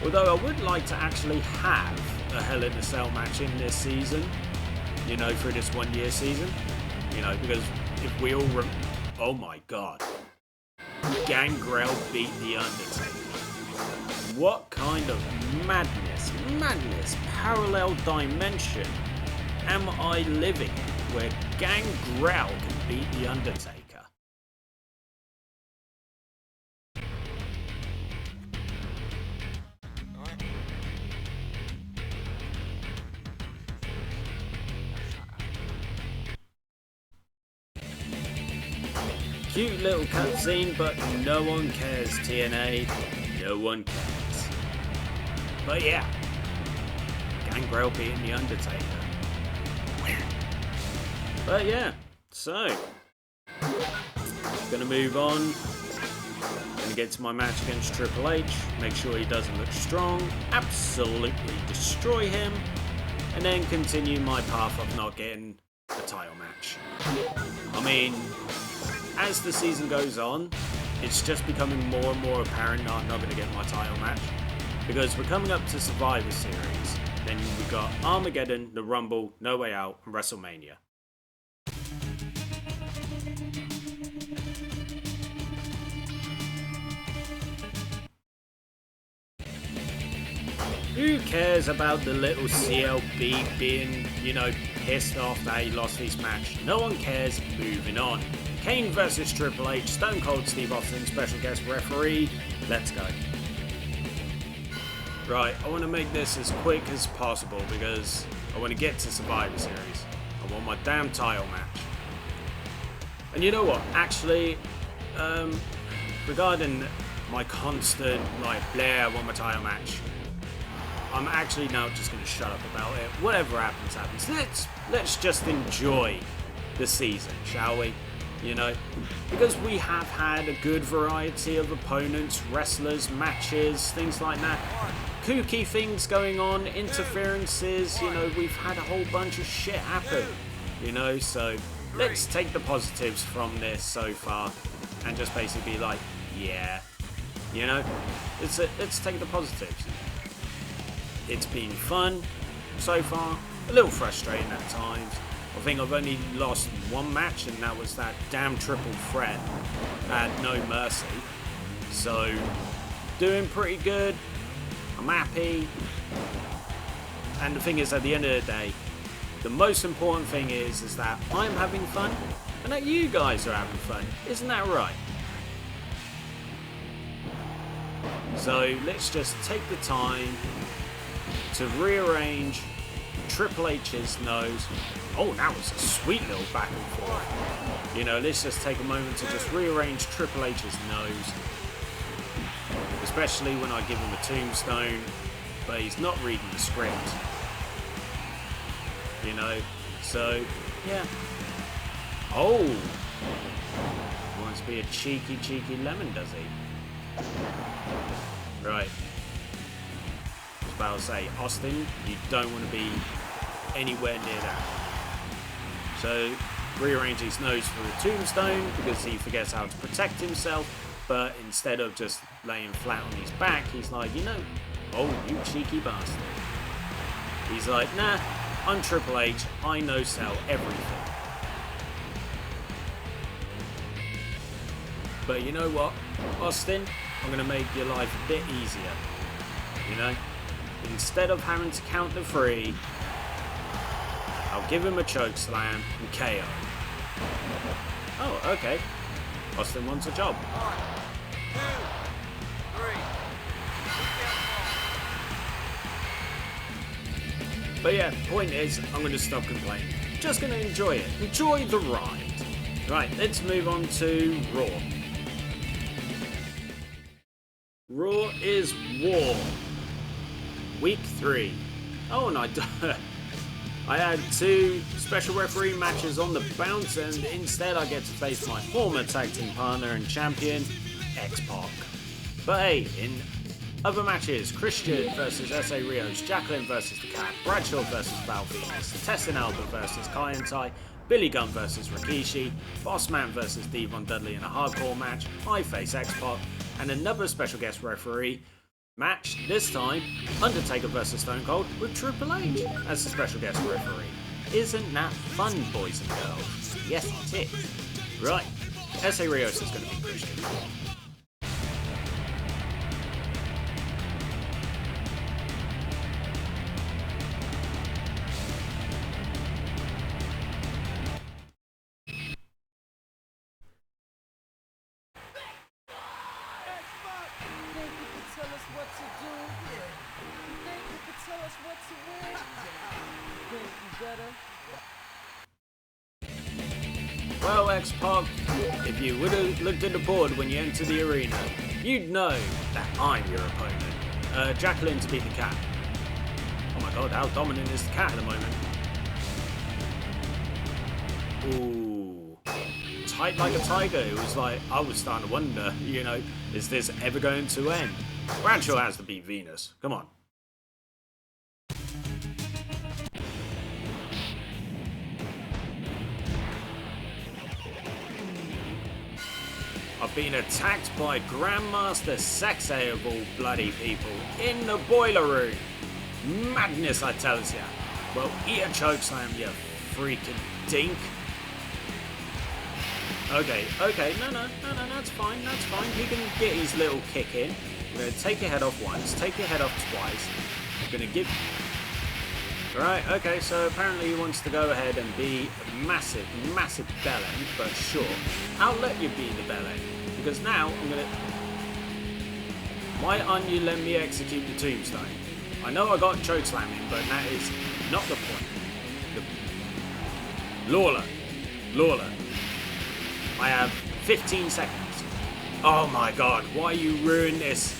Although I would like to actually have a Hell in a Cell match in this season. You know, for this 1 year season. You know, because if we all oh my god. Gangrel beat The Undertaker. What kind of madness, parallel dimension am I living in where Gangrel can beat The Undertaker? Cute little cutscene, but no one cares, TNA. No one cares. But yeah, Gangrel beating The Undertaker. But yeah, so gonna move on. Gonna get to my match against Triple H. Make sure he doesn't look strong. Absolutely destroy him, and then continue my path of not getting a title match. I mean, as the season goes on, it's just becoming more and more apparent that I'm not going to get my title match. Because we're coming up to Survivor Series. Then we got Armageddon, the Rumble, No Way Out, and WrestleMania. Who cares about the little CLB being, you know, pissed off that he lost his match? No one cares. Moving on. Kane versus Triple H, Stone Cold Steve Austin, special guest referee. Let's go. Right, I want to make this as quick as possible because I want to get to Survivor Series. I want my damn title match. And you know what? Actually, regarding my constant, like, I want my title match, I'm actually now just going to shut up about it. Whatever happens, happens. Let's just enjoy the season, shall we? You know, because we have had a good variety of opponents, wrestlers, matches, things like that. Kooky things going on, interferences, you know, we've had a whole bunch of shit happen, you know, so let's take the positives from this so far and just basically be like, yeah, you know, let's take the positives. It's been fun so far, a little frustrating at times. I think I've only lost one match, and that was that damn triple threat at No Mercy. So, doing pretty good. I'm happy. And the thing is, at the end of the day, the most important thing is that I'm having fun, and that you guys are having fun. Isn't that right? So, let's just take the time to rearrange Triple H's nose. Oh, that was a sweet little back and forth. You know, let's just take a moment to just rearrange Triple H's nose. Especially when I give him a tombstone, but he's not reading the script. You know, so, yeah. Oh! He wants to be a cheeky lemon, does he? Right. I was about to say, Austin, you don't want to be anywhere near that. So, rearrange his nose for a tombstone because he forgets how to protect himself, but instead of just laying flat on his back, he's like, you know, oh, you cheeky bastard. He's like, nah, I'm Triple H, I no-sell everything. But you know what, Austin, I'm going to make your life a bit easier, you know? instead of having to count the 3, I'll give him a choke slam and KO. Oh, okay. Austin wants a job. 1, 2, 3. But yeah, point is, I'm going to stop complaining. Just going to enjoy it. Enjoy the ride. Right, let's move on to Raw. Raw is War. Week 3. Oh, and I had 2 special referee matches on the bounce, and instead I get to face my former tag team partner and champion, X-Pac. But hey, in other matches, Christian versus S.A. Rios, Jacqueline versus the Cat, Bradshaw versus Val Venus, Tess and Alba versus Kai and Tai, Billy Gunn versus Rikishi, Bossman versus Devon Dudley in a hardcore match, I face X-Pac, and another special guest referee match, this time Undertaker versus Stone Cold with Triple H as the special guest referee. Isn't that fun, boys and girls? Yes, it is. Right, S.A. Rios is going to be Christian. Well, X-Pac, if you would have looked at the board when you entered the arena, you'd know that I'm your opponent. Jacqueline to beat the Cat. Oh my god, how dominant is the Cat at the moment? Ooh. Tight like a tiger. It was like, I was starting to wonder, you know, is this ever going to end? Bradshaw has to beat Venus. Come on. I've been attacked by Grandmaster Sexay of all bloody people in the boiler room. Madness, I tell ya. Well, eat a chokeslam, you freaking dink. Okay, no, that's fine. He can get his little kick in. I'm going to take your head off once, take your head off twice. I'm going to give... Right, okay, so apparently he wants to go ahead and be a massive bell end, but sure, I'll let you be the bell end, because now I'm gonna... Why aren't you letting me execute the tombstone? I know I got chokeslamming, but that is not the point. Lawler, I have 15 seconds. Oh my god, why you ruin this?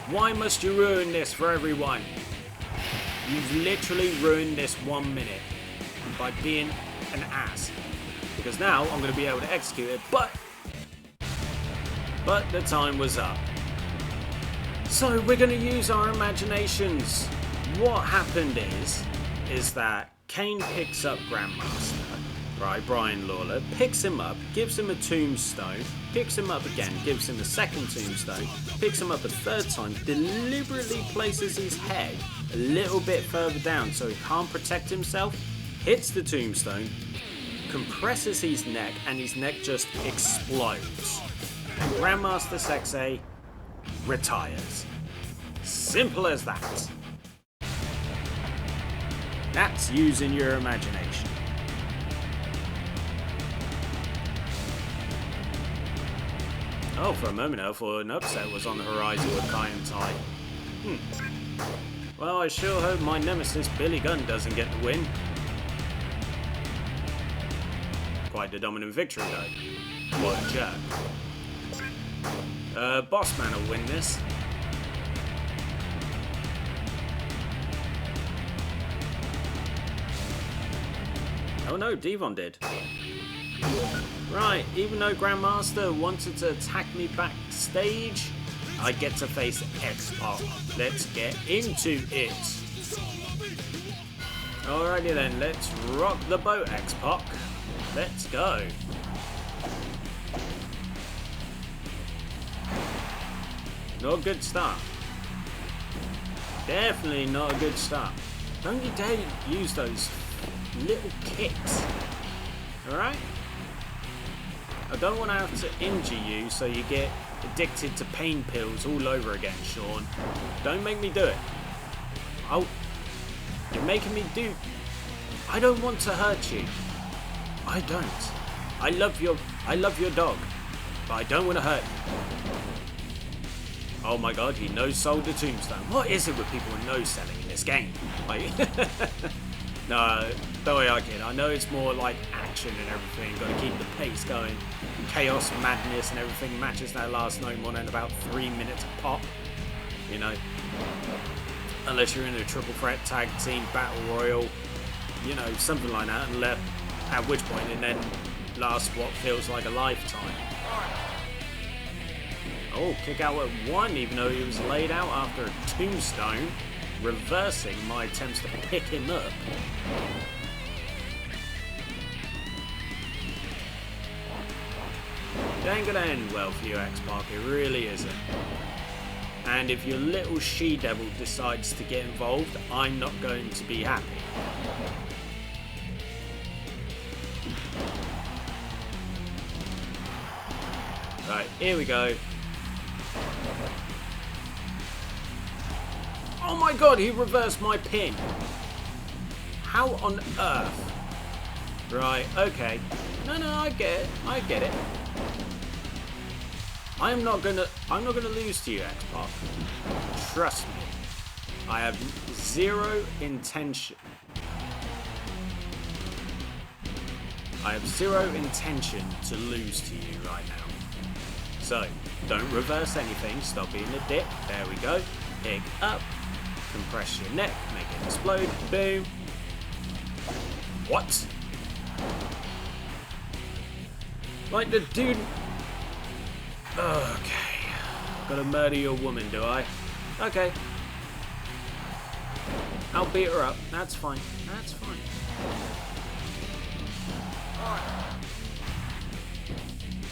Why must you ruin this for everyone? You've literally ruined this 1 minute by being an ass. Because now I'm going to be able to execute it, but the time was up. So we're going to use our imaginations. What happened is that Kane picks up Grandmaster, right? Brian Lawler picks him up, gives him a tombstone, picks him up again, gives him a second tombstone, picks him up a third time, deliberately places his head a little bit further down so he can't protect himself, hits the tombstone, compresses his neck, and his neck just explodes. And Grandmaster Sexay retires. Simple as that. That's using your imagination. Oh, for a moment I thought an upset was on the horizon with Kai and Tai. Well, I sure hope my nemesis Billy Gunn doesn't get the win. Quite the dominant victory though. What a jerk. Bossman will win this. Oh no, Devon did. Right, even though Grandmaster wanted to attack me backstage, I get to face X-Pac. Let's get into it. Alrighty then, let's rock the boat, X-Pac. Let's go. Not a good start. Definitely not a good start. Don't you dare use those little kicks. Alright? I don't want to have to injure you so you get addicted to pain pills all over again, Sean. Don't make me do it. Oh, you're making me do... I don't want to hurt you. I don't. I love your dog, but I don't want to hurt you. Oh my god, he no-sold the tombstone. What is it with people no-selling in this game? Like, no, don't worry, I kid. I know it's more like action and everything. Got to keep the pace going. Chaos, madness, and everything. Matches that last no more than about 3 minutes a pop. You know, unless you're in a triple threat tag team battle royal, you know, something like that. At which point it then lasts what feels like a lifetime. Oh, kick out at 1, even though he was laid out after a tombstone, reversing my attempts to pick him up. It ain't gonna end well for you, X-Pac, it really isn't. And if your little she-devil decides to get involved, I'm not going to be happy. Right, here we go. Oh my god, he reversed my pin. How on earth? Right, okay. No, I get it. I get it. I'm not gonna lose to you, X-Pac. Trust me. I have zero intention. I have zero intention to lose to you right now. So, don't reverse anything, stop being a dick. There we go. Pick up. Compress your neck, make it explode. Boom. What? Like the dude... Okay. Gotta murder your woman, do I? Okay. I'll beat her up. That's fine. That's fine.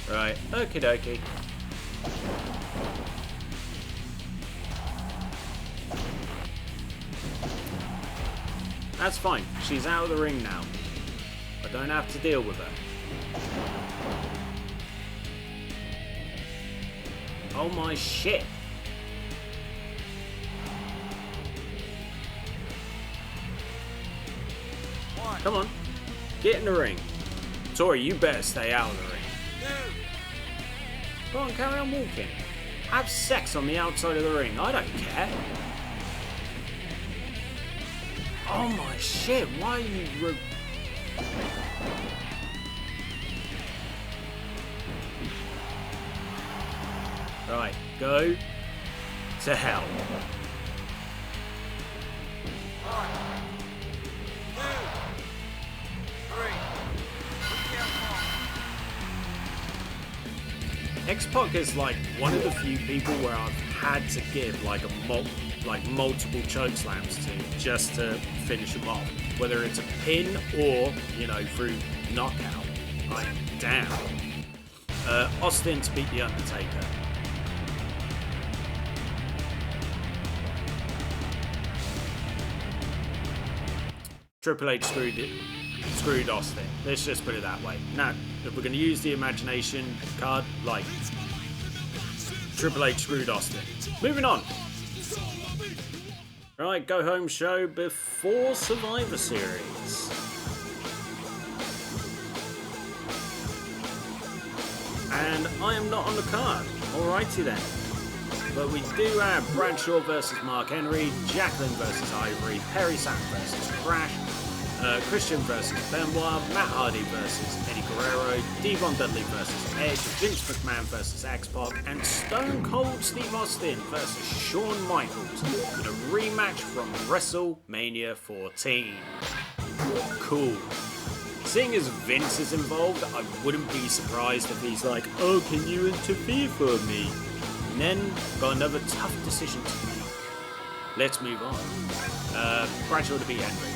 Right. Okie dokie. That's fine. She's out of the ring now. I don't have to deal with her. Oh my shit. Come on. Get in the ring. Tori, you better stay out of the ring. Go on, carry on walking. Have sex on the outside of the ring. I don't care. Oh my shit, why are you... Right, go to hell. X-Pac is like one of the few people where I've had to give like multiple choke slams to just to finish him off, whether it's a pin or, you know, through knockout. Like, damn. Austin to beat the Undertaker. Triple H screwed Austin. Let's just put it that way. Now, if we're going to use the imagination card, like, Triple H screwed Austin. Moving on. Right, go home show before Survivor Series. And I am not on the card. Alrighty then. But we do have Bradshaw versus Mark Henry, Jacqueline versus Ivory, Perry Saturn versus Crash, Christian versus Benoit, Matt Hardy versus Eddie Guerrero, Devon Dudley versus Edge, Vince McMahon versus X-Pac, and Stone Cold Steve Austin versus Shawn Michaels in a rematch from WrestleMania 14. Cool. Seeing as Vince is involved, I wouldn't be surprised if he's like, oh, can you interfere for me? And then got another tough decision to make. Let's move on. Bradshaw to beat Henry.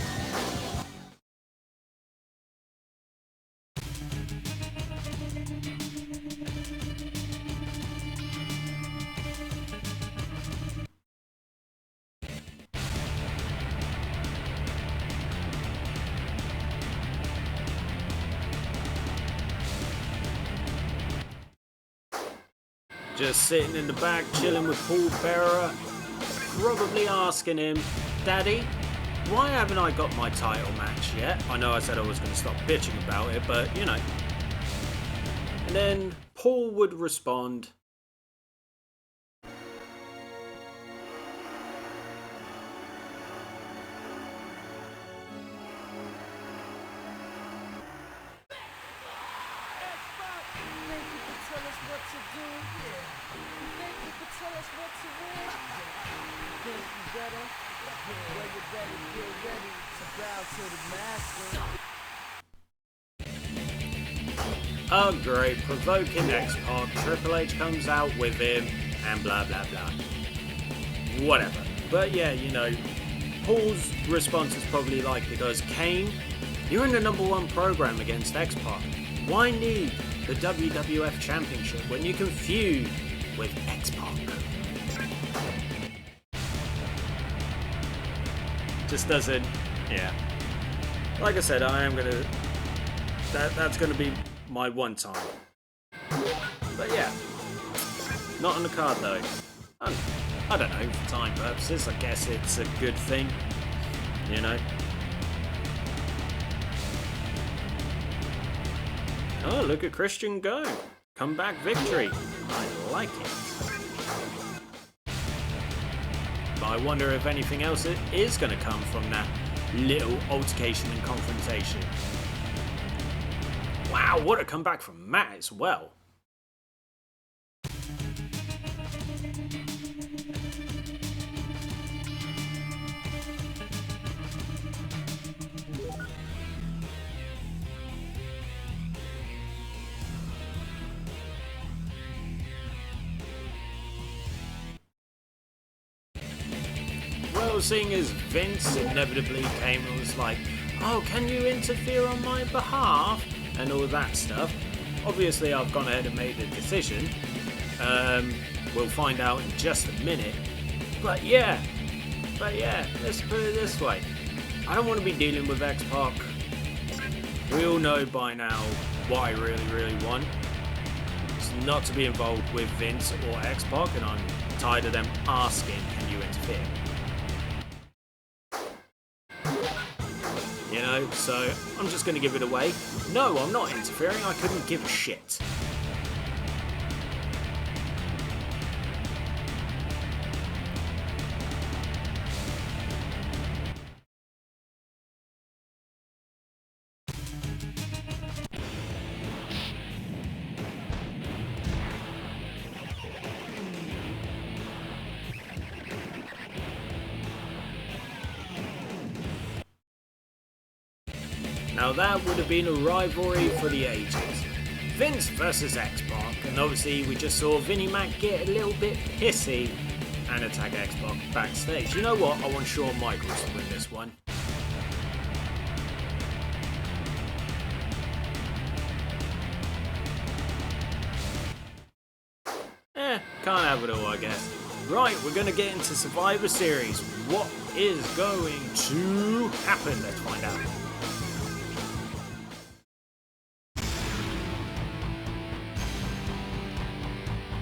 Just sitting in the back, chilling with Paul Bearer, probably asking him, Daddy, why haven't I got my title match yet? I know I said I was going to stop bitching about it, but you know. And then Paul would respond, oh great, provoking X-Pac, Triple H comes out with him, and blah blah blah. Whatever. But yeah, you know, Paul's response is probably like, because Kane, you're in the #1 program against X-Pac. Why need the WWF Championship when you can feud with X-Pac? Just doesn't, yeah. Like I said, I am gonna, that's gonna be my one time. But yeah, not on the card though. I don't know, for time purposes, I guess it's a good thing, you know. Oh, look at Christian go. Comeback victory. I like it. But I wonder if anything else is going to come from that little altercation and confrontation. Wow, what a comeback from Matt as well. Well, seeing as Vince inevitably came and was like, oh, can you interfere on my behalf? And all that stuff. Obviously, I've gone ahead and made a decision. We'll find out in just a minute. But yeah, let's put it this way. I don't want to be dealing with X-Pac. We all know by now what I really want. It's not to be involved with Vince or X-Pac, and I'm tired of them asking, can you interfere? You know, so I'm just going to give it away. No, I'm not interfering. I couldn't give a shit. Now that would have been a rivalry for the ages. Vince versus X-Pac, and obviously we just saw Vinnie Mac get a little bit pissy and attack X-Pac backstage. You know what? I want Shawn Michaels to win this one. Can't have it all, I guess. Right, we're going to get into Survivor Series. What is going to happen? Let's find out.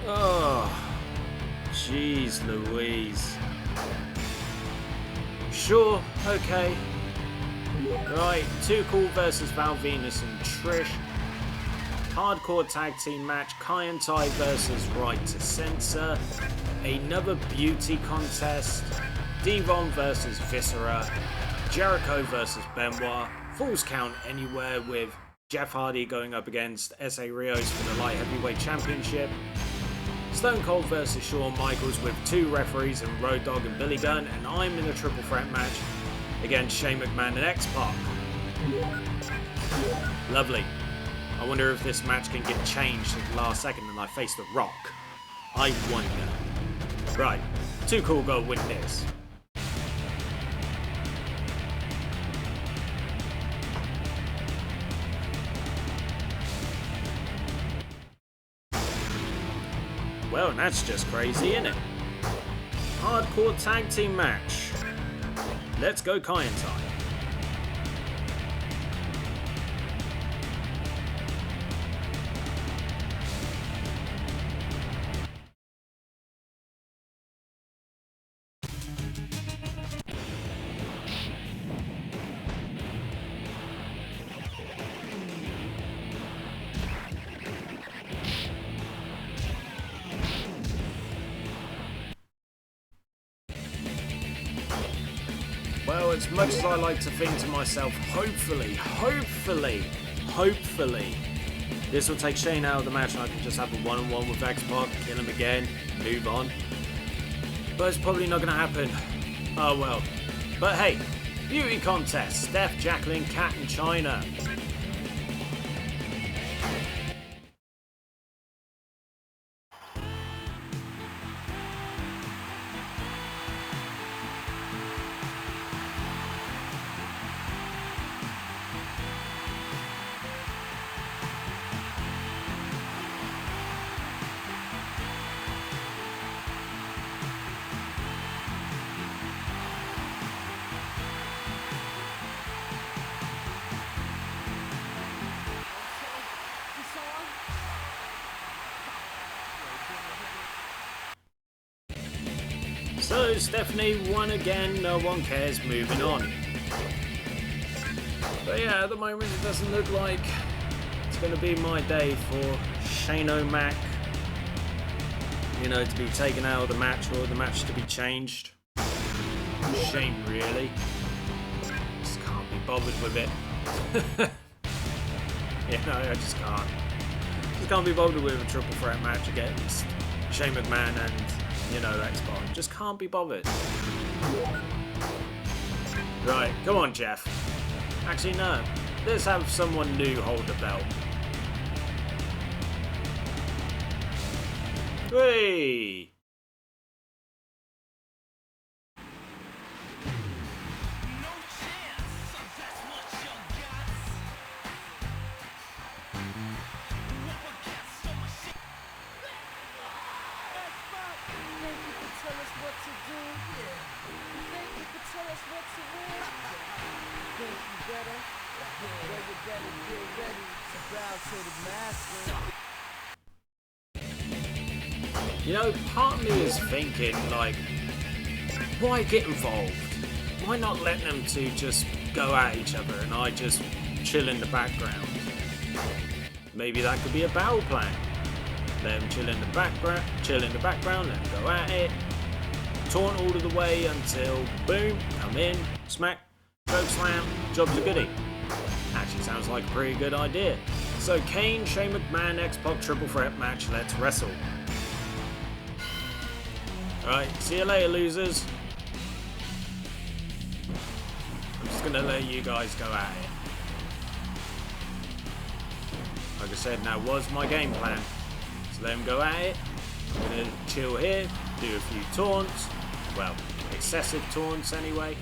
Oh, jeez Louise. Sure, okay. Right, Too Cool versus Val Venus and Trish. Hardcore tag team match, Kai and Tai versus Right to Censor. Another beauty contest. Devon versus Viscera. Jericho versus Benoit. Falls Count Anywhere with Jeff Hardy going up against S.A. Rios for the Light Heavyweight Championship. Stone Cold versus Shawn Michaels with two referees and Road Dogg and Billy Gunn, and I'm in a triple threat match against Shane McMahon and X-Pac. Lovely. I wonder if this match can get changed at the last second and I face The Rock. I wonder. Right, Too Cool go win this. Well, that's just crazy, isn't it? Hardcore tag team match. Let's go Kai and Tai. as much as I like to think to myself, hopefully, this will take Shane out of the match and I can just have a one-on-one with X-Pac, kill him again, move on. But it's probably not going to happen. Oh well. But hey, beauty contest, Steph, Jacqueline, Kat and Chyna. So Stephanie won again, no one cares, moving on. But yeah, at the moment it doesn't look like it's going to be my day for Shane O'Mac, you know, to be taken out of the match or the match to be changed. Shame really. Just can't be bothered with it. Yeah, no, I just can't. Just can't be bothered with a triple threat match against Shane McMahon and, you know, X-Pac. Just can't be bothered. Right, come on, Jeff. Actually, no. Let's have someone new hold the belt. Whee! You know, part of me is thinking, like, why get involved? Why not let them two just go at each other and I just chill in the background? Maybe that could be a battle plan. Let them chill in the background, let them go at it. Taunt all of the way until, boom, come in, smack, choke slam, job's a goodie. Actually sounds like a pretty good idea. So Kane, Shane McMahon, X-Pac triple threat match, let's wrestle. Alright, see you later, losers. I'm just gonna let you guys go at it. Like I said, that was my game plan. So let them go at it. I'm gonna chill here, do a few taunts. Well, excessive taunts anyway.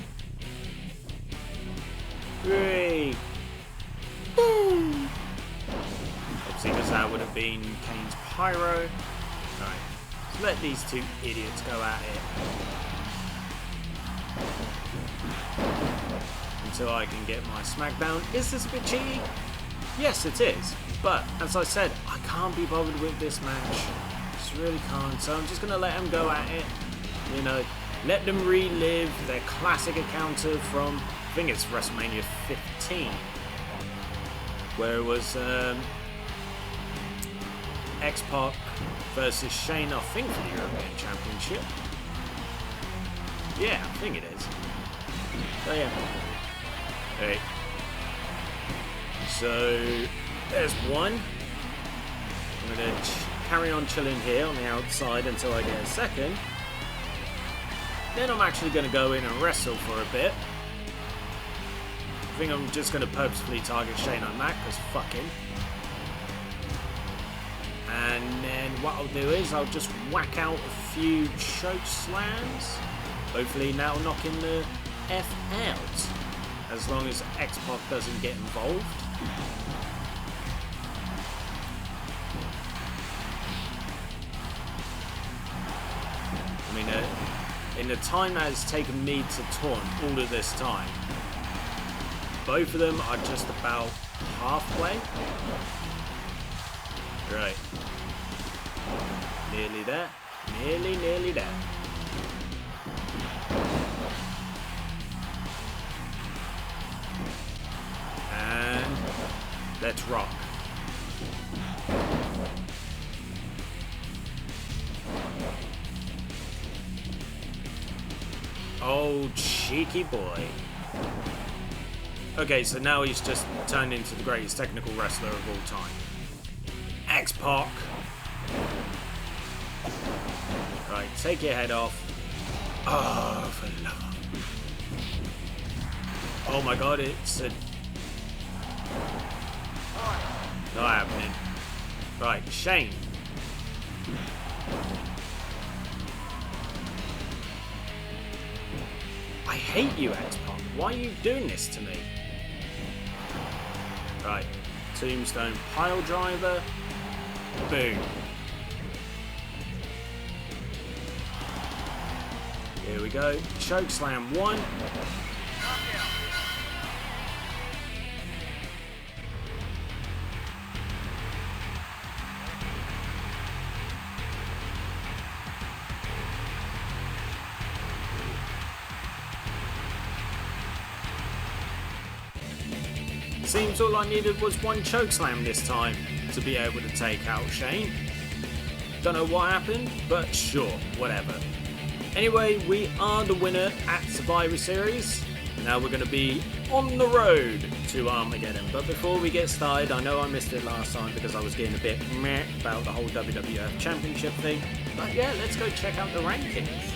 3. Boom! Obviously, because that would have been Kane's pyro. Alright. Let these two idiots go at it until I can get my Smackdown. Is this a bit cheaty? Yes, it is. But, as I said, I can't be bothered with this match. Just really can't. So I'm just going to let them go at it. You know, let them relive their classic encounter from, I think it's WrestleMania 15. Where it was X-Pac versus Shane, I think, for the European Championship. Yeah, I think it is. So yeah. Hey. So there's one. I'm gonna carry on chilling here on the outside until I get a second. Then I'm actually gonna go in and wrestle for a bit. I think I'm just gonna purposefully target Shane O'Mac because fuck him. And then what I'll do is I'll just whack out a few choke slams. Hopefully that'll knock him the F out. As long as X-Pac doesn't get involved. I mean, in the time that it's taken me to taunt all of this time, both of them are just about halfway. Right. Nearly there. Nearly there. And let's rock. Oh, cheeky boy. Okay, so now he's just turned into the greatest technical wrestler of all time. X-Pac. Right, take your head off. Oh, for love. Oh my god, it's a... Not happening. Right, Shane. I hate you, X-Pac. Why are you doing this to me? Right, Tombstone pile driver. Boom. Here we go. Chokeslam 1. Seems all I needed was one chokeslam this time to be able to take out Shane. Don't know what happened, but sure, whatever. Anyway, we are the winner at Survivor Series. Now we're going to be on the road to Armageddon. But before we get started, I know I missed it last time because I was getting a bit meh about the whole WWF Championship thing. But yeah, let's go check out the rankings.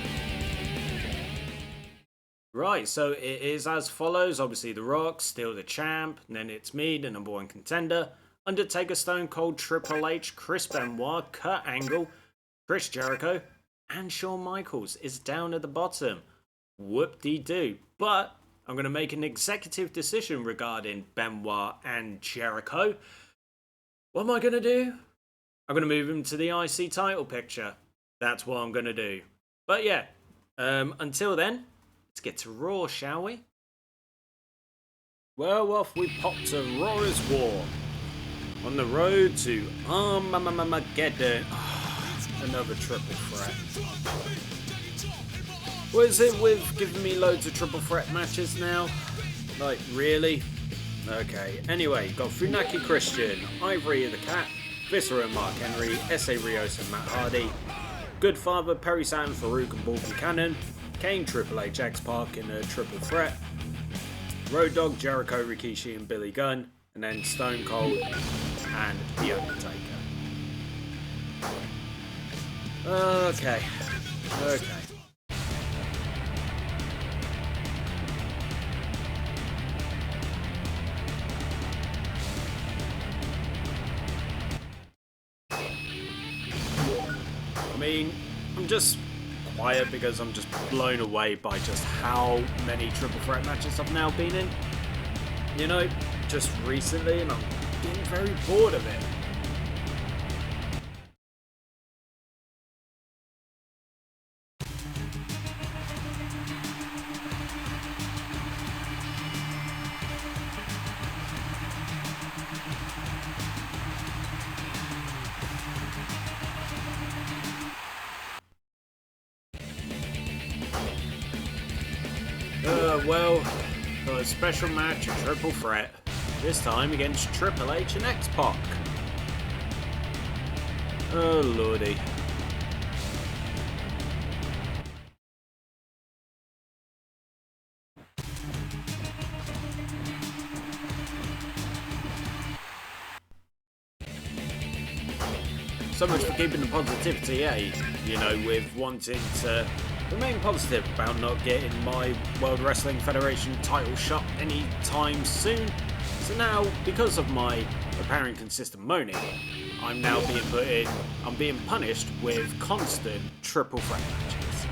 Right, so it is as follows. Obviously, The Rock, still the champ. And then it's me, the number 1 contender. Undertaker, Stone Cold, Triple H, Chris Benoit, Kurt Angle, Chris Jericho, and Shawn Michaels is down at the bottom. Whoop-de-doo. But I'm going to make an executive decision regarding Benoit and Jericho. What am I going to do? I'm going to move him to the IC title picture. That's what I'm going to do. But yeah, until then, let's get to Raw, shall we? Well, off we pop to Raw is War. On the road to Armageddon. Another triple threat. What is it with giving me loads of triple threat matches now? Like, really? Okay, anyway, got Funaki Christian, Ivory the Cat, Viscera Mark Henry, S.A. Rios and Matt Hardy, Goodfather, Perry Saturn, Farouk and Bull Buchanan, Kane, Triple H, X-Pac in a triple threat, Road Dogg, Jericho, Rikishi and Billy Gunn, and then Stone Cold and The Undertaker. Okay. I mean, I'm just quiet because I'm just blown away by just how many triple threat matches I've now been in. You know, just recently, and I'm getting very bored of it. Well, got a special match, a triple threat. This time against Triple H and X-Pac. Oh lordy. So much for keeping the positivity, eh? You know, with wanting to remain positive about not getting my World Wrestling Federation title shot anytime soon. So now, because of my apparent consistent moaning, I'm now being punished with constant triple threat matches.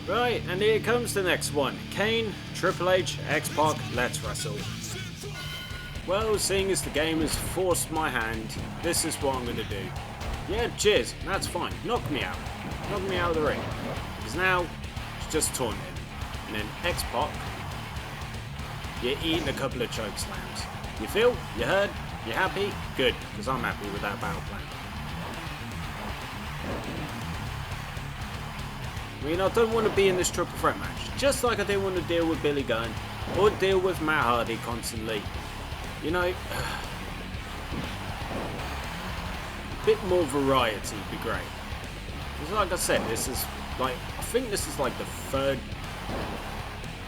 Right, and here comes the next one. Kane, Triple H, X-Pac, let's wrestle. Well, seeing as the game has forced my hand, this is what I'm going to do. Yeah, cheers, that's fine. Knock me out. Knock me out of the ring. Because now, it's just taunting. And then X-Pac, you're eating a couple of choke slams. You feel? You heard? You happy? Good, because I'm happy with that battle plan. I mean, I don't want to be in this triple threat match. Just like I didn't want to deal with Billy Gunn or deal with Matt Hardy constantly. You know, bit more variety would be great. Because like I said, this is like, I think this is like the third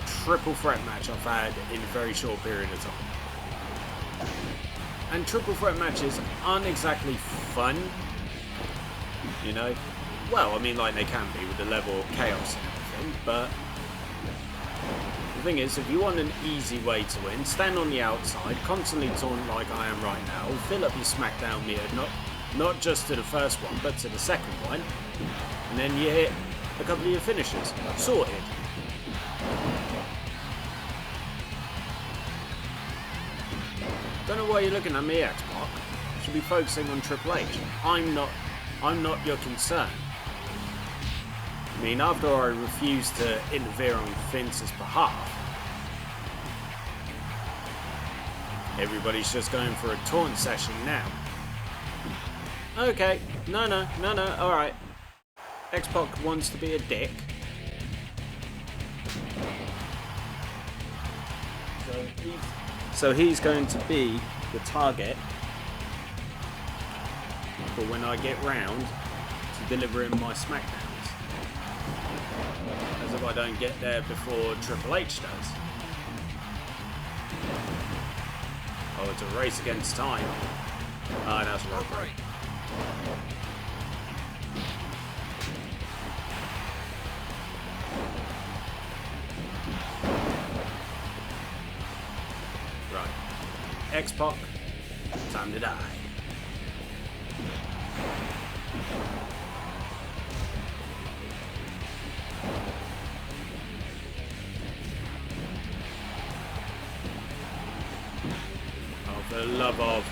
triple threat match I've had in a very short period of time. And triple threat matches aren't exactly fun, you know. Well, I mean, like they can be with the level of chaos and everything, but the thing is, if you want an easy way to win, stand on the outside, constantly taunt like I am right now, fill up your SmackDown meter, not just to the first one, but to the second one, and then you hit a couple of your finishes. Sorted. Don't know why you're looking at me, X-Pac. You should be focusing on Triple H. I'm not your concern. I mean, after I refused to interfere on Vince's behalf, everybody's just going for a taunt session now. Okay, no, alright. X-Pac wants to be a dick. So he's going to be the target for when I get round to delivering my SmackDowns. As if I don't get there before Triple H does. Oh, it's a race against time. Ah, that's right. Right. X-Pac, time to die. Oh, for the love of...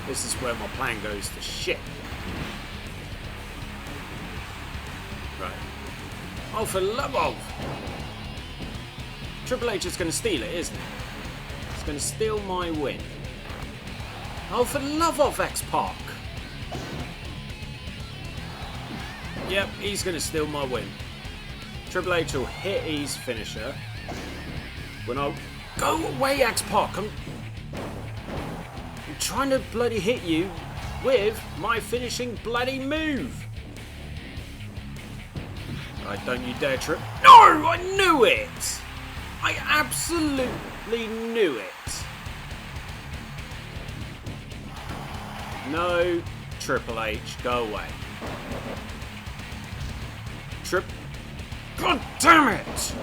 This is where my plan goes to shit. Right. Oh, for the love of... Triple H is going to steal it, isn't it? It's going to steal my win. Oh, for the love of X-Pac. Yep, he's going to steal my win. Triple H will hit his finisher. When I... Go away, X-Pac! I'm trying to bloody hit you with my finishing bloody move. Right, don't you dare trip. No! I knew it! I absolutely knew it. No, Triple H, go away. God damn it!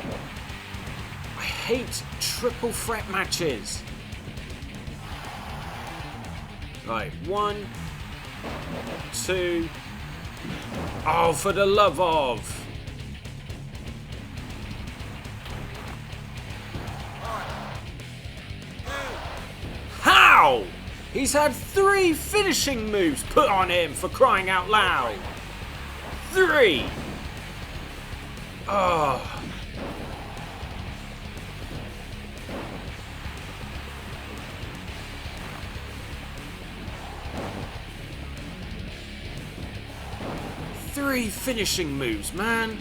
I hate triple threat matches. Right, 1, 2. Oh, for the love of. How? He's had 3 finishing moves put on him, for crying out loud. 3. Oh. Three finishing moves, man.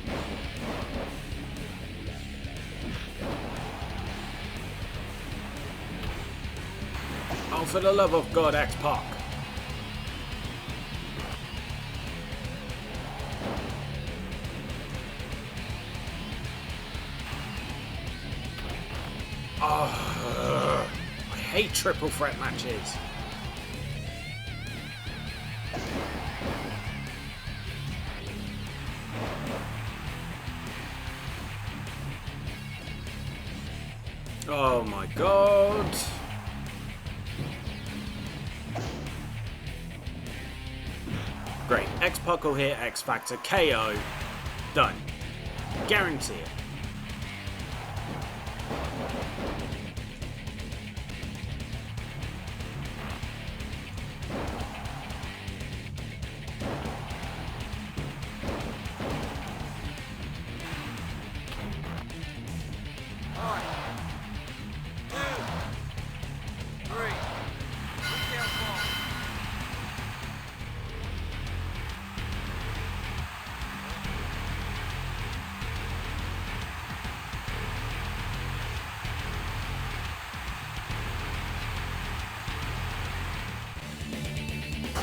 Oh, for the love of God, X-Pac. Oh, I hate triple threat matches. Oh my God. Great. X-Pac will hit X Factor KO. Done. Guarantee it.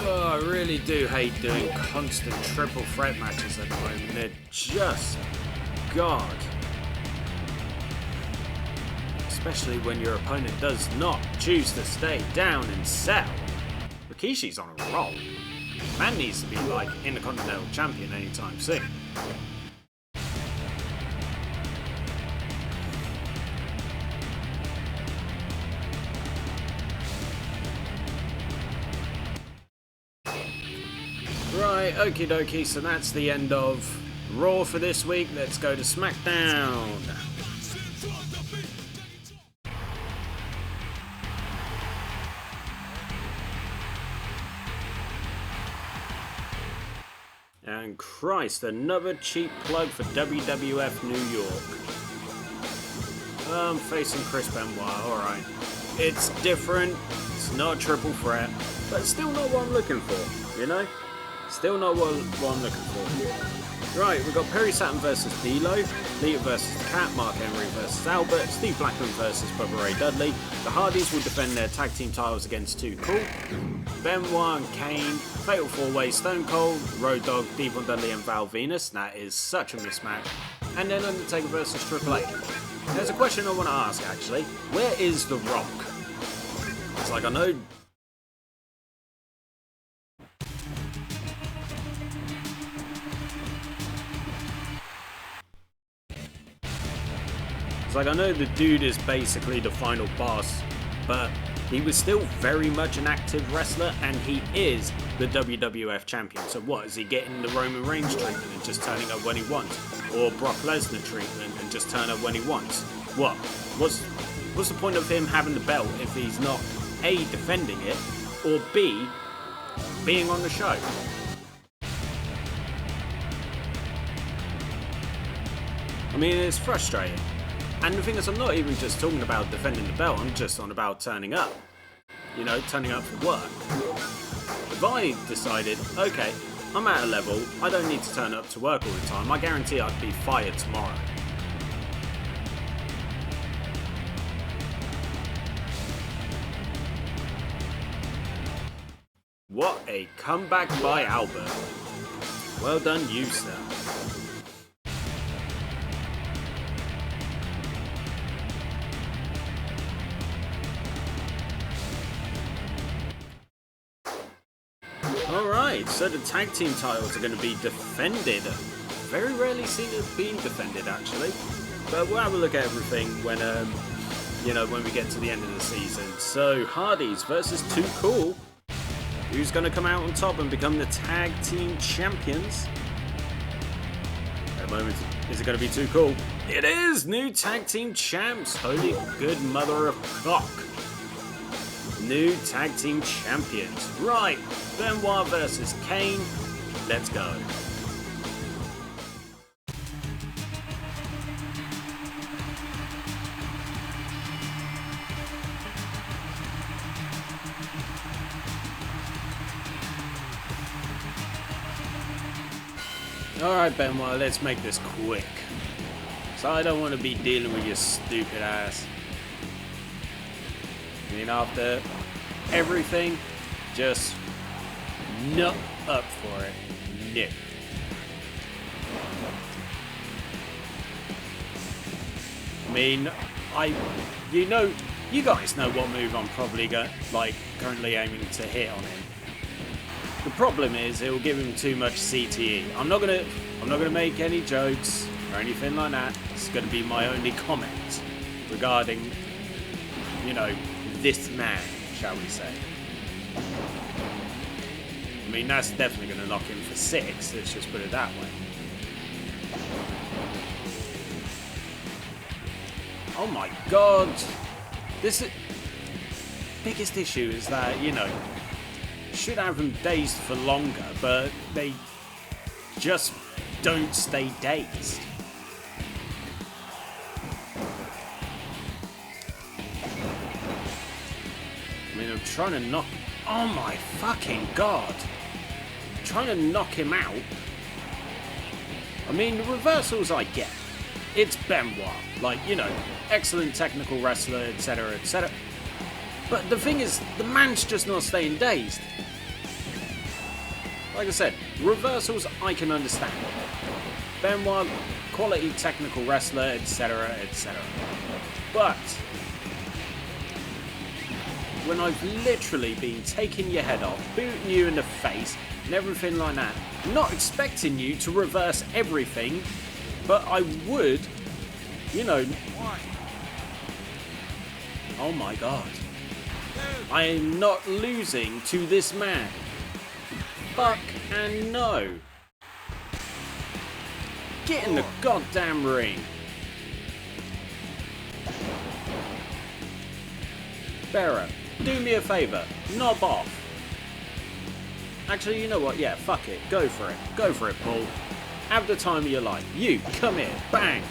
Oh, I really do hate doing constant triple threat matches at the moment. They're just God. Especially when your opponent does not choose to stay down and sell. Rikishi's on a roll. Man needs to be like Intercontinental Champion anytime soon. Right, okie dokie, so that's the end of Raw for this week. Let's go to Smackdown. And Christ, another cheap plug for WWF New York. I'm facing Chris Benoit, alright. It's different, it's not a triple threat, but still not what I'm looking for, you know? Still not what I'm looking for. Right, we've got Perry Saturn versus D'Lo, Lita versus the Cat, Mark Henry versus Albert, Steve Blackman versus Bubba Ray Dudley. The Hardys will defend their tag team titles against Too Cool, Benoit and Kane, Fatal 4-Way, Stone Cold, Road Dogg, Devon Dudley and Val Venus. That is such a mismatch. And then Undertaker versus Triple H. There's a question I want to ask actually. Where is The Rock? It's like I know... It's like I know the dude is basically the final boss, but he was still very much an active wrestler, and he is the WWF Champion. So what, is he getting the Roman Reigns treatment and just turning up when he wants? Or Brock Lesnar treatment and just turn up when he wants? What? What's the point of him having the belt if he's not A, defending it, or B, being on the show? I mean, it's frustrating. And the thing is, I'm not even just talking about defending the belt, I'm just on about turning up. You know, turning up for work. If I decided, okay, I'm at a level, I don't need to turn up to work all the time, I guarantee I'd be fired tomorrow. What a comeback by Albert. Well done you, sir. Alright, so the tag team titles are going to be defended. Very rarely seen it being defended actually. But we'll have a look at everything when, you know, when we get to the end of the season. So, Hardys versus Too Cool. Who's going to come out on top and become the tag team champions? At the moment, is it going to be Too Cool? It is! New tag team champs! Holy good mother of cock. New tag team champions. Right, Benoit versus Kane. Let's go. Alright Benoit, let's make this quick. So I don't want to be dealing with your stupid ass. I mean, after everything, just not up for it. No. I mean, you guys know what move I'm probably currently aiming to hit on him. The problem is it will give him too much CTE. I'm not gonna make any jokes or anything like that. It's gonna be my only comment regarding, you know, this man, shall we say. I mean, that's definitely going to knock him for 6, let's just put it that way. Oh my god! This is... biggest issue is that, you know, should have them dazed for longer, but they just don't stay dazed. I mean, I'm trying to knock... oh my fucking god! I'm trying to knock him out. I mean, the reversals I get. It's Benoit. Like, you know, excellent technical wrestler, etc, etc. But the thing is, the man's just not staying dazed. Like I said, reversals I can understand. Benoit, quality technical wrestler, etc, etc. But when I've literally been taking your head off, booting you in the face and everything like that, not expecting you to reverse everything, but I would, you know. Oh my god. I am not losing to this man. Fuck and no. Get in the goddamn ring. Bearer, do me a favour. Knob off. Actually, you know what? Yeah, fuck it. Go for it. Go for it, Paul. Have the time of your life. You, come here. Bang.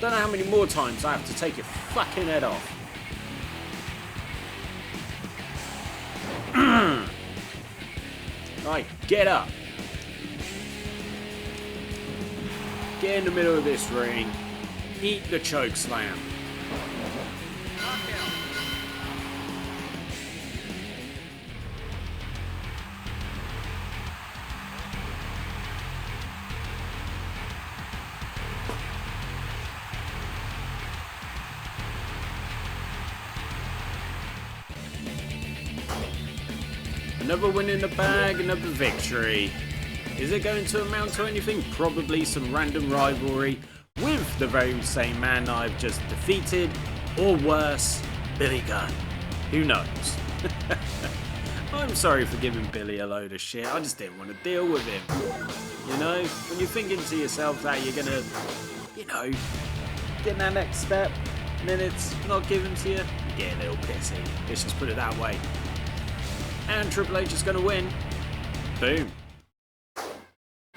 Don't know how many more times I have to take your fucking head off. Right, get up. Get in the middle of this ring. Eat the choke slam. Another win in the bag, another victory. Is it going to amount to anything? Probably some random rivalry with the very same man I've just defeated, or worse, Billy Gunn. Who knows? I'm sorry for giving Billy a load of shit. I just didn't want to deal with him. You know, when you're thinking to yourself that you're gonna, you know, get that next step, and then it's not given to you, you get a little pissy. Let's just put it that way. And Triple H is going to win. Boom.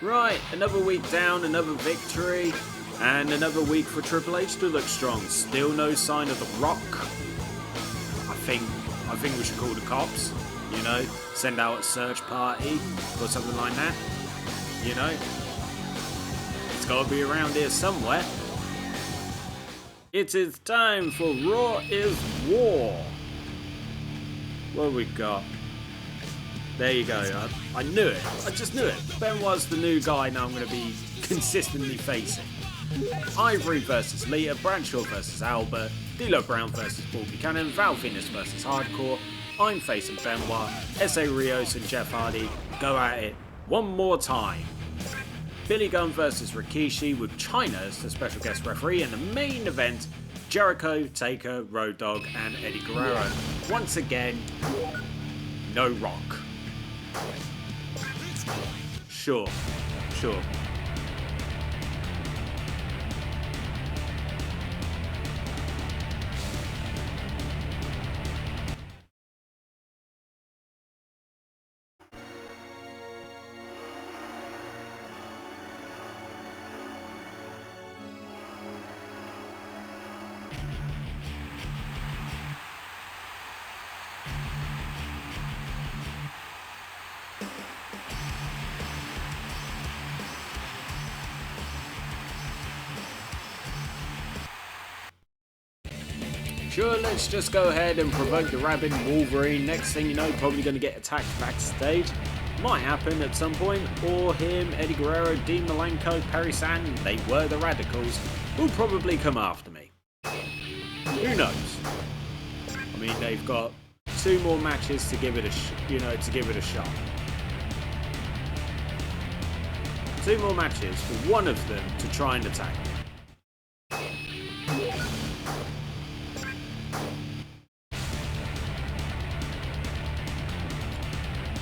Right, another week down, another victory, and another week for Triple H to look strong. Still no sign of The Rock. I think we should call the cops, you know, send out a search party or something like that. You know, it's got to be around here somewhere. It is time for Raw is War. What have we got? There you go. I knew it. I just knew it. Benoit's the new guy now I'm going to be consistently facing. Ivory versus Lita, Bradshaw versus Albert, D'Lo Brown versus Paul Buchanan, Val Venis versus Hardcore. I'm facing Benoit. S.A. Rios and Jeff Hardy go at it one more time. Billy Gunn versus Rikishi with Chyna as the special guest referee, and the main event, Jericho, Taker, Road Dogg and Eddie Guerrero. Once again, no Rock. Sure. Sure, let's just go ahead and provoke the rabid Wolverine. Next thing you know, probably going to get attacked backstage. Might happen at some point. Or him, Eddie Guerrero, Dean Malenko, Perry Saturn, they were the Radicals, will probably come after me. Who knows? I mean, they've got 2 more matches to give it a shot. 2 more matches for one of them to try and attack me.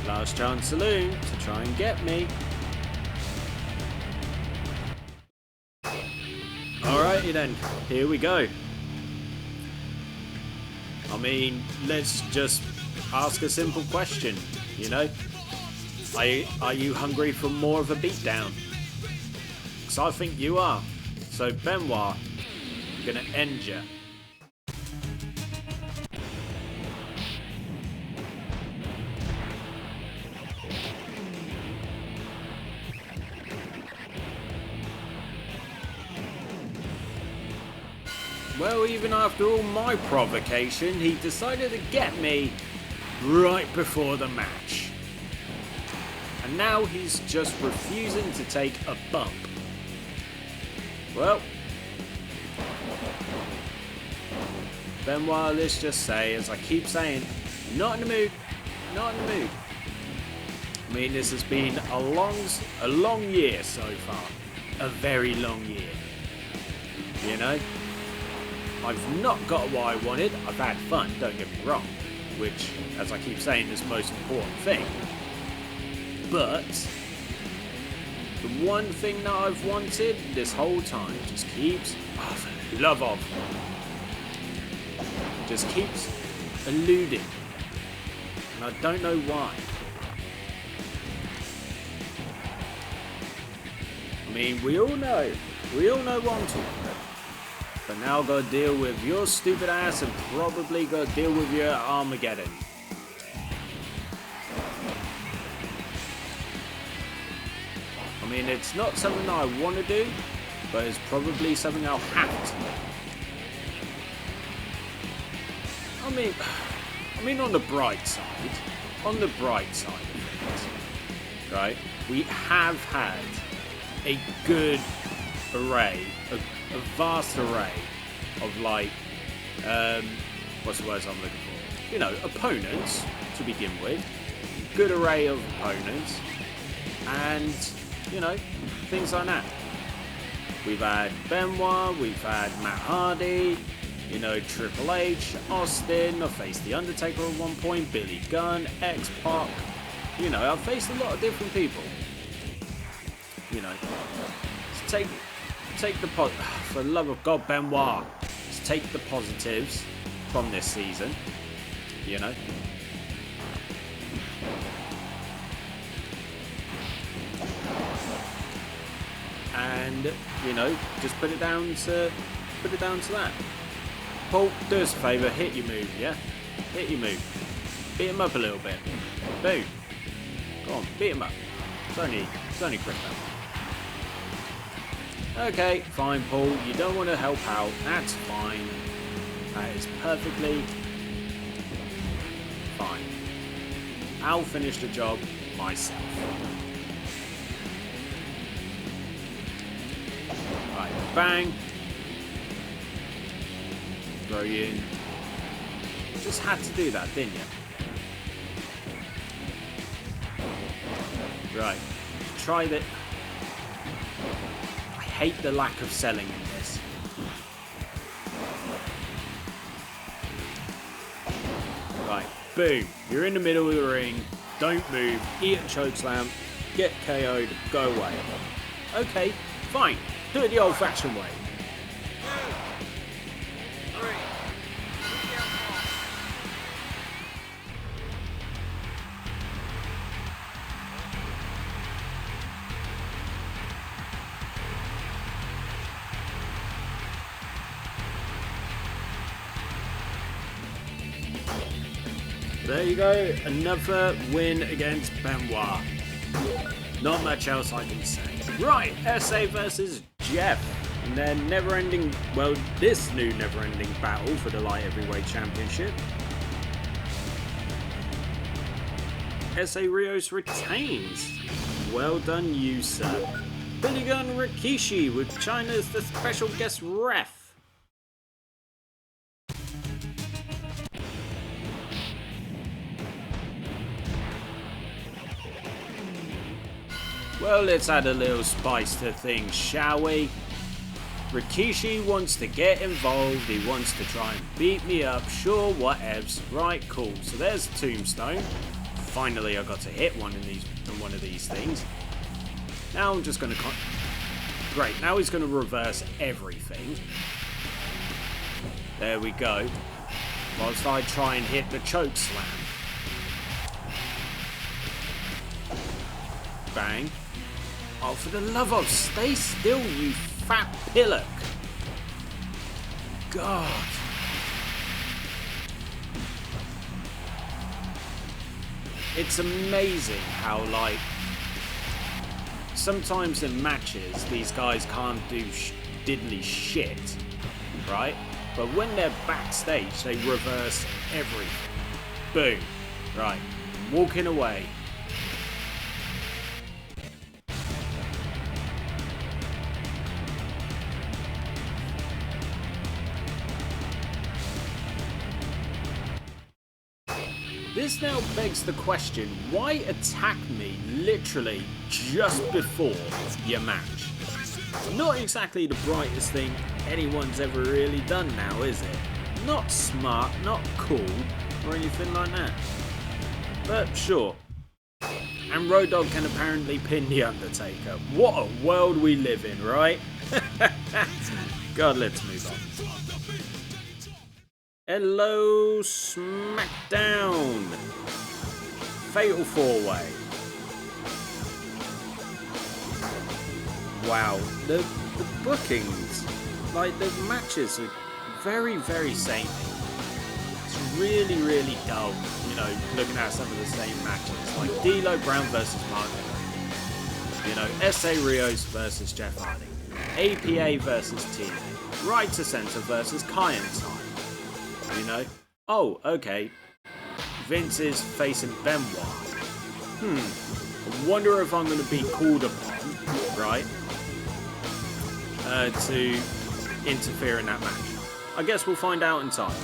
Last chance saloon to try and get me. Alrighty then, here we go. I mean, let's just ask a simple question, you know? Are you hungry for more of a beatdown? Because I think you are. So Benoit, I'm gonna end you. Well, even after all my provocation, he decided to get me right before the match. And And now he's just refusing to take a bump. Well, Benoit, let's just say, as I keep saying, not in the mood. Not in the mood. I mean, this has been a long year so far. A very long year. You know? I've not got what I wanted. I've had fun, don't get me wrong. Which, as I keep saying, is the most important thing. But the one thing that I've wanted this whole time just keeps, for the love of, just keeps eluding. And I don't know why. I mean, we all know what I'm talking about. But now I've got to deal with your stupid ass and probably got to deal with your Armageddon. I mean, it's not something that I want to do, but it's probably something I'll have to. I mean, on the bright side of things, right? We have had a good array, a vast array of like, what's the words I'm looking for? You know, opponents to begin with. Good array of opponents, and you know, things like that. We've had Benoit, we've had Matt Hardy, you know, Triple H, Austin. I've faced The Undertaker at one point, Billy Gunn, X-Pac. You know, I've faced a lot of different people. You know, take the for the love of God, Benoit. Just take the positives from this season. You know. And you know, just put it down to that. Paul, do us a favour, hit your move, yeah? Hit your move. Beat him up a little bit. Boom. Go on, beat him up. It's only quick though. Okay, fine, Paul. You don't want to help out. That's fine. That is perfectly fine. I'll finish the job myself. Right, bang. Throw you in. Just had to do that, didn't you? Right. Try that. I hate the lack of selling in this. Right. Boom. You're in the middle of the ring. Don't move. Eat a chokeslam. Get KO'd. Go away. Okay. Fine. Do it the old-fashioned way. There you go, another win against Benoit. Not much else I can say. Right, SA versus Jeff. And their never-ending, well, this new never-ending battle for the Light Heavyweight Championship. SA Rios retains. Well done, you, sir. Billy Gunn Rikishi with China as the special guest ref. Well, let's add a little spice to things, shall we? Rikishi wants to get involved, he wants to try and beat me up, sure, whatevs. Right, cool. So there's a tombstone. Finally, I got to hit one of these things. Now I'm just going to... Great, now he's going to reverse everything. There we go. Whilst I try and hit the choke slam. Bang. Oh, for the love of, stay still, you fat pillock. God. It's amazing how, like, sometimes in matches, these guys can't do diddly shit, right? But when they're backstage, they reverse everything. Boom. Right. Walking away. This now begs the question, why attack me literally just before your match? Not exactly the brightest thing anyone's ever really done now, is it? Not smart, not cool, or anything like that. But sure. And Road Dogg can apparently pin The Undertaker. What a world we live in, right? God, let's move on. Hello, Smackdown. Fatal 4-way. Wow, the bookings, like the matches are very, very samey. It's really, really dull, you know, looking at some of the same matches, like D'Lo Brown versus Mark Henry, you know, S.A. Rios versus Jeff Hardy, APA versus Tina, Right to Center versus Kane, you know. Oh, okay, Vince is facing Benoit. I wonder if I'm going to be called upon, right, to interfere in that match. I guess we'll find out in time.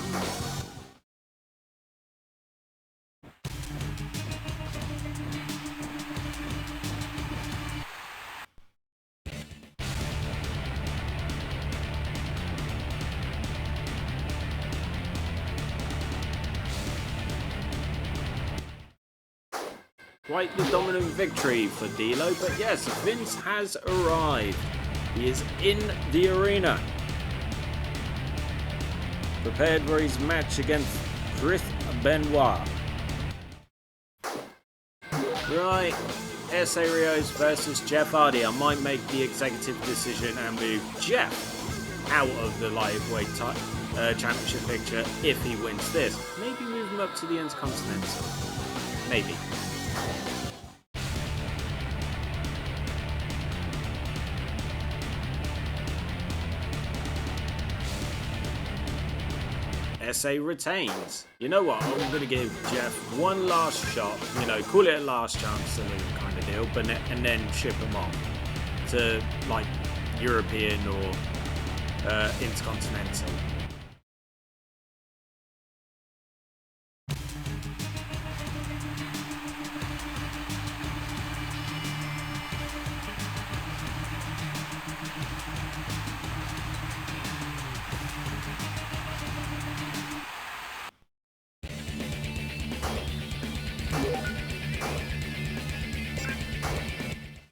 Quite the dominant victory for D'Lo, but yes, Vince has arrived. He is in the arena, prepared for his match against Chris Benoit. Right, S.A. Rios versus Jeff Hardy. I might make the executive decision and move Jeff out of the lightweight championship picture if he wins this. Maybe move him up to the Intercontinental. Maybe. SA retains. You know what, I'm going to give Jeff one last shot, you know, call it a last chance saloon kind of deal, but and then ship him off to, like, European or Intercontinental.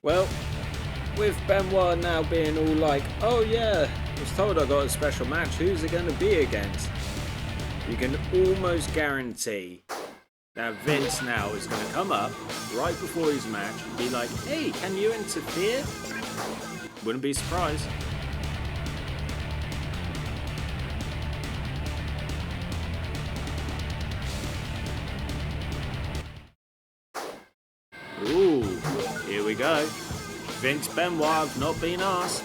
Well, with Benoit now being all like, oh yeah, I was told I got a special match, who's it going to be against? You can almost guarantee that Vince now is going to come up right before his match and be like, hey, can you interfere? Wouldn't be surprised. Ooh, here we go. Vince Benoit have not been asked.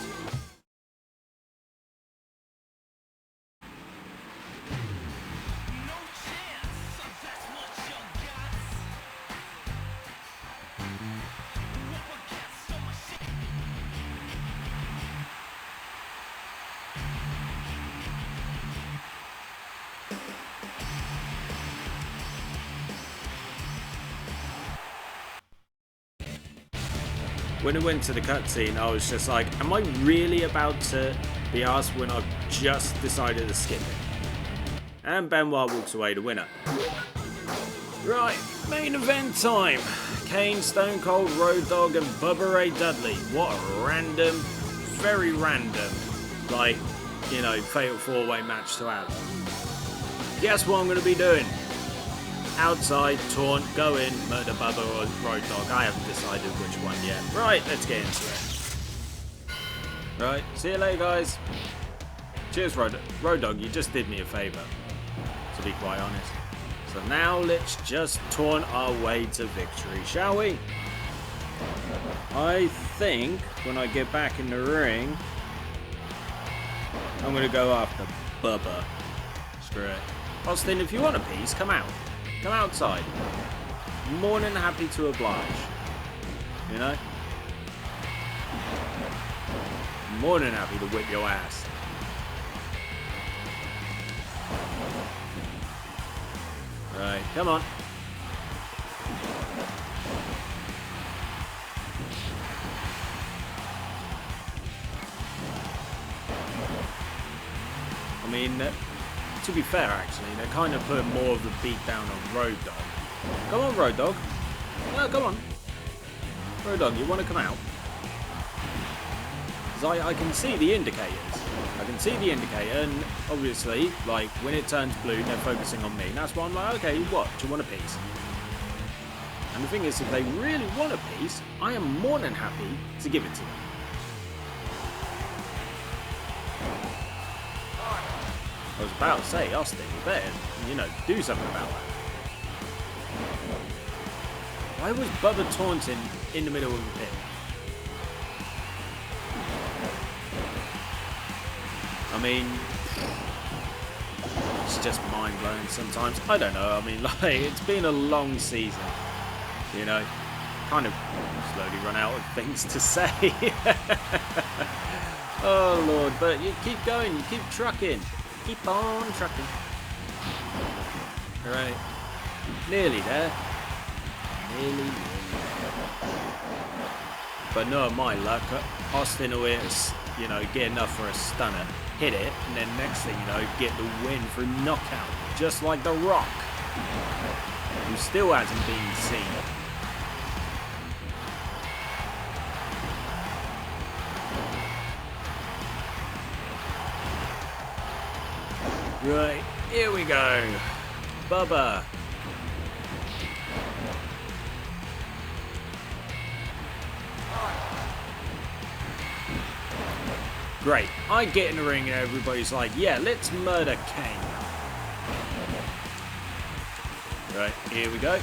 When it went to the cutscene, I was just like, am I really about to be asked when I've just decided to skip it? And Benoit walks away the winner. Right, main event time. Kane, Stone Cold, Road Dogg and Bubba Ray Dudley. What a random, very random, like, you know, fatal 4-way match to have. Guess what I'm going to be doing? Outside, taunt, go in, murder Bubba or Road Dogg. I haven't decided which one yet. Right, let's get into it. Right, see you later, guys. Cheers, Road Dogg. You just did me a favour, to be quite honest. So now let's just taunt our way to victory, shall we? I think when I get back in the ring, I'm going to go after Bubba. Screw it. Austin, if you want a piece, come out. Come outside. More than happy to oblige. You know? More than happy to whip your ass. Right, come on. I mean, to be fair, actually, they're kind of putting more of the beat down on Road Dogg. Come on, Road Dogg. No, come on. Road Dogg, you want to come out? Because I can see the indicators. I can see the indicator, and obviously, like, when it turns blue, they're focusing on me. And that's why I'm like, okay, what? Do you want a piece? And the thing is, if they really want a piece, I am more than happy to give it to them. I was about to say, Austin, you better, do something about that. Why was Bubba taunting in the middle of the pit? I mean, it's just mind-blowing sometimes. I don't know, I mean, like, it's been a long season. Kind of slowly run out of things to say. Oh, Lord, but you keep going, you keep trucking. Keep on trucking. Alright. Nearly there. Nearly there. But no, my luck, Austin will get enough for a stunner, hit it, and then next thing you know, get the win through knockout. Just like The Rock, who still hasn't been seen. Right, here we go. Bubba. Great. I get in the ring and everybody's like, yeah, let's murder Kane. Right, here we go.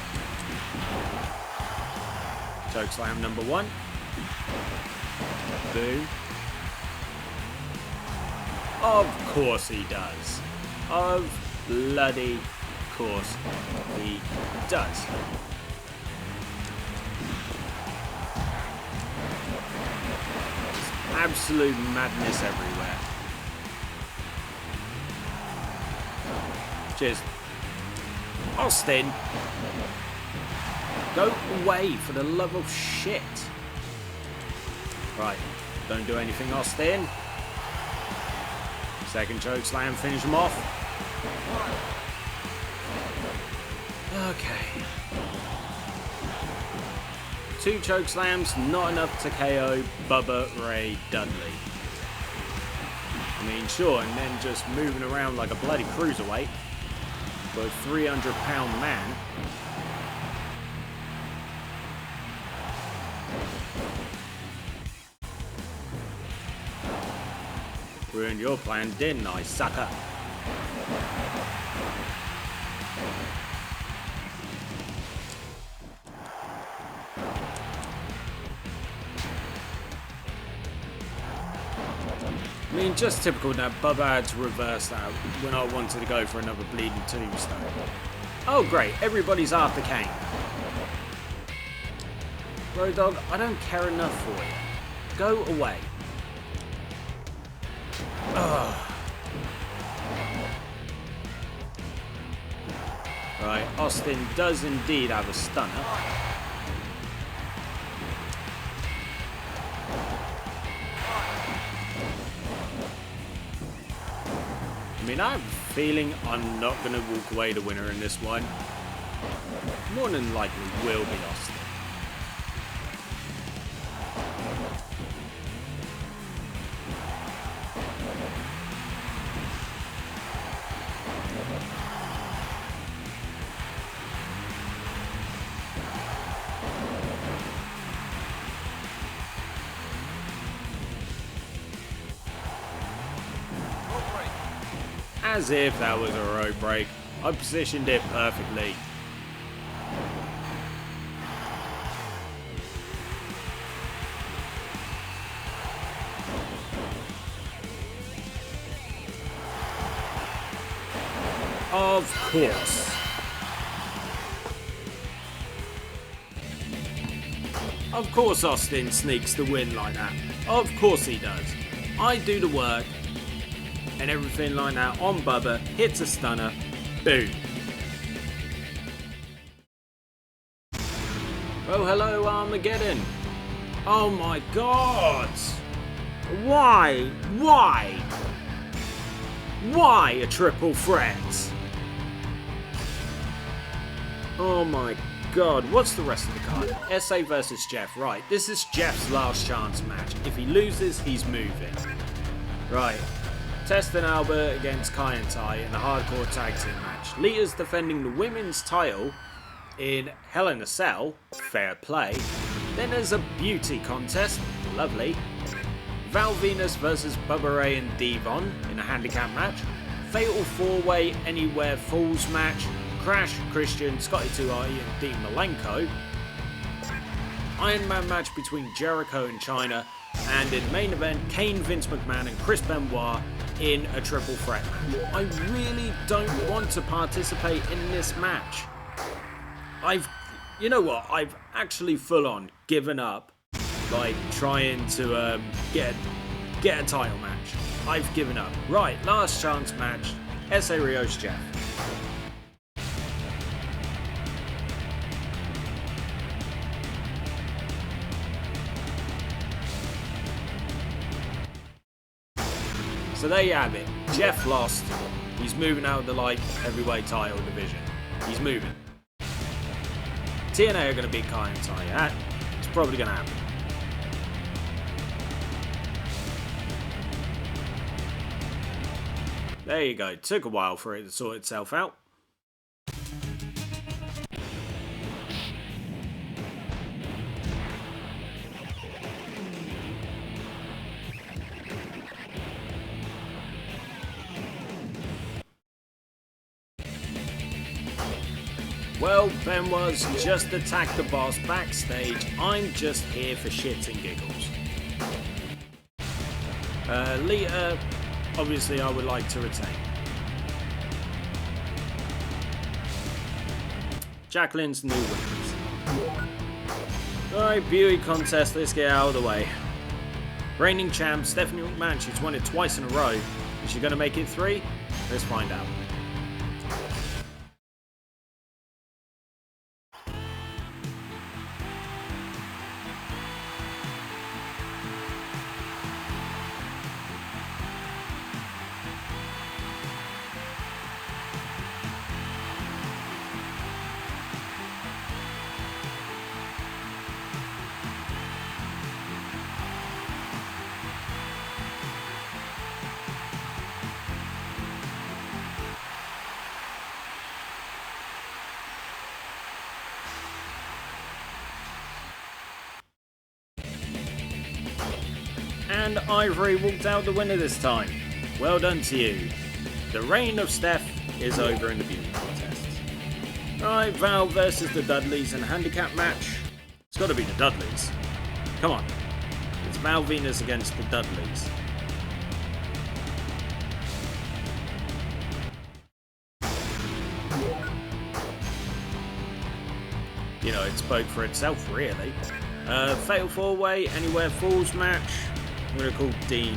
Chokeslam number 1. Boom. Of course he does. Of bloody course he does. Absolute madness everywhere. Cheers. Austin, go away for the love of shit. Right, don't do anything, Austin. Second choke slam, finish him off. Okay. 2 choke slams, not enough to KO Bubba Ray Dudley. I mean, sure, and then just moving around like a bloody cruiserweight for a 300-pound man. Ruined your plan, didn't I, sucker? I mean, just typical that Bubba had to reverse that when I wanted to go for another bleeding tombstone. Oh great, everybody's after Kane. Road Dogg, I don't care enough for you. Go away. Ugh. Right, Austin does indeed have a stunner. I mean, I have a feeling I'm not going to walk away the winner in this one. More than likely will be Austin. As if that was a rope break. I positioned it perfectly. Of course. Of course Austin sneaks the win like that. Of course he does. I do the work. And everything like that on Bubba, hits a stunner, boom. Oh, hello Armageddon. Oh my god. Why? Why? Why a triple threat? Oh my god, what's the rest of the card? SA versus Jeff, right, this is Jeff's last chance match. If he loses, he's moving. Right, Test and Albert against Kai and Tai in the hardcore tag team match. Lita's defending the women's title in Hell in a Cell, fair play. Then there's a beauty contest, lovely. Val Venus versus Bubba Ray and Devon in a handicap match. Fatal 4-way Anywhere Falls match. Crash, Christian, Scotty 2i and Dean Malenko. Iron Man match between Jericho and Chyna. And in main event, Kane, Vince McMahon and Chris Benoit in a triple threat match. I really don't want to participate in this match. You know what, I've actually full on given up, like, trying to get a title match. I've given up. Right, last chance match, SA Rios Jeff. So there you have it. Jeff lost. He's moving out of the light heavyweight title division. He's moving. TNA are going to beat Kai and Tai. Yeah? It's probably going to happen. There you go. Took a while for it to sort itself out. Well, Benoit's just attacked the boss backstage. I'm just here for shits and giggles. Lita, obviously I would like to retain. Jacqueline's new winners. Alright, beauty contest, let's get out of the way. Reigning champ, Stephanie McMahon, she's won it twice in a row. Is she going to make it 3? Let's find out. And Ivory walked out the winner this time. Well done to you. The reign of Steph is over in the beauty contest. Alright, Val versus the Dudleys in a handicap match. It's got to be the Dudleys. Come on. It's Val Venus against the Dudleys. You know, it spoke for itself, really. Fatal 4-way, Anywhere Falls match. I'm going to call Dean.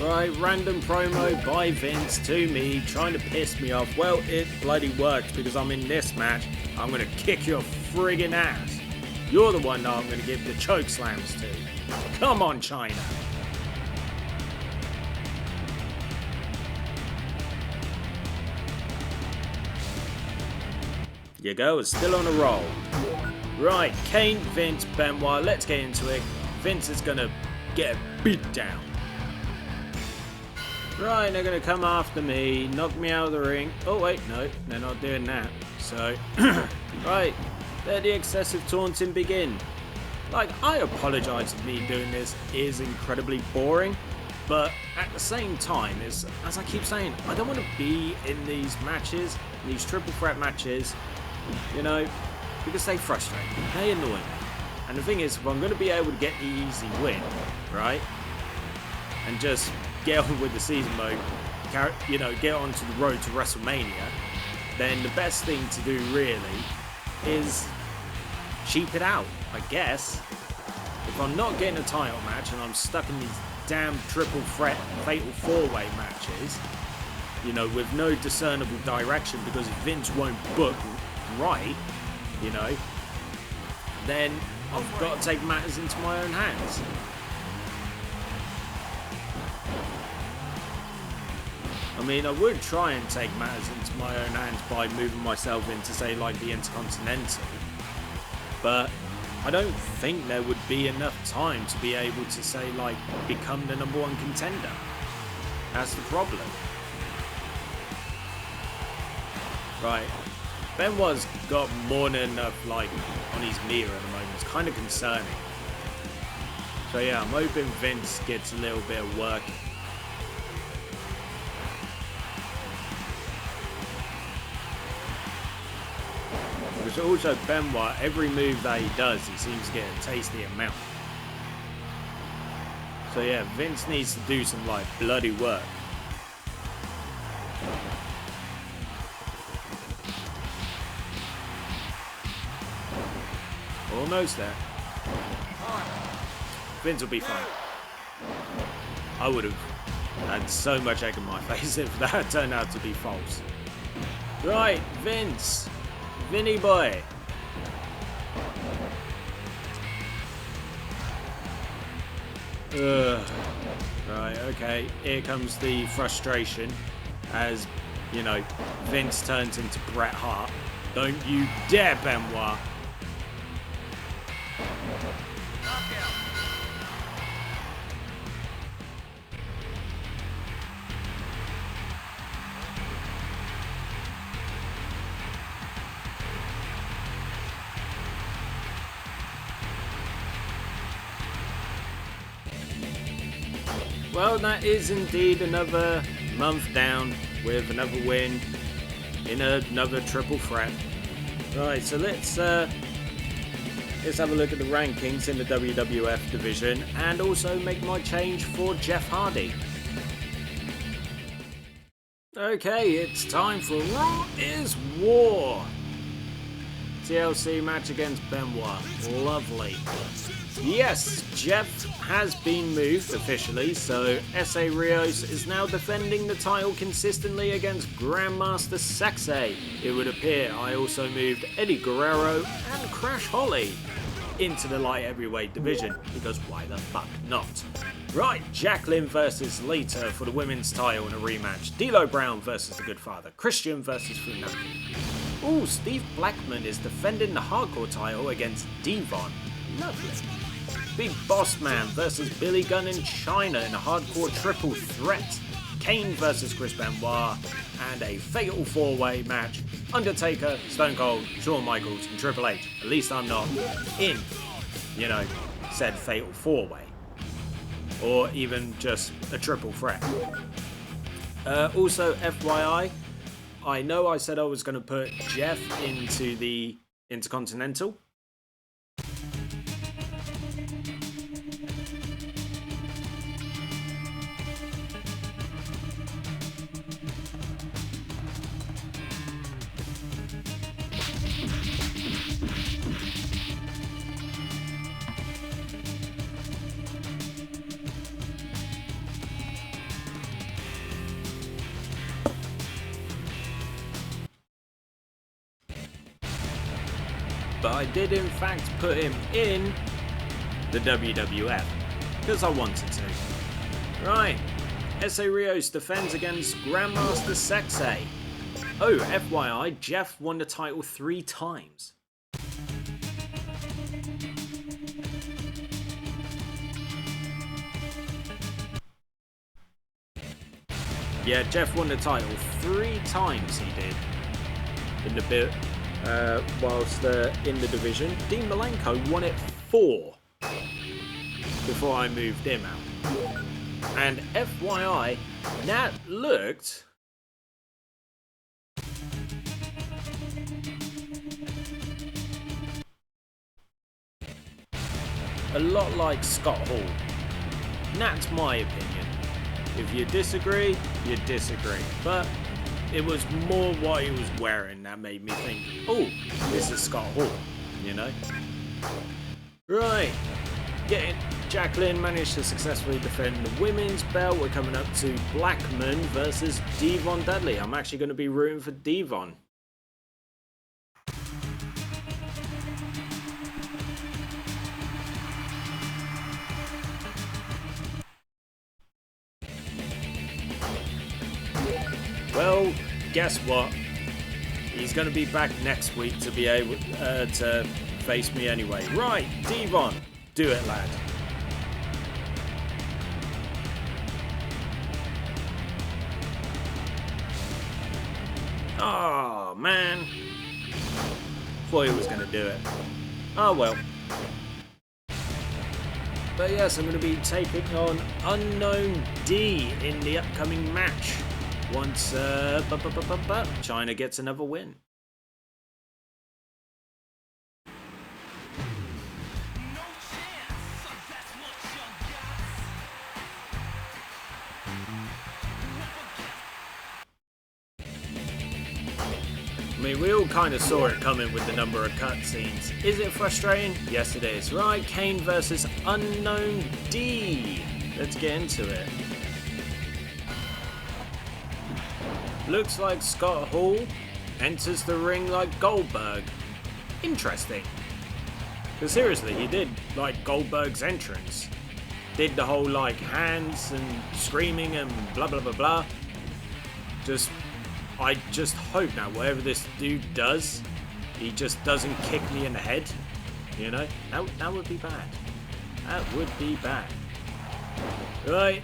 Right, random promo by Vince to me, trying to piss me off. Well, it bloody worked because I'm in this match. I'm going to kick your friggin' ass. You're the one that I'm going to give the choke slams to. Come on, Chyna. Your girl is still on a roll. Right, Kane, Vince, Benoit, let's get into it. Vince is going to get a beat down. Right, they're going to come after me, knock me out of the ring. Oh wait, no, they're not doing that. So, right, let the excessive taunting begin. Like, I apologise if me doing this is incredibly boring, but at the same time, as I keep saying, I don't want to be in these matches, these triple threat matches, you know, because they frustrate me, they annoy me. And the thing is, if I'm going to be able to get the easy win, right, and just get on with the season mode, you know, get onto the road to WrestleMania, then the best thing to do really is cheap it out, I guess. If I'm not getting a title match and I'm stuck in these damn triple threat fatal 4-way matches, you know, with no discernible direction because Vince won't book right, you know, then I've got to take matters into my own hands. I mean, I would try and take matters into my own hands by moving myself into, say, like the Intercontinental, but I don't think there would be enough time to be able to, say, like, become the #1 contender. That's the problem. Right. Benoit's got more than enough, like, on his meter at the moment. It's kind of concerning. So yeah, I'm hoping Vince gets a little bit of work. Because also Benoit, every move that he does, he seems to get a tasty amount. So yeah, Vince needs to do some, like, bloody work. Almost there. Vince will be fine. I would have had so much egg in my face if that turned out to be false. Right, Vince. Vinny boy. Right, okay. Here comes the frustration as, you know, Vince turns into Bret Hart. Don't you dare, Benoit. Well, that is indeed another month down with another win in another triple threat. Right, so let's have a look at the rankings in the WWF division and also make my change for Jeff Hardy. Okay, it's time for Raw is War. TLC match against Benoit. Lovely. Yes, Jeff has been moved officially, so S.A. Rios is now defending the title consistently against Grandmaster Sexay. It would appear I also moved Eddie Guerrero and Crash Holly into the light heavyweight division, because why the fuck not? Right, Jacqueline versus Lita for the women's title in a rematch. D'Lo Brown versus the Good Father. Christian versus Funaki. Ooh, Steve Blackman is defending the hardcore title against Devon. Lovely. Big Boss Man versus Billy Gunn in China in a hardcore triple threat. Kane versus Chris Benoit, and a fatal 4-way match. Undertaker, Stone Cold, Shawn Michaels, and Triple H. At least I'm not in, you know, said fatal 4-way. Or even just a triple threat. Also, FYI, I know I said I was going to put Jeff into the Intercontinental. But I did in fact put him in the WWF, because I wanted to. Right, S.A. Rios defends against Grandmaster Sexay. Oh, FYI, Jeff won the title 3 times. Yeah, Jeff won the title 3 times, he did. In the bit. Whilst in the division. Dean Malenko won it 4 before I moved him out. And FYI, that looked a lot like Scott Hall. That's my opinion. If you disagree, you disagree. But it was more what he was wearing that made me think, oh, this is Scott Hall, you know? Right. Jacqueline managed to successfully defend the women's belt. We're coming up to Blackman versus Devon Dudley. I'm actually going to be rooting for Devon. Well, guess what? He's going to be back next week to be able to face me anyway. Right, Devon, do it, lad. Oh, man. Thought he was going to do it. Oh, well. But yes, I'm going to be taking on Unknown D in the upcoming match. Once China gets another win. I mean, we all kind of saw it coming with the number of cutscenes. Is it frustrating? Yes, it is. Right, Kane versus Unknown D. Let's get into it. Looks like Scott Hall enters the ring like Goldberg. Interesting. Because seriously, he did like Goldberg's entrance. Did the whole like hands and screaming and blah blah blah blah. I just hope now whatever this dude does, he just doesn't kick me in the head. You know? That would be bad. That would be bad. Right.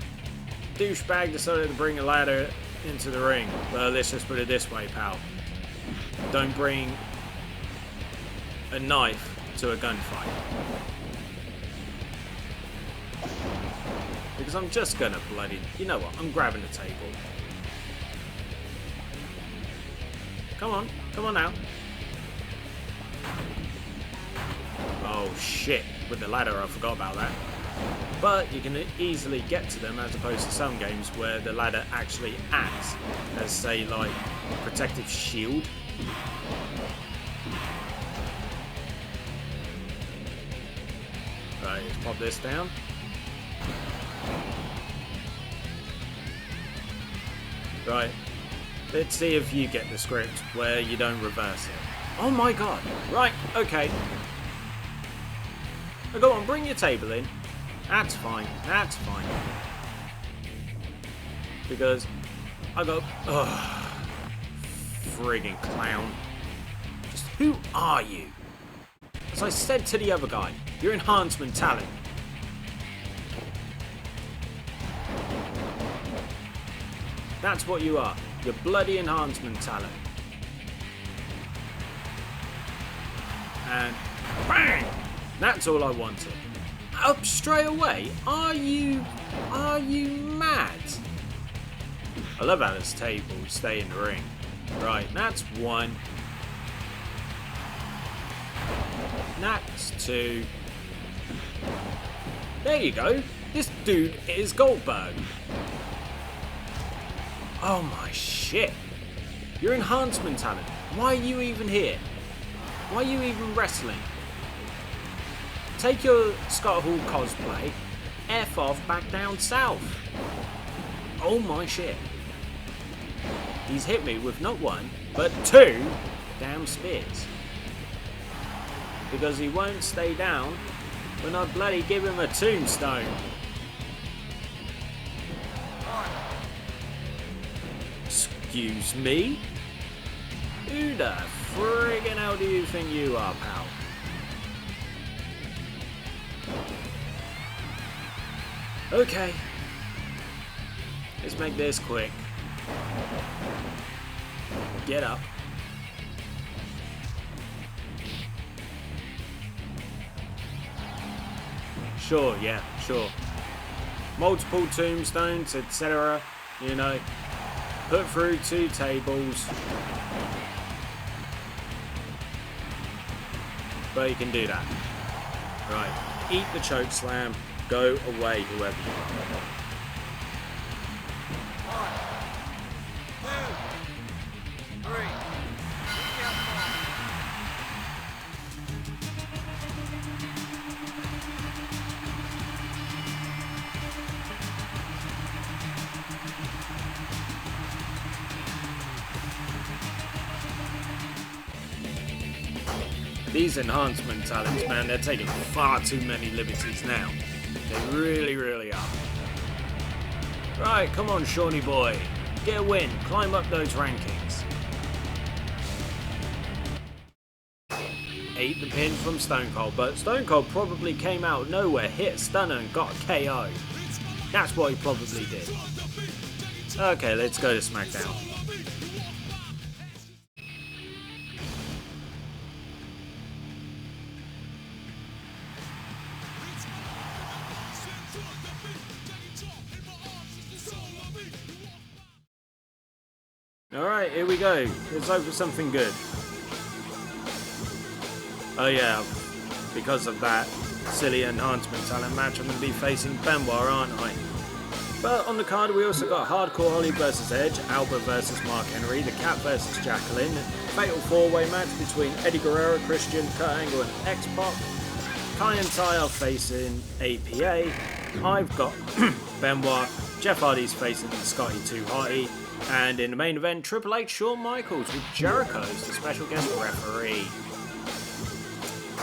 Douchebag decided to bring a ladder into the ring. Well, let's just put it this way, pal. Don't bring a knife to a gunfight. Because I'm just gonna bloody... You know what? I'm grabbing the table. Come on. Come on now. Oh, shit. With the ladder, I forgot about that. But you can easily get to them as opposed to some games where the ladder actually acts as, say, like, protective shield. Right, let's pop this down. Right, let's see if you get the script where you don't reverse it. Oh my god! Right, okay. Oh, go on, bring your table in. That's fine, that's fine. Because I go, ugh, friggin' clown. Just who are you? As I said to the other guy, you're enhancement talent. That's what you are. You're bloody enhancement talent. And bang! That's all I wanted. Up straight away? Are you mad? I love how this table stay in the ring. Right, that's one. That's two. There you go. This dude is Goldberg. Oh my shit. You're enhancement talent. Why are you even here? Why are you even wrestling? Take your Scott Hall cosplay, F off back down south. Oh my shit. He's hit me with not one, but two damn spears. Because he won't stay down when I bloody give him a tombstone. Excuse me? Who the friggin' hell do you think you are, pal? Okay. Let's make this quick. Get up. Sure, yeah, sure. Multiple tombstones, etc. You know. Put through 2 tables. But you can do that. Right. Eat the choke slam. Go away, whoever you 2, 3. Recount 5. These enhancement talents, man, they're taking far too many liberties now. They really, really are. Right, come on, Shawnee boy. Get a win. Climb up those rankings. 8 the pin from Stone Cold, but Stone Cold probably came out of nowhere, hit a stunner and got a KO. That's what he probably did. Okay, let's go to SmackDown. Alright, here we go. Let's hope for something good. Oh yeah, because of that silly enhancement talent match, I'm going to be facing Benoit, aren't I? But on the card we also got Hardcore Holly vs Edge, Albert vs Mark Henry, The Cat vs Jacqueline, Fatal 4-Way match between Eddie Guerrero, Christian, Kurt Angle and X-Pac, Kai and Ty are facing APA, I've got Benoit, Jeff Hardy's facing Scotty 2 Hotty, and in the main event, Triple H Shawn Michaels with Jericho as the special guest referee.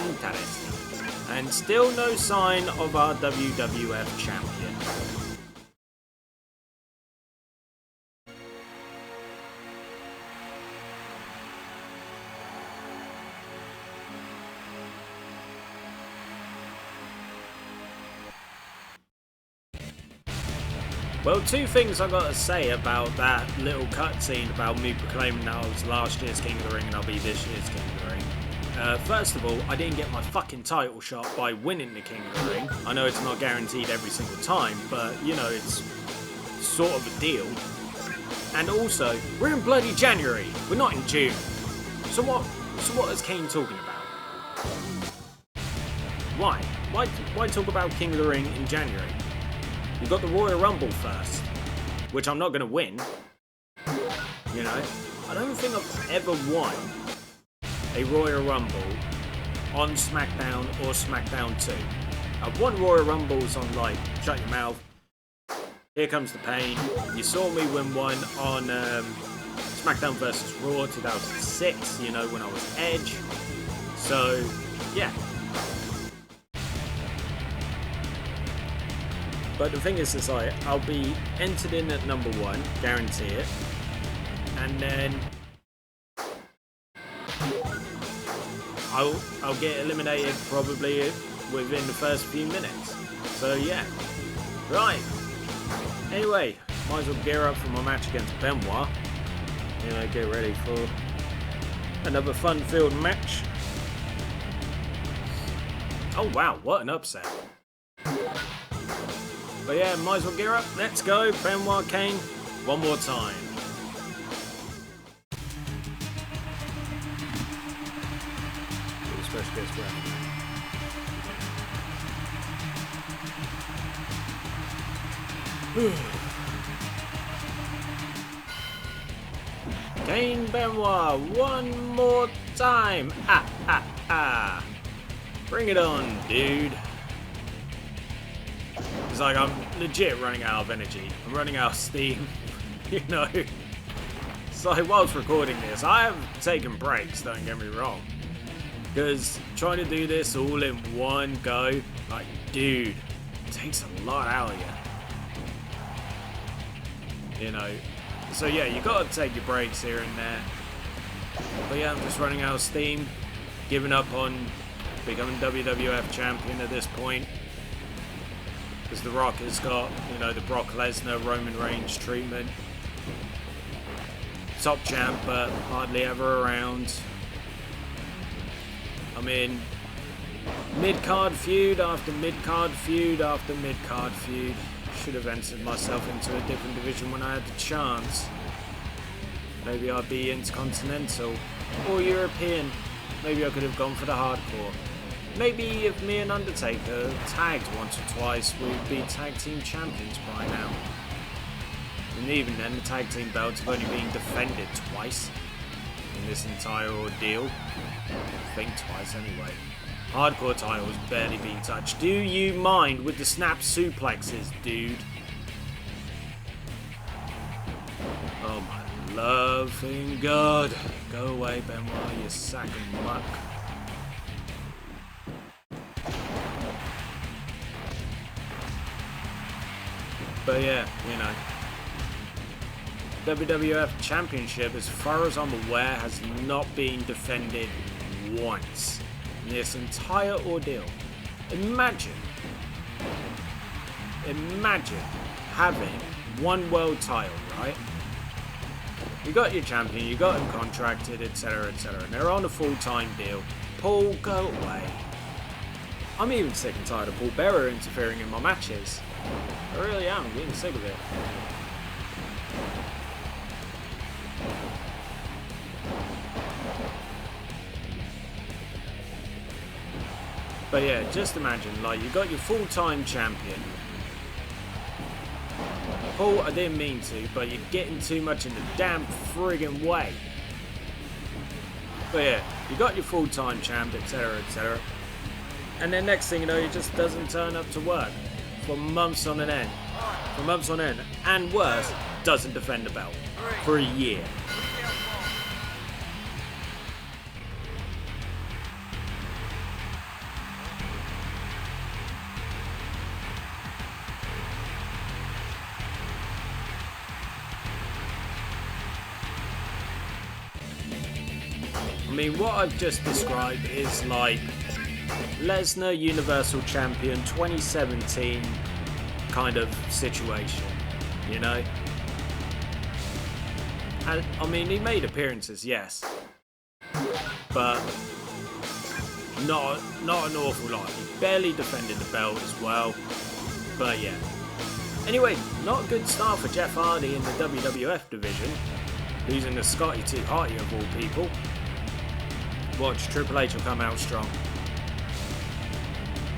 Interesting. And still no sign of our WWF Champion. Well, two things I gotta say about that little cutscene about me proclaiming that I was last year's King of the Ring and I'll be this year's King of the Ring. First of all, I didn't get my fucking title shot by winning the King of the Ring. I know it's not guaranteed every single time, but you know, it's sort of a deal. And also, we're in bloody January, we're not in June. So what is Kane talking about? Why? Why talk about King of the Ring in January? We've got the Royal Rumble first, which I'm not going to win. You know, I don't think I've ever won a Royal Rumble on SmackDown or SmackDown 2. I've won Royal Rumbles on, like, Shut Your Mouth, Here Comes the Pain. You saw me win one on SmackDown vs. Raw 2006, you know, when I was Edge. So, yeah. But the thing is like, I'll be entered in at number 1, guarantee it. And then I'll get eliminated probably within the first few minutes. So yeah. Right. Anyway, might as well gear up for my match against Benoit. You know, get ready for another fun-filled match. Oh wow, what an upset. But yeah, might as well gear up. Let's go. Benoit, Kane, one more time. Special guest referee. Kane, Benoit, one more time. Bring it on, dude. It's like I'm legit running out of energy. I'm running out of steam, you know. So whilst recording this, I have taken breaks, don't get me wrong. Because trying to do this all in one go, like, dude, it takes a lot out of you. You know. So yeah, you gotta take your breaks here and there. But yeah, I'm just running out of steam. Giving up on becoming WWF Champion at this point. Because The Rock has got, you know, the Brock Lesnar, Roman Reigns treatment. Top champ, but hardly ever around. I mean, mid-card feud after mid-card feud after mid-card feud. Should have entered myself into a different division when I had the chance. Maybe I'd be Intercontinental or European. Maybe I could have gone for the hardcore. Maybe if me and Undertaker tagged once or twice, we'd be tag team champions by now. And even then, the tag team belts have only been defended twice in this entire ordeal. I think twice anyway. Hardcore titles barely been touched. Do you mind with the snap suplexes, dude? Oh my loving God. Go away, Benoit, you sack of muck. But yeah, you know. WWF Championship, as far as I'm aware, has not been defended once in this entire ordeal. Imagine having one world title, right? You got your champion, you got him contracted, etc, etc, and they're on a full-time deal. Paul, go away. I'm even sick and tired of Paul Bearer interfering in my matches. I really am, I'm getting sick of it. But yeah, just imagine, like, you got your full-time champion. Paul, I didn't mean to, but you're getting too much in the damn friggin' way. But yeah, you got your full-time champ, etc, etc. And then next thing you know, he just doesn't turn up to work for months on end. For months on end. And worse, doesn't defend the belt for a year. I mean, what I've just described is like Lesnar Universal Champion 2017 kind of situation, you know? And, I mean, he made appearances, yes, but not an awful lot. He barely defended the belt as well, but yeah. Anyway, not a good start for Jeff Hardy in the WWF division, losing to Scotty 2 Hotty of all people. Watch, Triple H will come out strong.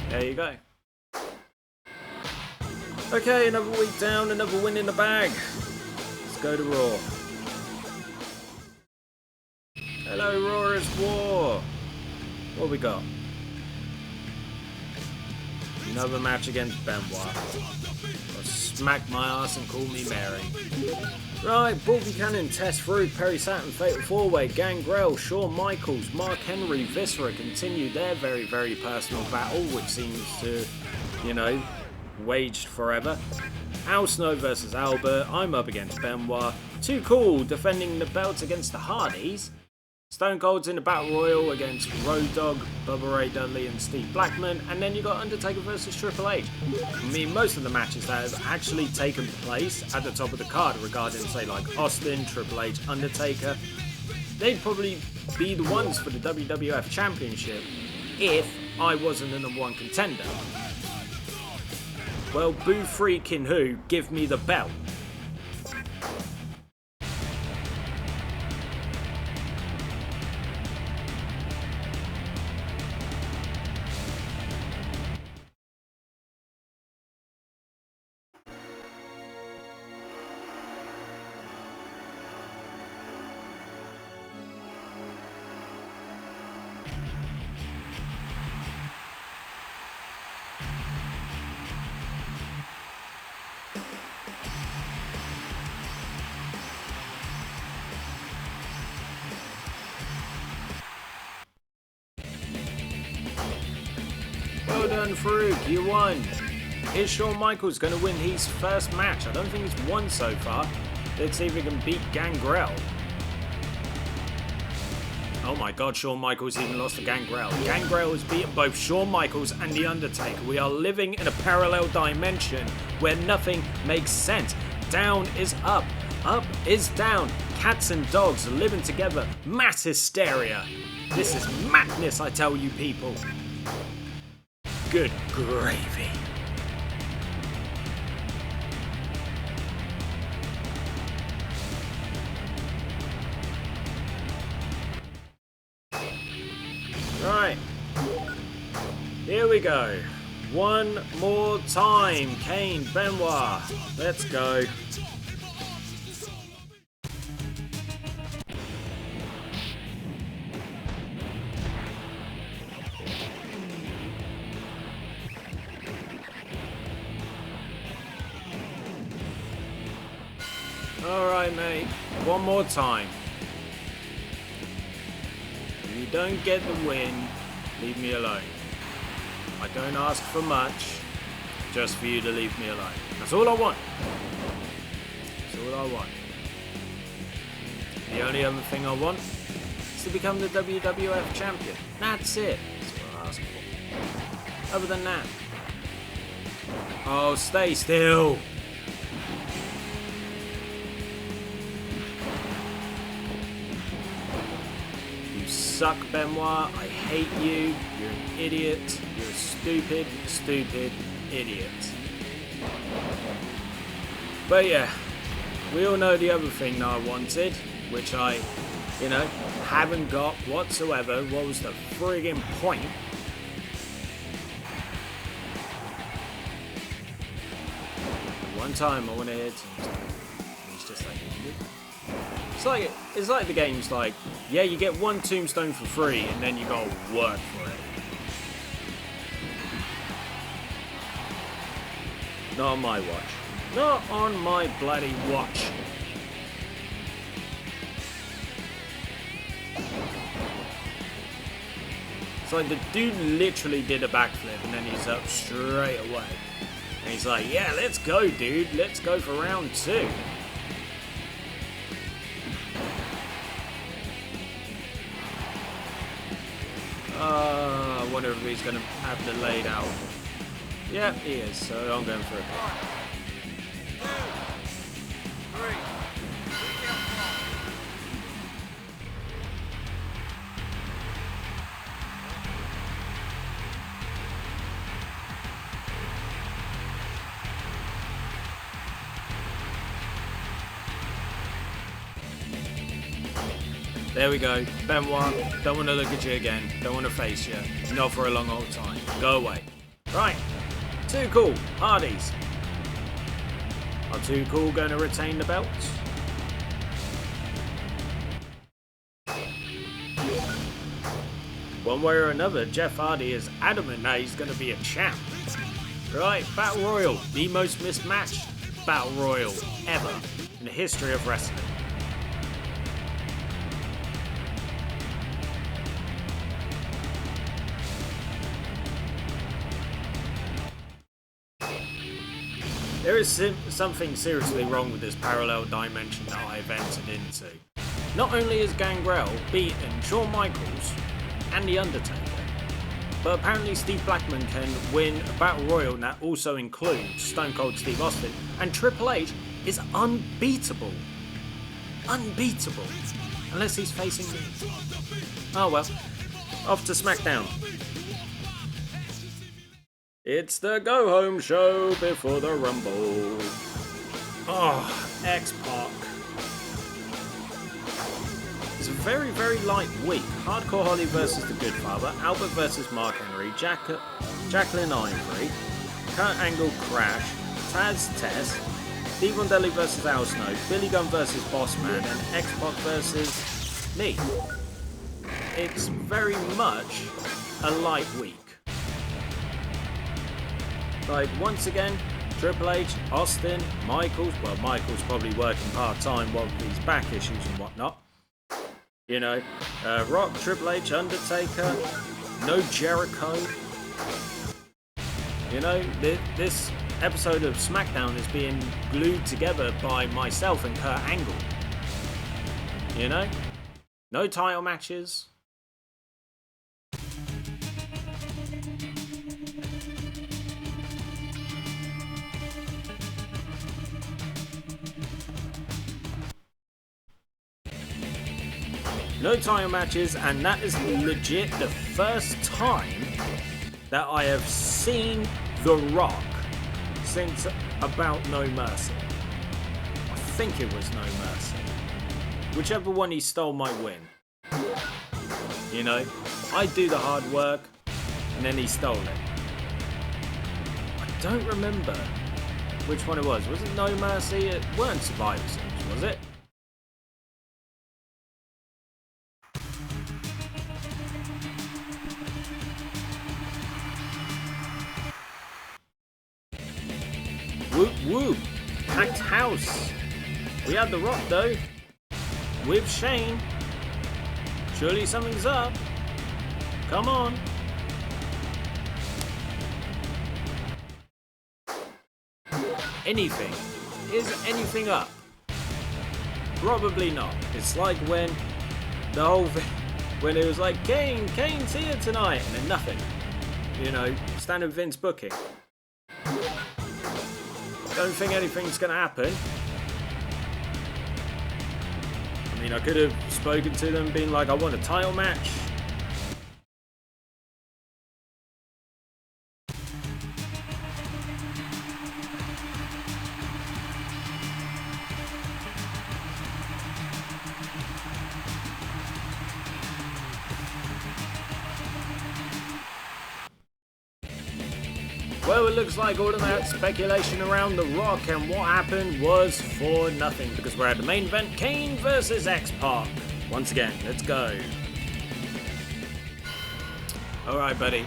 There you go. Okay, another week down, another win in the bag. Let's go to Raw. Hello, Raw is War. What we got? Another match against Benoit. Or smack my ass and call me Mary. Right, Bull Buchanan, Test Rude, Perry Saturn, Fatal 4-Way, Gangrel, Shawn Michaels, Mark Henry, Viscera continue their very, very personal battle, which seems to, you know, waged forever. Al Snow versus Albert, I'm up against Benoit. Too Cool defending the belts against the Hardys. Stone Cold's in the Battle Royal against Road Dogg, Bubba Ray Dudley and Steve Blackman, and then you got Undertaker versus Triple H. I mean, most of the matches that have actually taken place at the top of the card regarding, say, like Austin, Triple H, Undertaker, they'd probably be the ones for the WWF Championship if I wasn't the #1 contender. Well, boo freaking who, give me the belt. Well done, Farouk, you won. Is Shawn Michaels going to win his first match? I don't think he's won so far. Let's see if he can beat Gangrel. Oh my god, Shawn Michaels even lost to Gangrel. Gangrel has beaten both Shawn Michaels and The Undertaker. We are living in a parallel dimension where nothing makes sense. Down is up is down. Cats and dogs are living together. Mass hysteria. This is madness, I tell you people. Good gravy. Right. Here we go. One more time. Kane, Benoit. Let's go. Alright, mate. One more time. If you don't get the win, leave me alone. I don't ask for much, just for you to leave me alone. That's all I want. That's all I want. The only other thing I want is to become the WWF Champion. That's it. That's what I ask for. Other than that. Oh, stay still. You suck, Benoit. I hate you. You're an idiot. You're a stupid, stupid idiot. But yeah, we all know the other thing that I wanted, which I, haven't got whatsoever. What was the friggin' point? One time I want to hit him. He's just like, it's like the game's like, yeah, you get one tombstone for free and then you gotta work for it. Not on my watch. Not on my bloody watch. It's like the dude literally did a backflip and then he's up straight away. And he's like, yeah, let's go, dude. Let's go for round 2. I wonder if he's going to have the laid out. Yeah, he is, so I'm going for it. 1, 2, 3. There we go. Benoit, don't want to look at you again. Don't want to face you. Not for a long old time. Go away. Right. Too Cool. Hardys. Are Too Cool going to retain the belts? One way or another, Jeff Hardy is adamant that he's going to be a champ. Right. Battle Royal. The most mismatched Battle Royal ever in the history of wrestling. There is something seriously wrong with this parallel dimension that I have entered into. Not only has Gangrel beaten Shawn Michaels and The Undertaker, but apparently Steve Blackman can win a Battle Royal that also includes Stone Cold Steve Austin, and Triple H is unbeatable. Unbeatable. Unless he's facing me. Oh well. Off to Smackdown. It's the go-home show before the Rumble. Oh, X-Pac. It's a very, very light week. Hardcore Holly versus The Good Father, Albert versus Mark Henry, Jacqueline Ivory, Kurt Angle Crash, Taz Test, Steve Mondelli versus Al Snow, Billy Gunn versus Bossman, and X-Pac versus me. It's very much a light week. Like, once again, Triple H, Austin, Michaels. Well, Michaels probably working part-time with these back issues and whatnot. Rock, Triple H, Undertaker, no Jericho. This episode of SmackDown is being glued together by myself and Kurt Angle. No title matches. No title matches, and that is legit the first time that I have seen The Rock since about No Mercy. I think it was No Mercy. Whichever one he stole might win. I do the hard work, and then he stole it. I don't remember which one it was. Was it No Mercy? It weren't Survivor Series, was it? Whoop whoop! Packed house! We had The Rock though, with Shane. Surely something's up. Come on. Anything. Is anything up? Probably not. It's like when the whole thing, when it was like, Kane's here tonight, and then nothing. You know, standard Vince booking. Don't think anything's gonna happen. I mean, I could have spoken to them, been like, I want a title match. Well, it looks like all of that speculation around The Rock and what happened was for nothing, because we're at the main event, Kane versus X-Pac. Once again, let's go. Alright, buddy.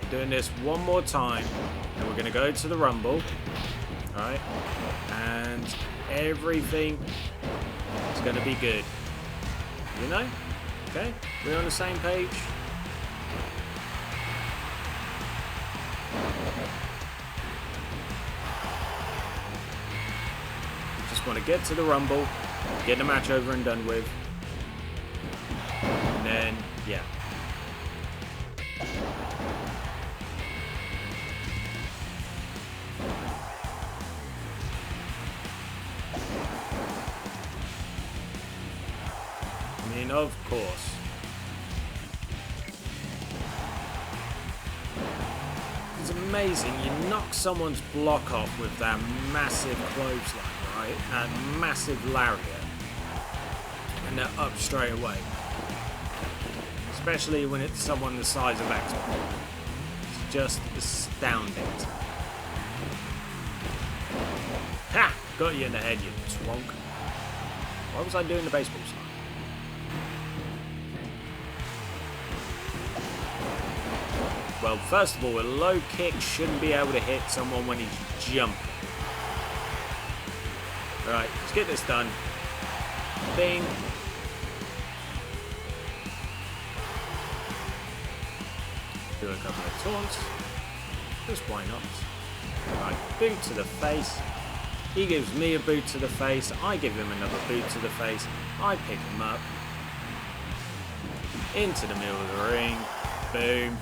We're doing this one more time, and we're going to go to the Rumble. Alright. And everything is going to be good. You know? Okay? We're on the same page. Just want to get to the Rumble, get the match over and done with, and then, yeah. I mean, of course. It's amazing, you knock someone's block off with that massive clothesline, right? That massive lariat. And they're up straight away. Especially when it's someone the size of X-Pac. It's just astounding. Ha! Got you in the head, you twonk. Why was I doing the baseball sign? Well, first of all, a low kick shouldn't be able to hit someone when he's jumping. Alright, let's get this done. Bing. Do a couple of taunts. Just why not? Alright, boot to the face. He gives me a boot to the face. I give him another boot to the face. I pick him up. Into the middle of the ring. Boom.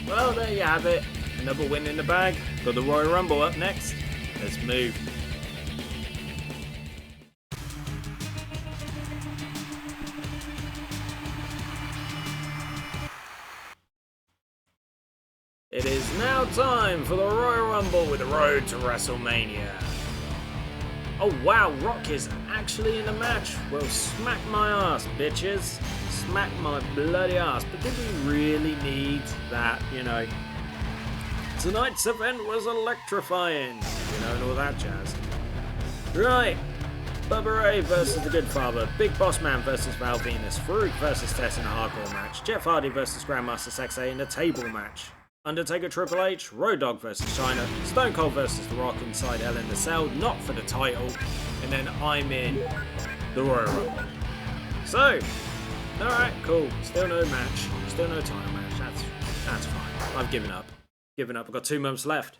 Well, there you have it. Another win in the bag. Got the Royal Rumble up next. Let's move. It is now time for the Royal Rumble with the road to WrestleMania. Oh wow, Rock is actually in the match. Well, smack my ass, bitches. Smack my bloody ass. But did we really need that, you know? Tonight's event was electrifying, you know, and all that jazz. Right. Bubba Ray versus the Good Father. Big Boss Man versus Val Venus. Farouk versus Tess in a hardcore match. Jeff Hardy versus Grandmaster Sexay in a table match. Undertaker Triple H, Road Dogg versus China, Stone Cold versus The Rock inside Hell in the Cell, not for the title, and then I'm in the Royal Rumble. So, alright, cool. Still no match, still no title match. That's fine. I've given up. I've got 2 months left.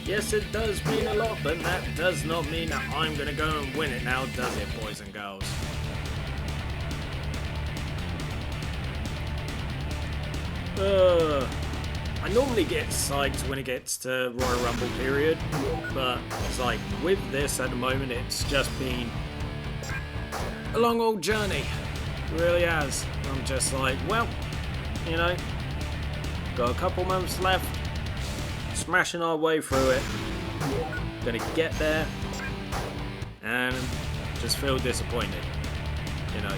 Yes, it does mean a lot, but that does not mean that I'm going to go and win it now, does it, boys and girls? I normally get psyched when it gets to Royal Rumble period, but it's like, with this at the moment, it's just been a long old journey. It really has. I'm just like, well, you know, got a couple months left, smashing our way through it. Gonna get there, and just feel disappointed, you know.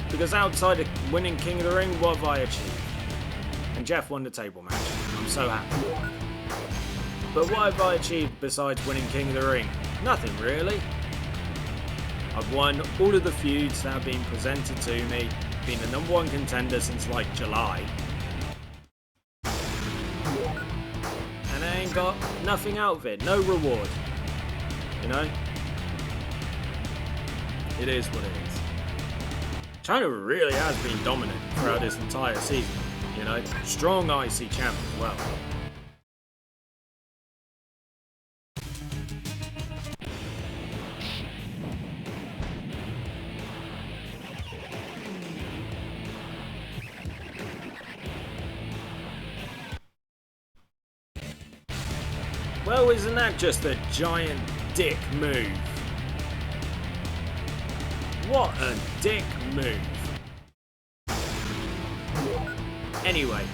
Because outside of winning King of the Ring, what have I achieved? And Jeff won the table match. I'm so happy. But what have I achieved besides winning King of the Ring? Nothing really. I've won all of the feuds that have been presented to me, been the #1 contender since like July. And I ain't got nothing out of it, no reward. You know? It is what it is. China really has been dominant throughout this entire season, you know? Strong IC champ as well. Well, isn't that just a giant dick move? What a dick move. Anyway,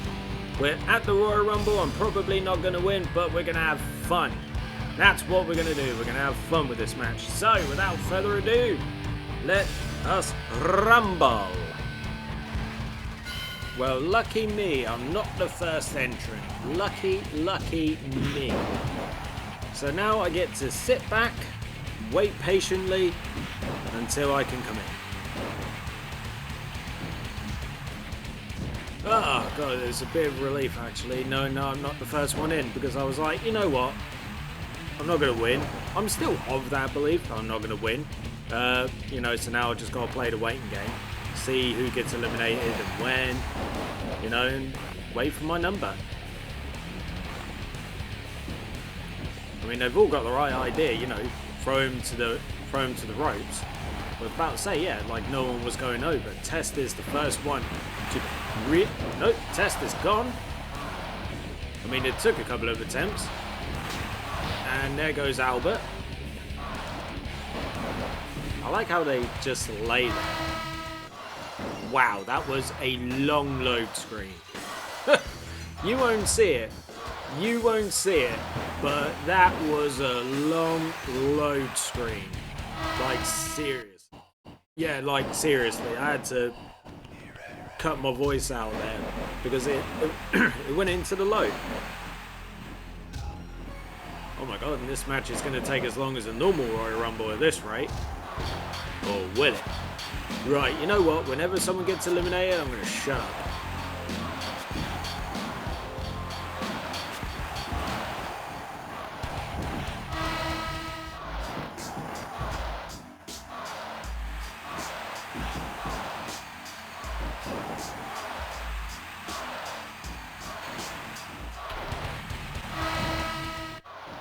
we're at the Royal Rumble. I'm probably not going to win, but we're going to have fun. That's what we're going to do. We're going to have fun with this match. So, without further ado, let us rumble. Well, lucky me, I'm not the first entrant. Lucky me. So now I get to sit back, wait patiently until I can come in. Oh god, it's a bit of relief actually. No, I'm not the first one in, because I was like, you know what? I'm not going to win. I'm still of that belief I'm not going to win. You know, so now I just got to play the waiting game. See who gets eliminated and when, you know, and wait for my number. I mean, they've all got the right idea, you know, throw him to the ropes. I was about to say, yeah, like no one was going over. Test is the first one to nope, Test is gone. I mean, it took a couple of attempts. And there goes Albert. I like how they just lay there. Wow, that was a long load screen. You won't see it. You won't see it. But that was a long load screen. Like, serious. Yeah, like, seriously. I had to cut my voice out there. Because it went into the load. Oh my god, and this match is going to take as long as a normal Royal Rumble at this rate. Or will it? Right, you know what? Whenever someone gets eliminated, I'm going to shut up.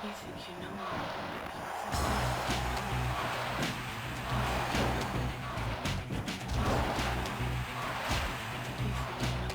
You think you know me? You think you know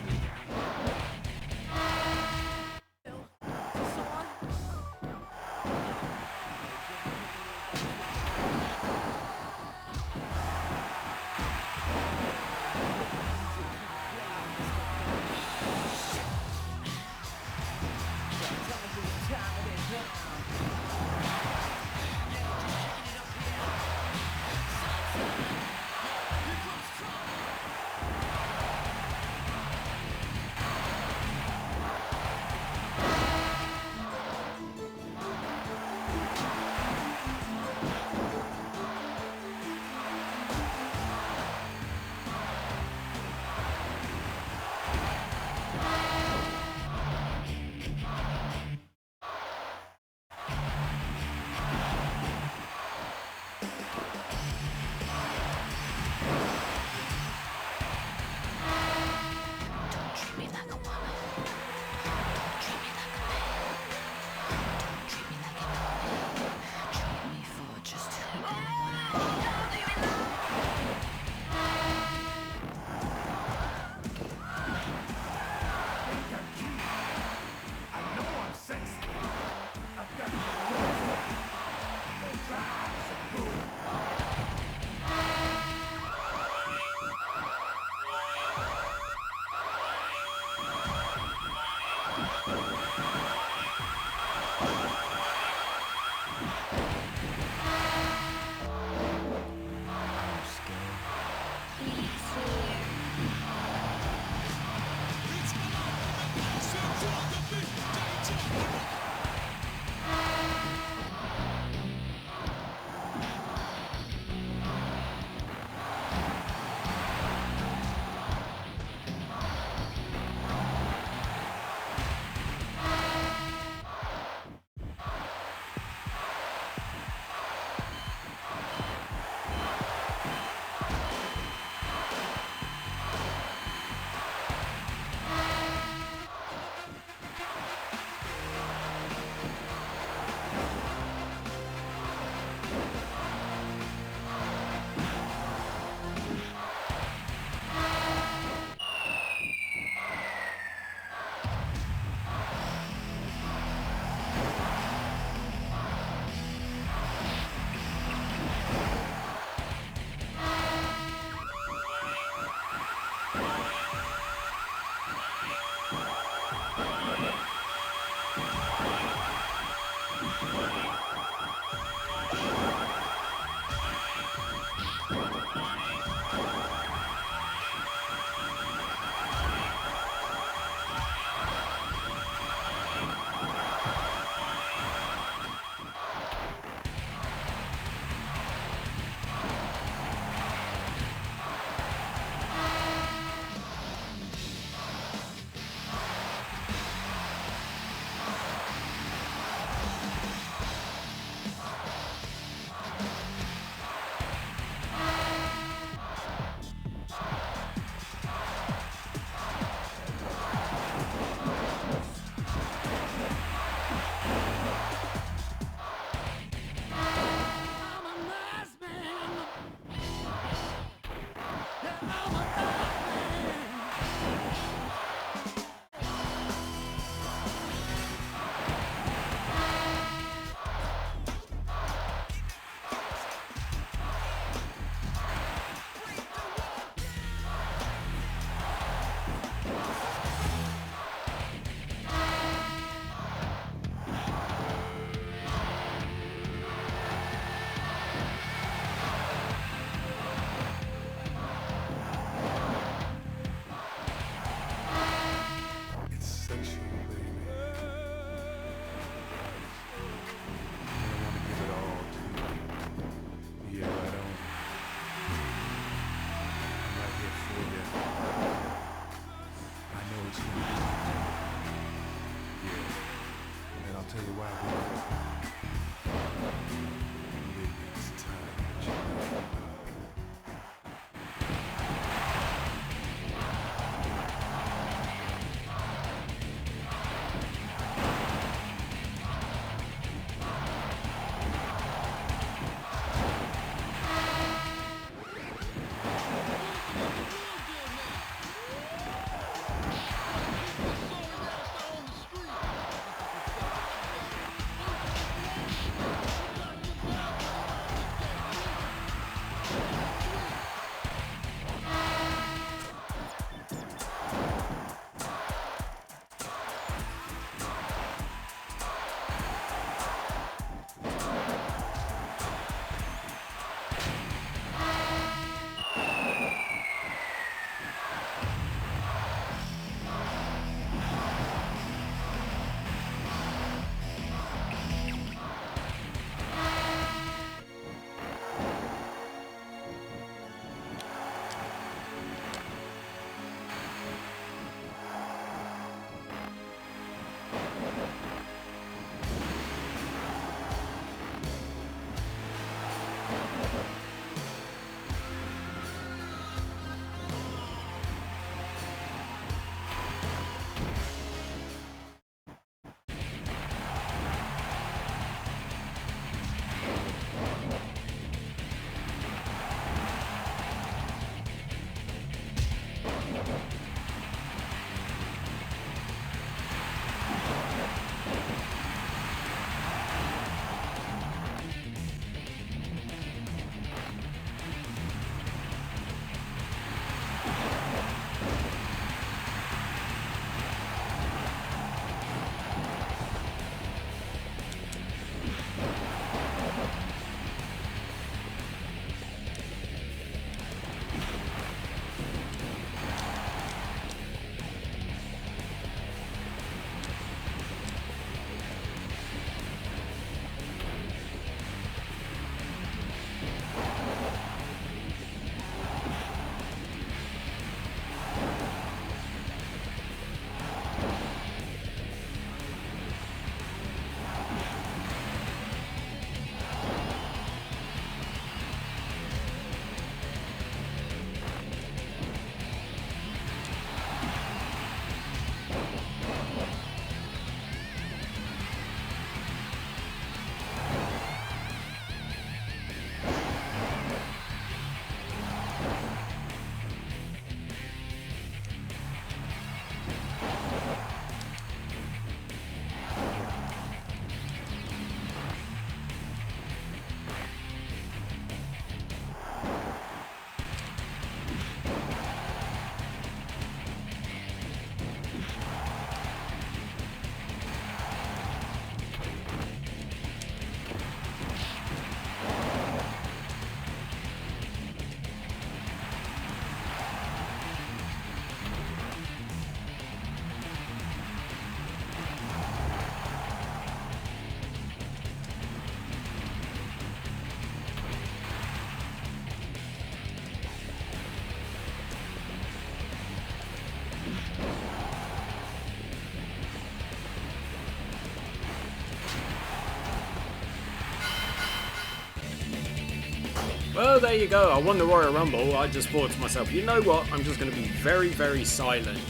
Well, there you go. I won the Royal Rumble. I just thought to myself, you know what? I'm just going to be very, very silent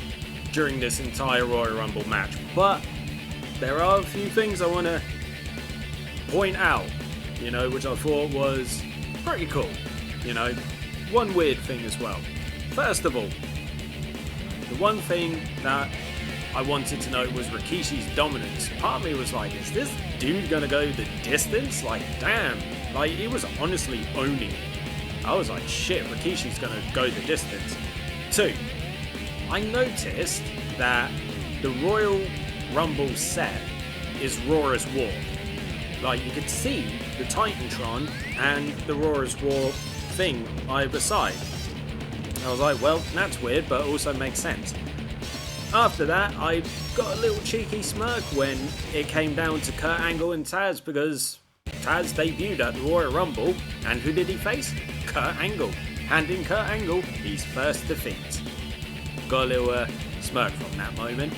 during this entire Royal Rumble match. But there are a few things I want to point out, you know, which I thought was pretty cool. You know, one weird thing as well. First of all, the one thing that I wanted to know was Rikishi's dominance. Part of me was like, is this dude gonna go the distance? Like, damn. Like, he was honestly owning it. I was like, shit, Rikishi's gonna go the distance. 2, I noticed that the Royal Rumble set is Raw as War. Like, you could see the Titantron and the Raw as War thing either side. I was like, well, that's weird, but also makes sense. After that, I got a little cheeky smirk when it came down to Kurt Angle and Taz, because Taz debuted at the Royal Rumble, and who did he face? Kurt Angle, handing Kurt Angle his first defeat. Got a little smirk from that moment.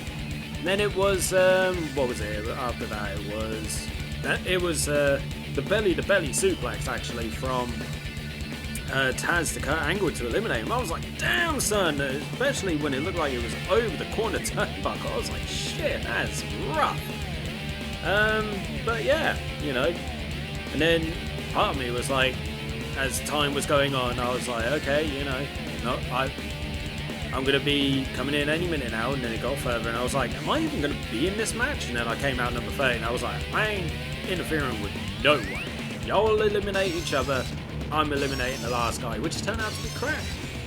Then it was, what was it? After that, it was the belly-to-belly suplex, actually, from Taz to Kurt Angle to eliminate him. I was like, damn, son, especially when it looked like it was over the corner turnbuckle. I was like, shit, that's rough. But yeah, you know, and then part of me was like, as time was going on, I was like, okay, you know, no, I'm going to be coming in any minute now. And then it got further, and I was like, am I even going to be in this match? And then I came out number 30, and I was like, I ain't interfering with no one. Y'all eliminate each other. I'm eliminating the last guy, which turned out to be crap.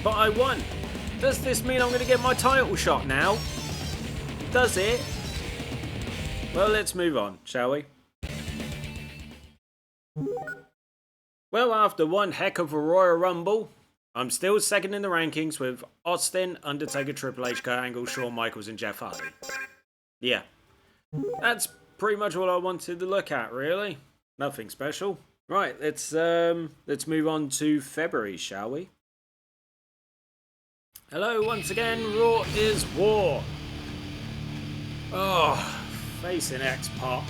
But I won. Does this mean I'm going to get my title shot now? Does it? Well, let's move on, shall we? Well, after one heck of a Royal Rumble, I'm still second in the rankings with Austin, Undertaker, Triple H, Kurt Angle, Shawn Michaels, and Jeff Hardy. Yeah. That's pretty much all I wanted to look at, really. Nothing special. Right, let's move on to February, shall we? Hello, once again, Raw is War. Oh, facing X-Pac.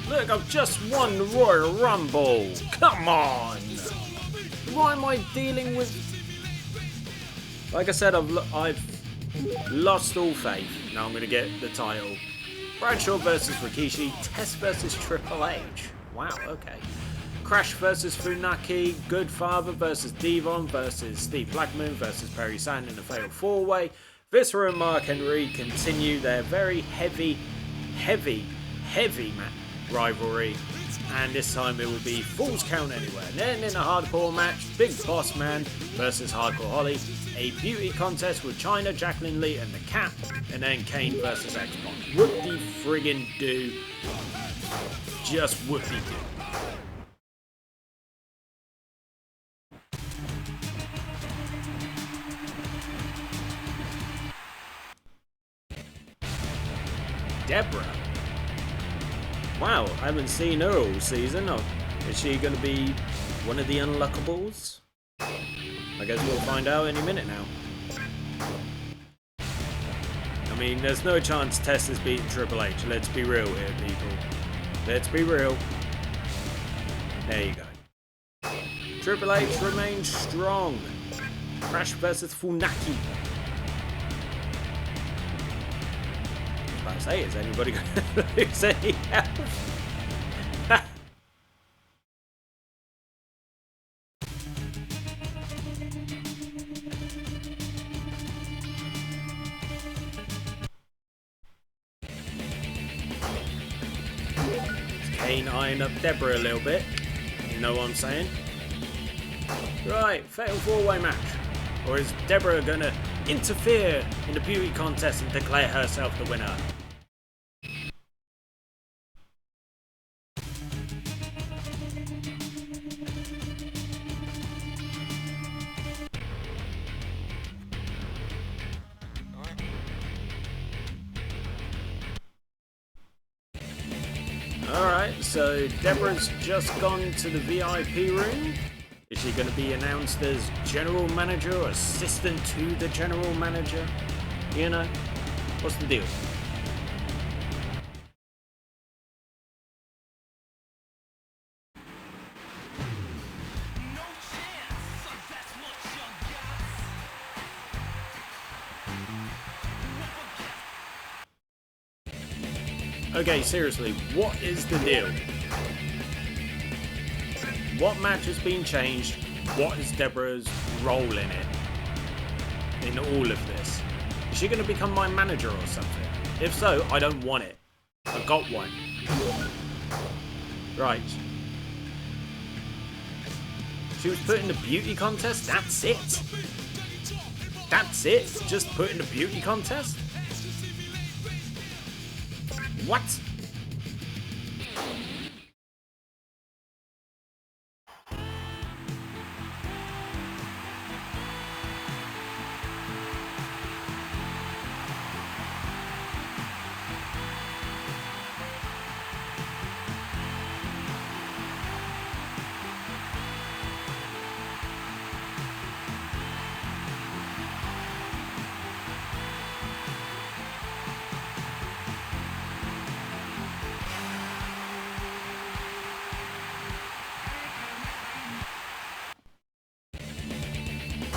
Look, I've just won the Royal Rumble. Come on. Why am I dealing with... Like I said, I've lost all faith. Now I'm going to get the title. Bradshaw versus Rikishi. Test versus Triple H. Wow, okay. Crash versus Funaki, Goodfather versus Devon versus Steve Blackman versus Perry Saturn in a fatal 4-way. Viscera and Mark Henry continue their very heavy rivalry. And this time it will be Falls Count Anywhere. And then in a hardcore match, Big Boss Man versus Hardcore Holly. A beauty contest with Chyna, Jacqueline Lee and the Cat. And then Kane versus X-Pac. Whoop-de-friggin' do. Just whoop-de-do. Deborah. Wow, I haven't seen her all season. Oh, is she going to be one of the unlockables? I guess we'll find out any minute now. I mean, there's no chance Test is beating Triple H. Let's be real here, people. Let's be real. There you go. Triple H remains strong. Crash versus Funaki. I say, is anybody going to lose any health? Kane eyeing up Deborah a little bit. You know what I'm saying? Right, fatal 4-way match. Or is Deborah going to interfere in the beauty contest and declare herself the winner? Alright, so Deborah's just gone to the VIP room. Is she going to be announced as general manager or assistant to the general manager? You know, what's the deal? Okay, seriously, what is the deal? What match has been changed? What is Deborah's role in it? In all of this? Is she going to become my manager or something? If so, I don't want it. I've got one. Right. She was put in the beauty contest? That's it? That's it? Just put in the beauty contest? What?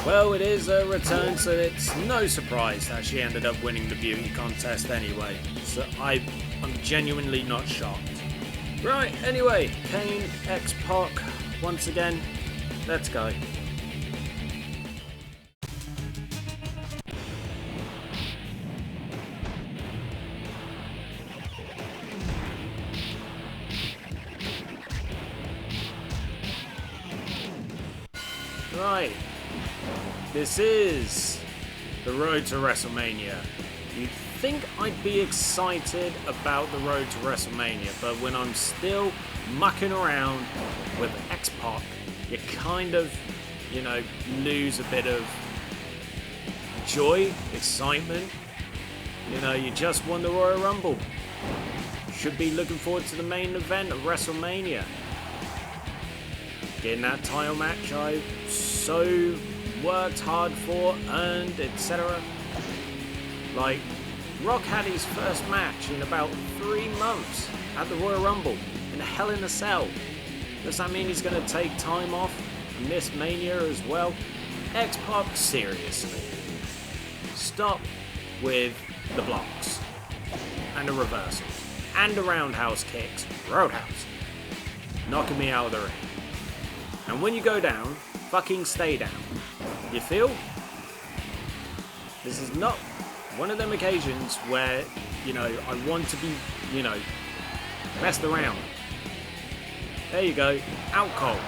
Well, it is a return, so it's no surprise that she ended up winning the beauty contest anyway. So I'm genuinely not shocked. Right, anyway, Kane, X-Pac, once again, let's go. Right, this is the road to WrestleMania. You'd think I'd be excited about the road to WrestleMania, but when I'm still mucking around with X-Pac, you kind of, lose a bit of joy, excitement. You just won the Royal Rumble. Should be looking forward to the main event of WrestleMania. Getting that title match I so worked hard for, earned, etc. Like, Rock had his first match in about 3 months at the Royal Rumble in Hell in a Cell. Does that mean he's going to take time off and miss Mania as well? X-Pac, seriously. Stop with the blocks and the reversals and the roundhouse kicks. Roadhouse. Knocking me out of the ring. And when you go down, fucking stay down. You feel? This is not one of them occasions where, I want to be, messed around. There you go. Out cold.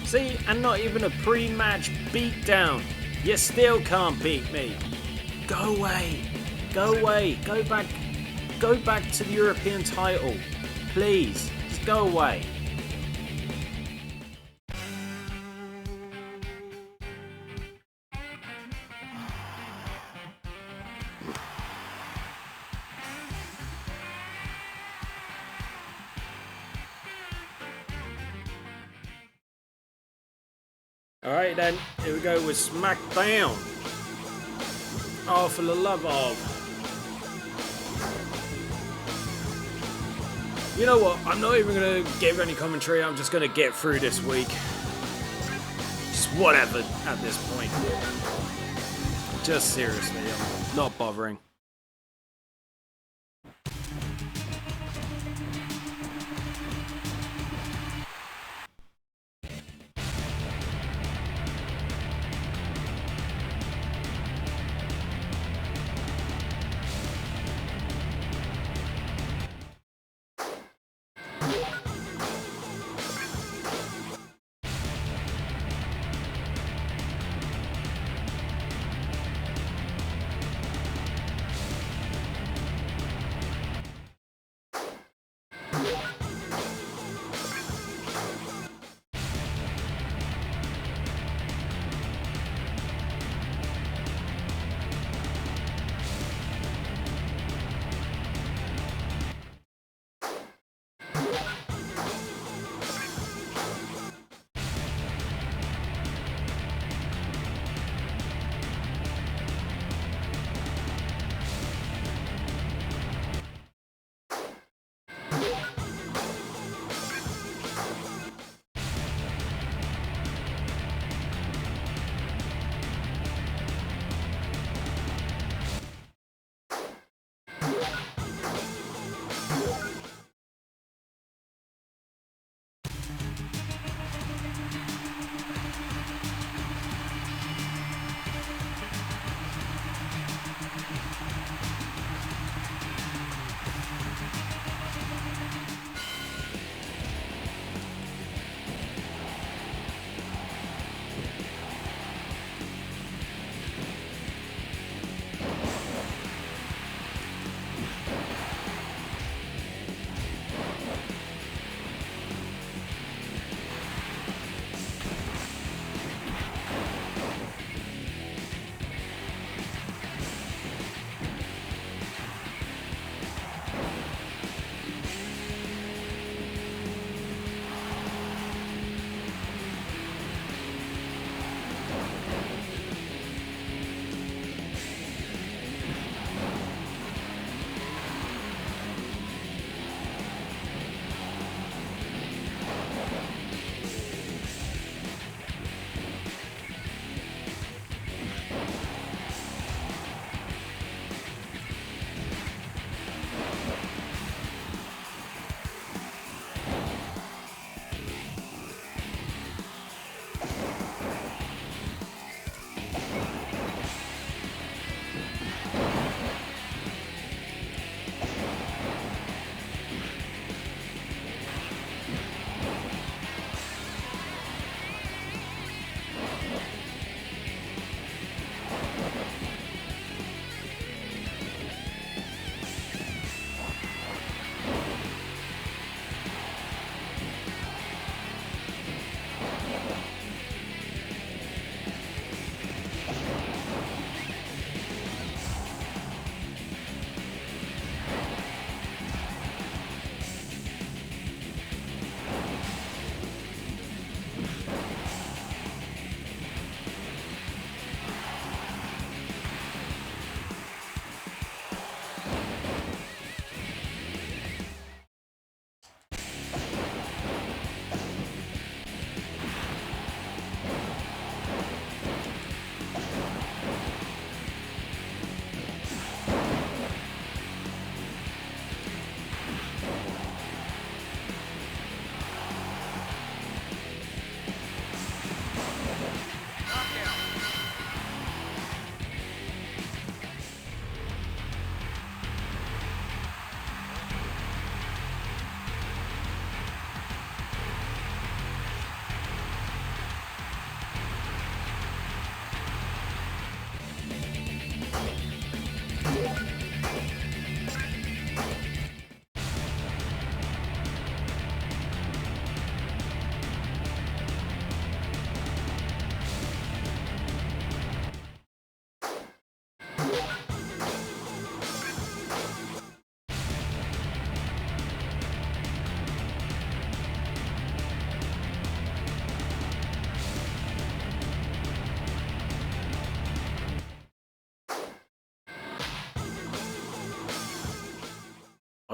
See, and not even a pre-match beatdown. You still can't beat me. Go away. Go away. Go back to the European title. Please. Just go away. Alright then, here we go with Smackdown. Oh, for the love of. You know what, I'm not even going to give any commentary, I'm just going to get through this week. Just whatever at this point. Just seriously, I'm not bothering.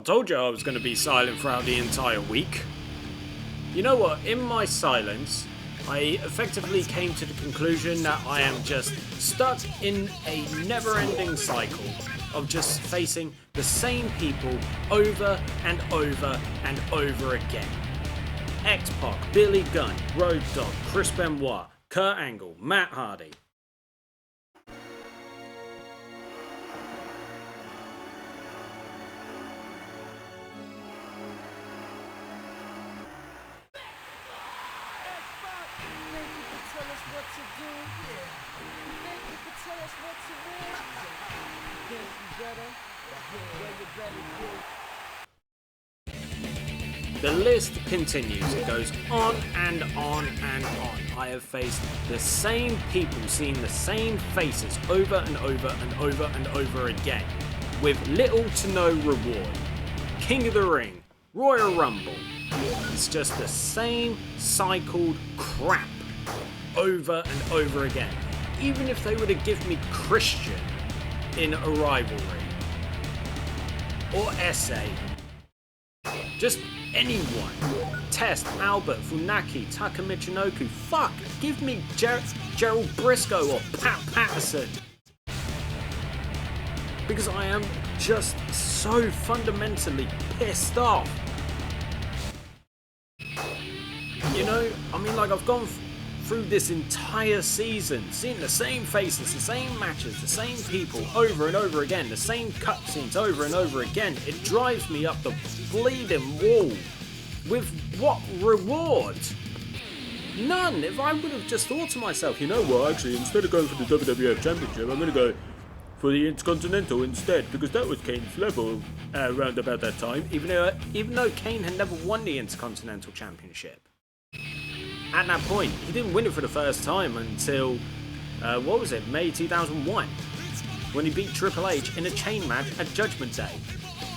told you I was going to be silent throughout the entire week. You know what? In my silence, I effectively came to the conclusion that I am just stuck in a never-ending cycle of just facing the same people over and over and over again. X-Pac, Billy Gunn, Road Dogg, Chris Benoit, Kurt Angle, Matt Hardy. The list continues, it goes on and on and on. I have faced the same people, seen the same faces over and over and over and over again, with little to no reward. King of the Ring, Royal Rumble, it's just the same cycled crap over and over again. Even if they were to give me Christian in a rivalry, or SA, just anyone. Test, Albert, Funaki, Taka Michinoku. Fuck, give me Gerald Briscoe or Pat Patterson. Because I am just so fundamentally pissed off. You know, I mean, like, I've gone through this entire season, seeing the same faces, the same matches, the same people over and over again, the same cutscenes over and over again. It drives me up the bleeding wall. With what reward? None. If I would have just thought to myself, you know what, actually, instead of going for the WWF Championship, I'm going to go for the Intercontinental instead, because that was Kane's level around about that time, even though Kane had never won the Intercontinental Championship. At that point, he didn't win it for the first time until, what was it, May 2001, when he beat Triple H in a chain match at Judgment Day.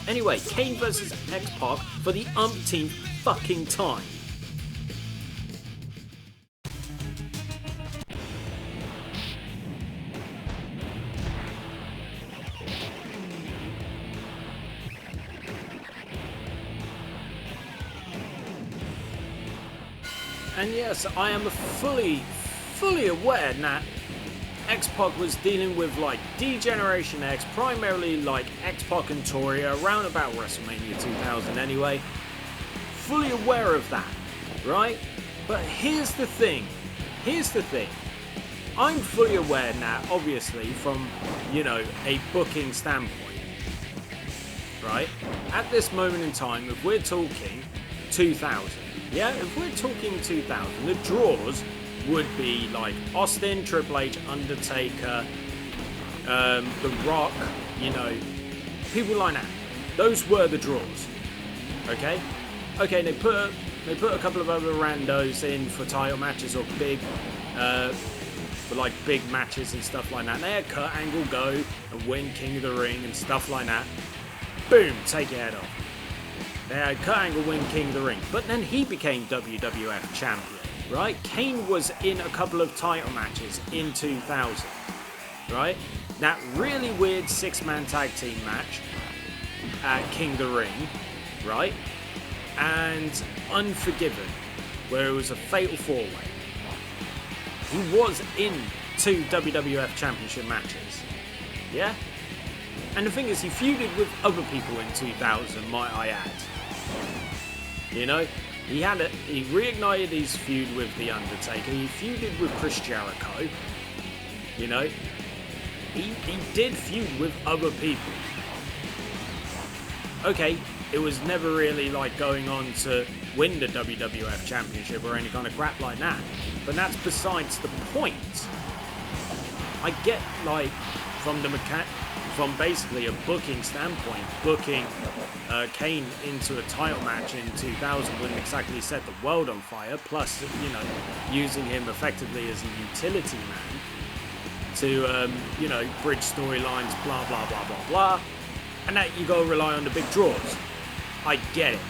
Anyway, Kane versus X-Pac for the umpteenth fucking time. And yes, I am fully aware that X-Pac was dealing with like D-Generation X, primarily like X-Pac and Tori around about WrestleMania 2000 anyway. Fully aware of that, right? But here's the thing. I'm fully aware now, obviously, from, you know, a booking standpoint, right? At this moment in time, if we're talking 2000, yeah, if we're talking 2000, the draws would be like Austin, Triple H, Undertaker, The Rock, you know, people like that. Those were the draws. Okay? Okay, they put a couple of other randos in for title matches or big, for like big matches and stuff like that. And they had Kurt Angle go and win King of the Ring and stuff like that. Boom, take your head off. They had Kurt Angle win King of the Ring, but then he became WWF Champion, right? Kane was in a couple of title matches in 2000, right? That really weird six-man tag team match at King of the Ring, right? And Unforgiven, where it was a fatal four-way. He was in 2 WWF Championship matches, yeah? And the thing is, he feuded with other people in 2000, might I add. You know, he reignited his feud with The Undertaker, he feuded with Chris Jericho, you know, he did feud with other people. Okay, it was never really like going on to win the WWF Championship or any kind of crap like that, but that's besides the point. I get, like, from basically a booking standpoint, booking Kane into a title match in 2000 wouldn't exactly set the world on fire, plus, you know, using him effectively as a utility man to, you know, bridge storylines, blah, blah, blah, blah, blah, and that you gotta rely on the big draws. I get it.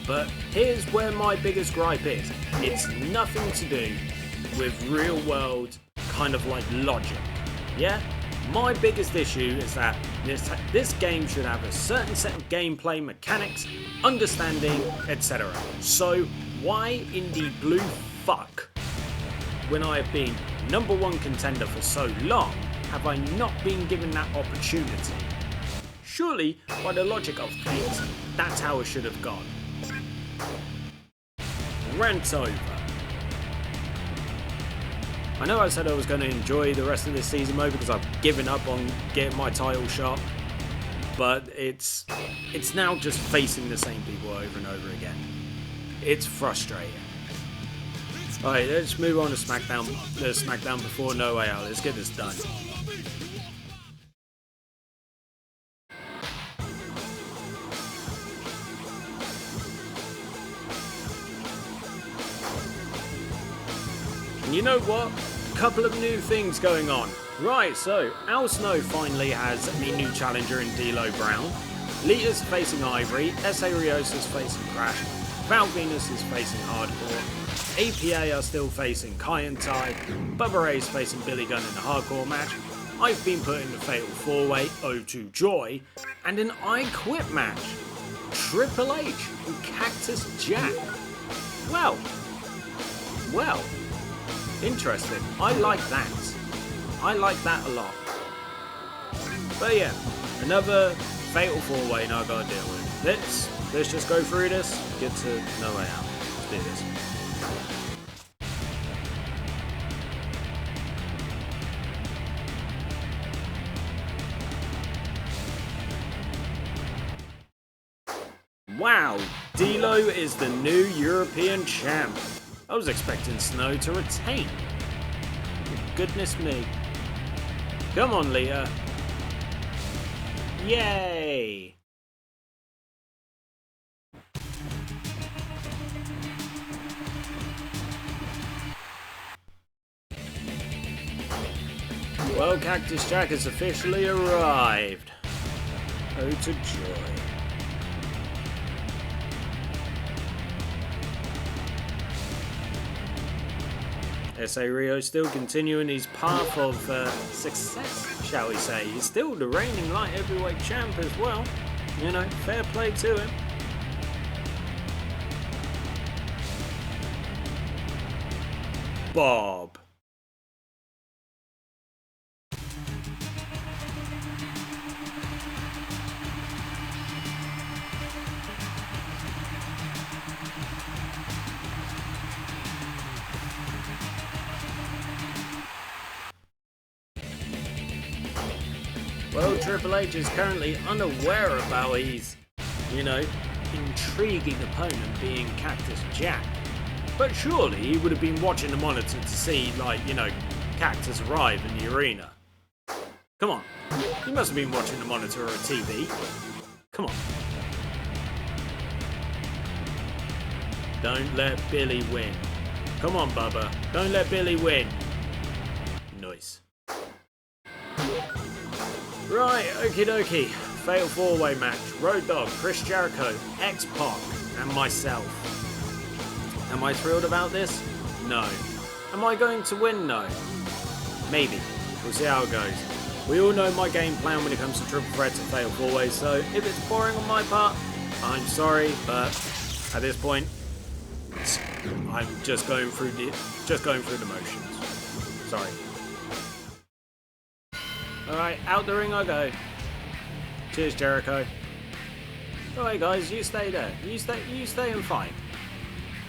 But here's where my biggest gripe is. It's nothing to do with real world kind of like logic. Yeah? My biggest issue is that this game should have a certain set of gameplay mechanics, understanding, etc. So why in the blue fuck, when I have been #1 contender for so long, have I not been given that opportunity? Surely, by the logic of things, that's how it should have gone. Rant over. I know I said I was going to enjoy the rest of this season mode because I've given up on getting my title shot, but it's now just facing the same people over and over again. It's frustrating. Alright, let's move on to Smackdown. The Smackdown before No Way Out. Let's get this done. And you know what? A couple of new things going on. Right, so Al Snow finally has a new challenger in D'Lo Brown. Lita's facing Ivory. S.A. Rios is facing Crash. Val Venus is facing Hardcore. APA are still facing Kai and Tai. Bubba Ray's facing Billy Gunn in a hardcore match. I've been put in the Fatal 4-Way, O2 Joy, and an I Quit match. Triple H and Cactus Jack. Well, interesting. I like that. I like that a lot. But yeah, another Fatal 4-Way now I gotta deal with. Let's just go through this, get to No Way Out. Let's do this. Wow, D'Lo is the new European champ. I was expecting Snow to retain. Goodness me. Come on, Lita. Yay! Well, Cactus Jack has officially arrived. Oh, to joy. S.A. Rio still continuing his path of success, shall we say. He's still the reigning light heavyweight champ as well. You know, fair play to him. Bob. Well, Triple H is currently unaware about his, intriguing opponent being Cactus Jack. But surely he would have been watching the monitor to see, Cactus arrive in the arena. Come on. He must have been watching the monitor or a TV. Come on. Don't let Billy win. Come on, Bubba. Don't let Billy win. Nice. Right, okie dokie. Fatal 4-Way match. Road Dogg, Chris Jericho, X-Pac, and myself. Am I thrilled about this? No. Am I going to win? No. Maybe. We'll see how it goes. We all know my game plan when it comes to triple threats and Fatal 4-Ways, so if it's boring on my part, I'm sorry, but at this point, I'm just going through the motions. Sorry. Alright, out the ring I go. Cheers, Jericho. Alright guys, you stay there. You stay and fight.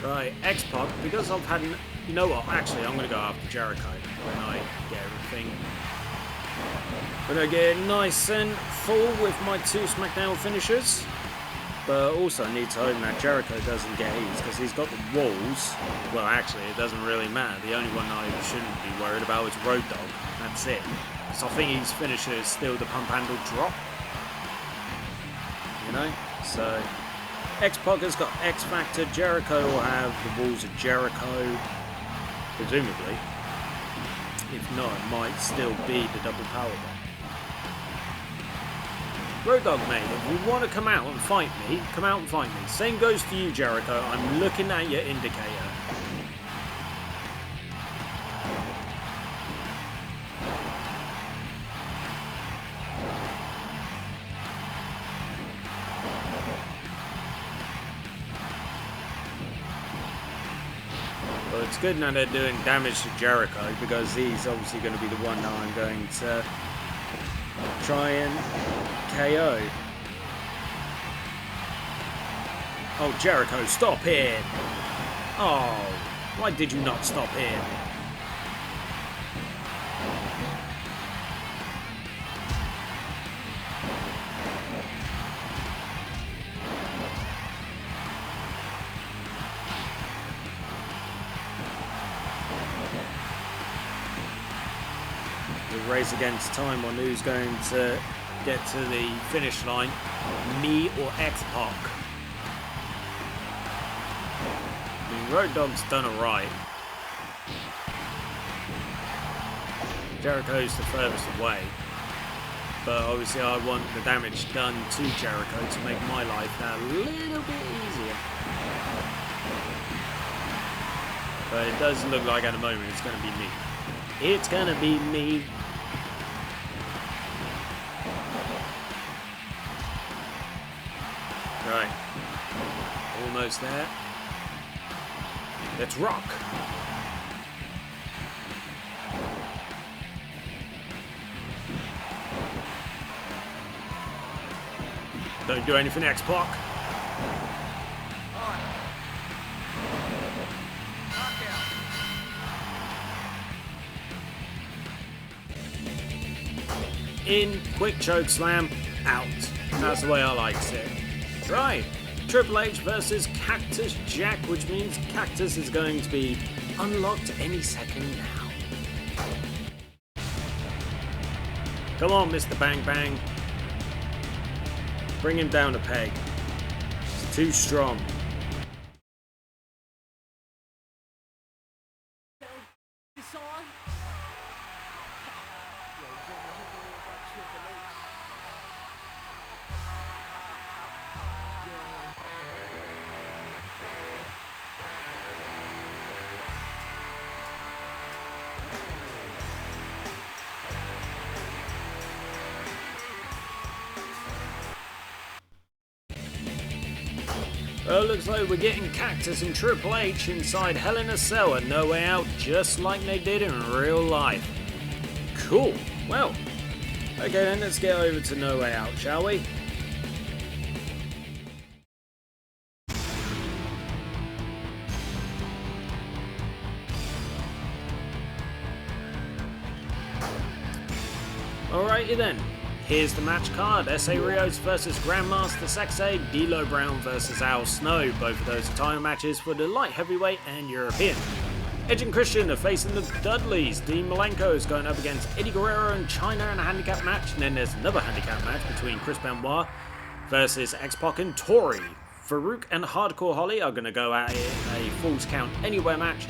Right, X-Pac, because I've had... You know what, actually I'm going to go after Jericho when I get everything. When I get it nice and full with my 2 Smackdown finishers. But also I need to hope that Jericho doesn't get his, because he's got the walls. Well, actually, it doesn't really matter. The only one I shouldn't be worried about is Road Dogg. That's it. So I think his finisher is still the pump handle drop. So X-Pac has got X Factor. Jericho will have the walls of Jericho, presumably. If not, it might still be the double powerbomb. Road Dogg, mate, if you want to come out and fight me, come out and fight me. Same goes to you, Jericho. I'm looking at your indicator. Well, it's good now they're doing damage to Jericho because he's obviously going to be the one that I'm going to try and KO. Oh, Jericho, stop him! Oh, why did you not stop him? The race against time on who's going to get to the finish line, me or X-Pac. Road Dogg's done alright. Jericho's the furthest away. But obviously I want the damage done to Jericho to make my life a little bit easier. But it does look like at the moment it's going to be me. It's going to be me. Right. Almost there. Let's rock. Don't do anything, X-Pac. In, quick choke slam, out. That's the way I like it. Right. Triple H versus Cactus Jack, which means Cactus is going to be unlocked any second now. Come on, Mr. Bang Bang. Bring him down a peg. He's too strong. Well, looks like we're getting Cactus and Triple H inside Hell in a Cell at No Way Out, just like they did in real life. Cool. Well, okay then, let's get over to No Way Out, shall we? Alrighty then. Here's the match card. S.A. Rios versus Grandmaster Sexay, D'Lo Brown versus Al Snow. Both of those are title matches for the light heavyweight and European. Edge and Christian are facing the Dudleys. Dean Malenko is going up against Eddie Guerrero and Chyna in a handicap match. And then there's another handicap match between Chris Benoit versus X-Pac and Tori. Farouk and Hardcore Holly are going to go at it in a Falls Count Anywhere match.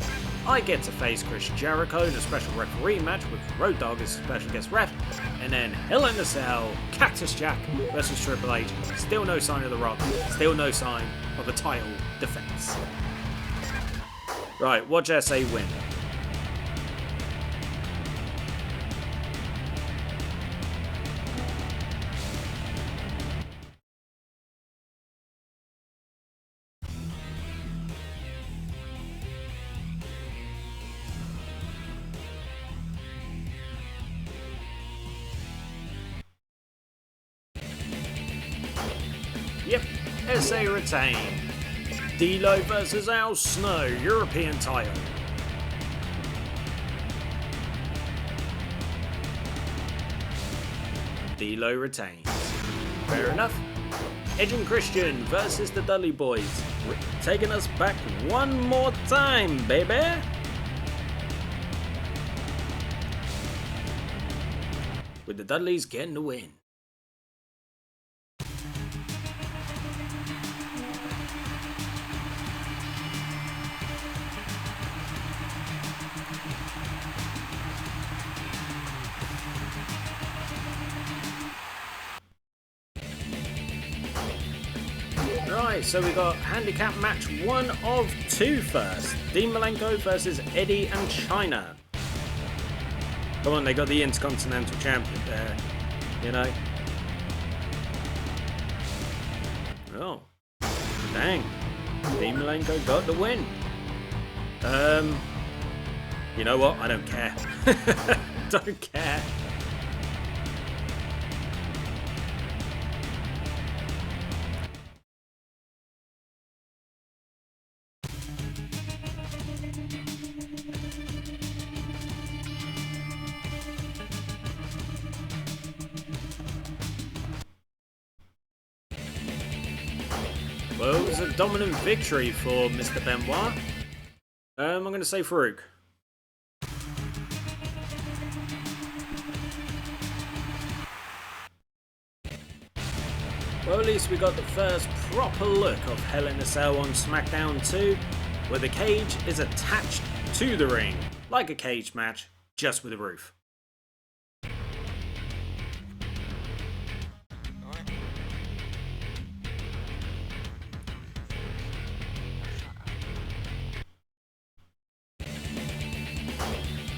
I get to face Chris Jericho in a special referee match with Road Dogg as special guest ref. And then Hell in a Cell, Cactus Jack versus Triple H. Still no sign of The Rock. Still no sign of a title defense. Right, watch SA win. Yep, SA retain. D'Lo versus Al Snow, European title. D'Lo retains. Fair enough. Edge and Christian versus the Dudley Boys. Taking us back one more time, baby. With the Dudleys getting the win. Alright, so we got handicap match 1 of 2 first. Dean Malenko versus Eddie and China. Come on, they got the Intercontinental Champion there, you know. Oh, dang. Dean Malenko got the win. You know what? I don't care. Don't care. Well, it was a dominant victory for Mr. Benoit. I'm going to say Farouk. Well, at least we got the first proper look of Hell in a Cell on SmackDown 2, where the cage is attached to the ring, like a cage match, just with a roof.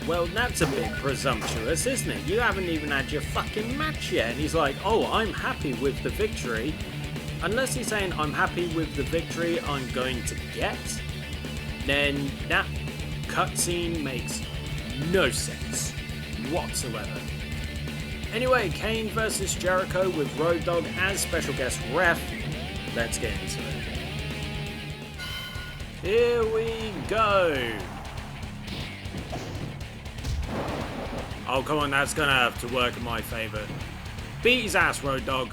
Well, that's a bit presumptuous, isn't it? You haven't even had your fucking match yet. And he's like, oh, I'm happy with the victory. Unless he's saying, I'm happy with the victory I'm going to get, then that cutscene makes no sense whatsoever. Anyway, Kane versus Jericho with Road Dogg as special guest ref. Let's get into it. Here we go. Oh, come on, that's gonna have to work in my favour. Beat his ass, Road Dogg.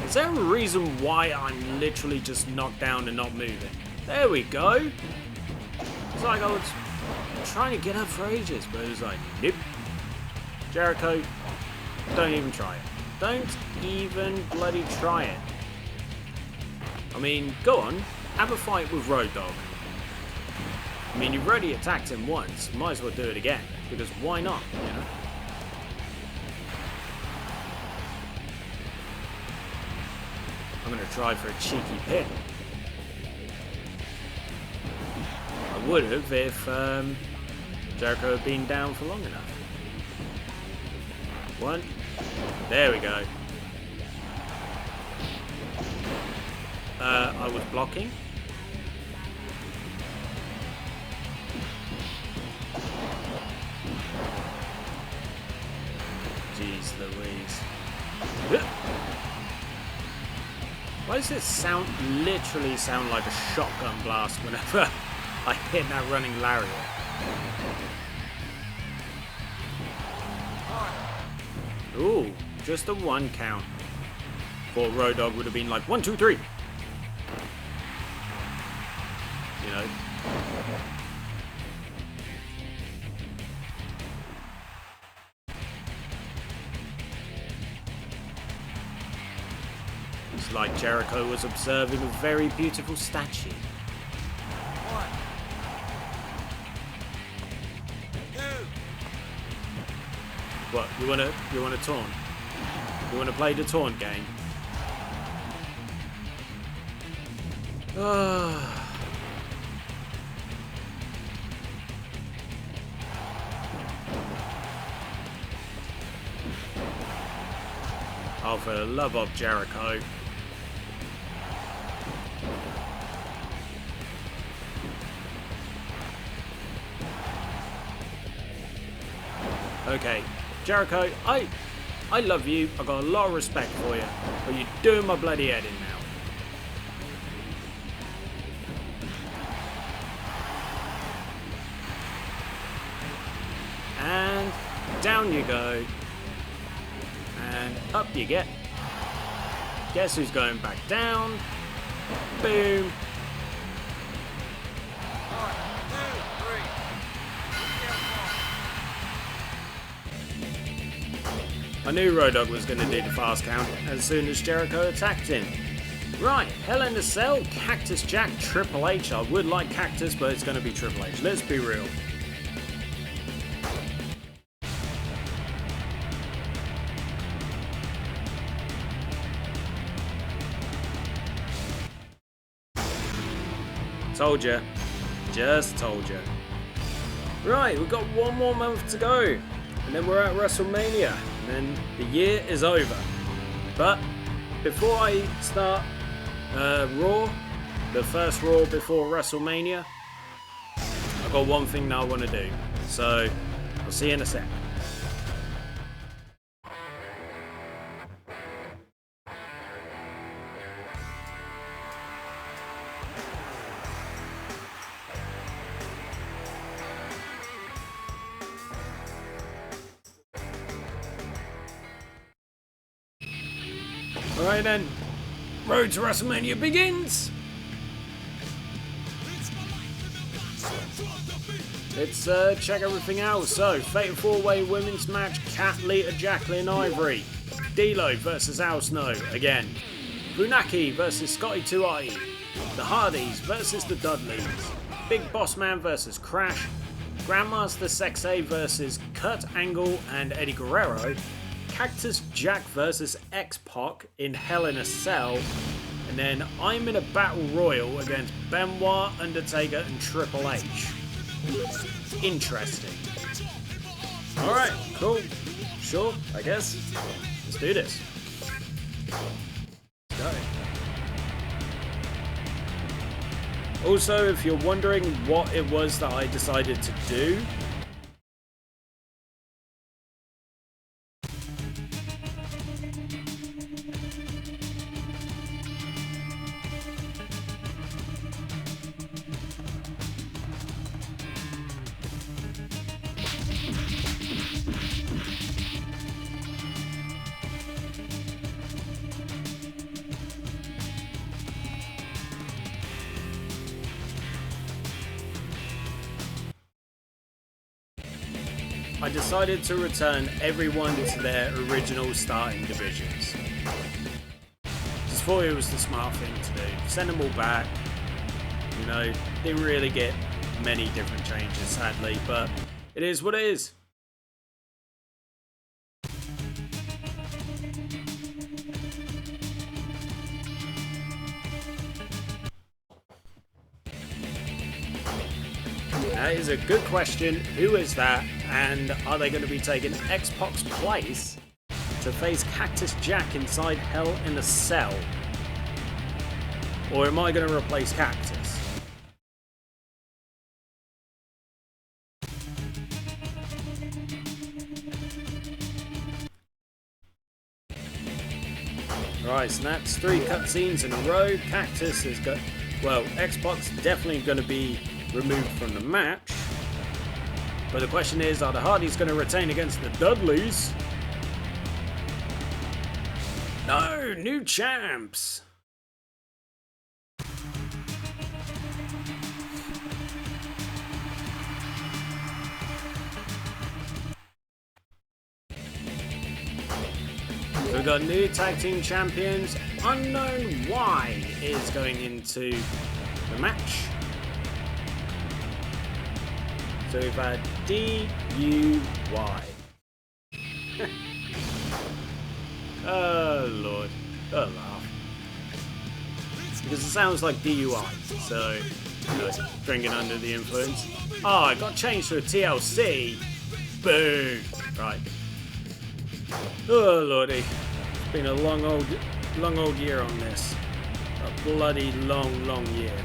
Is there a reason why I'm literally just knocked down and not moving? There we go. It's like I was trying to get up for ages, but it was like, nope. Jericho, don't even try it. Don't even bloody try it. I mean, go on, have a fight with Road Dogg. I mean, you've already attacked him once, might as well do it again, because why not, you know? I'm going to try for a cheeky pin. I would have if Jericho had been down for long enough. One. There we go. I was blocking. Jeez Louise. Why does this literally sound like a shotgun blast whenever I hit that running lariat? Ooh, just a 1 count. Thought Road Dogg would have been like 1, 2, 3. You know. It's like Jericho was observing a very beautiful statue. 1, 2. What, you wanna taunt? You wanna play the taunt game? Oh, for the love of Jericho. Okay, Jericho, I love you, I've got a lot of respect for you, but you're doing my bloody head in now. And down you go. And up you get. Guess who's going back down? Boom. 1, 2, 3. I knew Road Dogg was going to do the fast count as soon as Jericho attacked him. Right, Hell in a Cell, Cactus Jack, Triple H. I would like Cactus, but it's going to be Triple H. Let's be real. Told ya. Just told ya. Right, we've got one more month to go. And then we're at WrestleMania. And then the year is over. But before I start Raw, the first Raw before WrestleMania, I've got one thing that I want to do. So, I'll see you in a sec. Alright then, Road to WrestleMania begins! Let's check everything out. So, Fatal 4-Way Women's Match, Kat, Lita, Jacqueline, Ivory. D'Lo versus Al Snow, again. Funaki versus Scotty 2i. The Hardys versus the Dudleys. Big Boss Man versus Crash. Grandmaster Sexay versus Kurt Angle and Eddie Guerrero. Cactus Jack versus X-Pac in Hell in a Cell. And then I'm in a battle royal against Benoit, Undertaker and Triple H. Interesting. Alright, cool. Sure, I guess. Let's do this. Let's go. Also, if you're wondering what it was that I decided to do, I decided to return everyone to their original starting divisions. Just thought it was the smart thing to do. Send them all back. You know, didn't really get many different changes, sadly, but it is what it is. That is a good question. Who is that? And are they going to be taking X-Pac's place to face Cactus Jack inside Hell in a Cell? Or am I going to replace Cactus? Right, so that's 3 cutscenes in a row. Cactus has got... Well, X-Pac's definitely going to be removed from the match. But the question is, are the Hardys going to retain against the Dudleys? No, new champs. We've got new tag team champions. Unknown Y is going into the match. So we've had D-U-Y. Oh lord, a laugh. Because it sounds like DUI, so you know, drinking under the influence. Oh, I got changed to a TLC. Boo! Right. Oh lordy, it's been a long old year on this. A bloody long year.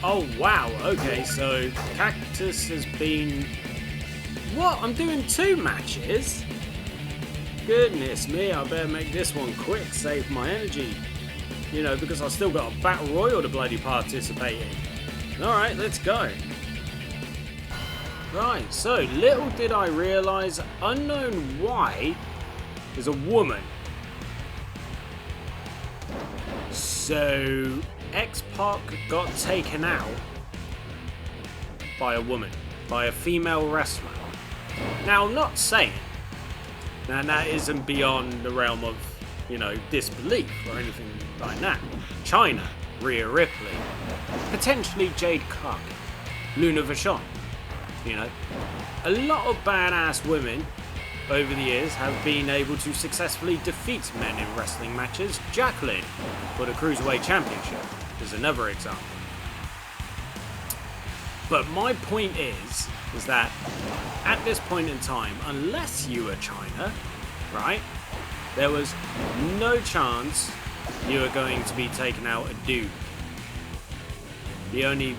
Oh wow, okay, so Cactus has been... What? I'm doing 2 matches? Goodness me, I better make this one quick, save my energy. You know, because I've still got a battle royal to bloody participate in. Alright, let's go. Right, so little did I realise Unknown Y is a woman. So X-Pac got taken out by a woman, by a female wrestler. Now, I'm not saying, now that isn't beyond the realm of disbelief or anything like that. China, Rhea Ripley, potentially Jade Cargill, Luna Vachon. A lot of badass women over the years have been able to successfully defeat men in wrestling matches. Jacqueline for the Cruiserweight Championship is another example. But my point is that at this point in time, unless you were China, right, there was no chance you were going to be taking out a dude. The only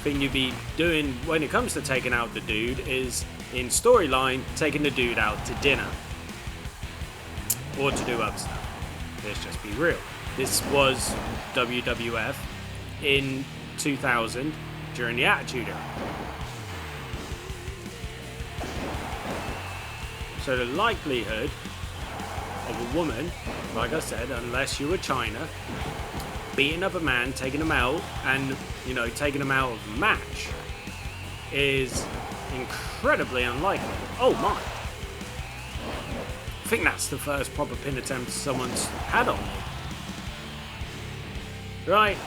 thing you'd be doing when it comes to taking out the dude is, in storyline, taking the dude out to dinner. Or to do other stuff. Let's just be real. This was WWF in 2000 during the Attitude Era. So the likelihood of a woman, like I said, unless you were China, beating up a man, taking him out, and, taking him out of a match is incredibly unlikely. Oh my. I think that's the first proper pin attempt someone's had on me. Right.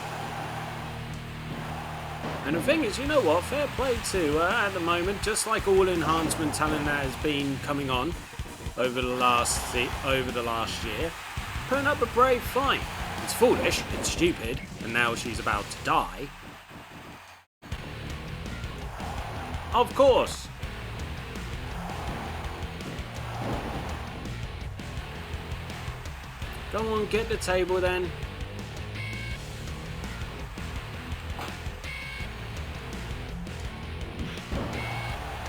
And the thing is, you know what? Fair play to at the moment, just like all enhancement talent that has been coming on over the last year, putting up a brave fight. It's foolish, it's stupid, and now she's about to die. Of course. Go on, get the table then.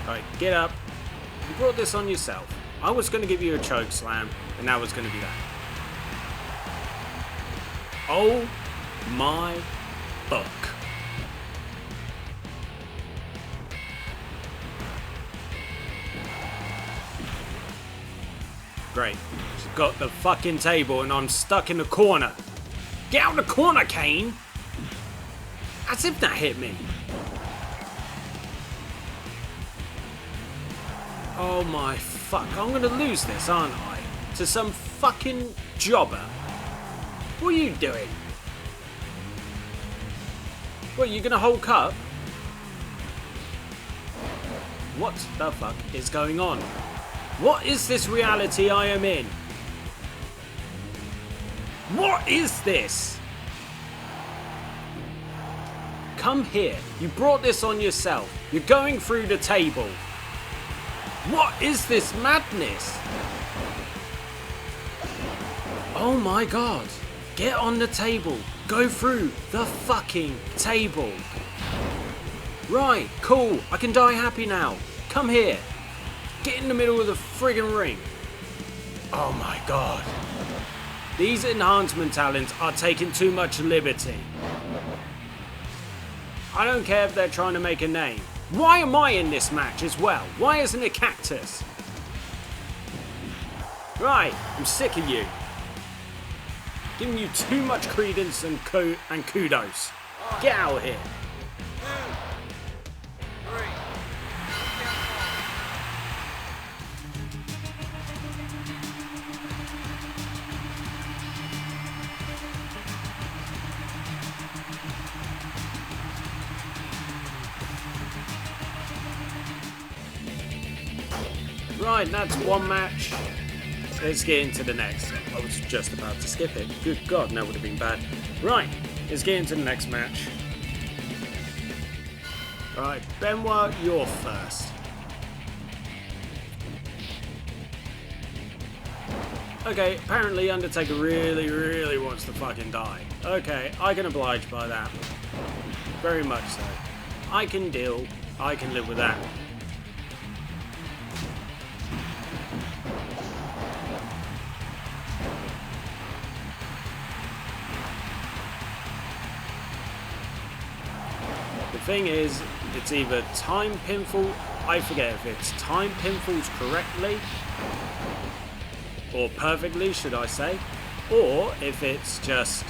Right, get up. You brought this on yourself. I was going to give you a choke slam, and now it's going to be that. Oh my book. Great. She's got the fucking table and I'm stuck in the corner. Get out of the corner, Kane! As if that hit me. Oh my fuck. I'm gonna lose this, aren't I? To some fucking jobber. What are you doing? What, you gonna Hulk up? What the fuck is going on? What is this reality I am in? What is this? Come here. You brought this on yourself. You're going through the table. What is this madness? Oh my god. Get on the table. Go through the fucking table. Right, cool. I can die happy now. Come here. Get in the middle of the friggin' ring. Oh my god. These enhancement talents are taking too much liberty. I don't care if they're trying to make a name. Why am I in this match as well? Why isn't it Cactus? Right, I'm sick of you. Giving you too much credence and kudos. Get out of here. Right, that's one match. Let's get into the next. I was just about to skip it. Good God, that would have been bad. Right, let's get into the next match. Right, Benoit, you're first. Okay, apparently Undertaker really wants to fucking die. Okay, I can oblige by that. Very much so. I can live with that. The thing is, it's either time pinfall, I forget if it's time pinfalls correctly, or perfectly, should I say, or if it's just,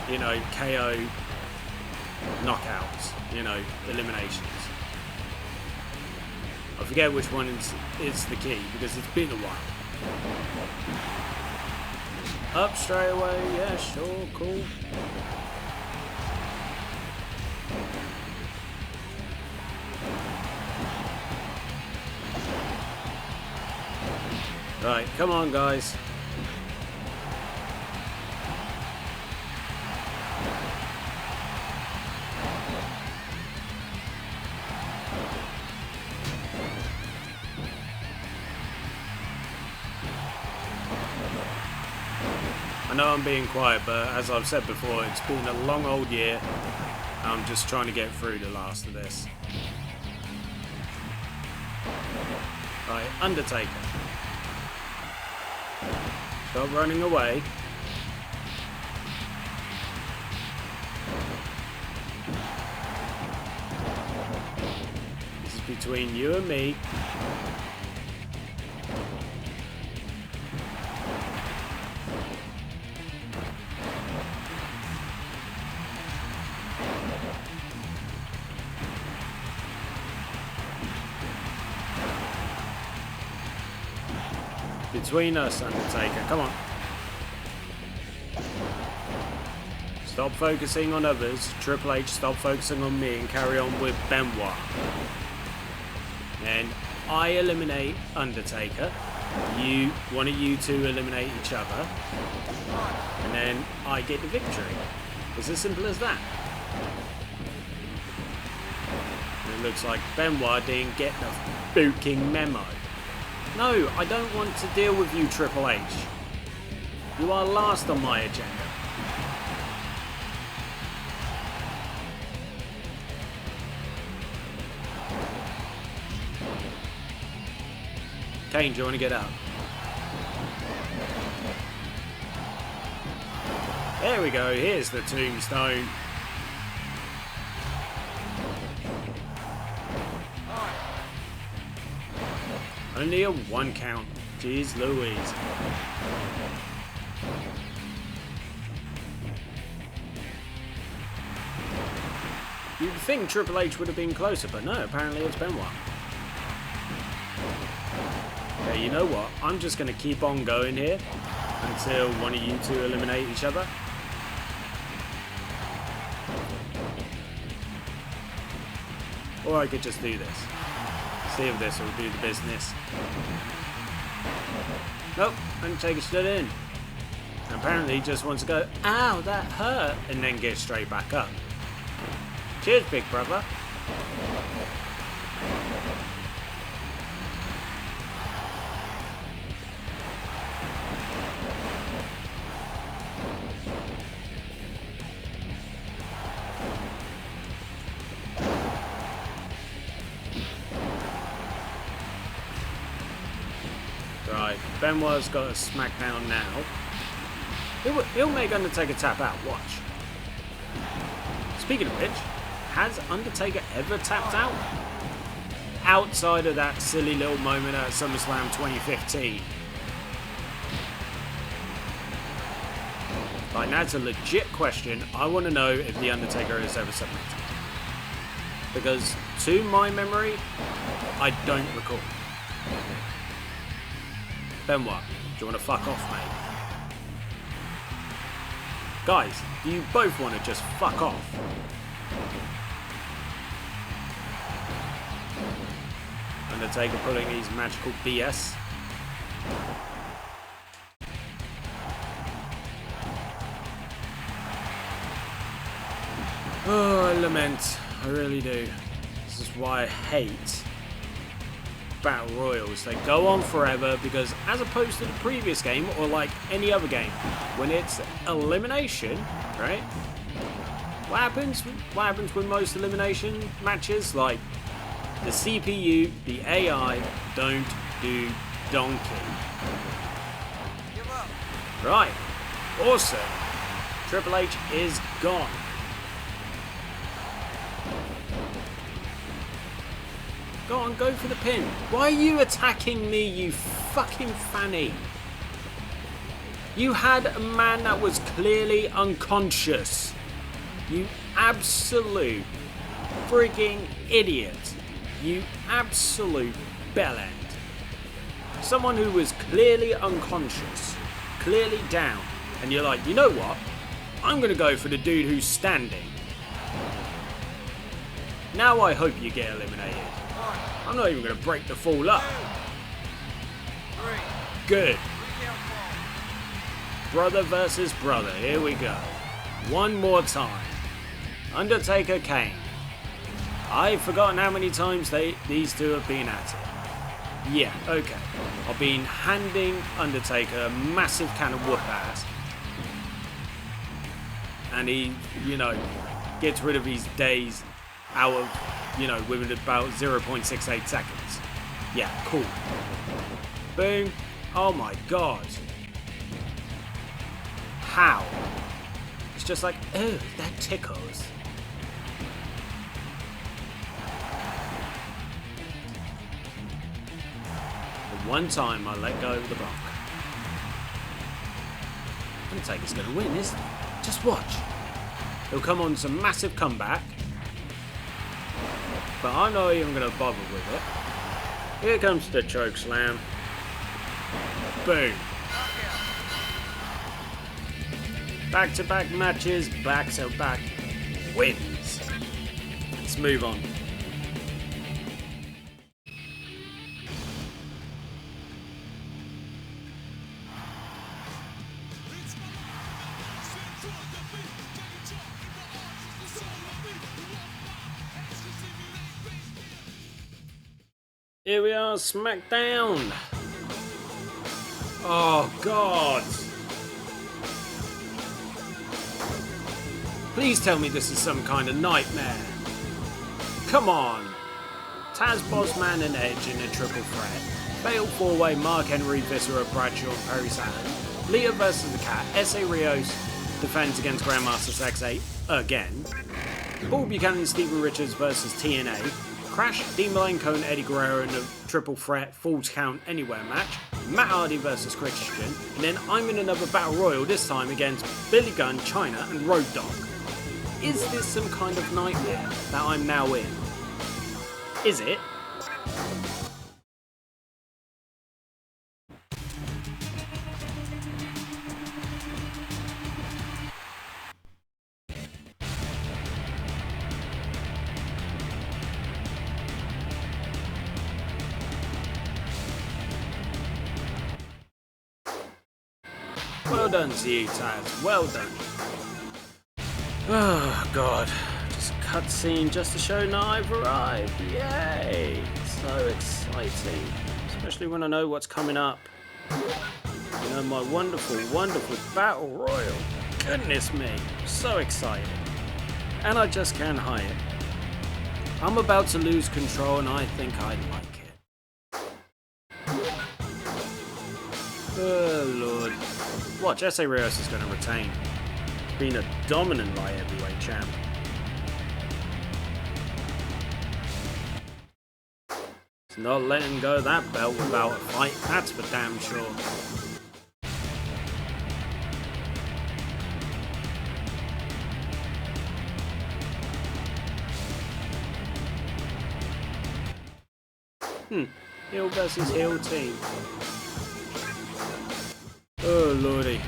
KO knockouts, eliminations. I forget which one is the key, because it's been a while. Up straight away, yeah, sure, cool. Right, come on guys. I know I'm being quiet, but as I've said before, it's been a long old year. I'm just trying to get through the last of this. Right, Undertaker. Stop running away. This is between you and me. Between us, Undertaker. Come on. Stop focusing on others. Triple H, stop focusing on me and carry on with Benoit. Then I eliminate Undertaker. One of you two eliminate each other. And then I get the victory. It's as simple as that. And it looks like Benoit didn't get the fucking memo. No, I don't want to deal with you, Triple H. You are last on my agenda. Kane, do you want to get up? There we go, here's the tombstone. Only a 1 count. Jeez Louise. You'd think Triple H would have been closer, but no, apparently it's Benoit. Okay, you know what? I'm just going to keep on going here until one of you two eliminate each other. Or I could just do this. See if this will do the business. Nope, Undertaker stood in. Apparently he just wants to go, ow, that hurt, and then get straight back up. Cheers, big brother. Right, Benoit's got a Smackdown now. He'll make Undertaker tap out, watch. Speaking of which, has Undertaker ever tapped out? Outside of that silly little moment at SummerSlam 2015. Like, that's a legit question. I want to know if The Undertaker has ever submitted. Because, to my memory, I don't recall. Benoit, do you want to fuck off, mate? Guys, do you both want to just fuck off? Undertaker pulling his magical BS. Oh, I lament. I really do. This is why I hate Battle Royals. They go on forever because, as opposed to the previous game or like any other game, when it's elimination, right? What happens? What happens with most elimination matches? Like, the CPU, the AI don't do donkey. Right. Awesome. Triple H is gone. Go on, go for the pin. Why are you attacking me, you fucking fanny? You had a man that was clearly unconscious. You absolute frigging idiot. You absolute bellend. Someone who was clearly unconscious, clearly down, And you're like, you know what? I'm going to go for the dude who's standing. Now I hope you get eliminated. I'm not even going to break the fall up. Good. Brother versus brother. Here we go. One more time. Undertaker, Kane. I've forgotten how many times these two have been at it. Yeah, okay. I've been handing Undertaker a massive can of whoop ass. And he, gets rid of his days out of, within about 0.68 seconds. Yeah, cool. Boom. Oh my god. How? It's just like, oh, that tickles. The one time I let go of the block. Undertaker's gonna win, isn't he? Just watch. He'll come on some massive comeback. But I'm not even going to bother with it. Here comes the choke slam. Boom. Back-to-back matches, back-to-back wins. Let's move on. Here we are, Smackdown. Oh, God. Please tell me this is some kind of nightmare. Come on. Taz, Bossman and Edge in a triple threat. Fatal 4-way Mark Henry, Viscera, Bradshaw and Perry Saturn. Lita versus the Cat. S.A. Rios defends against Grandmaster Sexay again. Paul Buchanan, Steven Richards versus TNA. Crash, Dean Malenko and Eddie Guerrero in a triple threat Falls Count Anywhere match. Matt Hardy versus Christian. And then I'm in another battle royal, this time against Billy Gunn, Chyna and Road Dogg. Is this some kind of nightmare that I'm now in? Is it? Well done to you, Taz. Well done. Oh, God. Just a cutscene just to show that I've arrived. Yay! So exciting. Especially when I know what's coming up. My wonderful, wonderful Battle Royal. Goodness me. So excited. And I just can't hide it. I'm about to lose control and I think I like it. Oh, Lord. Watch, S.A. Rios is going to retain. Being a dominant light heavyweight champ. He's not letting go of that belt without a fight, that's for damn sure. Heel versus heel team. Oh, lordy.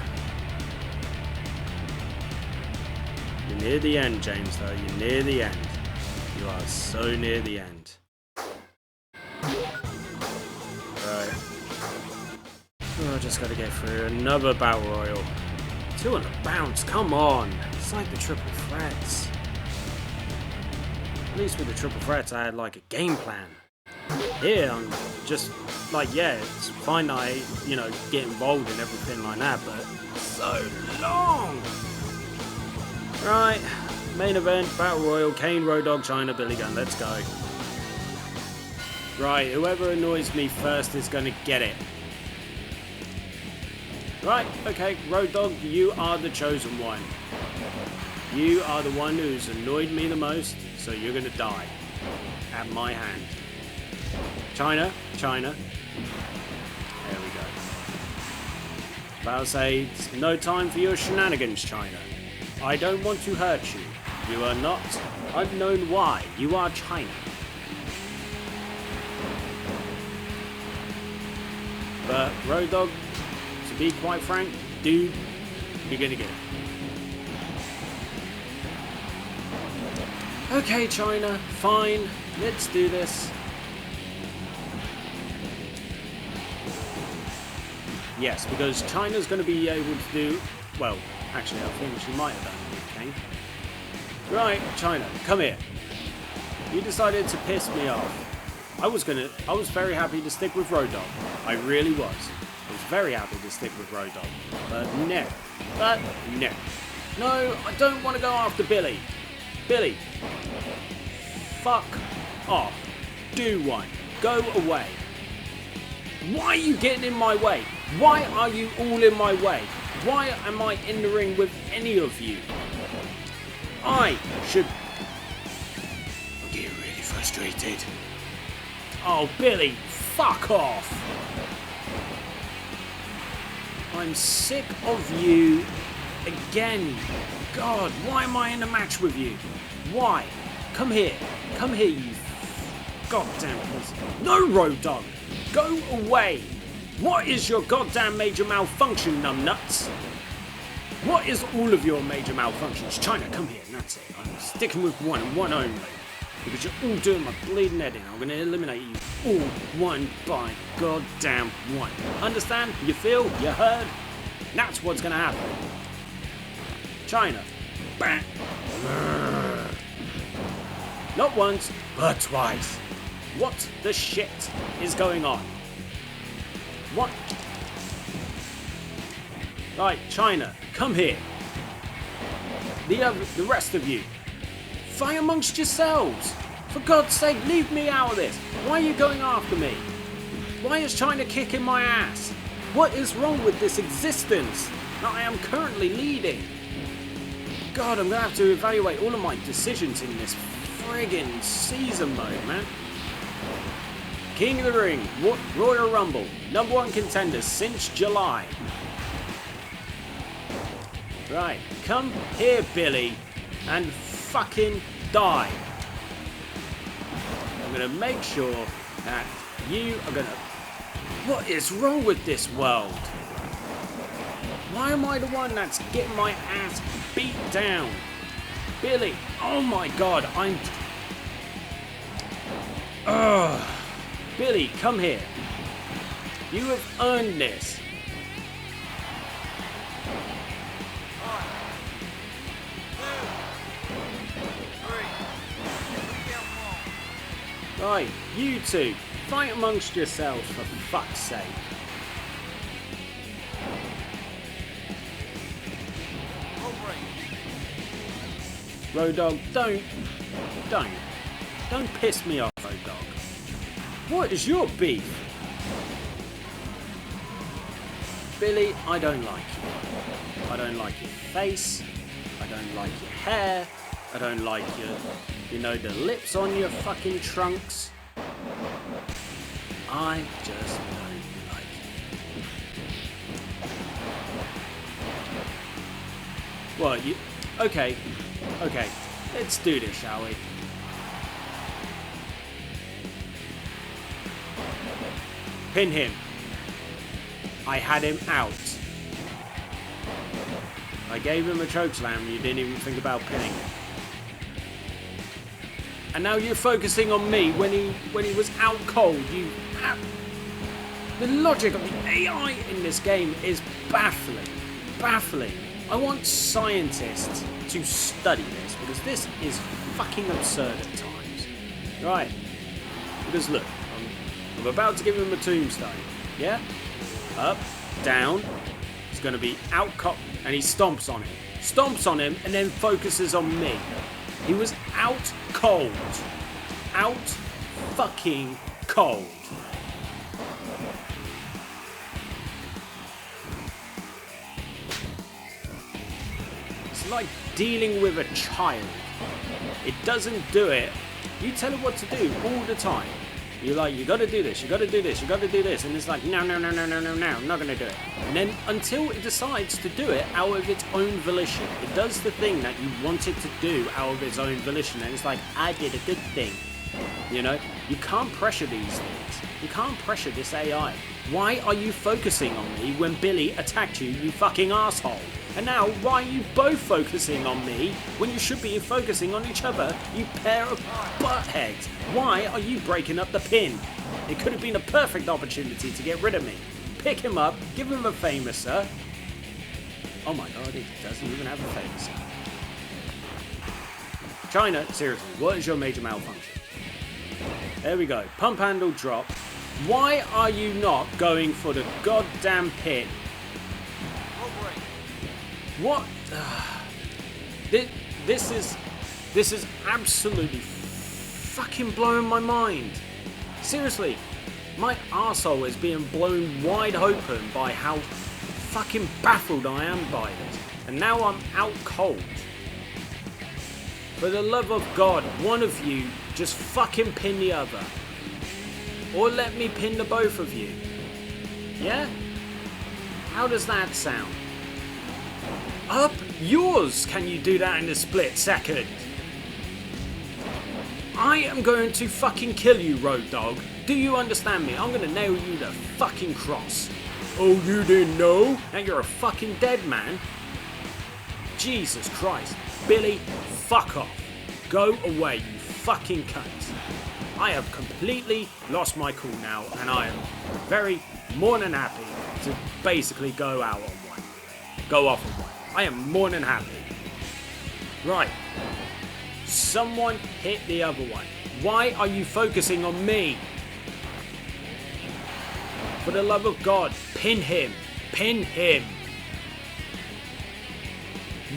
You're near the end, James, though. You're near the end. You are so near the end. Right. Oh, I just gotta get through another Battle Royal. 2 on the bounce, come on. It's like the triple threats. At least with the triple threats, I had like a game plan. Here, I'm just like, yeah, it's fine that I, get involved in everything like that, but so long. Right, main event, Battle Royal, Kane, Road Dogg, Chyna, Billy Gunn, let's go. Right, whoever annoys me first is going to get it. Right, okay, Road Dogg, you are the chosen one. You are the one who's annoyed me the most, so you're going to die at my hand. Chyna. There we go. But I'll say, it's no time for your shenanigans, Chyna. I don't want to hurt you. You are not. I've known why. You are Chyna. But Road Dogg, to be quite frank, dude, You're gonna get it. Okay, China, fine. Let's do this. Yes, because China's going to be able to do... Well, actually, I think she might have done it with Kane. Right, China, come here. You decided to piss me off. I was very happy to stick with Road Dogg. I really was. I was very happy to stick with Road Dogg. But no. No, I don't want to go after Billy. Billy. Fuck off. Do one. Go away. Why are you getting in my way? Why are you all in my way? Why am I in the ring with any of you? I should... I'm getting really frustrated. Oh, Billy, fuck off. I'm sick of you again. God, why am I in a match with you? Why? Come here, you goddamn pussy. No, Road Dogg, go away. What is your goddamn major malfunction, numbnuts? What is all of your major malfunctions? China, come here, and that's it. I'm sticking with one and one only. Because you're all doing my bleeding head in. I'm going to eliminate you all one by goddamn one. Understand? You feel? You heard? That's what's going to happen. China. Bang. Not once, but twice. What the shit is going on? What? Right, China, come here. The rest of you, fight amongst yourselves. For God's sake, leave me out of this. Why are you going after me? Why is China kicking my ass? What is wrong with this existence that I am currently leading? God, I'm going to have to evaluate all of my decisions in this friggin' season mode, man. King of the Ring, Royal Rumble, #1 contender since July. Right, come here, Billy, and fucking die. I'm gonna make sure that you are gonna... What is wrong with this world? Why am I the one that's getting my ass beat down? Billy, oh my God, I'm... Ugh. Billy, come here. You have earned this. Right, you two, fight amongst yourselves for fuck's sake. Road Dogg, don't piss me off, Road Dogg. What is your beef? Billy, I don't like you. I don't like your face. I don't like your hair. I don't like your, the lips on your fucking trunks. I just don't like you. Well, you... Okay. Let's do this, shall we? Pin him. I had him out. I gave him a chokeslam. You didn't even think about pinning him. And now you're focusing on me when he was out cold. The logic of the AI in this game is baffling. Baffling. I want scientists to study this because this is fucking absurd at times. Right? Because look, I'm about to give him a tombstone. Yeah? Up, down. It's going to be out cold, and he stomps on him. Stomps on him and then focuses on me. He was out cold. Out fucking cold. It's like dealing with a child. It doesn't do it. You tell it what to do all the time. You're like, you gotta do this, you gotta do this, you gotta do this. And it's like, no, I'm not gonna do it. And then until it decides to do it out of its own volition, it does the thing that you want it to do out of its own volition. And it's like, I did a good thing. You know, you can't pressure these things. You can't pressure this AI. Why are you focusing on me when Billy attacked you, you fucking asshole? And now, why are you both focusing on me when you should be focusing on each other, you pair of buttheads? Why are you breaking up the pin? It could have been a perfect opportunity to get rid of me. Pick him up, give him a famouser. Oh my god, he doesn't even have a famouser. China, seriously, what is your major malfunction? There we go, pump handle drop. Why are you not going for the goddamn pin? What? This is absolutely fucking blowing my mind. Seriously, my arsehole is being blown wide open by how fucking baffled I am by this. And now I'm out cold. For the love of God, one of you just fucking pin the other. Or let me pin the both of you. Yeah? How does that sound? Up yours! Can you do that in a split second? I am going to fucking kill you, Road Dogg. Do you understand me? I'm gonna nail you to fucking cross. Oh, you didn't know? Now you're a fucking dead man. Jesus Christ. Billy, fuck off. Go away, you fucking cunt. I have completely lost my cool now, and I am more than happy to basically go out on one. Go off on one. I am more than happy. Right. Someone hit the other one. Why are you focusing on me? For the love of God, pin him. Pin him.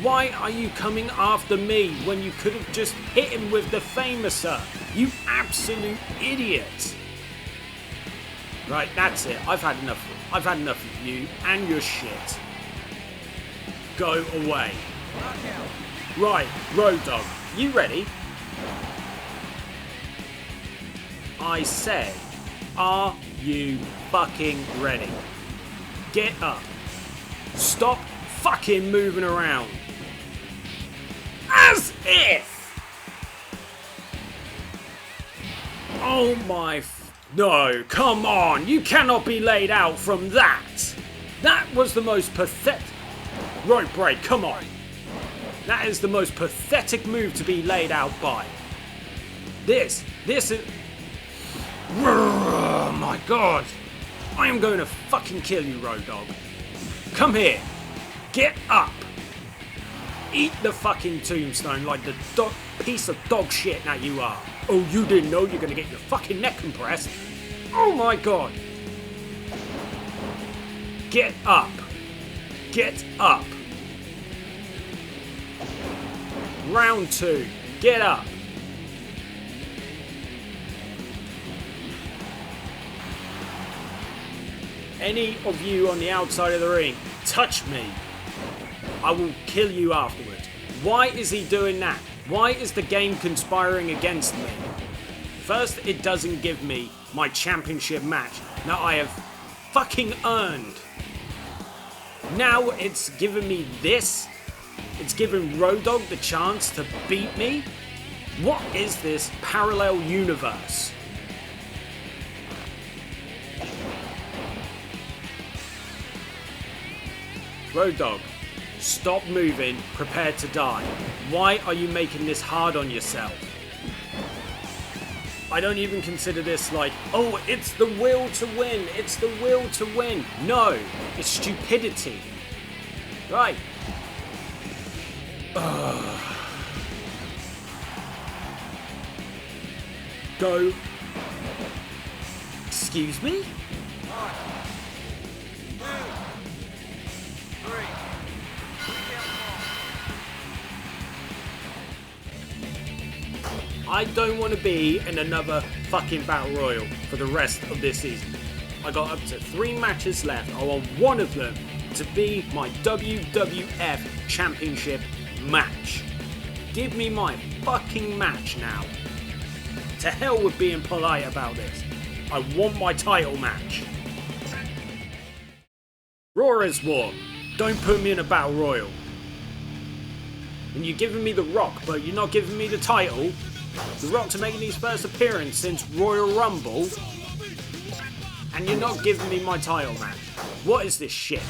Why are you coming after me when you could have just hit him with the famouser? You absolute idiot. Right, that's it. I've had enough. I've had enough of you and your shit. Go away. Right, Road Dogg, you ready? I said, are you fucking ready? Get up. Stop fucking moving around. As if! Oh my... No, come on. You cannot be laid out from that. That was the most pathetic... Rope break, come on. That is the most pathetic move to be laid out by. This is... Oh my god. I am going to fucking kill you, Road Dogg. Come here. Get up. Eat the fucking tombstone like the piece of dog shit that you are. Oh, you didn't know you're going to get your fucking neck compressed? Oh my god. Get up. Get up. Round 2. Get up. Any of you on the outside of the ring, touch me. I will kill you afterwards. Why is he doing that? Why is the game conspiring against me? First, it doesn't give me my championship match that I have fucking earned. Now it's given me this. It's given Road Dogg the chance to beat me. What is this parallel universe? Road Dogg, stop moving, prepare to die. Why are you making this hard on yourself? I don't even consider this like, oh, it's the will to win, it's the will to win. No, it's stupidity. Right. Go. Excuse me? 1, 2, 3. I don't want to be in another fucking battle royal for the rest of this season. I got up to 3 matches left. I want one of them to be my WWF Championship match. Give me my fucking match now. To hell with being polite about this. I want my title match. Raw is war. Don't put me in a battle royal. And you're giving me the Rock, but you're not giving me the title. The Rock to making his first appearance since Royal Rumble. And you're not giving me my title match. What is this shit?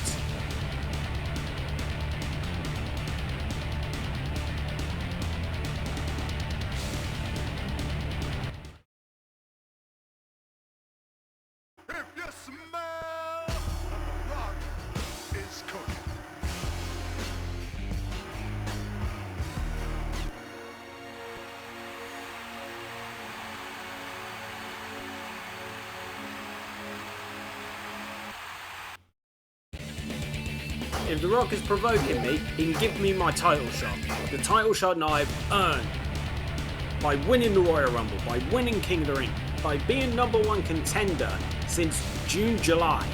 if The Rock is provoking me, he can give me my title shot. The title shot that I've earned by winning the Royal Rumble, by winning King of the Ring, by being #1 contender since June, July.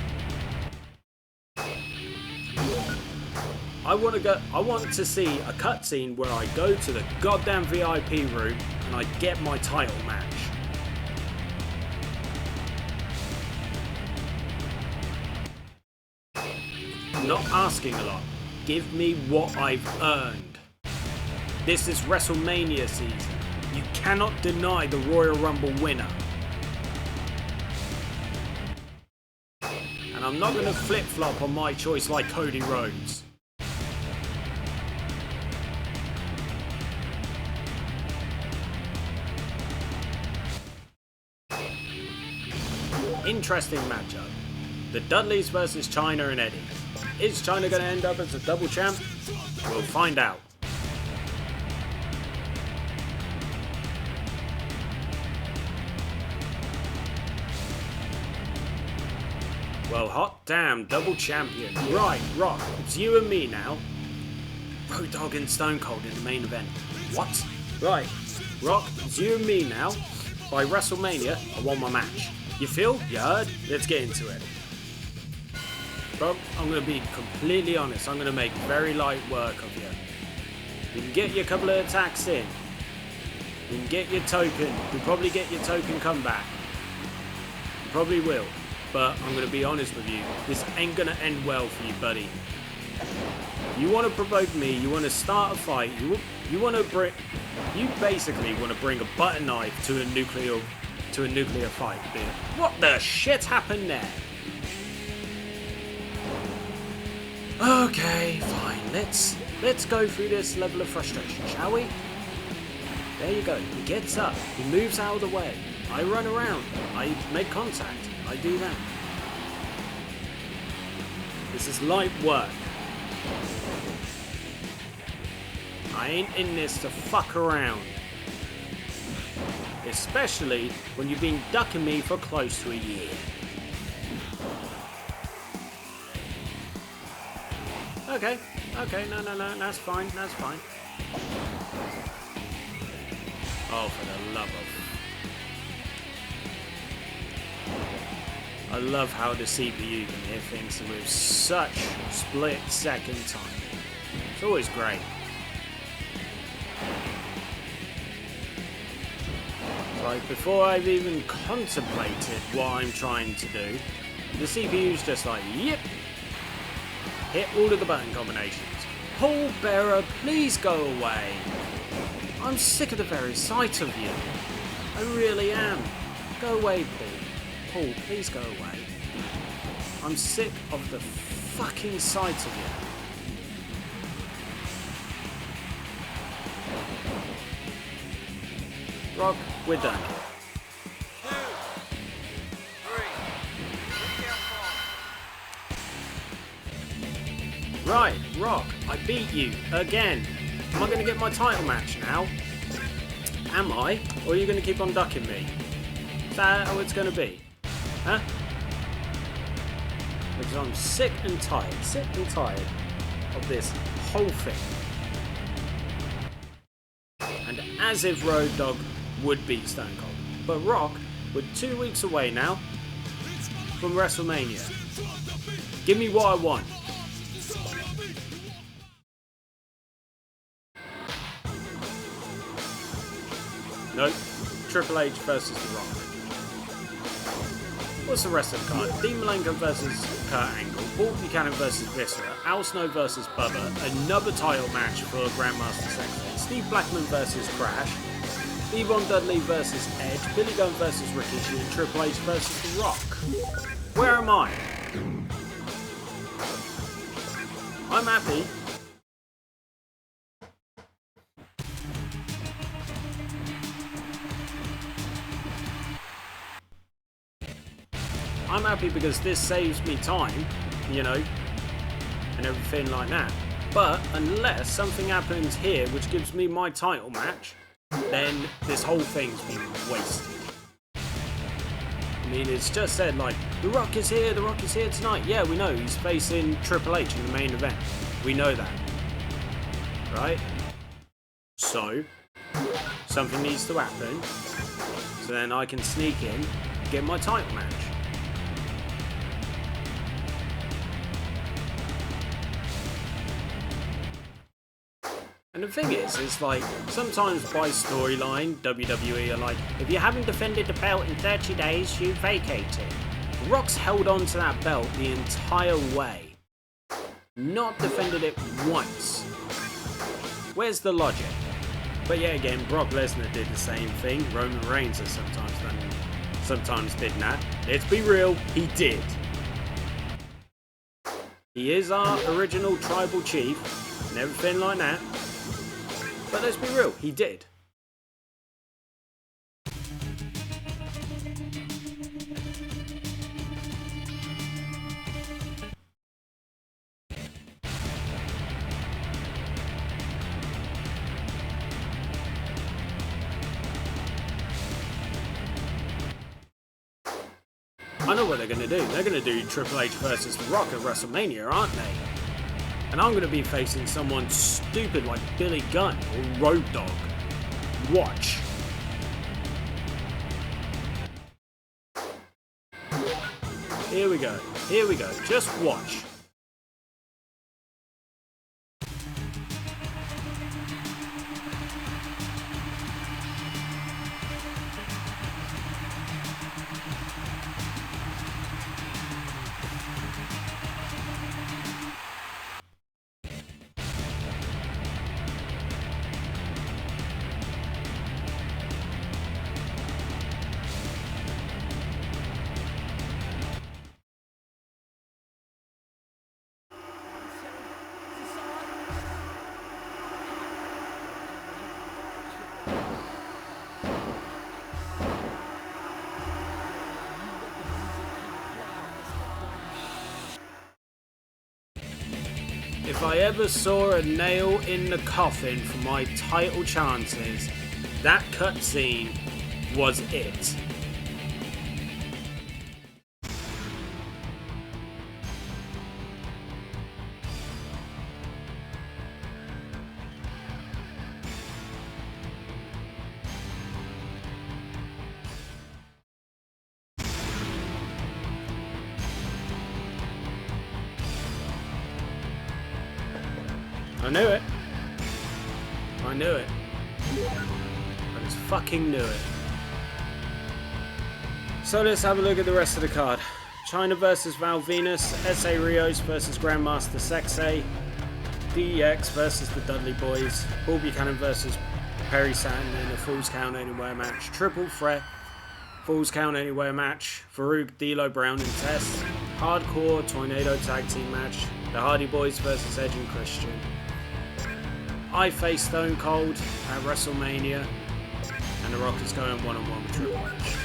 I want to see a cutscene where I go to the goddamn VIP room and I get my title match. I'm not asking a lot. Give me what I've earned. This is WrestleMania season. You cannot deny the Royal Rumble winner. And I'm not going to flip-flop on my choice like Cody Rhodes. Interesting matchup. The Dudleys versus Chyna and Eddie. Is Chyna going to end up as a double champ? We'll find out. Well, hot damn, double champion. Right, Rock, it's you and me now. Road Dogg and Stone Cold in the main event. What? Right, Rock, it's you and me now. By WrestleMania, I won my match. You feel? You heard? Let's get into it. Bro, I'm going to be completely honest. I'm going to make very light work of you. You can get your couple of attacks in. You can get your token. You'll probably get your token comeback. You probably will. But I'm going to be honest with you. This ain't going to end well for you, buddy. You want to provoke me. You want to start a fight. You want to bring. You basically want to bring a butter knife to a nuclear fight. Dude. What the shit happened there? Okay, fine. Let's go through this level of frustration, shall we? There you go. He gets up. He moves out of the way. I run around. I make contact. I do that. This is light work. I ain't in this to fuck around. Especially when you've been ducking me for close to a year. Okay, no, that's fine. Oh, for the love of... I love how the CPU can hear things with such split-second time. It's always great. Like, before I've even contemplated what I'm trying to do, the CPU's just like, yep. Hit all of the button combinations. Paul Bearer, please go away. I'm sick of the very sight of you. I really am. Go away, Paul. Paul, please go away. I'm sick of the fucking sight of you. Rock, we're done. 2, 3. Right, Rock, I beat you again. Am I going to get my title match now? Am I? Or are you going to keep on ducking me? Is that how it's going to be? Huh? Because I'm sick and tired of this whole thing. And as if Road Dogg would beat Stone Cold. But Rock, we're 2 weeks away now from WrestleMania. Give me what I want. Nope. Triple H versus The Rock. What's the rest of the card? Dean Malenko versus Kurt Angle, Paul Buchanan versus Viscera, Al Snow versus Bubba, another title match for Grandmaster Sexton, Steve Blackman versus Crash, Devon Dudley versus Edge, Billy Gunn versus Rikishi, and Triple H versus The Rock. Where am I? I'm happy. I'm happy because this saves me time, you know, and everything like that. But unless something happens here which gives me my title match, then this whole thing's been wasted. I mean, it's just said, like, The Rock is here tonight. Yeah, we know, he's facing Triple H in the main event. We know that. Right? So, something needs to happen, so then I can sneak in, get my title match. And the thing is like, sometimes by storyline, WWE are like, if you haven't defended the belt in 30 days, you vacate it. Rock's held on to that belt the entire way. Not defended it once. Where's the logic? But yeah, again, Brock Lesnar did the same thing. Roman Reigns has sometimes did that. Let's be real, he did. He is our original tribal chief and everything like that. But let's be real, he did. I know what they're going to do. They're going to do Triple H versus The Rock at WrestleMania, aren't they? And I'm going to be facing someone stupid like Billy Gunn or Road Dogg. Watch. Here we go. Here we go. Just watch. If I ever saw a nail in the coffin for my title chances, that cutscene was it. I knew it. I knew it. I just fucking knew it. So let's have a look at the rest of the card. China versus Val Venus, S.A. Rios versus Grandmaster Sexay, DEX versus the Dudley Boys, Bull Buchanan versus Perry Saturn in a Falls Count Anywhere match, Triple Threat, Falls Count Anywhere match, Farouk, D'Lo Brown and Test, Hardcore Tornado Tag Team match, the Hardy Boys versus Edge and Christian. I face Stone Cold at WrestleMania, and The Rock is going one-on-one with Triple H.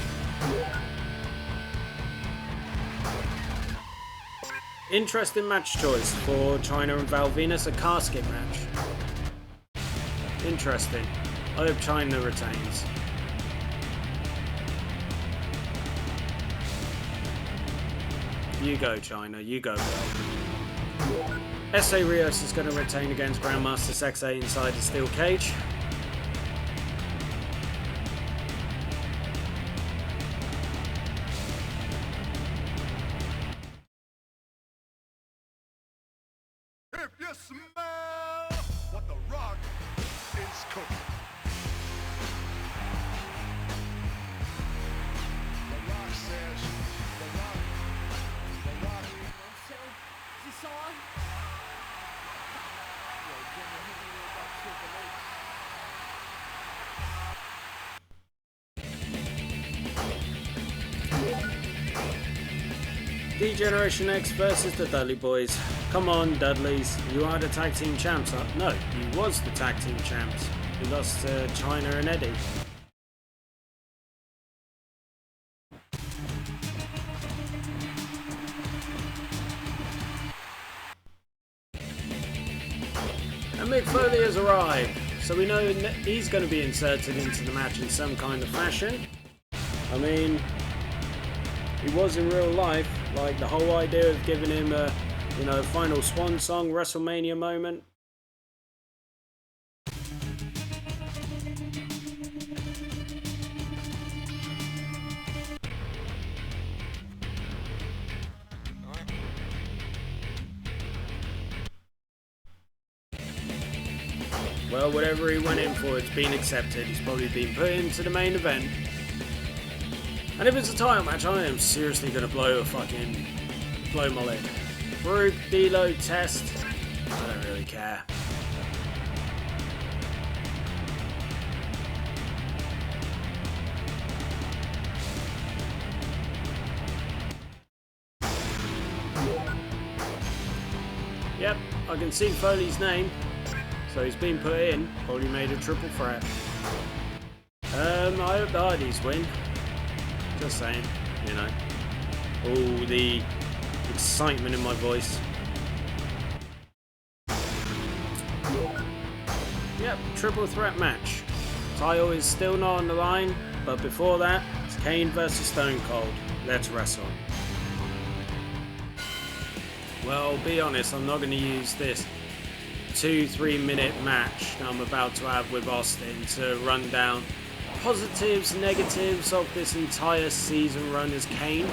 Interesting match choice for China and Val Venus, a casket match. Interesting. I hope China retains. You go, China. You go, girl. S.A. Rios is going to retain against Grandmaster Sexay inside the steel cage. If you smell what the Rock is cooking. The Rock says, the Rock. Is this on? D-Generation X versus the Dudley Boys. Come on, Dudleys. You are the tag team champs. No, you was the tag team champs. You lost to China and Eddie. And Mick Foley has arrived. So we know he's going to be inserted into the match in some kind of fashion. I mean, he was in real life. Like the whole idea of giving him a, you know, final swan song WrestleMania moment. Well, whatever he went in for, it's been accepted. He's probably been put into the main event. And if it's a title match, I am seriously going to blow my lid. Farouk, D'Lo, Test. I don't really care. Yep, I can see Foley's name. So he's been put in, probably made a triple threat. I hope the Hardys win. Just saying, you know. All the excitement in my voice. Yep, triple threat match. Title is still not on the line, but before that, it's Kane versus Stone Cold. Let's wrestle. Well, be honest, I'm not going to use this 2-3 minute match that I'm about to have with Austin to run down positives, negatives of this entire season run as Kane.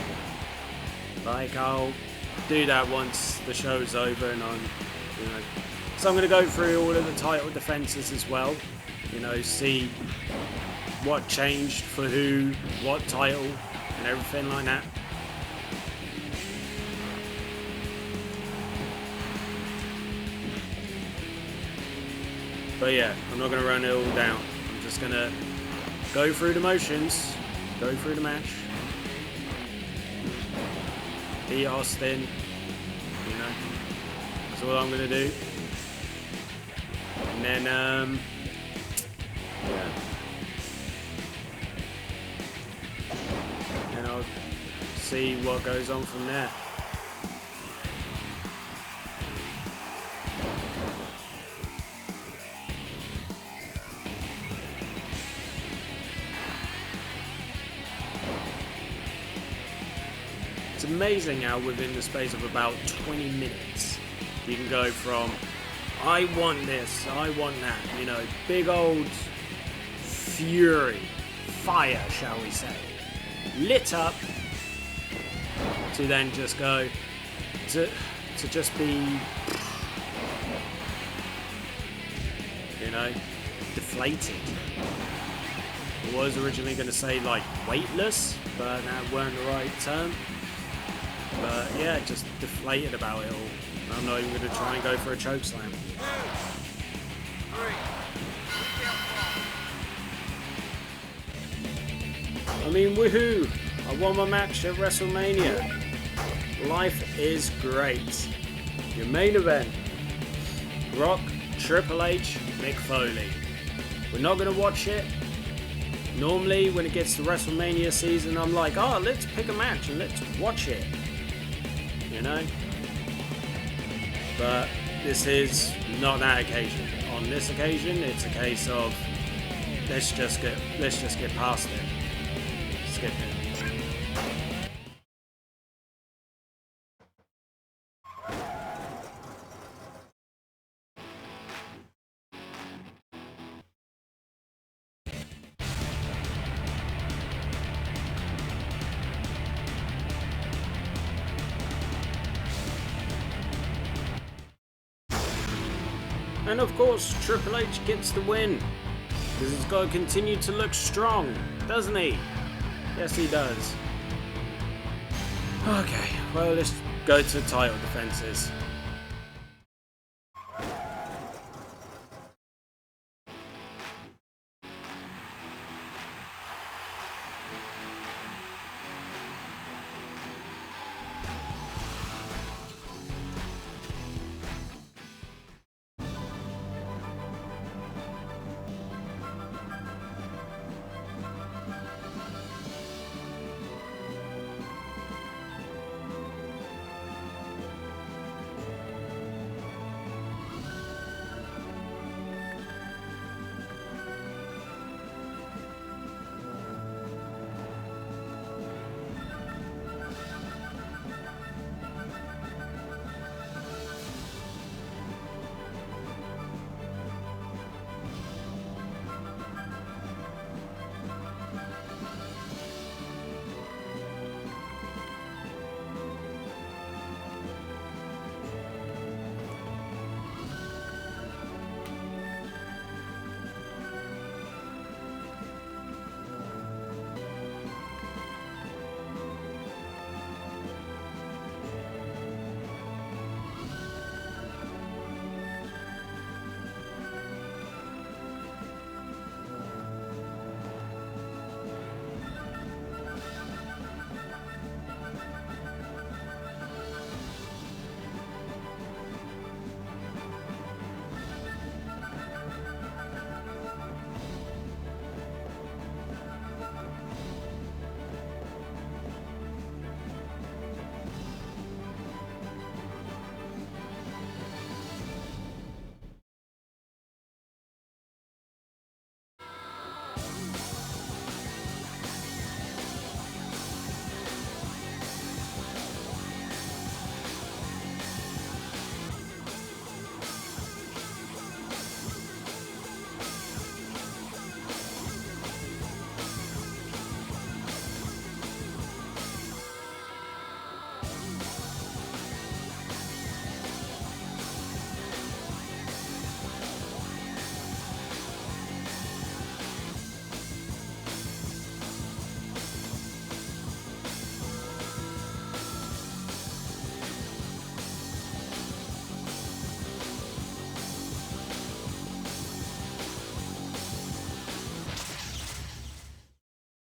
Like, I'll do that once the show's over and I'm, you know. So I'm going to go through all of the title defenses as well. You know, see what changed for who, what title, and everything like that. But yeah, I'm not going to run it all down. I'm just going to go through the motions, go through the match. Beat Austin, you know, that's all I'm going to do. And then, yeah. And I'll see what goes on from there. It's amazing how within the space of about 20 minutes you can go from I want this, I want that, you know, big old fury, fire shall we say, lit up, to then just go to just be, you know, deflated. I was originally going to say like weightless, but that weren't the right term. But yeah, just deflated about it all. I'm not even going to try and go for a chokeslam. I mean, woohoo! I won my match at WrestleMania. Life is great. Your main event: Rock, Triple H, Mick Foley. We're not going to watch it. Normally, when it gets to WrestleMania season, I'm like, oh, let's pick a match and let's watch it. You know? But this is not that occasion. On this occasion, it's a case of let's just get past it. Skip it. And of course, Triple H gets the win. Because he's got to continue to look strong, doesn't he? Yes, he does. Okay, well, let's go to title defenses.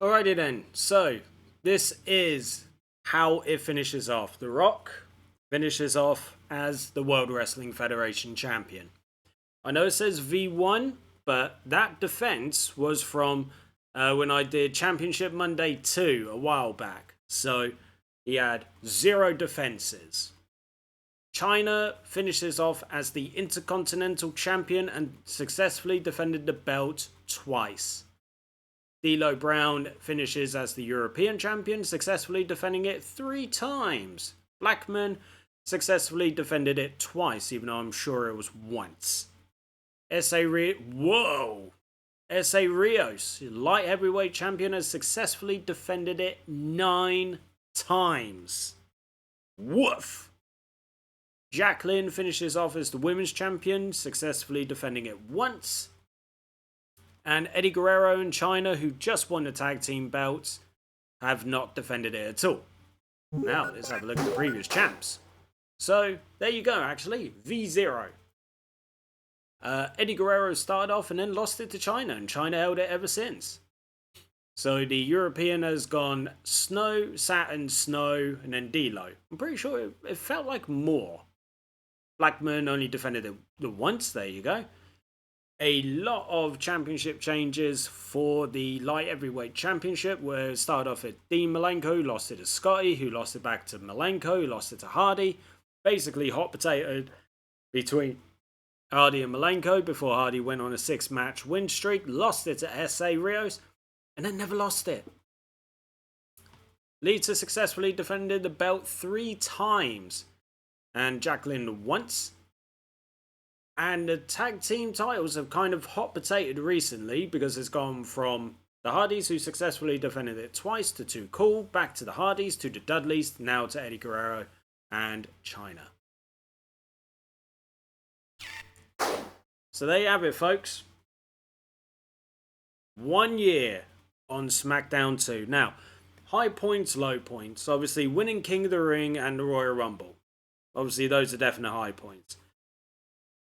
Alrighty then, so this is how it finishes off. The Rock finishes off as the World Wrestling Federation champion. I know it says V1, but that defense was from when I did Championship Monday 2 a while back. So he had 0 defenses. China finishes off as the Intercontinental Champion and successfully defended the belt twice. D'Lo Brown finishes as the European Champion, successfully defending it 3 times. Blackman successfully defended it twice, even though I'm sure it was once. S.A. Rios, light heavyweight champion, has successfully defended it 9 times. Woof! Jacqueline finishes off as the women's champion, successfully defending it once. And Eddie Guerrero and China, who just won the tag team belts, have not defended it at all. Now, let's have a look at the previous champs. So, there you go, actually. V0. Eddie Guerrero started off and then lost it to China, and China held it ever since. So, the European has gone Snow, Saturn, Snow, and then D'Lo. I'm pretty sure it felt like more. Blackman only defended it the once, there you go. A lot of championship changes for the light heavyweight championship, where it started off at Dean Malenko, who lost it to Scotty, who lost it back to Malenko, who lost it to Hardy. Basically hot potato between Hardy and Malenko before Hardy went on a 6-match win streak, lost it to S.A. Rios, and then never lost it. Lita successfully defended the belt 3 times, and Jacqueline once. And the tag team titles have kind of hot potatoed recently because it's gone from the Hardys, who successfully defended it twice, to Too Cool, back to the Hardys, to the Dudleys, now to Eddie Guerrero and China. So there you have it, folks. 1 year on SmackDown 2. Now, high points, low points. Obviously, winning King of the Ring and the Royal Rumble. Obviously, those are definite high points.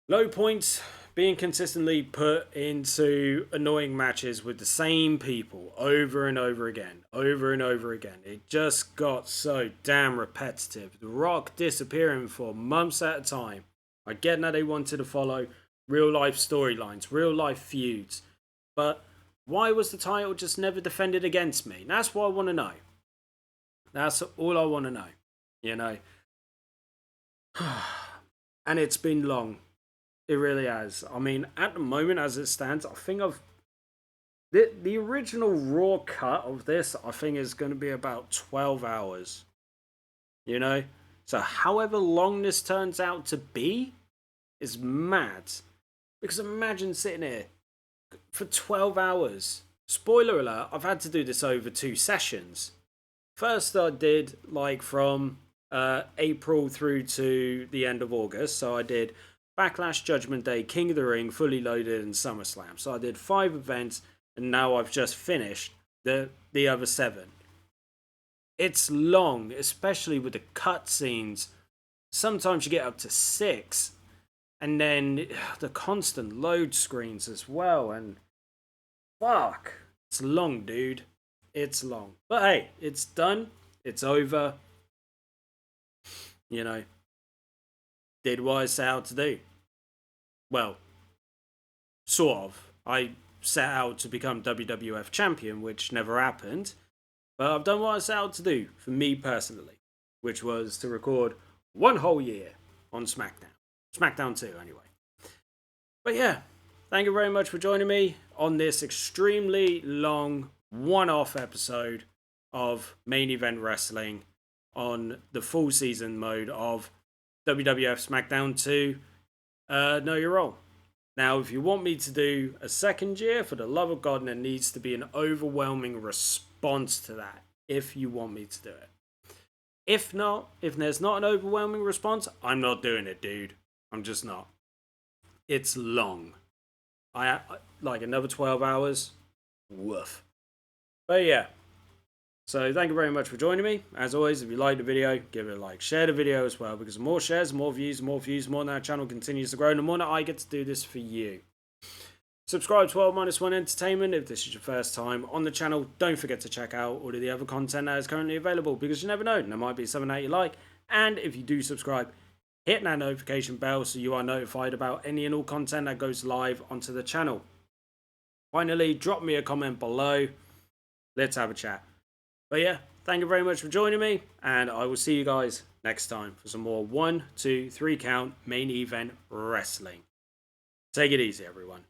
Low points, being consistently put into annoying matches with the same people over and over again. Over and over again. It just got so damn repetitive. The Rock disappearing for months at a time. I get that they wanted to follow real life storylines, real life feuds. But why was the title just never defended against me? That's what I want to know. That's all I want to know. You know. And it's been long. It really has. I mean, at the moment, as it stands, I think the original raw cut of this, I think, is going to be about 12 hours. You know? So however long this turns out to be is mad. Because imagine sitting here for 12 hours. Spoiler alert, I've had to do this over 2 sessions. First I did like from April through to the end of August. So I did Backlash, Judgment Day, King of the Ring, Fully Loaded, and SummerSlam. So I did 5 events, and now I've just finished the other 7. It's long, especially with the cutscenes. Sometimes you get up to 6, and then the constant load screens as well. And fuck, it's long, dude. It's long. But hey, it's done. It's over. You know. Did what I set out to do. Well, sort of. I set out to become WWF Champion, which never happened. But I've done what I set out to do, for me personally. Which was to record 1 whole year on SmackDown. SmackDown 2, anyway. But yeah, thank you very much for joining me on this extremely long, one-off episode of Main Event Wrestling on the full season mode of WWF Smackdown 2, Know Your Role. Now, if you want me to do a second year, for the love of God, there needs to be an overwhelming response to that, if you want me to do it. If not, if there's not an overwhelming response, I'm not doing it, dude. I'm just not. It's long. I like another 12 hours. Woof. But yeah. So thank you very much for joining me. As always, if you liked the video, give it a like. Share the video as well, because the more shares, more views, the more that our channel continues to grow, and the more that I get to do this for you. Subscribe to World Minus One Entertainment if this is your first time on the channel. Don't forget to check out all of the other content that is currently available, because you never know, there might be something that you like. And if you do subscribe, hit that notification bell so you are notified about any and all content that goes live onto the channel. Finally, drop me a comment below. Let's have a chat. But yeah, thank you very much for joining me, and I will see you guys next time for some more 1, 2, 3 count main event wrestling. Take it easy, everyone.